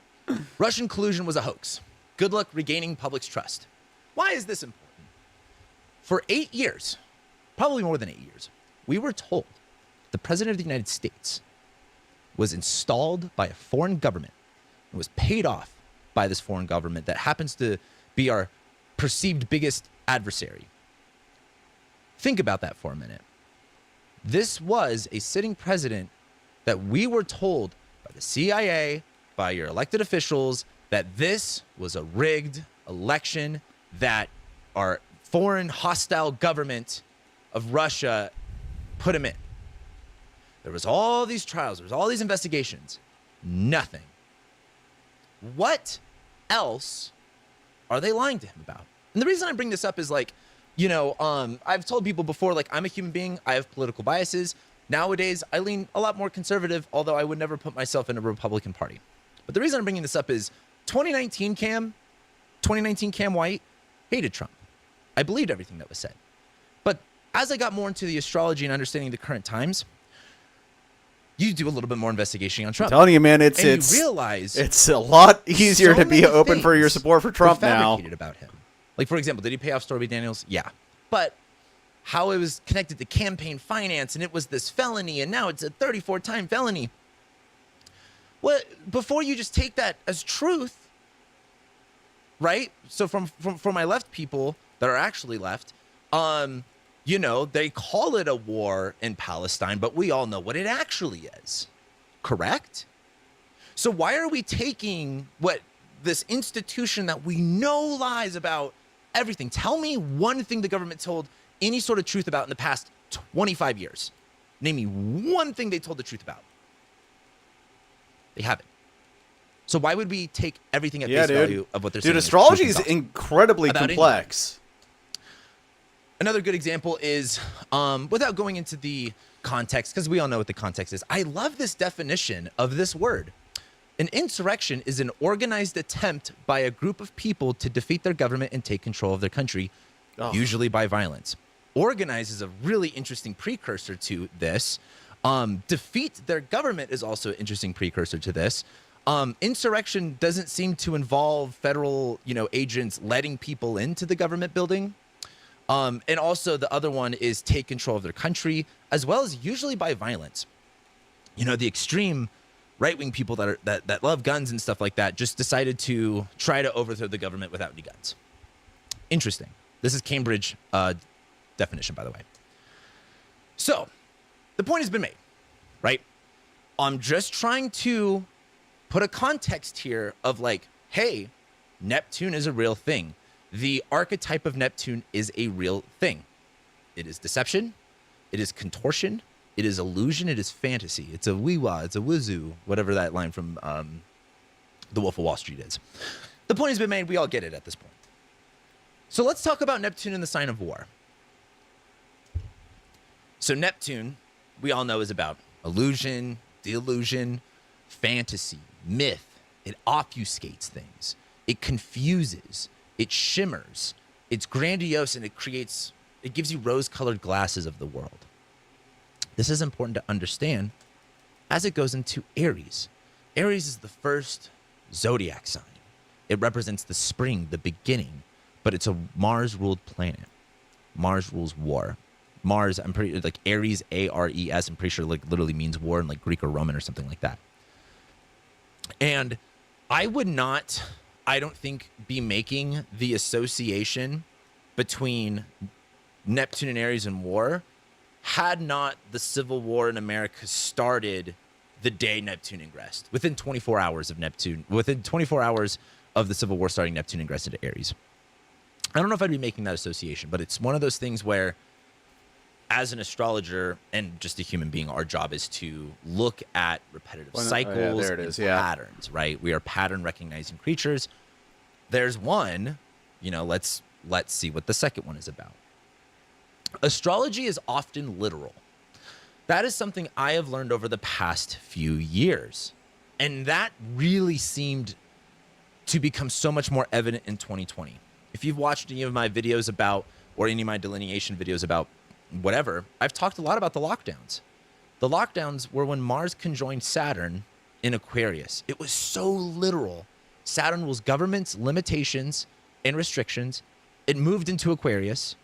Russian collusion was a hoax. Good luck regaining public's trust. Why is this important? For 8 years, probably more than 8 years, we were told the president of the United States was installed by a foreign government and was paid off by this foreign government that happens to be our perceived biggest adversary. Think about that for a minute. This was a sitting president that we were told by the CIA, by your elected officials, that this was a rigged election, that our foreign hostile government of Russia put him in. There was all these trials, there was all these investigations. Nothing. What else are they lying to him about? And the reason I bring this up is like, you know, I've told people before, like, I'm a human being, I have political biases. Nowadays, I lean a lot more conservative, although I would never put myself in a Republican Party. But the reason I'm bringing this up is 2019 Cam White hated Trump. I believed everything that was said. But as I got more into the astrology and understanding the current times, you do a little bit more investigation on Trump. I'm telling you, man, it's you realize it's a lot easier so to be many open for your things support for Trump were now. fabricated about him. Like, for example, did he pay off Stormy Daniels? Yeah. But how it was connected to campaign finance, and it was this felony, and now it's a 34-time felony. Well, before you just take that as truth, right? So from my left people that are actually left, you know, they call it a war in Palestine, but we all know what it actually is. Correct? So why are we taking what this institution that we know lies about everything? Tell me one thing the government told any sort of truth about in the past 25 years. Name me one thing they told the truth about. They haven't. So why would we take everything at face value of what they're saying? Dude, astrology is incredibly complex. Another good example is, without going into the context, because we all know what the context is, I love this definition of this word. An insurrection is an organized attempt by a group of people to defeat their government and take control of their country, usually by violence. Organize is a really interesting precursor to this. Defeat their government is also an interesting precursor to this. Insurrection doesn't seem to involve federal, agents letting people into the government building. And also the other one is take control of their country, as well as usually by violence. The extreme right-wing people that love guns and stuff like that just decided to try to overthrow the government without any guns. Interesting. This is Cambridge definition, by the way. So the point has been made, right? I'm just trying to put a context here of like, hey, Neptune is a real thing. The archetype of Neptune is a real thing. It is deception. It is contortion. It is illusion. It is fantasy. It's a wee-wah. It's a wizoo, whatever that line from The Wolf of Wall Street is. The point has been made. We all get it at this point. So let's talk about Neptune and the sign of war. So Neptune, we all know, is about illusion, delusion, fantasy, myth. It obfuscates things. It confuses. It shimmers. It's grandiose, and it gives you rose-colored glasses of the world. This is important to understand as it goes into Aries. Aries is the first zodiac sign. It represents the spring, the beginning, but it's a Mars-ruled planet. Mars rules war. Mars, I'm pretty like Aries, A-R-E-S, I'm pretty sure like literally means war in like Greek or Roman or something like that. And I would not, I don't think, be making the association between Neptune and Aries and war had not the Civil War in America started the day Neptune ingressed. Within 24 hours of the Civil War starting, Neptune ingressed into Aries. I don't know if I'd be making that association, but it's one of those things where, as an astrologer and just a human being, our job is to look at repetitive cycles and patterns, right? We are pattern recognizing creatures. There's one, let's see what the second one is about. Astrology is often literal. That is something I have learned over the past few years. And that really seemed to become so much more evident in 2020. If you've watched any of my videos about, or any of my delineation videos about whatever, I've talked a lot about the lockdowns. The lockdowns were when Mars conjoined Saturn in Aquarius. It was so literal. Saturn was governments, limitations, and restrictions. It moved into Aquarius,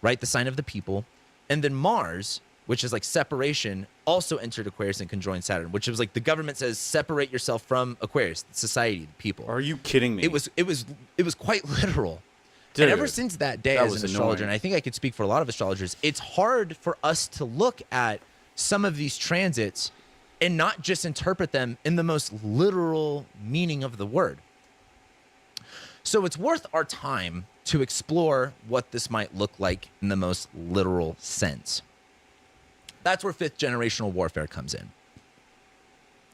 right? The sign of the people. And then Mars, which is like separation, also entered Aquarius and conjoined Saturn, which was like the government says, separate yourself from Aquarius, society, the people. Are you kidding me? It was quite literal. Dude, and ever since that day, that as was an astrologer, annoying. and I think I could speak for a lot of astrologers, it's hard for us to look at some of these transits and not just interpret them in the most literal meaning of the word. So it's worth our time to explore what this might look like in the most literal sense. That's where 5th generational warfare comes in.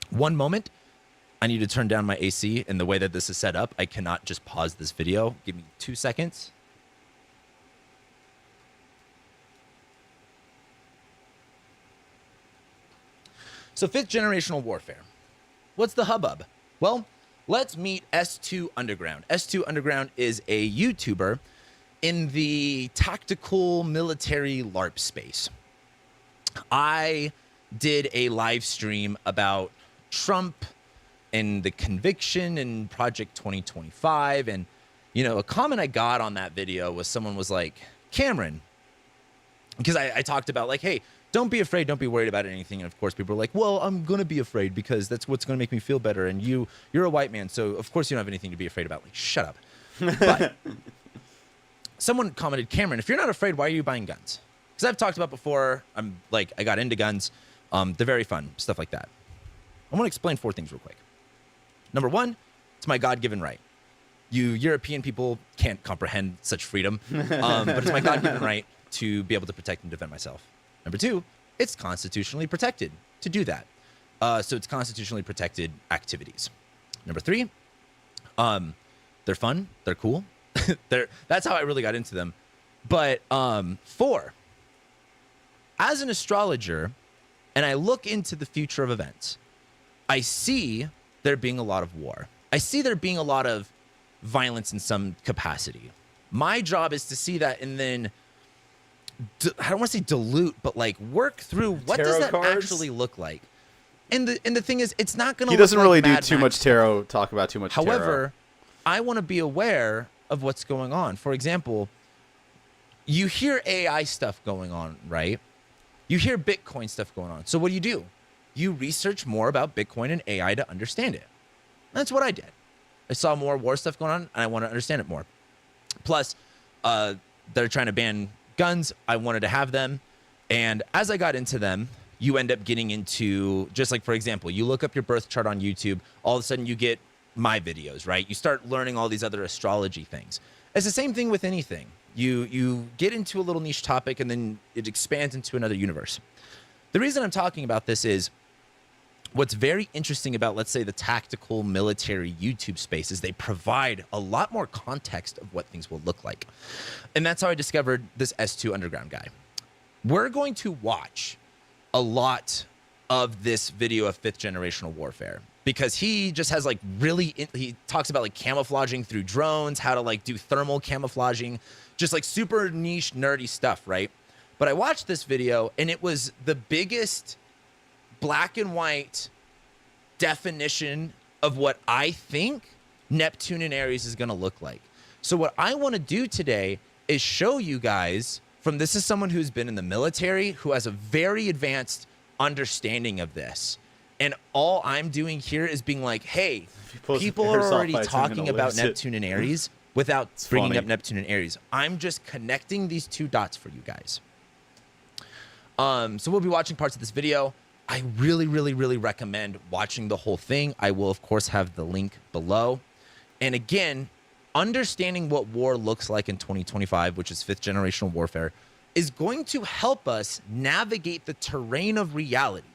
One moment, I need to turn down my AC, and the way that this is set up, I cannot just pause this video. Give me 2 seconds. So 5th generational warfare. What's the hubbub? Well, let's meet S2 Underground. S2 Underground is a YouTuber in the tactical military LARP space. I did a live stream about Trump and the conviction and Project 2025. And, you know, a comment I got on that video was someone was like, Cameron, because I talked about like, hey, don't be afraid. Don't be worried about anything. And of course, people are like, well, I'm going to be afraid because that's what's going to make me feel better. And you're a white man. So of course you don't have anything to be afraid about. Like, shut up. But someone commented, Cameron, if you're not afraid, why are you buying guns? Because I've talked about before, I got into guns. They're very fun, stuff like that. I want to explain 4 things real quick. Number 1, it's my God-given right. You European people can't comprehend such freedom, but it's my God-given right to be able to protect and defend myself. Number 2, it's constitutionally protected to do that. So it's constitutionally protected activities. Number 3, they're fun, they're cool. That's how I really got into them. But 4, as an astrologer, and I look into the future of events, I see there being a lot of war. I see there being a lot of violence in some capacity. My job is to see that and then, I don't want to say dilute, but like work through what does Tarot that cards? actually look like. And the thing is, it's not going to. He doesn't really do too much tarot. Talk about too much. However, I want to be aware of what's going on. For example, you hear AI stuff going on, right? You hear Bitcoin stuff going on. So what do? You research more about Bitcoin and AI to understand it. That's what I did. I saw more war stuff going on, and I want to understand it more. Plus, they're trying to ban guns. I wanted to have them. And as I got into them, you end up getting into, just like, for example, you look up your birth chart on YouTube, all of a sudden you get my videos, right? You start learning all these other astrology things. It's the same thing with anything. You get into a little niche topic, and then it expands into another universe. The reason I'm talking about this is what's very interesting about, let's say, the tactical military YouTube space is they provide a lot more context of what things will look like. And that's how I discovered this S2 Underground guy. We're going to watch a lot of this video of 5th generational warfare because he just has like he talks about like camouflaging through drones, how to like do thermal camouflaging, just like super niche nerdy stuff, right? But I watched this video and it was the biggest black and white definition of what I think Neptune in Aries is going to look like. So what I want to do today is show you guys this is someone who's been in the military, who has a very advanced understanding of this. And all I'm doing here is being like, hey, people are already talking about Neptune and Aries without bringing up Neptune and Aries. I'm just connecting these 2 dots for you guys. So we'll be watching parts of this video. I really, really, really recommend watching the whole thing. I will, of course, have the link below. And again, understanding what war looks like in 2025, which is 5th generational warfare, is going to help us navigate the terrain of reality.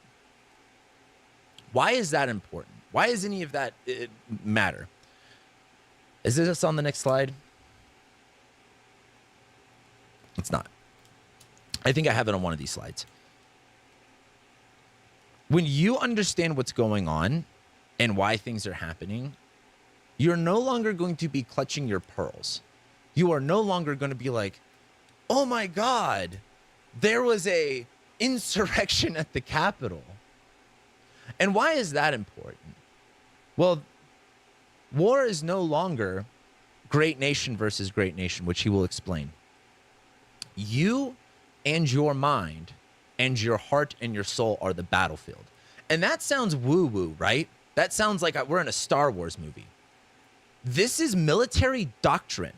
Why is that important? Why does any of that matter? Is this on the next slide? It's not. I think I have it on one of these slides. When you understand what's going on and why things are happening, you're no longer going to be clutching your pearls. You are no longer going to be like, oh my God, there was a insurrection at the Capitol. And why is that important? Well, war is no longer great nation versus great nation, which he will explain. You and your mind and your heart and your soul are the battlefield. And that sounds woo-woo, right? That sounds like we're in a Star Wars movie. This is military doctrine.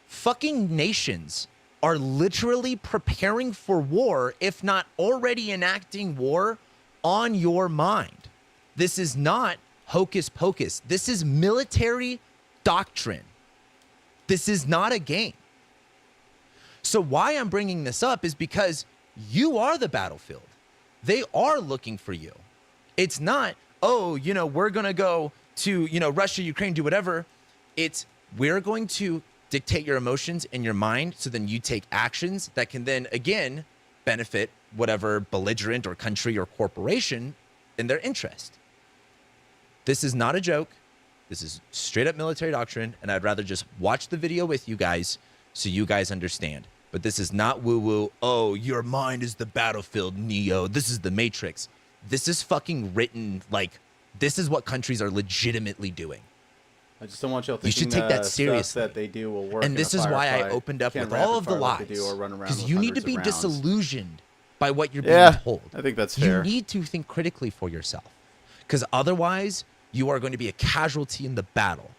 Fucking nations are literally preparing for war, if not already enacting war on your mind. This is not hocus pocus. This is military doctrine. This is not a game. So why I'm bringing this up is because you are the battlefield. They are looking for you. It's not, oh, we're going to go to, Russia, Ukraine, do whatever. It's we're going to dictate your emotions and your mind so then you take actions that can then, again, benefit whatever belligerent or country or corporation in their interest. This is not a joke. This is straight up military doctrine, and I'd rather just watch the video with you guys so you guys understand. But this is not woo-woo, oh, your mind is the battlefield, Neo. This is the Matrix. This is fucking written, like, this is what countries are legitimately doing. I just don't want y'all You thinking should take that stuff seriously. that they do will work. And this is why I opened up with all of the lies. Because you need to be disillusioned by what you're being told. I think that's fair. You need to think critically for yourself. Because otherwise, you are going to be a casualty in the battle.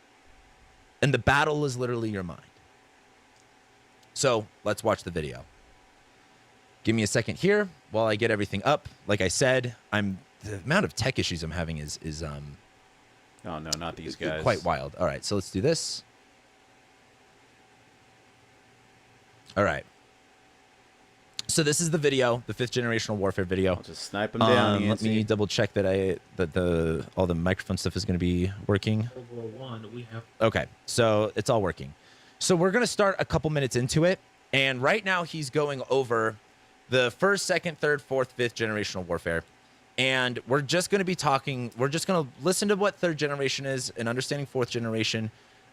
And the battle is literally your mind. So let's watch the video. Give me a second here while I get everything up. Like I said, the amount of tech issues I'm having is oh no, not these guys. Quite wild. All right, so let's do this. All right. So this is the video, the 5th generational warfare video. I'll just snipe them down. Let me double check that all the microphone stuff is going to be working. World War I, we have. Okay, so it's all working. So we're going to start a couple minutes into it, and right now he's going over the 1st, 2nd, 3rd, 4th, 5th generational warfare. And we're just going to be talking, we're just going to listen to what 3rd generation is and understanding 4th generation.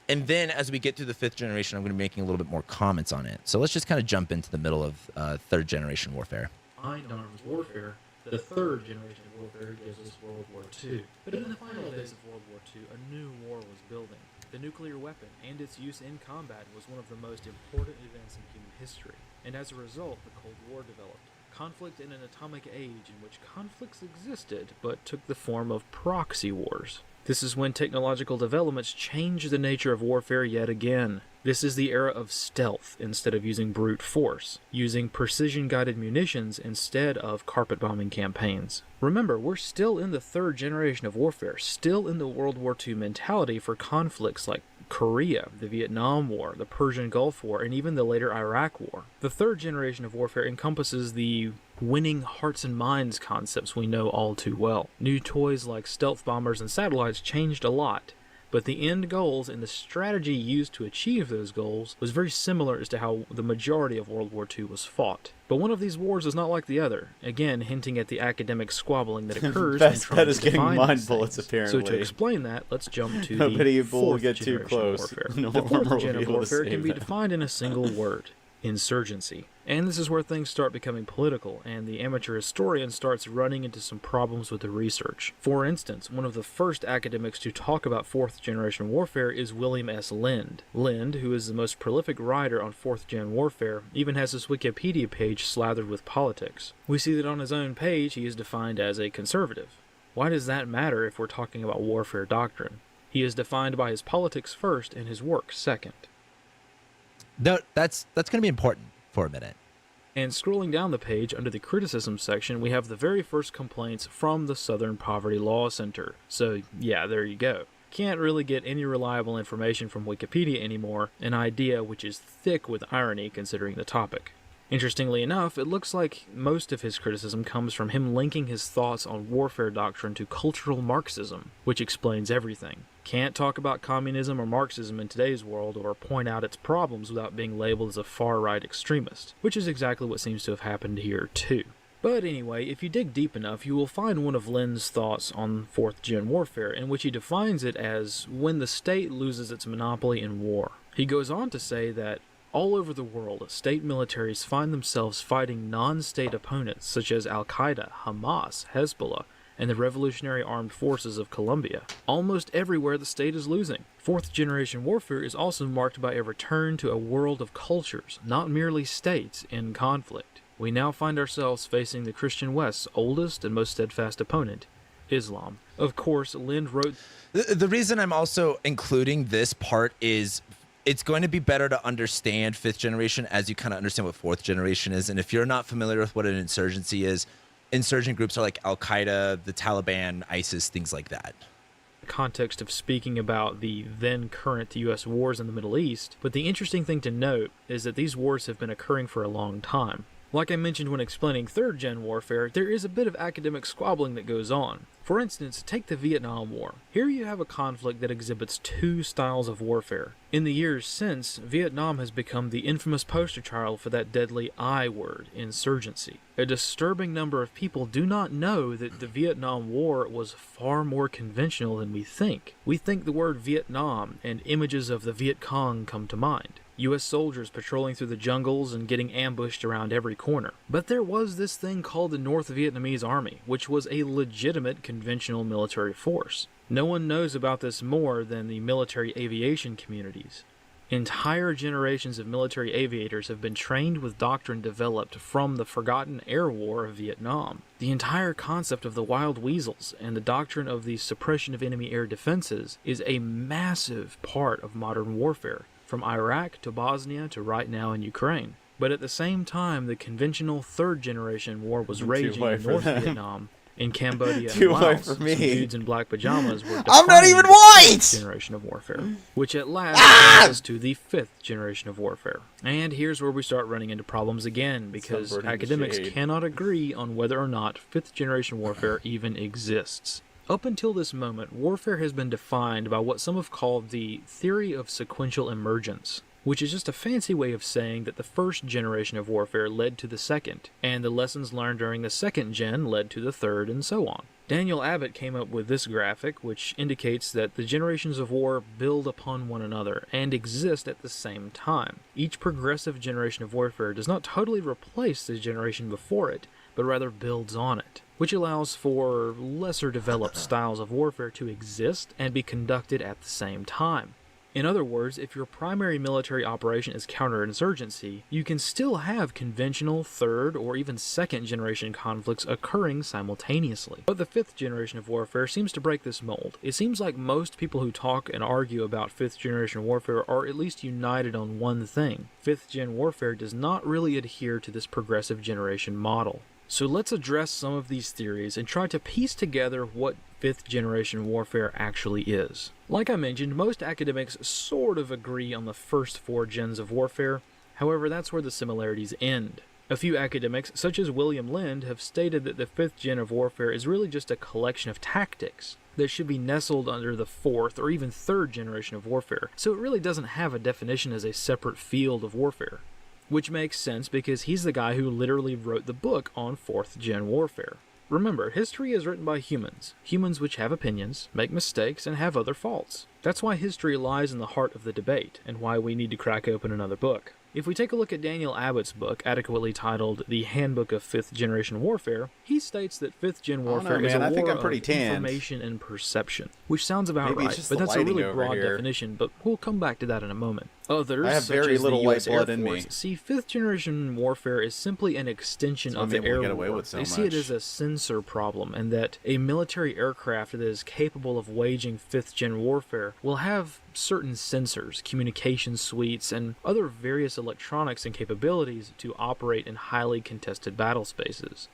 And then as we get through the 5th generation, I'm going to be making a little bit more comments on it. So let's just kind of jump into the middle of 3rd generation warfare. Behind arms warfare, the 3rd generation of warfare gives us World War II. But in the final days of World War II, a new war was building. The nuclear weapon and its use in combat was one of the most important events in human history. And as a result, the Cold War developed. Conflict in an atomic age in which conflicts existed but took the form of proxy wars. This is when technological developments changed the nature of warfare yet again. This is the era of stealth instead of using brute force, using precision-guided munitions instead of carpet-bombing campaigns. Remember, we're still in the 3rd generation of warfare, still in the World War II mentality for conflicts like Korea, the Vietnam War, the Persian Gulf War, and even the later Iraq War. The 3rd generation of warfare encompasses the winning hearts and minds concepts we know all too well. New toys like stealth bombers and satellites changed a lot, but the end goals and the strategy used to achieve those goals was very similar as to how the majority of World War II was fought. But one of these wars is not like the other, again hinting at the academic squabbling that occurs when trying to getting define mind these bullets, things. apparently. So to explain that, let's jump to Nobody the will 4th get too generation close. warfare. No The armor 4th will gen be of able to warfare save can be that. defined in a single word: insurgency. And this is where things start becoming political, and the amateur historian starts running into some problems with the research. For instance, one of the first academics to talk about 4th generation warfare is William S. Lind. Lind, who is the most prolific writer on 4th gen warfare, even has his Wikipedia page slathered with politics. We see that on his own page he is defined as a conservative. Why does that matter if we're talking about warfare doctrine? He is defined by his politics first and his work second. No, that's going to be important for a minute. And scrolling down the page under the criticism section, we have the very first complaints from the Southern Poverty Law Center. So yeah, there you go. Can't really get any reliable information from Wikipedia anymore, an idea which is thick with irony considering the topic. Interestingly enough, it looks like most of his criticism comes from him linking his thoughts on warfare doctrine to cultural Marxism, which explains everything. Can't talk about communism or Marxism in today's world or point out its problems without being labeled as a far-right extremist, which is exactly what seems to have happened here too. But anyway, if you dig deep enough, you will find one of Lin's thoughts on 4th Gen warfare, in which he defines it as when the state loses its monopoly in war. He goes on to say that all over the world, state militaries find themselves fighting non-state opponents such as Al-Qaeda, Hamas, Hezbollah, and the Revolutionary Armed Forces of Colombia. Almost everywhere the state is losing. 4th generation warfare is also marked by a return to a world of cultures, not merely states, in conflict. We now find ourselves facing the Christian West's oldest and most steadfast opponent, Islam. Of course, Lind wrote... The reason I'm also including this part is it's going to be better to understand 5th generation as you kind of understand what 4th generation is. And if you're not familiar with what an insurgency is, insurgent groups are like Al-Qaeda, the Taliban, ISIS, things like that. Context of speaking about the then current U.S. wars in the Middle East, but the interesting thing to note is that these wars have been occurring for a long time. Like I mentioned when explaining 3rd Gen warfare, there is a bit of academic squabbling that goes on. For instance, take the Vietnam War. Here you have a conflict that exhibits two styles of warfare. In the years since, Vietnam has become the infamous poster child for that deadly I word, insurgency. A disturbing number of people do not know that the Vietnam War was far more conventional than we think. We think the word Vietnam and images of the Viet Cong come to mind. U.S. soldiers patrolling through the jungles and getting ambushed around every corner. But there was this thing called the North Vietnamese Army, which was a legitimate conventional military force. No one knows about this more than the military aviation communities. Entire generations of military aviators have been trained with doctrine developed from the forgotten air war of Vietnam. The entire concept of the wild weasels and the doctrine of the suppression of enemy air defenses is a massive part of modern warfare, from Iraq to Bosnia to right now in Ukraine. But at the same time, the conventional 3rd generation war was raging in North Vietnam, in Cambodia and Laos. Some dudes in black pajamas were I'm not even white! 4th generation of warfare, which at last brings us to the 5th generation of warfare. And here's where we start running into problems again, because academics cannot agree on whether or not 5th generation warfare even exists. Up until this moment, warfare has been defined by what some have called the theory of sequential emergence, which is just a fancy way of saying that the 1st generation of warfare led to the 2nd, and the lessons learned during the 2nd gen led to the 3rd, and so on. Daniel Abbott came up with this graphic, which indicates that the generations of war build upon one another and exist at the same time. Each progressive generation of warfare does not totally replace the generation before it, but rather builds on it, which allows for lesser developed styles of warfare to exist and be conducted at the same time. In other words, if your primary military operation is counterinsurgency, you can still have conventional 3rd or even 2nd generation conflicts occurring simultaneously. But the 5th generation of warfare seems to break this mold. It seems like most people who talk and argue about 5th generation warfare are at least united on one thing. 5th gen warfare does not really adhere to this progressive generation model. So let's address some of these theories and try to piece together what 5th generation warfare actually is. Like I mentioned, most academics sort of agree on the first 4 gens of warfare, however that's where the similarities end. A few academics, such as William Lind, have stated that the 5th gen of warfare is really just a collection of tactics that should be nestled under the 4th or even 3rd generation of warfare, so it really doesn't have a definition as a separate field of warfare. Which makes sense because he's the guy who literally wrote the book on 4th gen warfare. Remember, history is written by humans which have opinions, make mistakes, and have other faults. That's why history lies in the heart of the debate, and why we need to crack open another book. If we take a look at Daniel Abbott's book, adequately titled The Handbook of 5th Generation Warfare, he states that 5th Gen warfare is a war of information and perception, which sounds about right, but that's a really broad definition, but we'll come back to that in a moment. Others, I have such very as little the white US blood Air in Force, me. see 5th Generation warfare is simply an extension of the air war. They see it as a sensor problem, and that a military aircraft that is capable of waging 5th Gen warfare will have certain sensors, communication suites, and other various electronics and capabilities to operate in highly contested battle spaces.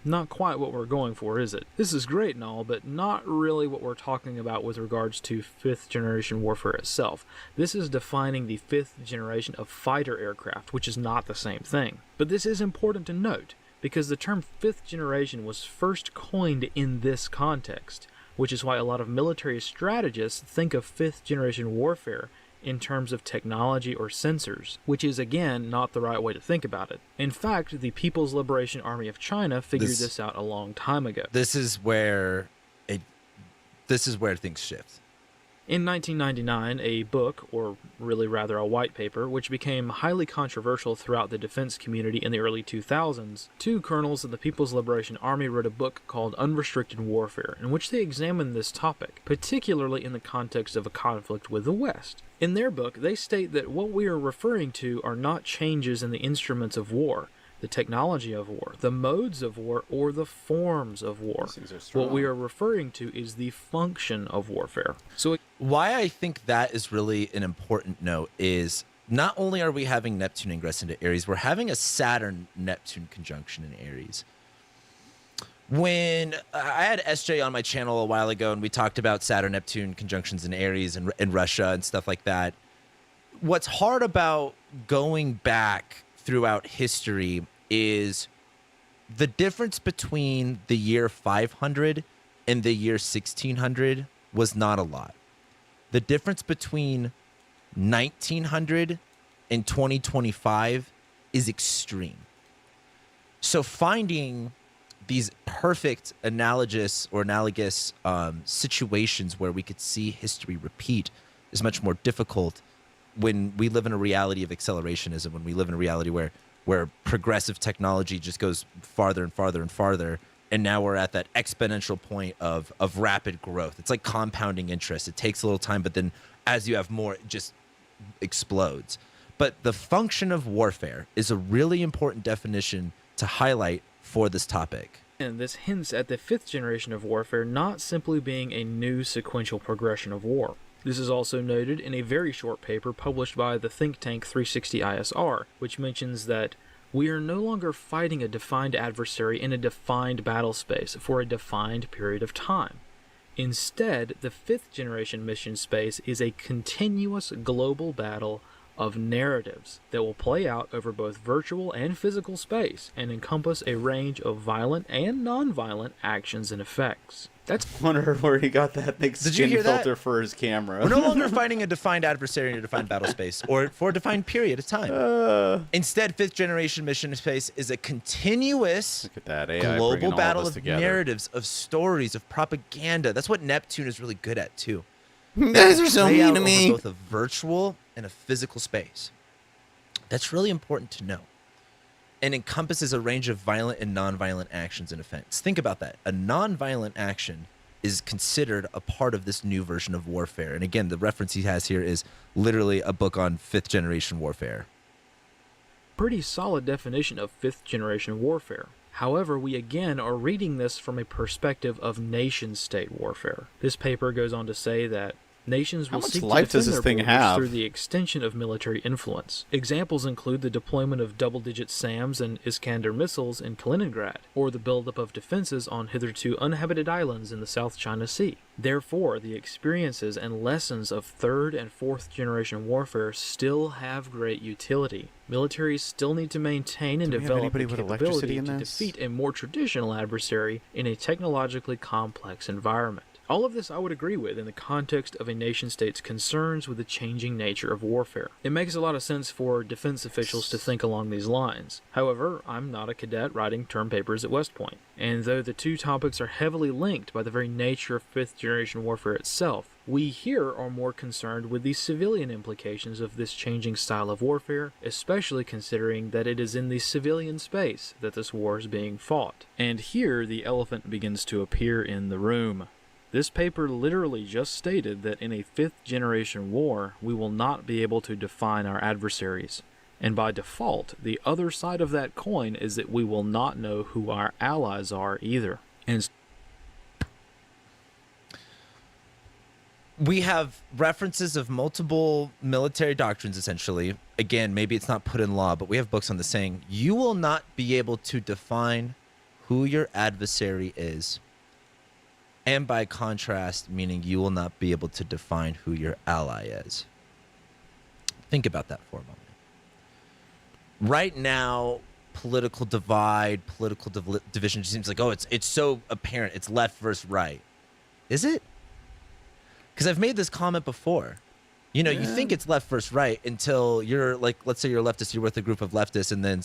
Not quite what we're going for, is it? This is great and all, but not really what we're talking about with regards to 5th generation warfare itself. This is defining the 5th generation of fighter aircraft, which is not the same thing. But this is important to note, because the term 5th generation was first coined in this context, which is why a lot of military strategists think of 5th generation warfare in terms of technology or sensors, which is again not the right way to think about it. In fact, the People's Liberation Army of China figured this out a long time ago. This is where things shift. In 1999, a book, or really rather a white paper, which became highly controversial throughout the defense community in the early 2000s, two colonels of the People's Liberation Army wrote a book called Unrestricted Warfare, in which they examined this topic, particularly in the context of a conflict with the West. In their book, they state that what we are referring to are not changes in the instruments of war, the technology of war, the modes of war, or the forms of war. What we are referring to is the function of warfare. So why I think that is really an important note is not only are we having Neptune ingress into Aries, we're having a Saturn-Neptune conjunction in Aries. When I had SJ on my channel a while ago and we talked about Saturn-Neptune conjunctions in Aries and Russia and stuff like that, what's hard about going back throughout history is the difference between the year 500 and the year 1600 was not a lot. The difference between 1900 and 2025 is extreme. So finding these perfect analogous situations where we could see history repeat is much more difficult when we live in a reality of accelerationism, when we live in a reality where progressive technology just goes farther and farther and farther, and now we're at that exponential point of rapid growth. It's like compounding interest. It takes a little time, but then as you have more, it just explodes. But the function of warfare is a really important definition to highlight for this topic. And this hints at the fifth generation of warfare not simply being a new sequential progression of war. This is also noted in a very short paper published by the think tank 360 ISR, which mentions that we are no longer fighting a defined adversary in a defined battle space for a defined period of time. Instead, the fifth generation mission space is a continuous global battle of narratives that will play out over both virtual and physical space and encompass a range of violent and non-violent actions and effects. That's wonder where he got that thick skin filter for his camera. We're no longer fighting a defined adversary in a defined battle space or for a defined period of time. Instead, fifth generation mission space is a continuous global battle of narratives, of stories, of propaganda. That's what Neptune is really good at too. You guys are so mean to me. Both a virtual and a physical space. That's really important to know. And encompasses a range of violent and non-violent actions and events. Think about that. A non-violent action is considered a part of this new version of warfare. And again, the reference he has here is literally a book on fifth generation warfare. Pretty solid definition of fifth generation warfare. However, we again are reading this from a perspective of nation-state warfare. This paper goes on to say that nations will seek to defend their borders through the extension of military influence. Examples include the deployment of double-digit SAMs and Iskander missiles in Kaliningrad, or the buildup of defenses on hitherto uninhabited islands in the South China Sea. Therefore, the experiences and lessons of third and fourth generation warfare still have great utility. Militaries still need to maintain and develop the capability to defeat a more traditional adversary in a technologically complex environment. All of this I would agree with in the context of a nation-state's concerns with the changing nature of warfare. It makes a lot of sense for defense officials to think along these lines. However, I'm not a cadet writing term papers at West Point, and though the two topics are heavily linked by the very nature of fifth-generation warfare itself, we here are more concerned with the civilian implications of this changing style of warfare, especially considering that it is in the civilian space that this war is being fought. And here the elephant begins to appear in the room. This paper literally just stated that in a fifth-generation war, we will not be able to define our adversaries. And by default, the other side of that coin is that we will not know who our allies are either. And we have references of multiple military doctrines, essentially. Again, maybe it's not put in law, but we have books on this saying, you will not be able to define who your adversary is. And by contrast, meaning you will not be able to define who your ally is. Think about that for a moment. Right now, political divide, political division seems like, oh, it's so apparent. It's left versus right. Is it? Because I've made this comment before. You know, you think it's left versus right until you're like, let's say you're a leftist, you're with a group of leftists, and then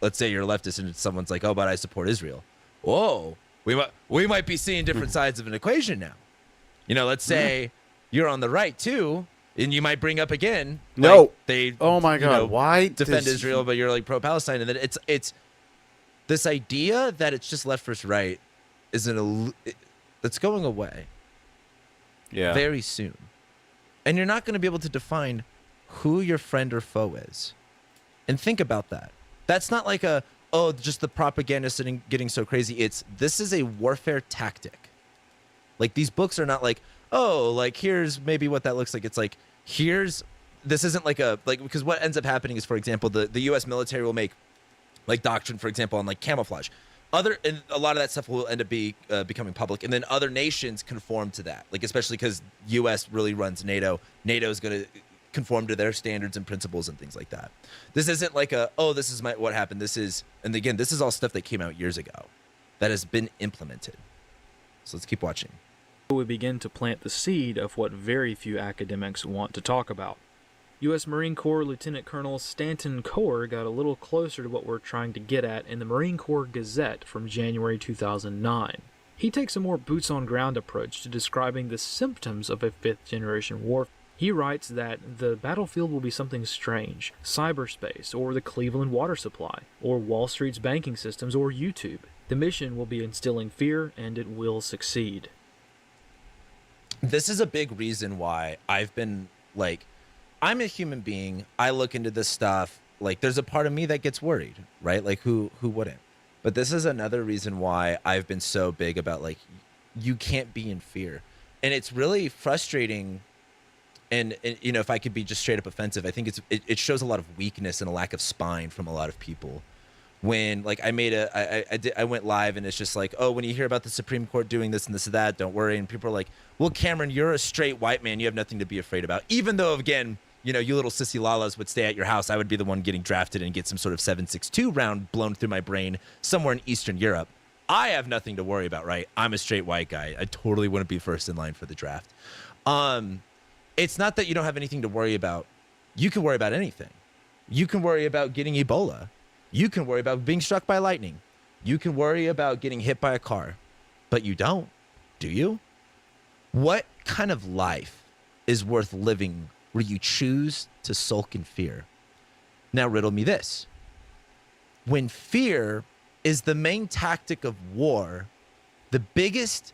let's say you're a leftist and someone's like, oh, but I support Israel. Whoa, we might be seeing different sides of an equation now. You know, let's say you're on the right too, and you might bring up again. No, like, they. Oh my God, why defend Israel, but you're like pro-Palestine, and then it's this idea that it's just left versus right that's going away. Yeah. Very soon. And you're not going to be able to define who your friend or foe is. And think about that. That's not like just the propagandists and getting so crazy. This is a warfare tactic. Like, these books are not like, oh, like, here's maybe what that looks like. It's like, this isn't like because what ends up happening is, for example, the U.S. military will make, like, doctrine, for example, on, like, camouflage. And a lot of that stuff will end up becoming public, and then other nations conform to that. Like, especially because U.S. really runs NATO. NATO is going to conform to their standards and principles and things like that. This isn't like this is what happened. This is all stuff that came out years ago that has been implemented. So let's keep watching. We begin to plant the seed of what very few academics want to talk about. U.S. Marine Corps Lieutenant Colonel Stanton Coer got a little closer to what we're trying to get at in the Marine Corps Gazette from January 2009. He takes a more boots-on-ground approach to describing the symptoms of a fifth-generation warfare. He writes that the battlefield will be something strange, cyberspace, or the Cleveland water supply, or Wall Street's banking systems, or YouTube. The mission will be instilling fear, and it will succeed. This is a big reason why I've been, like, I'm a human being. I look into this stuff. Like, there's a part of me that gets worried, right? Like, who wouldn't? But this is another reason why I've been so big about, like, you can't be in fear. And it's really frustrating. And you know, if I could be just straight up offensive, I think it shows a lot of weakness and a lack of spine from a lot of people. When, like, I went live, and it's just like, oh, when you hear about the Supreme Court doing this and this and that, don't worry. And people are like, well, Cameron, you're a straight white man. You have nothing to be afraid about. Even though, again, you know, you little sissy lalas would stay at your house, I would be the one getting drafted and get some sort of 7.62 round blown through my brain somewhere in Eastern Europe. I have nothing to worry about, right? I'm a straight white guy. I totally wouldn't be first in line for the draft. It's not that you don't have anything to worry about. You can worry about anything. You can worry about getting Ebola. You can worry about being struck by lightning. You can worry about getting hit by a car. But you don't, do you? What kind of life is worth living where you choose to sulk in fear? Now riddle me this. When fear is the main tactic of war, the biggest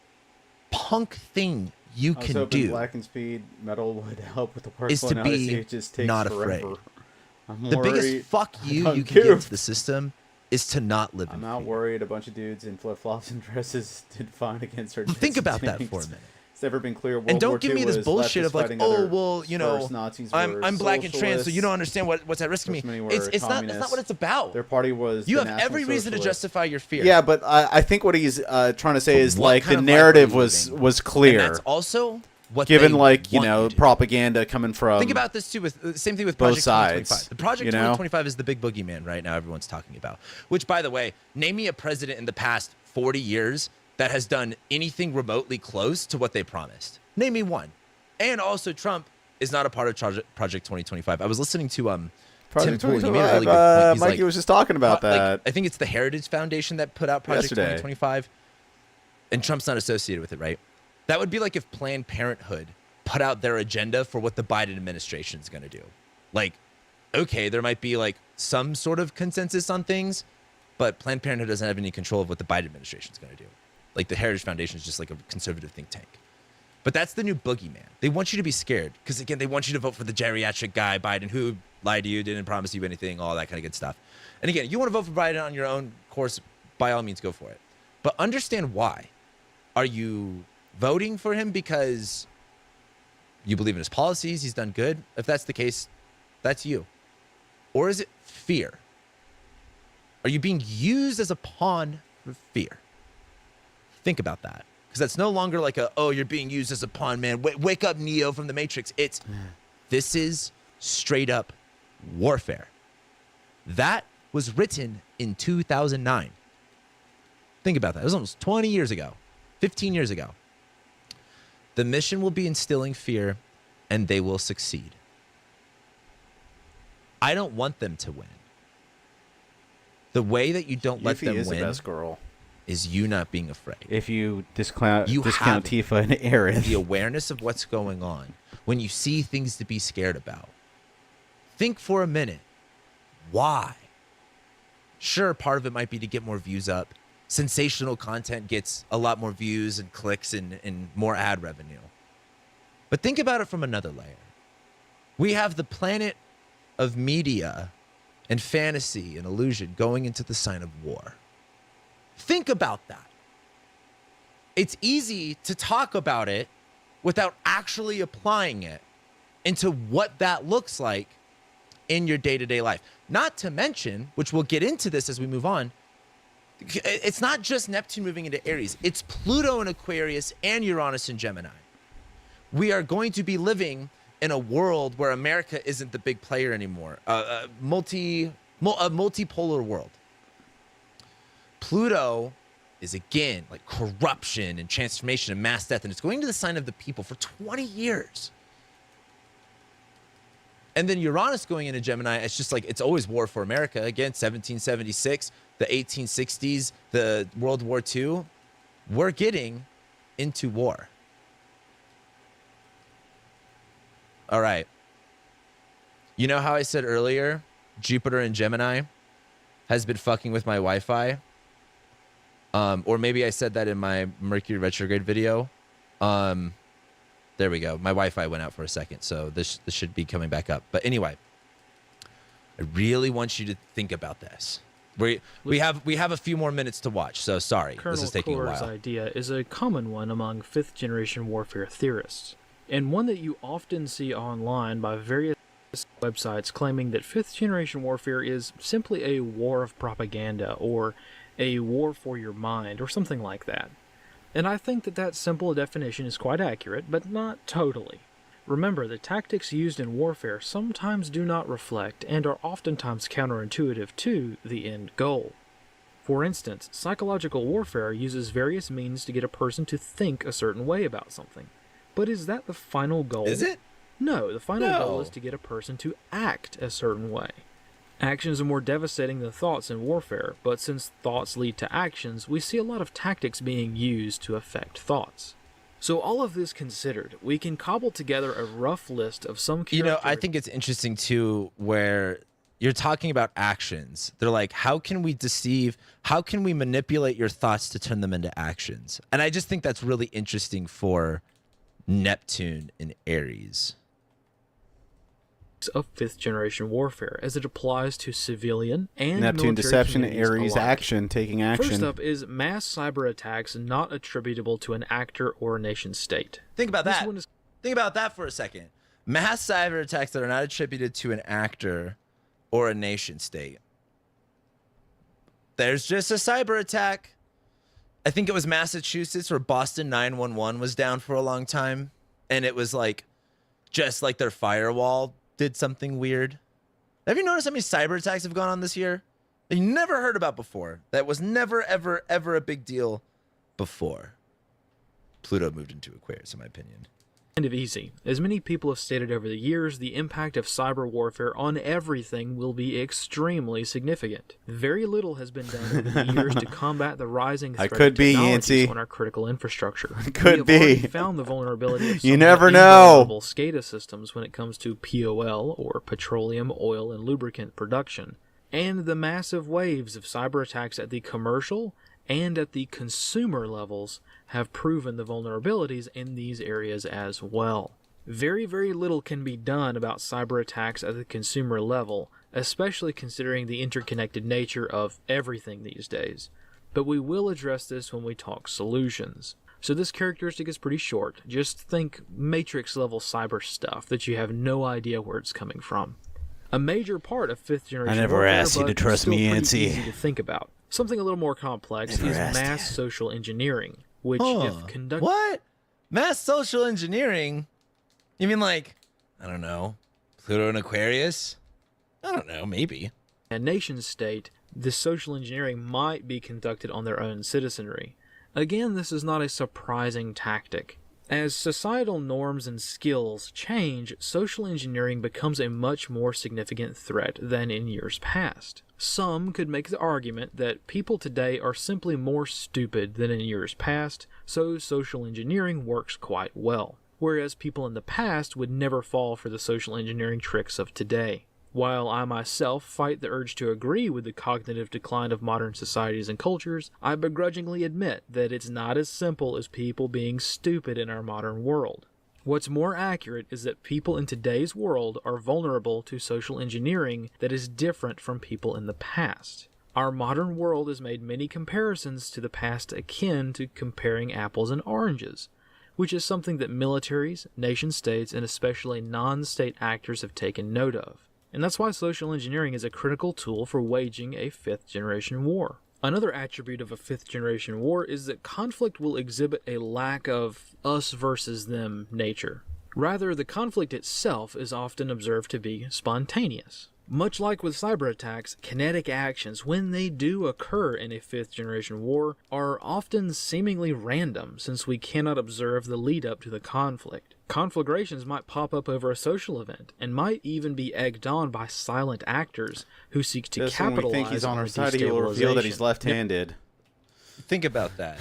punk thing you can do Black and Speed Metal would help with the workflow. is to be it just takes not forever. afraid. The biggest fuck you can give to the system is to not live in fear. I'm not worried a bunch of dudes in flip-flops and dresses did fine against certain Think about that for a minute. It's never been clear. And don't give me this bullshit of like, oh, well, you know, I'm black and trans, so you don't understand what's at risk of me. It's not what it's about. Their party was. You have every reason to justify your fear. Yeah, but I think what he's trying to say is like the narrative was clear. And that's also what given they like you want know you to. Propaganda coming from. Think about this too. With same thing with both Project sides. 2025. The Project 2025 is the big boogeyman right now. Everyone's talking about. Which, by the way, name me a president in the past 40 years that has done anything remotely close to what they promised. Name me one. And also, Trump is not a part of Project 2025. I was listening to Project Tim Pool. He made a really good point. Mikey was just talking about that. Like, I think it's the Heritage Foundation that put out Project Yesterday. 2025, and Trump's not associated with it, right? That would be like if Planned Parenthood put out their agenda for what the Biden administration is going to do. Like, okay, there might be like some sort of consensus on things, but Planned Parenthood doesn't have any control of what the Biden administration is going to do. Like, the Heritage Foundation is just like a conservative think tank. But that's the new boogeyman. They want you to be scared because, again, they want you to vote for the geriatric guy, Biden, who lied to you, didn't promise you anything, all that kind of good stuff. And again, you want to vote for Biden on your own course, by all means, go for it. But understand why. Are you voting for him because you believe in his policies, he's done good? If that's the case, that's you. Or is it fear? Are you being used as a pawn for fear? Think about that. Because that's no longer like you're being used as a pawn, man. Wake up, Neo from the Matrix. This is straight up warfare. That was written in 2009. Think about that. It was almost 20 years ago, 15 years ago. The mission will be instilling fear, and they will succeed. I don't want them to win. The way that you don't let them is win the best girl. Is you not being afraid. If you discount have Tifa and Aerith. the awareness of what's going on, when you see things to be scared about, think for a minute, why? Sure, part of it might be to get more views up. Sensational content gets a lot more views and clicks and more ad revenue. But think about it from another layer. We have the planet of media and fantasy and illusion going into the sign of war. Think about that. It's easy to talk about it without actually applying it into what that looks like in your day-to-day life. Not to mention, which we'll get into this as we move on, it's not just Neptune moving into Aries. It's Pluto in Aquarius and Uranus in Gemini. We are going to be living in a world where America isn't the big player anymore. A multipolar world. Pluto is again like corruption and transformation and mass death, and it's going to the sign of the people for 20 years. And then Uranus going into Gemini, it's just like it's always war for America. Again, 1776, the 1860s, the World War II. We're getting into war. All right. You know how I said earlier, Jupiter in Gemini has been fucking with my Wi-Fi? Or maybe I said that in my Mercury retrograde video. There we go. My Wi-Fi went out for a second, so this should be coming back up. But anyway, I really want you to think about this. We have a few more minutes to watch, so sorry. Colonel This is taking a Core's while. idea is a common one among fifth-generation warfare theorists, and one that you often see online by various websites claiming that fifth-generation warfare is simply a war of propaganda or a war for your mind or something like that. And I think that simple definition is quite accurate, but not totally. Remember, the tactics used in warfare sometimes do not reflect and are oftentimes counterintuitive to the end goal. For instance, psychological warfare uses various means to get a person to think a certain way about something. But is that the final goal? Is it? No, the final goal is to get a person to act a certain way. Actions are more devastating than thoughts in warfare, but since thoughts lead to actions, we see a lot of tactics being used to affect thoughts. So all of this considered, we can cobble together a rough list of some characteristics. You know, I think it's interesting too where you're talking about actions. They're like, how can we deceive? How can we manipulate your thoughts to turn them into actions? And I just think that's really interesting for Neptune in Aries. Of fifth-generation warfare, as it applies to civilian and Neptune military deception, communities Aries alike. action, taking action. First up is mass cyber attacks not attributable to an actor or a nation state. Think about This that. one is- Think about that for a second. Mass cyber attacks that are not attributed to an actor or a nation state. There's just a cyber attack. I think it was Massachusetts where Boston 911 was down for a long time. And it was like, just like their firewall did something weird. Have you noticed how many cyber attacks have gone on this year that you never heard about before? That was never, ever, ever a big deal before. Pluto moved into Aquarius, in my opinion. Kind of easy. As many people have stated over the years, the impact of cyber warfare on everything will be extremely significant. Very little has been done over the years to combat the rising threat could of be, technologies Yancey. on our critical infrastructure. Could we have already be. found the vulnerability of You some never of the know. invulnerable SCADA systems when it comes to POL, or petroleum, oil, and lubricant production, and the massive waves of cyber attacks at the commercial and at the consumer levels have proven the vulnerabilities in these areas as well. Very, very little can be done about cyber attacks at the consumer level, especially considering the interconnected nature of everything these days. But we will address this when we talk solutions. So this characteristic is pretty short. Just think Matrix-level cyber stuff that you have no idea where it's coming from. A major part of fifth-generation I never warfare, asked you to but trust still me, pretty Yancey. easy to think about. Something a little more complex Never is asked mass social engineering, which, if conducted... What? Mass social engineering? You mean like, I don't know, Pluto and Aquarius? I don't know, maybe. A nation state, this social engineering might be conducted on their own citizenry. Again, this is not a surprising tactic. As societal norms and skills change, social engineering becomes a much more significant threat than in years past. Some could make the argument that people today are simply more stupid than in years past, so social engineering works quite well, whereas people in the past would never fall for the social engineering tricks of today. While I myself fight the urge to agree with the cognitive decline of modern societies and cultures, I begrudgingly admit that it's not as simple as people being stupid in our modern world. What's more accurate is that people in today's world are vulnerable to social engineering that is different from people in the past. Our modern world has made many comparisons to the past akin to comparing apples and oranges, which is something that militaries, nation-states, and especially non-state actors have taken note of. And that's why social engineering is a critical tool for waging a fifth-generation war. Another attribute of a fifth-generation war is that conflict will exhibit a lack of us versus them nature. Rather, the conflict itself is often observed to be spontaneous. Much like with cyber attacks, kinetic actions, when they do occur in a fifth-generation war, are often seemingly random since we cannot observe the lead-up to the conflict. Conflagrations might pop up over a social event, and might even be egged on by silent actors who seek to capitalize when we think he's on our the side, he will reveal that he's left-handed. Think about that.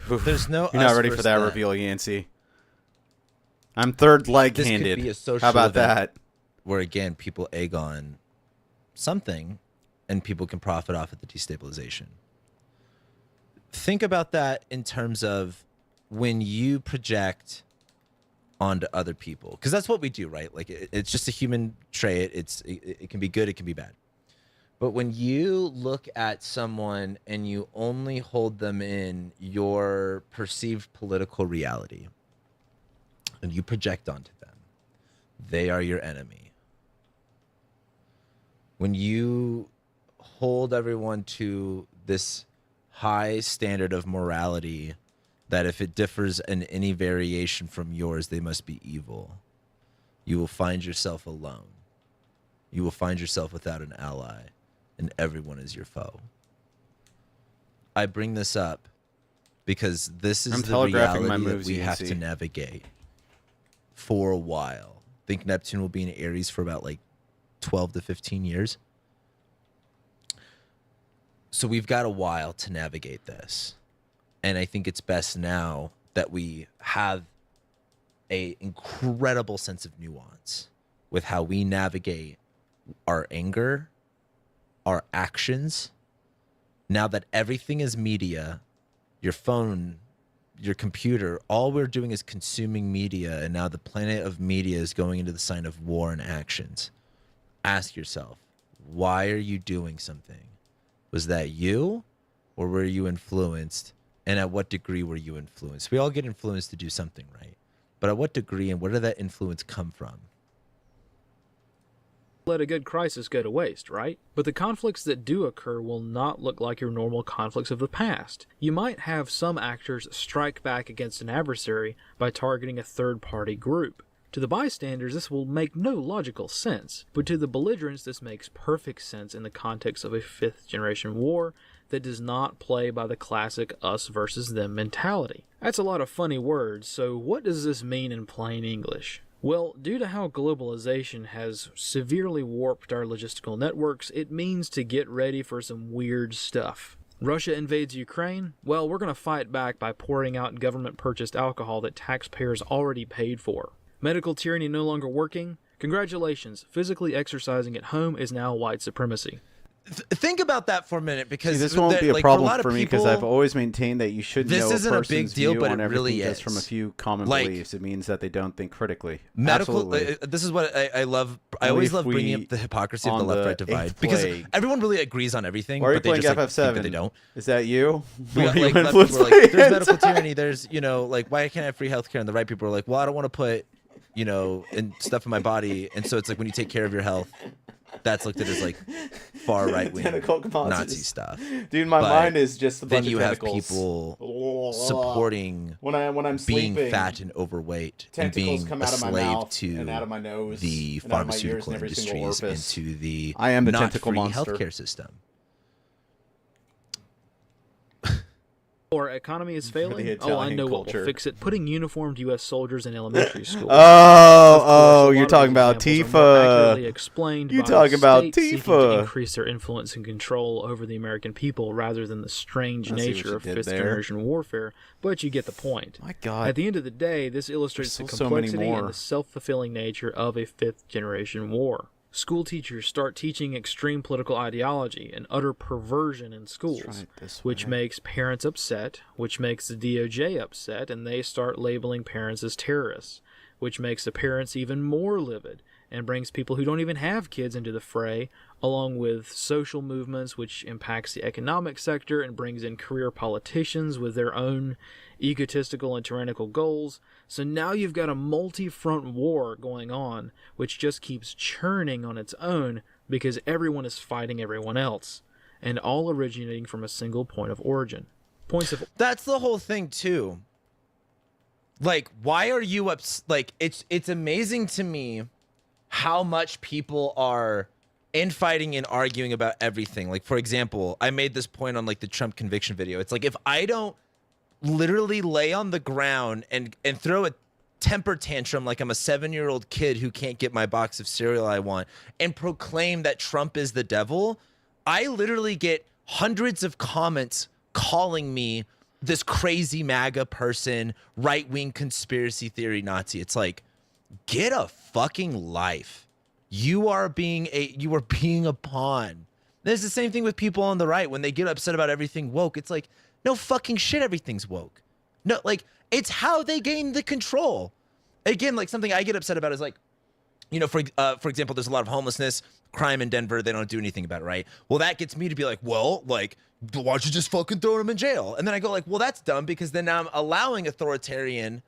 There's no. You're not ready for that reveal, Yancey. I'm third leg-handed. How about that? Where again, people egg on something, and people can profit off of the destabilization. Think about that in terms of when you project onto other people, because that's what we do, right? Like it's just a human trait. It can be good, it can be bad. But when you look at someone and you only hold them in your perceived political reality, and you project onto them, they are your enemy. When you hold everyone to this high standard of morality that if it differs in any variation from yours, they must be evil, you will find yourself alone. You will find yourself without an ally, and everyone is your foe. I bring this up because this is the reality that we have to navigate for a while. I think Neptune will be in Aries for about like 12 to 15 years. So we've got a while to navigate this. And I think it's best now that we have an incredible sense of nuance with how we navigate our anger, our actions. Now that everything is media, your phone, your computer, all we're doing is consuming media. And now the planet of media is going into the sign of war and actions. Ask yourself, why are you doing something? Was that you, or were you influenced? And at what degree were you influenced? We all get influenced to do something, right? But at what degree and where did that influence come from? Let a good crisis go to waste, right? But the conflicts that do occur will not look like your normal conflicts of the past. You might have some actors strike back against an adversary by targeting a third-party group. To the bystanders, this will make no logical sense, but to the belligerents, this makes perfect sense in the context of a fifth-generation war that does not play by the classic us versus them mentality. That's a lot of funny words, so what does this mean in plain English? Well, due to how globalization has severely warped our logistical networks, it means to get ready for some weird stuff. Russia invades Ukraine? Well, we're going to fight back by pouring out government-purchased alcohol that taxpayers already paid for. Medical tyranny no longer working? Congratulations, physically exercising at home is now white supremacy. Think about that for a minute, because this won't be a problem for me, because I've always maintained that you should know a person's view on everything just from a few common beliefs. It means that they don't think critically. This is what I love. I always love bringing up the hypocrisy of the left-right divide, because everyone really agrees on everything. Why are you but they playing just FF7? think that they don't. Is that you? We got, like, left people are like, there's medical tyranny. There's, like, why can't I have free healthcare? And the right people are like, well, I don't want to put, and stuff in my body. And so it's like when you take care of your health, that's looked at as like far right wing Nazi stuff. Dude, my mind is just a bunch then of you have tentacles. people supporting when I'm being sleeping, fat and overweight and being come a out of my slave mouth to and out of my nose the and out of my ears pharmaceutical and every single industries orifice. into the I am the not tentacle free monster. healthcare system. Our economy is failing. Oh, I Italian know what culture. will fix it. Putting uniformed U.S. soldiers in elementary schools. Oh, you're talking about Tifa. Explained You're by talking about states seeking to Tifa. increase their influence and control over the American people rather than the strange I see what nature you of did fifth there. generation warfare. But you get the point. My God. At the end of the day, this illustrates the There's so many complexity more. and the self-fulfilling nature of a fifth generation war. School teachers start teaching extreme political ideology and utter perversion in schools, which makes parents upset, which makes the DOJ upset, and they start labeling parents as terrorists, which makes the parents even more livid and brings people who don't even have kids into the fray, along with social movements, which impacts the economic sector and brings in career politicians with their own egotistical and tyrannical goals. So now you've got a multi-front war going on, which just keeps churning on its own because everyone is fighting everyone else, and all originating from a single point of origin. That's the whole thing too. Like, why are you like, it's amazing to me how much people are infighting and arguing about everything. Like, for example, I made this point on like the Trump conviction video. It's like, if I don't literally lay on the ground and throw a temper tantrum like I'm a 7-year-old kid who can't get my box of cereal I want and proclaim that Trump is the devil, I literally get hundreds of comments calling me this crazy MAGA person, right-wing conspiracy theory Nazi. It's like, get a fucking life. You are being a pawn. There's the same thing with people on the right when they get upset about everything woke. It's like, no fucking shit, everything's woke. No, like, it's how they gain the control. Again, like, something I get upset about is like, you know, for example, there's a lot of homelessness, crime in Denver. They don't do anything about it, right? Well, that gets me to be like, well, like, why don't you just fucking throw them in jail? And then I go like, well, that's dumb because then I'm allowing authoritarian,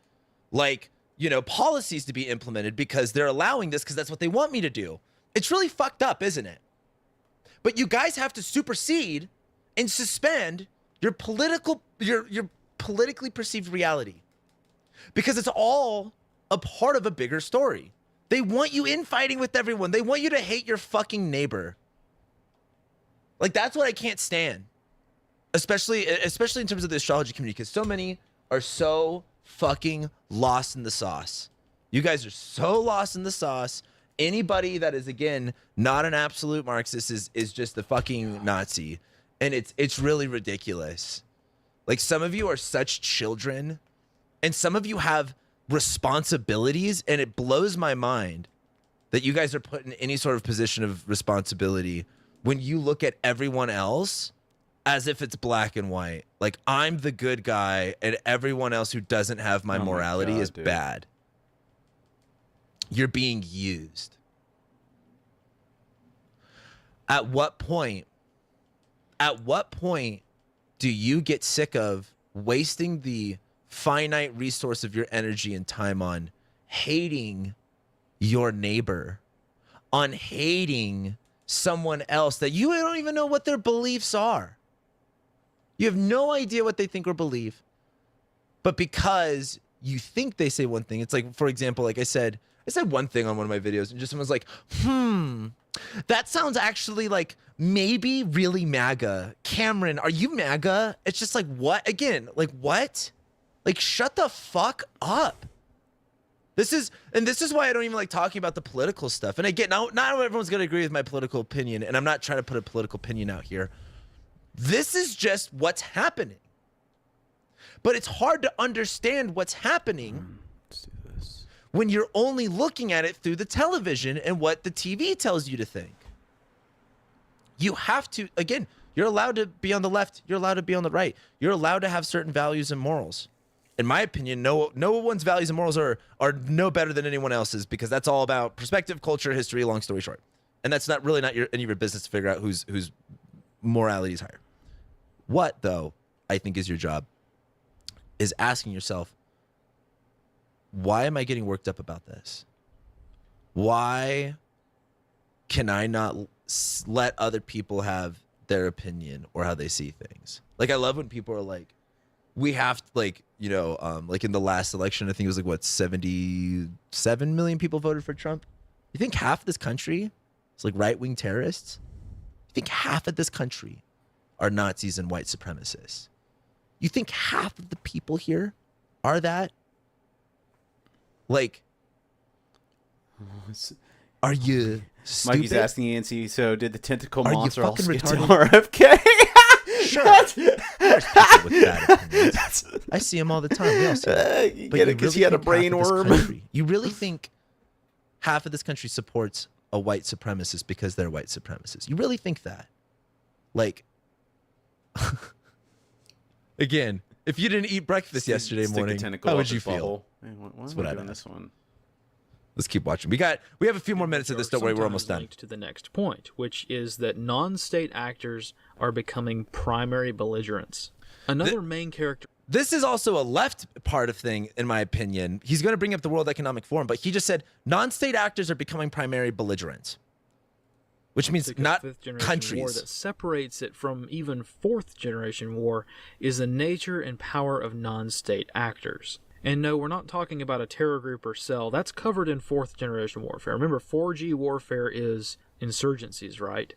like, you know, policies to be implemented because they're allowing this because that's what they want me to do. It's really fucked up, isn't it? But you guys have to supersede and suspend your politically perceived reality because it's all a part of a bigger story. They want you infighting with everyone. They want you to hate your fucking neighbor. Like, that's what I can't stand, especially in terms of the astrology community, because so many are so fucking lost in the sauce. You guys are so lost in the sauce. Anybody that is, again, not an absolute Marxist is just the fucking Nazi. And it's really ridiculous. Like, some of you are such children and some of you have responsibilities, and it blows my mind that you guys are put in any sort of position of responsibility when you look at everyone else as if it's black and white. Like, I'm the good guy and everyone else who doesn't have my morality is bad. You're being used. At what point do you get sick of wasting the finite resource of your energy and time on hating your neighbor, on hating someone else that you don't even know what their beliefs are? You have no idea what they think or believe, but because you think they say one thing, it's like, for example, like I said one thing on one of my videos and just someone's like, that sounds actually like maybe really MAGA. Cameron, are you MAGA? It's just like, what? Again, like, what? Like, shut the fuck up. This is why I don't even like talking about the political stuff. And again, not everyone's going to agree with my political opinion, and I'm not trying to put a political opinion out here. This is just what's happening. But it's hard to understand what's happening when you're only looking at it through the television and what the TV tells you to think. You have to, again, you're allowed to be on the left. You're allowed to be on the right. You're allowed to have certain values and morals. In my opinion, no one's values and morals are no better than anyone else's, because that's all about perspective, culture, history, long story short. And that's not any of your business to figure out whose morality is higher. What, though, I think is your job is asking yourself, why am I getting worked up about this? Why can I not let other people have their opinion or how they see things? Like, I love when people are like, we have to, like, you know, like in the last election, I think it was like, what, 77 million people voted for Trump? You think half this country is like right-wing terrorists? You think half of this country are Nazis and white supremacists? You think half of the people here are that? Like, are you stupid? Mikey's asking Yancy, so did the tentacle Are you monster also fucking get to retarded? RFK? Sure. There's people with bad opinions. I see them all the time. We all see them. You But get it you because really he had a think brain half of this worm. country- You really think half of this country supports a white supremacist because they're white supremacists? You really think that? Like, again, if you didn't eat breakfast yesterday Stick a morning, tentacle how up would you his feel? butthole. Hey, why That's am what I I'd doing ask. this one? Let's keep watching. We have a few more minutes of this. Don't worry, we're almost done. Linked to the next point, which is that non-state actors are becoming primary belligerents. Another main character. This is also a left part of thing, in my opinion. He's going to bring up the World Economic Forum, but he just said non-state actors are becoming primary belligerents, which means not fifth-generation countries. war that separates it from even fourth-generation war is the nature and power of non-state actors. And no, we're not talking about a terror group or cell. That's covered in fourth-generation warfare. Remember, 4G warfare is insurgencies, right?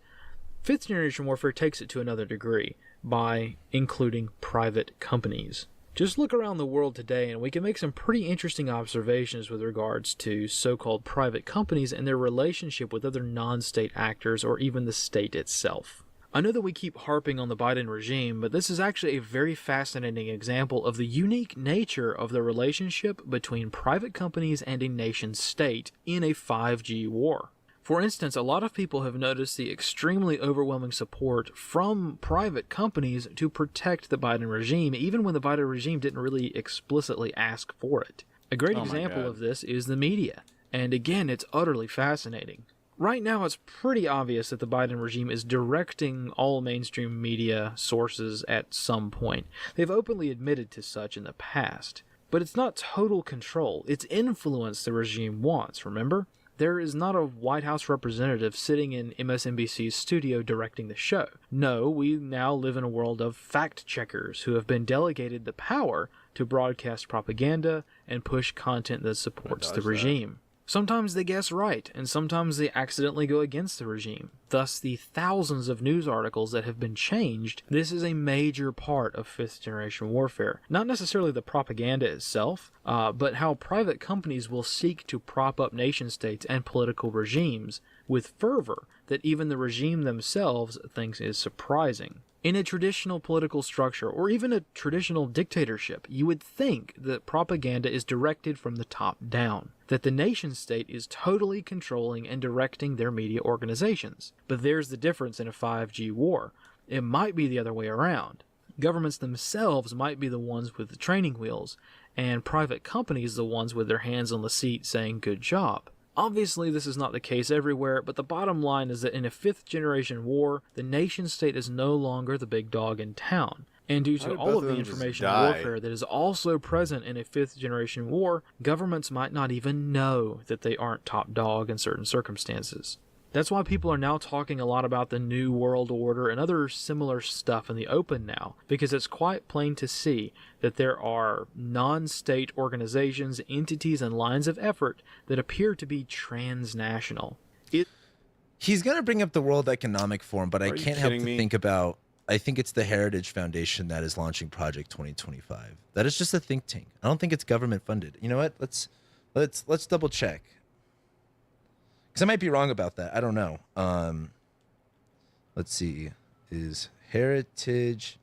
Fifth-generation warfare takes it to another degree by including private companies. Just look around the world today and we can make some pretty interesting observations with regards to so-called private companies and their relationship with other non-state actors or even the state itself. I know that we keep harping on the Biden regime, but this is actually a very fascinating example of the unique nature of the relationship between private companies and a nation-state in a 5G war. For instance, a lot of people have noticed the extremely overwhelming support from private companies to protect the Biden regime, even when the Biden regime didn't really explicitly ask for it. A great example of this is the media, and again, it's utterly fascinating. Right now, it's pretty obvious that the Biden regime is directing all mainstream media sources at some point. They've openly admitted to such in the past. But it's not total control. It's influence the regime wants, remember? There is not a White House representative sitting in MSNBC's studio directing the show. No, we now live in a world of fact-checkers who have been delegated the power to broadcast propaganda and push content that supports the regime. Sometimes they guess right, and sometimes they accidentally go against the regime. Thus, the thousands of news articles that have been changed, this is a major part of fifth-generation warfare. Not necessarily the propaganda itself, but how private companies will seek to prop up nation-states and political regimes with fervor that even the regime themselves thinks is surprising. In a traditional political structure, or even a traditional dictatorship, you would think that propaganda is directed from the top down, that the nation-state is totally controlling and directing their media organizations. But there's the difference in a 5G war. It might be the other way around. Governments themselves might be the ones with the training wheels, and private companies the ones with their hands on the seat saying good job. Obviously, this is not the case everywhere, but the bottom line is that in a fifth-generation war, the nation-state is no longer the big dog in town. And due to all of the information warfare that is also present in a fifth-generation war, governments might not even know that they aren't top dog in certain circumstances. That's why people are now talking a lot about the New World Order and other similar stuff in the open now, because it's quite plain to see that there are non-state organizations, entities, and lines of effort that appear to be transnational. He's going to bring up the World Economic Forum, but I can't help to think about, I think it's the Heritage Foundation that is launching Project 2025. That is just a think tank. I don't think it's government funded. You know what? Let's double check. Because I might be wrong about that. I don't know. Let's see. Is Heritage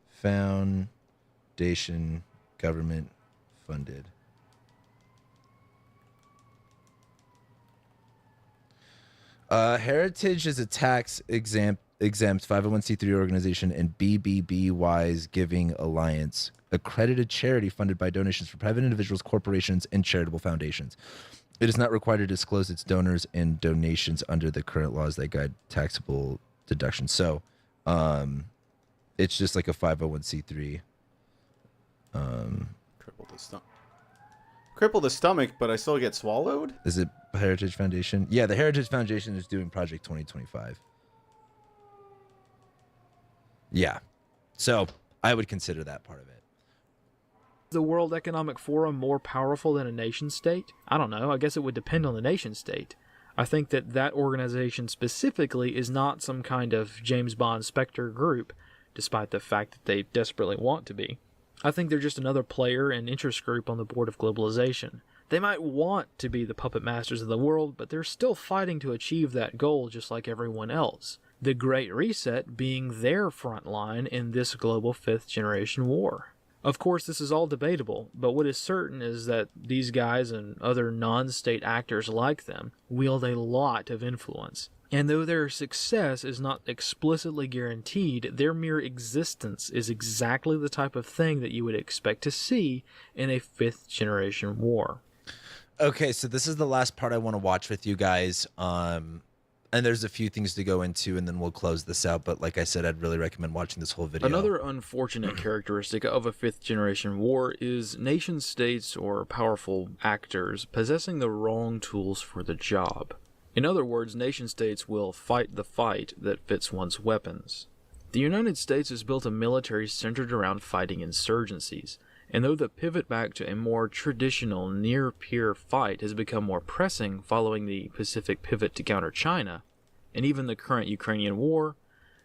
Foundation government funded? Heritage is a tax exempt 501c3 organization and BBBY's Giving Alliance, accredited charity funded by donations from private individuals, corporations, and charitable foundations. It is not required to disclose its donors and donations under the current laws that guide taxable deductions. So, it's just like a 501c3. Cripple the stomach, but I still get swallowed? Is it Heritage Foundation? Yeah, the Heritage Foundation is doing Project 2025. Yeah. So, I would consider that part of it. The World Economic Forum more powerful than a nation-state? I don't know. I guess it would depend on the nation-state. I think that that organization specifically is not some kind of James Bond Spectre group, despite the fact that they desperately want to be. I think they're just another player and interest group on the board of globalization. They might want to be the puppet masters of the world, but they're still fighting to achieve that goal just like everyone else. The Great Reset being their front line in this global 5th generation war. Of course, this is all debatable, but what is certain is that these guys and other non-state actors like them wield a lot of influence. And though their success is not explicitly guaranteed, their mere existence is exactly the type of thing that you would expect to see in a 5th generation war. Okay, so this is the last part I want to watch with you guys. And there's a few things to go into, and then we'll close this out. But like I said, I'd really recommend watching this whole video. Another unfortunate characteristic of a 5th generation war is nation states or powerful actors possessing the wrong tools for the job. In other words, nation states will fight the fight that fits one's weapons. The United States has built a military centered around fighting insurgencies, and though the pivot back to a more traditional near-peer fight has become more pressing following the Pacific pivot to counter China, and even the current Ukrainian war,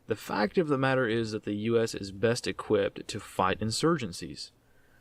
the fact of the matter is that the U.S. is best equipped to fight insurgencies.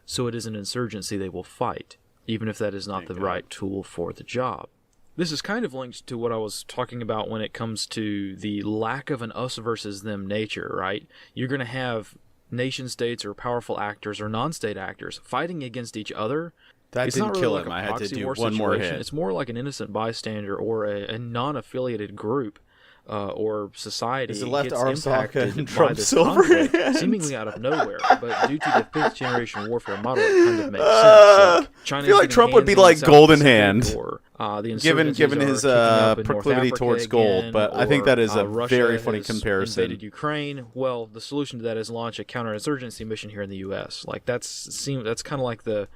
So it is an insurgency they will fight, even if that is not the right tool for the job. This is kind of linked to what I was talking about when it comes to the lack of an us versus them nature, right? You're going to have nation states or powerful actors or non-state actors fighting against each other. That it's didn't not really kill like him. a I had to proxy do war one more situation. hit. It's more like an innocent bystander or a non-affiliated group or society. Is it left gets Arasaka impacted and by Trump this Silver conflict, Hand? seemingly out of nowhere. But due to the 5th generation warfare model, it kind of makes sense. Like, I feel like Trump would be like Golden Hand, or, the given insurgencies his are kicking up in North proclivity Africa towards gold. again, But I think that is a Russia very funny has comparison. Invaded Ukraine. Well, the solution to that is launch a counterinsurgency mission here in the U.S. Like that's kind of like the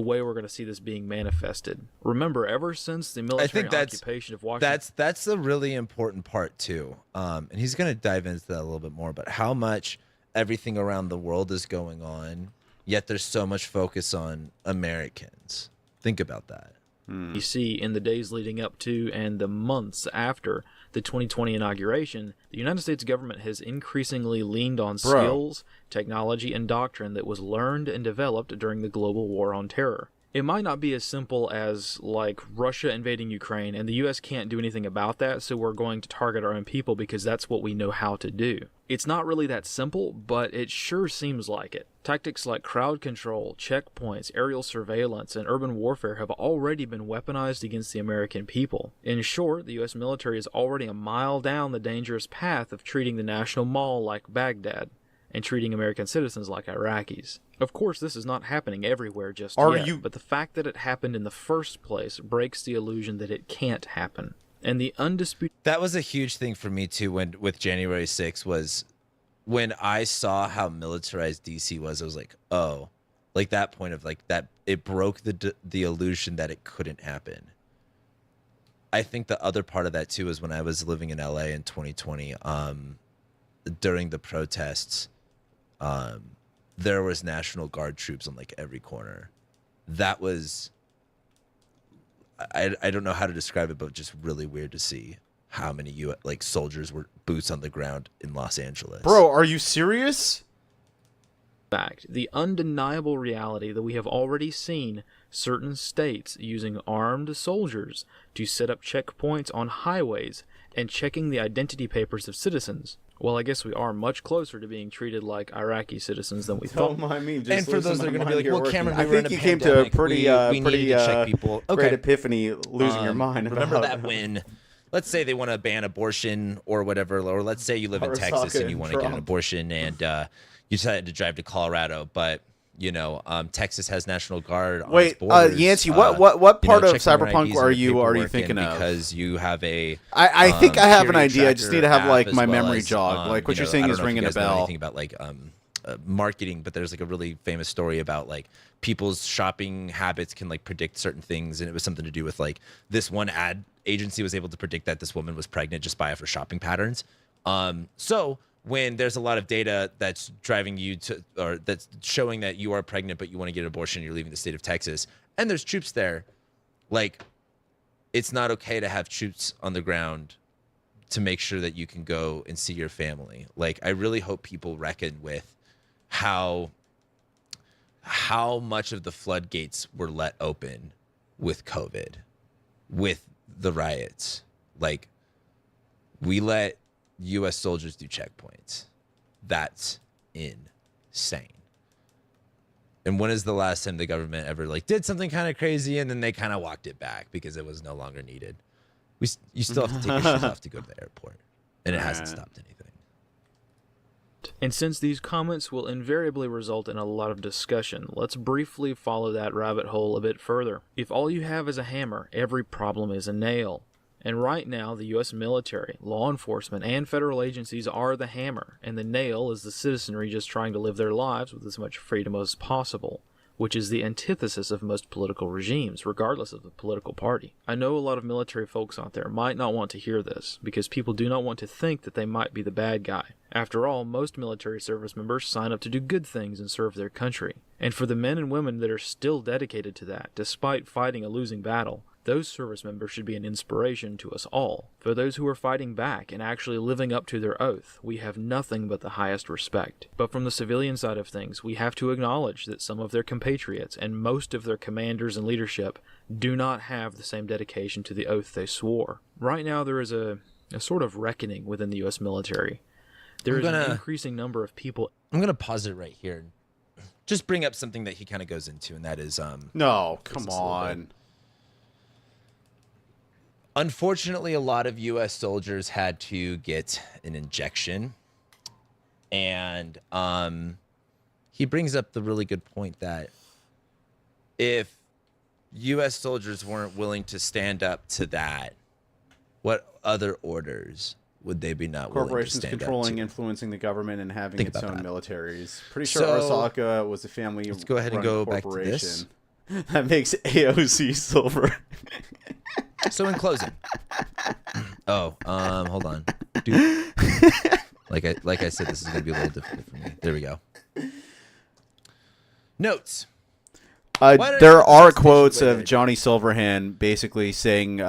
way we're going to see this being manifested. Remember, ever since the military occupation of Washington, that's a really important part too. And he's going to dive into that a little bit more. But how much everything around the world is going on, yet there's so much focus on Americans. Think about that. You see, in the days leading up to and the months after the 2020 inauguration, the United States government has increasingly leaned on skills, technology, and doctrine that was learned and developed during the global war on terror. It might not be as simple as, like, Russia invading Ukraine, and the U.S. can't do anything about that, so we're going to target our own people because that's what we know how to do. It's not really that simple, but it sure seems like it. Tactics like crowd control, checkpoints, aerial surveillance, and urban warfare have already been weaponized against the American people. In short, the U.S. military is already a mile down the dangerous path of treating the National Mall like Baghdad, and treating American citizens like Iraqis. Of course, this is not happening everywhere just yet, but the fact that it happened in the first place breaks the illusion that it can't happen. And the undisputed... That was a huge thing for me, too, with January 6th, was when I saw how militarized DC was, I was like, oh, like that point of like that, it broke the illusion that it couldn't happen. I think the other part of that, too, is when I was living in LA in 2020, during the protests, there was National Guard troops on like every corner. That was, I don't know how to describe it, but just really weird to see how many soldiers were boots on the ground in Los Angeles. Bro, are you serious? Fact, the undeniable reality that we have already seen certain states using armed soldiers to set up checkpoints on highways and checking the identity papers of citizens. Well, I guess we are much closer to being treated like Iraqi citizens than we thought. Don't mind me. Just and for those that are going to be like, well, Cameron, I think you came to a pretty check people. Great epiphany, losing your mind. Remember about that when, let's say they want to ban abortion or whatever, or let's say you live in Texas and you want to get an abortion and you decided to drive to Colorado, but you know, Texas has National Guard on its borders. Yancey, what part of Cyberpunk are you thinking of? Because you have a, I think I have an idea. I just need to have like my memory jog. Like what you're saying is ringing a bell. Anything about like marketing, but there's like a really famous story about like people's shopping habits can like predict certain things, and it was something to do with like this one ad agency was able to predict that this woman was pregnant just by her shopping patterns. So when there's a lot of data that's driving you to, or that's showing that you are pregnant but you want to get an abortion, you're leaving the state of Texas, and there's troops there, like it's not okay to have troops on the ground to make sure that you can go and see your family. Like I really hope people reckon with how how much of the floodgates were let open with COVID, with the riots. Like, we let U.S. soldiers do checkpoints. That's insane. And when is the last time the government ever like did something kind of crazy and then they kind of walked it back because it was no longer needed? You still have to take your shoes off to go to the airport, and it hasn't stopped anything. And since these comments will invariably result in a lot of discussion, let's briefly follow that rabbit hole a bit further. If all you have is a hammer, every problem is a nail. And right now, the U.S. military, law enforcement, and federal agencies are the hammer, and the nail is the citizenry just trying to live their lives with as much freedom as possible, which is the antithesis of most political regimes, regardless of the political party. I know a lot of military folks out there might not want to hear this, because people do not want to think that they might be the bad guy. After all, most military service members sign up to do good things and serve their country. And for the men and women that are still dedicated to that, despite fighting a losing battle, those service members should be an inspiration to us all. For those who are fighting back and actually living up to their oath, we have nothing but the highest respect. But from the civilian side of things, we have to acknowledge that some of their compatriots and most of their commanders and leadership do not have the same dedication to the oath they swore. Right now there is a sort of reckoning within the U.S. military. There is an increasing number of people... I'm going to pause it right here. Just bring up something that he kind of goes into, and that is... No, come on. Unfortunately, a lot of U.S. soldiers had to get an injection. And he brings up the really good point that if U.S. soldiers weren't willing to stand up to that, what other orders would they be not willing to Corporations stand controlling, up to? influencing the government, and having its own militaries. Pretty sure So, Arasaka was a family. Let's go ahead and go back to corporation. this. That makes AOC silver. So in closing, hold on, dude. Like I said, this is gonna be a little difficult for me. There we go. Notes. There are quotes of Johnny Silverhand basically saying,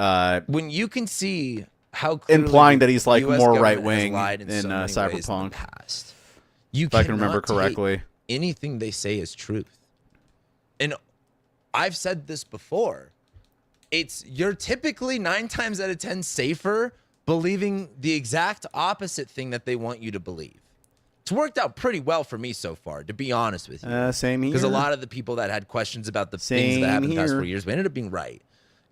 when you can see how implying that he's like US more government right wing has lied in so many ways in the Cyberpunk. past, you if I can remember cannot take correctly. anything they say is truth. And I've said this before. You're typically 9 times out of 10 safer believing the exact opposite thing that they want you to believe. It's worked out pretty well for me so far, to be honest with you. Same here. Because a lot of the people that had questions about the things that happened the past 4 years, we ended up being right.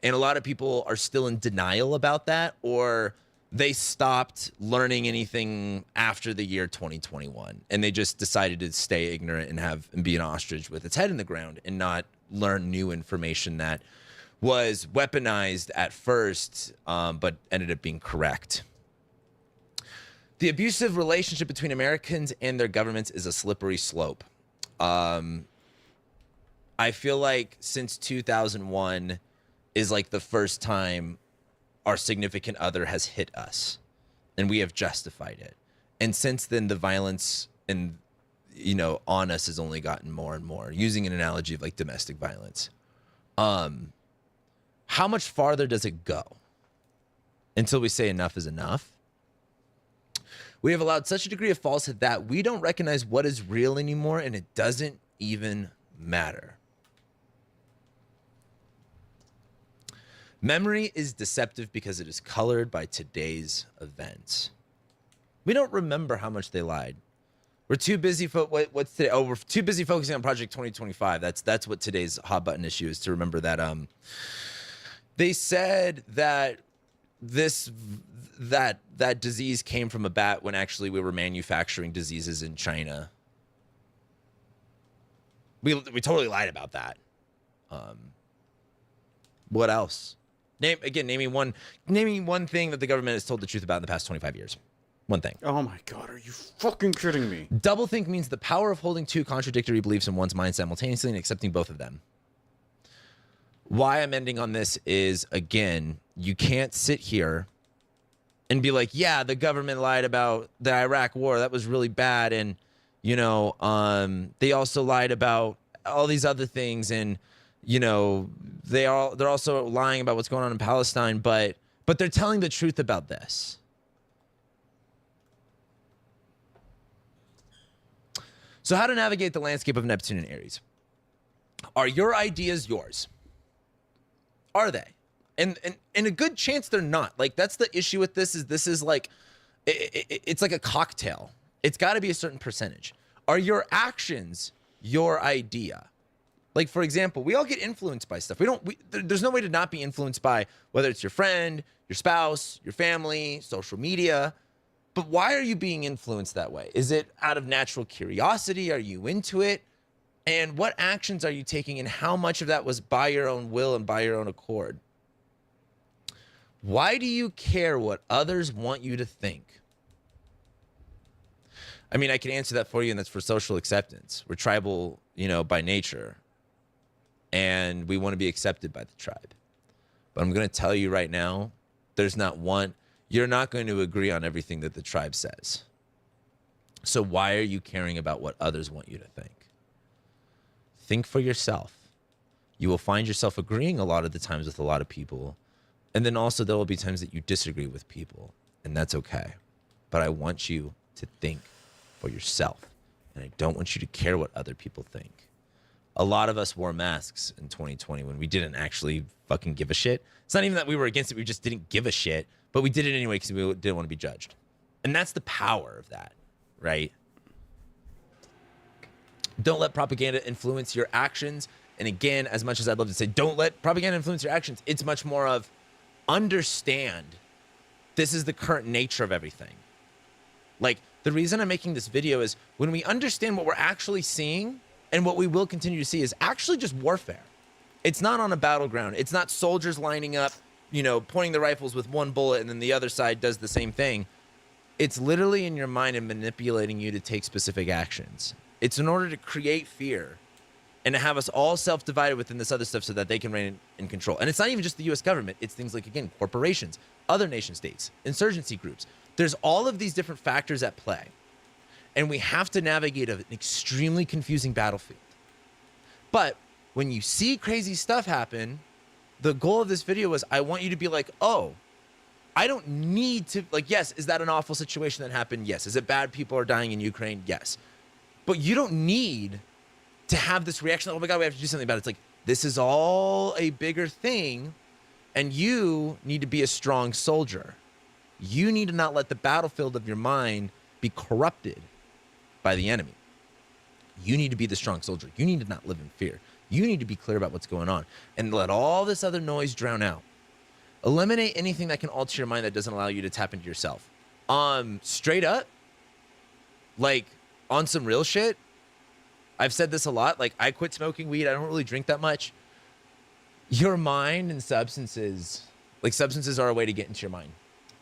And a lot of people are still in denial about that, or they stopped learning anything after the year 2021. And they just decided to stay ignorant and be an ostrich with its head in the ground and not learn new information that was weaponized at first, but ended up being correct. The abusive relationship between Americans and their governments is a slippery slope. I feel like since 2001 is like the first time our significant other has hit us, and we have justified it. And since then, the violence on us has only gotten more and more. Using an analogy of like domestic violence. How much farther does it go until we say enough is enough? We have allowed such a degree of falsehood that we don't recognize what is real anymore, and it doesn't even matter. Memory is deceptive because it is colored by today's events. We don't remember how much they lied. We're too busy. What's today? Oh, we're too busy focusing on Project 2025. That's what today's hot button issue is, to remember that. They said that that disease came from a bat when actually we were manufacturing diseases in China. We totally lied about that. What else? Name me one thing that the government has told the truth about in the past 25 years. One thing. Oh my God, are you fucking kidding me? Doublethink means the power of holding two contradictory beliefs in one's mind simultaneously and accepting both of them. Why I'm ending on this is, again, you can't sit here and be like, yeah, the government lied about the Iraq war. That was really bad. And, they also lied about all these other things. And, they're also lying about what's going on in Palestine. But they're telling the truth about this. So how to navigate the landscape of Neptune and Aries? Are your ideas yours? Are they? And a good chance they're not. Like, that's the issue with this is like, it's like a cocktail. It's got to be a certain percentage. Are your actions your idea? Like, for example, we all get influenced by stuff. There's no way to not be influenced by whether it's your friend, your spouse, your family, social media. But why are you being influenced that way? Is it out of natural curiosity? Are you into it? And what actions are you taking, and how much of that was by your own will and by your own accord? Why do you care what others want you to think? I mean, I can answer that for you, and that's for social acceptance. We're tribal, by nature, and we want to be accepted by the tribe. But I'm going to tell you right now, you're not going to agree on everything that the tribe says. So why are you caring about what others want you to think? Think for yourself. You will find yourself agreeing a lot of the times with a lot of people. And then also there will be times that you disagree with people, and that's okay. But I want you to think for yourself, and I don't want you to care what other people think. A lot of us wore masks in 2020 when we didn't actually fucking give a shit. It's not even that we were against it, we just didn't give a shit, but we did it anyway because we didn't want to be judged. And that's the power of that, right? Don't let propaganda influence your actions. And again, as much as I'd love to say, don't let propaganda influence your actions, it's much more of understand this is the current nature of everything. Like, the reason I'm making this video is when we understand what we're actually seeing and what we will continue to see is actually just warfare. It's not on a battleground. It's not soldiers lining up, pointing the rifles with one bullet and then the other side does the same thing. It's literally in your mind and manipulating you to take specific actions. It's in order to create fear and to have us all self-divided within this other stuff so that they can reign in control. And it's not even just the U.S. government. It's things like, again, corporations, other nation states, insurgency groups. There's all of these different factors at play. And we have to navigate an extremely confusing battlefield. But when you see crazy stuff happen, the goal of this video was I want you to be like, oh, I don't need to, yes, is that an awful situation that happened? Yes. Is it bad people are dying in Ukraine? Yes. But you don't need to have this reaction, oh my God, we have to do something about it. It's like, this is all a bigger thing, and you need to be a strong soldier. You need to not let the battlefield of your mind be corrupted by the enemy. You need to be the strong soldier. You need to not live in fear. You need to be clear about what's going on and let all this other noise drown out. Eliminate anything that can alter your mind that doesn't allow you to tap into yourself. Straight up, on some real shit, I've said this a lot. I quit smoking weed. I don't really drink that much. Your mind and substances are a way to get into your mind.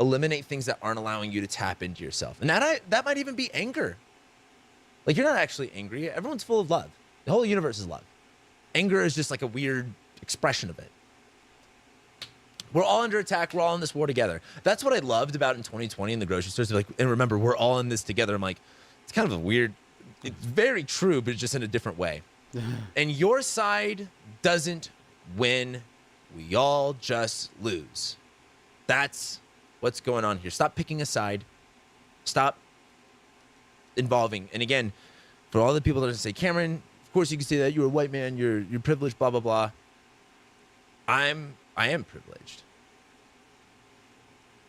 Eliminate things that aren't allowing you to tap into yourself. And that might even be anger. You're not actually angry. Everyone's full of love. The whole universe is love. Anger is just a weird expression of it. We're all under attack. We're all in this war together. That's what I loved about in 2020 in the grocery stores. And remember, we're all in this together. I'm like, it's kind of a weird, it's very true, but it's just in a different way. And your side doesn't win. We all just lose. That's what's going on here. Stop picking a side. Stop involving. And again, for all the people that say, Cameron, of course you can say that. You're a white man. You're privileged, blah, blah, blah. I am privileged.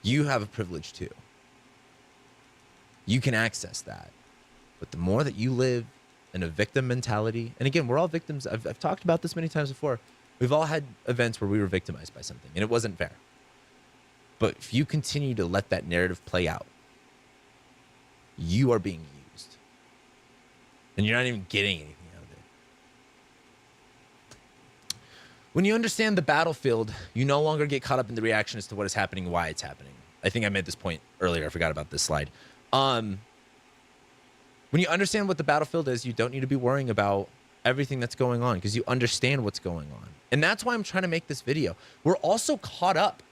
You have a privilege too. You can access that. But the more that you live in a victim mentality, and again, we're all victims. I've talked about this many times before. We've all had events where we were victimized by something, and it wasn't fair. But if you continue to let that narrative play out, you are being used. And you're not even getting anything out of it. When you understand the battlefield, you no longer get caught up in the reaction as to what is happening and why it's happening. I think I made this point earlier. I forgot about this slide. When you understand what the battlefield is, you don't need to be worrying about everything that's going on because you understand what's going on. And that's why I'm trying to make this video. We're also caught up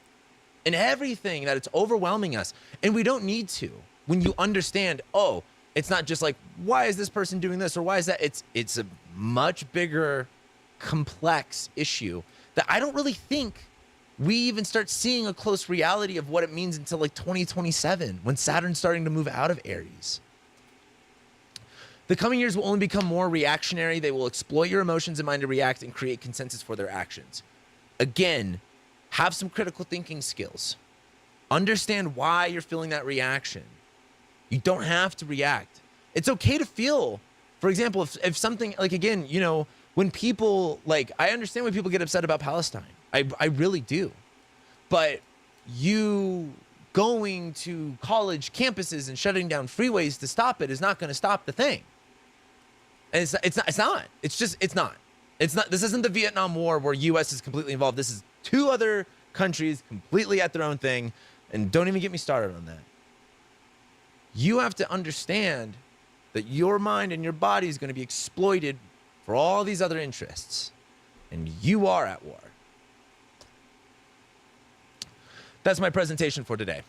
in everything that it's overwhelming us. And we don't need to. When you understand, oh, it's not just why is this person doing this or why is that? It's a much bigger, complex issue that I don't really think we even start seeing a close reality of what it means until 2027 when Saturn's starting to move out of Aries. The coming years will only become more reactionary. They will exploit your emotions and mind to react and create consensus for their actions. Again, have some critical thinking skills. Understand why you're feeling that reaction. You don't have to react. It's okay to feel. For example, if something, like, again, you know, when people, like, I understand when people get upset about Palestine. I really do. But you going to college campuses and shutting down freeways to stop it is not going to stop the thing. And it's not. This isn't the Vietnam War where U.S. is completely involved. This is two other countries completely at their own thing. And don't even get me started on that. You have to understand that your mind and your body is going to be exploited for all these other interests. And you are at war. That's my presentation for today.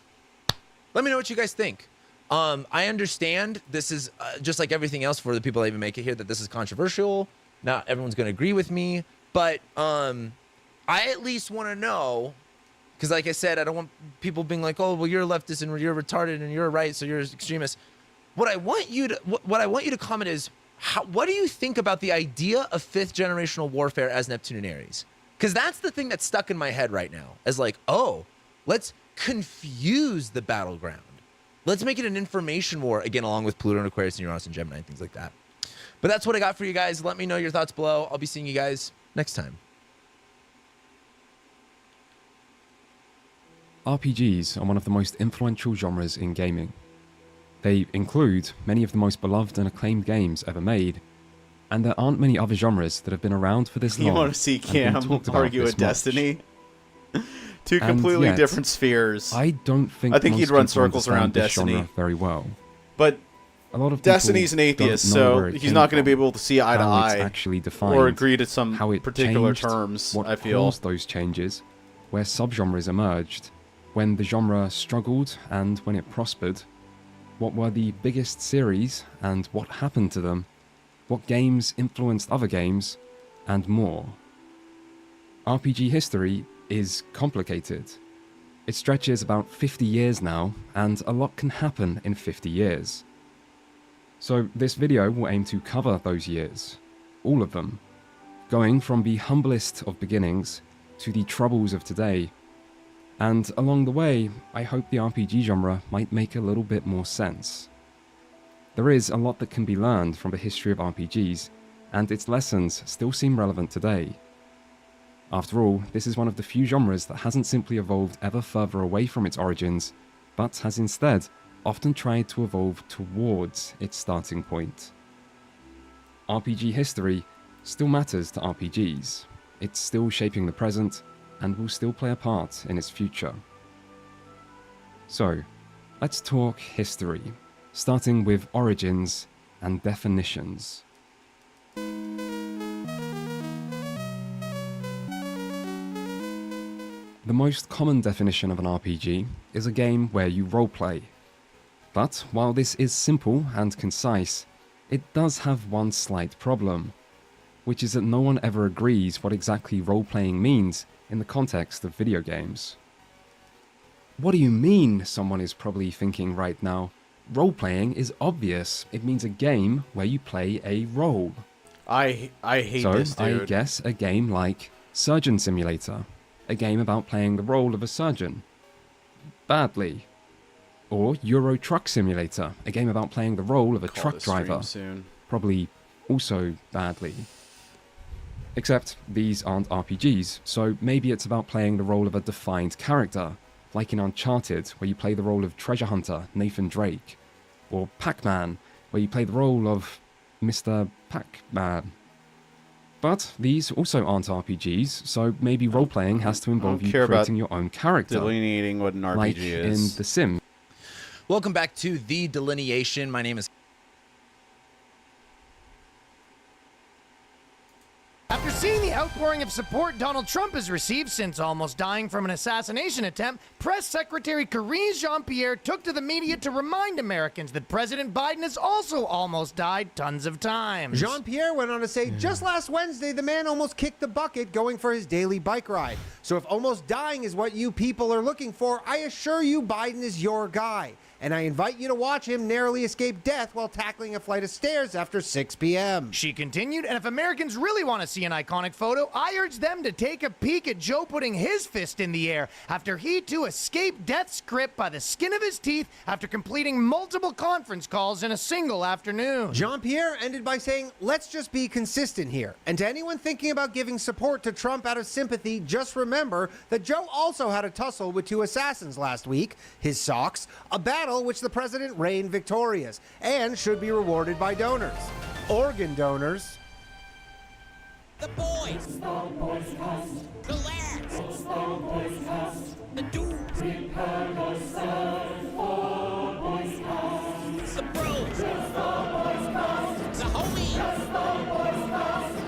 Let me know what you guys think. I understand this is just like everything else for the people that even make it here, that this is controversial. Not everyone's going to agree with me. But I at least want to know, because like I said, I don't want people being like, oh, well, you're a leftist and you're retarded and you're right, so you're an extremist. What I want you to comment is, what do you think about the idea of 5th generational warfare as Neptune and Ares? Because that's the thing that's stuck in my head right now. As like, oh, let's confuse the battleground. Let's make it an information war, again, along with Pluto and Aquarius and Uranus and Gemini and things like that. But that's what I got for you guys. Let me know your thoughts below. I'll be seeing you guys next time. RPGs are one of the most influential genres in gaming. They include many of the most beloved and acclaimed games ever made, and there aren't many other genres that have been around for this long. You want to see Cam argue with Destiny? Two And completely yet, different spheres. I don't think he'd most run people circles around understand this Destiny genre very well. But a lot of Destiny's an people atheist, don't know so where it he's came not going to from, be able to see eye to how it's eye actually defined, or agree to some how it particular changed, terms. what I feel caused those changes, where subgenres emerged, when the genre struggled and when it prospered, what were the biggest series and what happened to them, what games influenced other games, and more. RPG history is complicated. It stretches about 50 years now, and a lot can happen in 50 years. So this video will aim to cover those years, all of them, going from the humblest of beginnings to the troubles of today. And along the way, I hope the RPG genre might make a little bit more sense. There is a lot that can be learned from the history of RPGs, and its lessons still seem relevant today. After all, this is one of the few genres that hasn't simply evolved ever further away from its origins, but has instead often tried to evolve towards its starting point. RPG history still matters to RPGs. It's still shaping the present, and will still play a part in its future. So, let's talk history, starting with origins and definitions. The most common definition of an RPG is a game where you roleplay. But while this is simple and concise, it does have one slight problem, which is that no one ever agrees what exactly role-playing means in the context of video games. What do you mean, someone is probably thinking right now? Role-playing is obvious. It means a game where you play a role. I hate this, So dude. I guess a game like Surgeon Simulator, a game about playing the role of a surgeon. Badly. Or Euro Truck Simulator, a game about playing the role of a Call truck this stream driver. soon. Probably also badly. Except these aren't RPGs, so maybe it's about playing the role of a defined character, like in Uncharted, where you play the role of treasure hunter Nathan Drake, or Pac-Man, where you play the role of Mr. Pac-Man. But these also aren't RPGs, so maybe role-playing has to involve you care about creating your own character. delineating what an RPG like is. in The Sims. Welcome back to The Delineation. My name is... After seeing the outpouring of support Donald Trump has received since almost dying from an assassination attempt, Press Secretary Karine Jean-Pierre took to the media to remind Americans that President Biden has also almost died tons of times. Jean-Pierre went on to say, just last Wednesday, the man almost kicked the bucket going for his daily bike ride. So if almost dying is what you people are looking for, I assure you Biden is your guy. and I invite you to watch him narrowly escape death while tackling a flight of stairs after 6 p.m. She continued, and if Americans really want to see an iconic photo, I urge them to take a peek at Joe putting his fist in the air after he too escaped death's grip by the skin of his teeth after completing multiple conference calls in a single afternoon. Jean-Pierre ended by saying, let's just be consistent here. And to anyone thinking about giving support to Trump out of sympathy, just remember that Joe also had a tussle with 2 assassins last week, his socks, a battle which the president reigned victorious, and should be rewarded by donors. Organ donors. The boys. The lads. The dudes. The bros. The homies.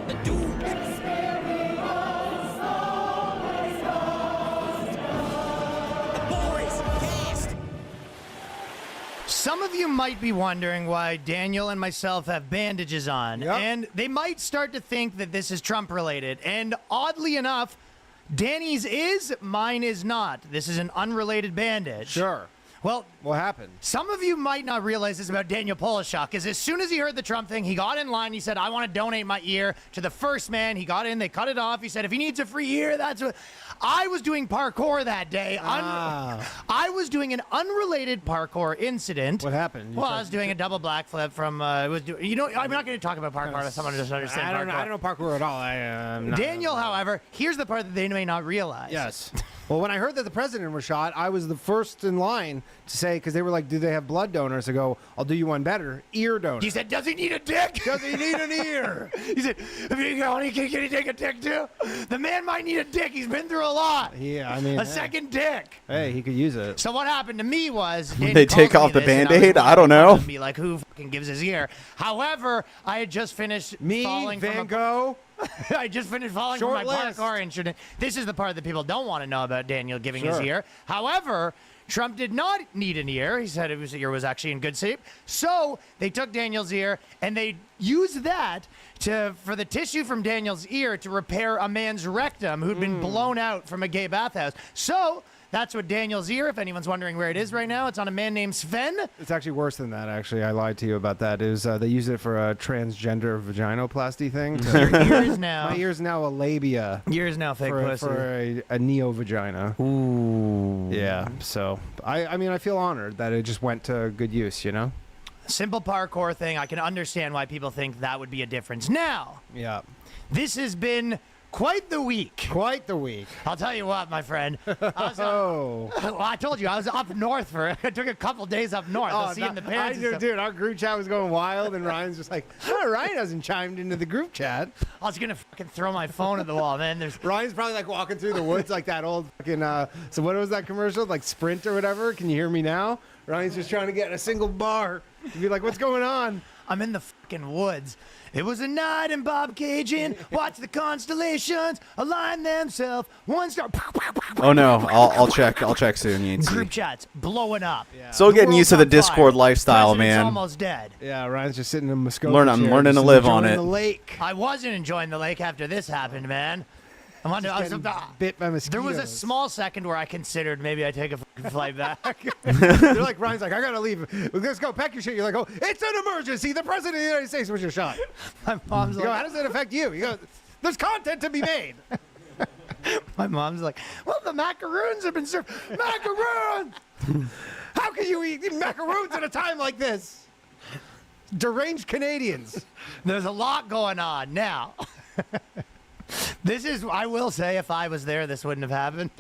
The dudes. The boys. Cast. Some of you might be wondering why Daniel and myself have bandages on, and they might start to think that this is Trump related. And oddly enough, Danny's is, mine is not. This is an unrelated bandage. Sure. Well, what happened? Some of you might not realize this about Daniel Polishuk, because as soon as he heard the Trump thing, he got in line. He said, I want to donate my ear to the first man. He got in, they cut it off. He said, if he needs a free ear, that's what. I was doing parkour that day. I was doing an unrelated parkour incident. What happened? Well, I was doing a double black flip from, I'm not going to talk about parkour if someone doesn't understand parkour. I don't know parkour at all. Daniel, however, here's the part that they may not realize. Yes. Well, when I heard that the president was shot, I was the first in line to say, because they were like, do they have blood donors? I go, I'll do you one better. Ear donor. He said, does he need a dick? Does he need an ear? He said, can he take a dick too? The man might need a dick. He's been through a lot. Yeah, I mean. A second dick. Hey, he could use it. So what happened to me was. They take off the Band-Aid? I don't know. Be like, who fucking gives his ear? However, I had just finished falling Van Gogh. I just finished falling from my parkour incident. This is the part that people don't want to know about Daniel giving his ear. However, Trump did not need an ear. He said his ear was actually in good shape. So they took Daniel's ear and they used that for the tissue from Daniel's ear to repair a man's rectum who'd been blown out from a gay bathhouse. So that's what Daniel's ear, if anyone's wondering where it is right now, it's on a man named Sven. It's actually worse than that, actually. I lied to you about that. It was, they used it for a transgender vaginoplasty thing. Your ear is now. My ear's now a labia. Your ear's now fake pussy. For a neo-vagina. Ooh. Yeah, so I mean, I feel honored that it just went to good use, you know? Simple parkour thing. I can understand why people think that would be a difference. Now, this has been quite the week. Quite the week. I'll tell you what, my friend. Well, I told you, I was up north I took a couple days up north. I was seeing the parents. Dude, our group chat was going wild, and Ryan's just like, Ryan hasn't chimed into the group chat. I was going to fucking throw my phone at the wall, man. Ryan's probably like walking through the woods like that old fucking, so what was that commercial? Like Sprint or whatever? Can you hear me now? Ryan's just trying to get a single bar. To be like, what's going on? I'm in the fucking woods. It was a night in Bob Cajun. Watch the constellations align themselves. One star. Oh no, I'll check soon. You Group chats blowing up. Yeah. Still getting used to the Discord lifestyle, man. Almost dead. Yeah, Ryan's just sitting in a Muskogee I'm learning to live on it. The lake. I wasn't enjoying the lake after this happened, man. I was bit by mosquitoes. There was a small second where I considered maybe I take a fucking flight back. You're like, Ryan's like, I gotta leave. Let's go pack your shit. You're like, oh, it's an emergency. The president of the United States was your shot. My mom's like, how does it affect you? You go, there's content to be made. My mom's like, well, the macaroons have been served. Macaroons! How can you eat macaroons at a time like this? Deranged Canadians. There's a lot going on now. This is, I will say, if I was there, this wouldn't have happened.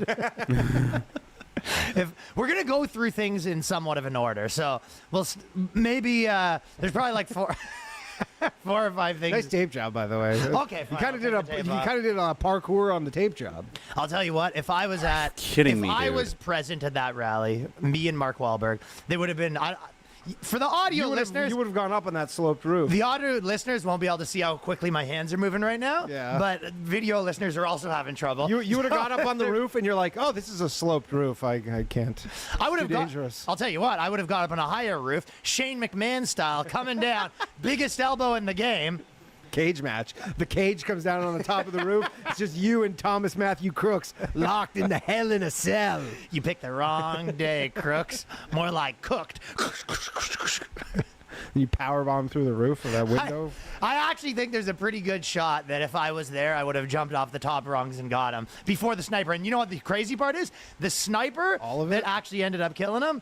If we're going to go through things in somewhat of an order. So we'll maybe there's probably like four or five things. Nice tape job, by the way. Okay, fine. You kind of did a parkour on the tape job. I'll tell you what, if I was present at that rally, me and Mark Wahlberg, they would have been for the audio listeners, you would have gone up on that sloped roof. The audio listeners won't be able to see how quickly my hands are moving right now. Yeah. But video listeners are also having trouble. You would have gone up on the roof and you're like, oh, this is a sloped roof. I can't. I would have dangerous. I'll tell you what, I would have got up on a higher roof, Shane McMahon style, coming down, biggest elbow in the game. cage match. The cage comes down on the top of the roof. It's just you and Thomas Matthew Crooks locked in the Hell in a Cell. You picked the wrong day, Crooks. More like cooked. You powerbomb through the roof of that window. I actually think there's a pretty good shot that if I was there, I would have jumped off the top rungs and got him before the sniper. And you know what the crazy part is? The sniper that actually ended up killing him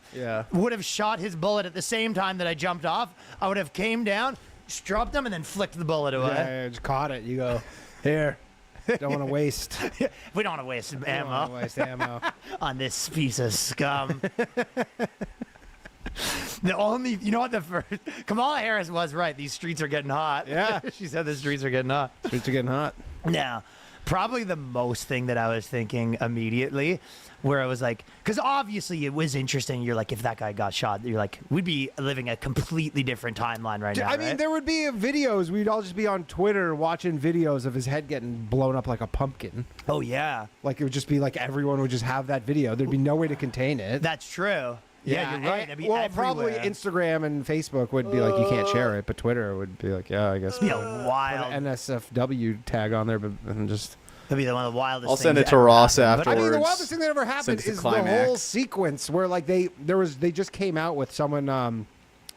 would have shot his bullet at the same time that I jumped off. I would have came down, dropped him, and then flicked the bullet away. Yeah, just caught it. You go, here. Don't want to waste. We don't want to waste ammo. Don't want to waste ammo on this piece of scum. The only, you know what, the first, Kamala Harris was right. These streets are getting hot. Yeah. She said the streets are getting hot. Streets are getting hot. Now, probably the most thing that I was thinking immediately, where I was like, because obviously it was interesting. You're like, if that guy got shot, you're like, we'd be living a completely different timeline right now. I mean, there would be videos. We'd all just be on Twitter watching videos of his head getting blown up like a pumpkin. Oh, yeah. Like, it would just be like everyone would just have that video. There'd be no way to contain it. That's true. Yeah, you're right. Well, probably Instagram and Facebook would be like, you can't share it, but Twitter would be like, yeah, I guess. Be a wild put an NSFW tag on there, but and just. That'd be one of the wildest. I'll send it to Ross afterwards. I mean, the wildest thing that ever happened is the whole sequence where like they just came out with someone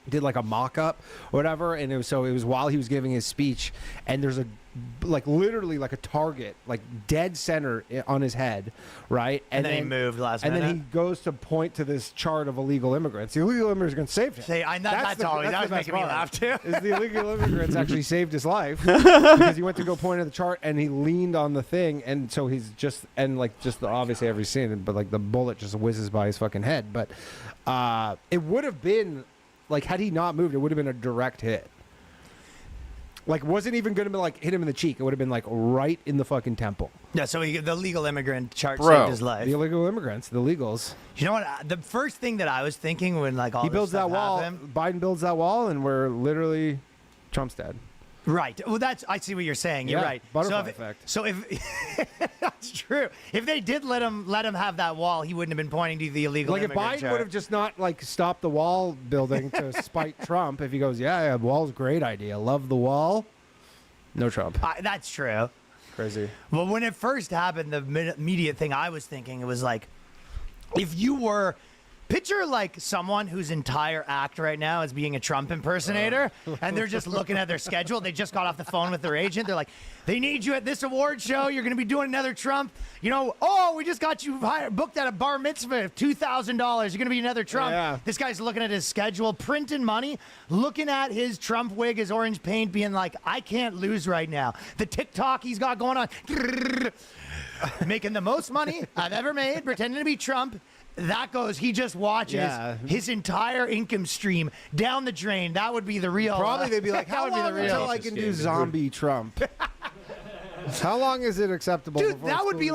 did like a mock-up or whatever, and it was while he was giving his speech, and there's literally a target like dead center on his head, right? And then he moved last minute. And then he goes to point to this chart of illegal immigrants. The illegal immigrants saved him. That's making me laugh too. Is the illegal immigrants actually saved his life because he went to go point at the chart and he leaned on the thing, and so he's obviously every scene, but like the bullet just whizzes by his fucking head. But it would have been like, had he not moved, it would have been a direct hit. Like, wasn't even going to be like hit him in the cheek. It would have been like right in the fucking temple. Yeah, so the legal immigrant chart saved his life. The illegal immigrants, the legals. You know what? The first thing that I was thinking when like all he this builds stuff that wall, happened, Biden builds that wall, and we're literally Trump's dead. Right. Well, I see what you're saying. You're right. Butterfly effect. So if that's true, if they did let him have that wall, he wouldn't have been pointing to the illegal. Like if Biden would have just not like stopped the wall building to spite Trump. If he goes, yeah, wall's a great idea. Love the wall. No Trump. That's true. Crazy. Well, when it first happened, the immediate thing I was thinking, it was like, if you were. Picture like someone whose entire act right now is being a Trump impersonator, and they're just looking at their schedule. They just got off the phone with their agent. They're like, they need you at this award show. You're going to be doing another Trump. You know, we just got you booked at a bar mitzvah, $2,000. You're going to be another Trump. Yeah. This guy's looking at his schedule, printing money, looking at his Trump wig, his orange paint, being like, I can't lose right now. The TikTok he's got going on, making the most money I've ever made, pretending to be Trump. That goes, he just watches his entire income stream down the drain. That would be the real. Probably they'd be like, how long until I can do zombie Trump? How long is it acceptable? Dude, that would be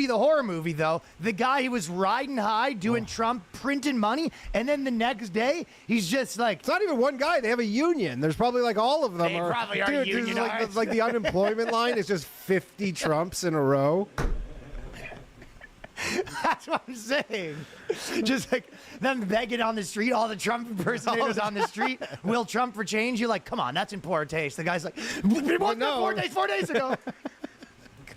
the horror movie, though. The guy who was riding high, doing Trump, printing money, and then the next day, he's just like... It's not even one guy. They have a union. There's probably like all of them. They probably are unionized. Like the unemployment line is just 50 Trumps in a row. That's what I'm saying. Just like them begging on the street, all the Trump impersonators on the street. Will Trump for change? You're like, come on, that's in poor taste. The guy's like, it wasn't 4 days ago.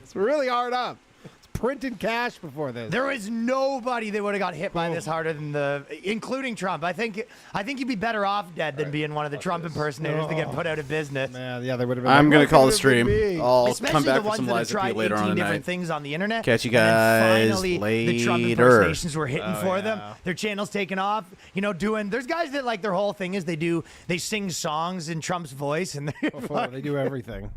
It's really hard up. It's printing cash before this. There was nobody that would have got hit by this harder than including Trump. I think you'd be better off dead than being one of the Trump impersonators to get put out of business. Yeah, they would have been. I'm gonna call the stream. I'll come back with some Liza P later on different tonight. Things on the internet. Catch you guys finally, later. The Trump impersonations were hitting for them. Their channel's taking off. You know, there's guys that like their whole thing is they sing songs in Trump's voice and they do everything.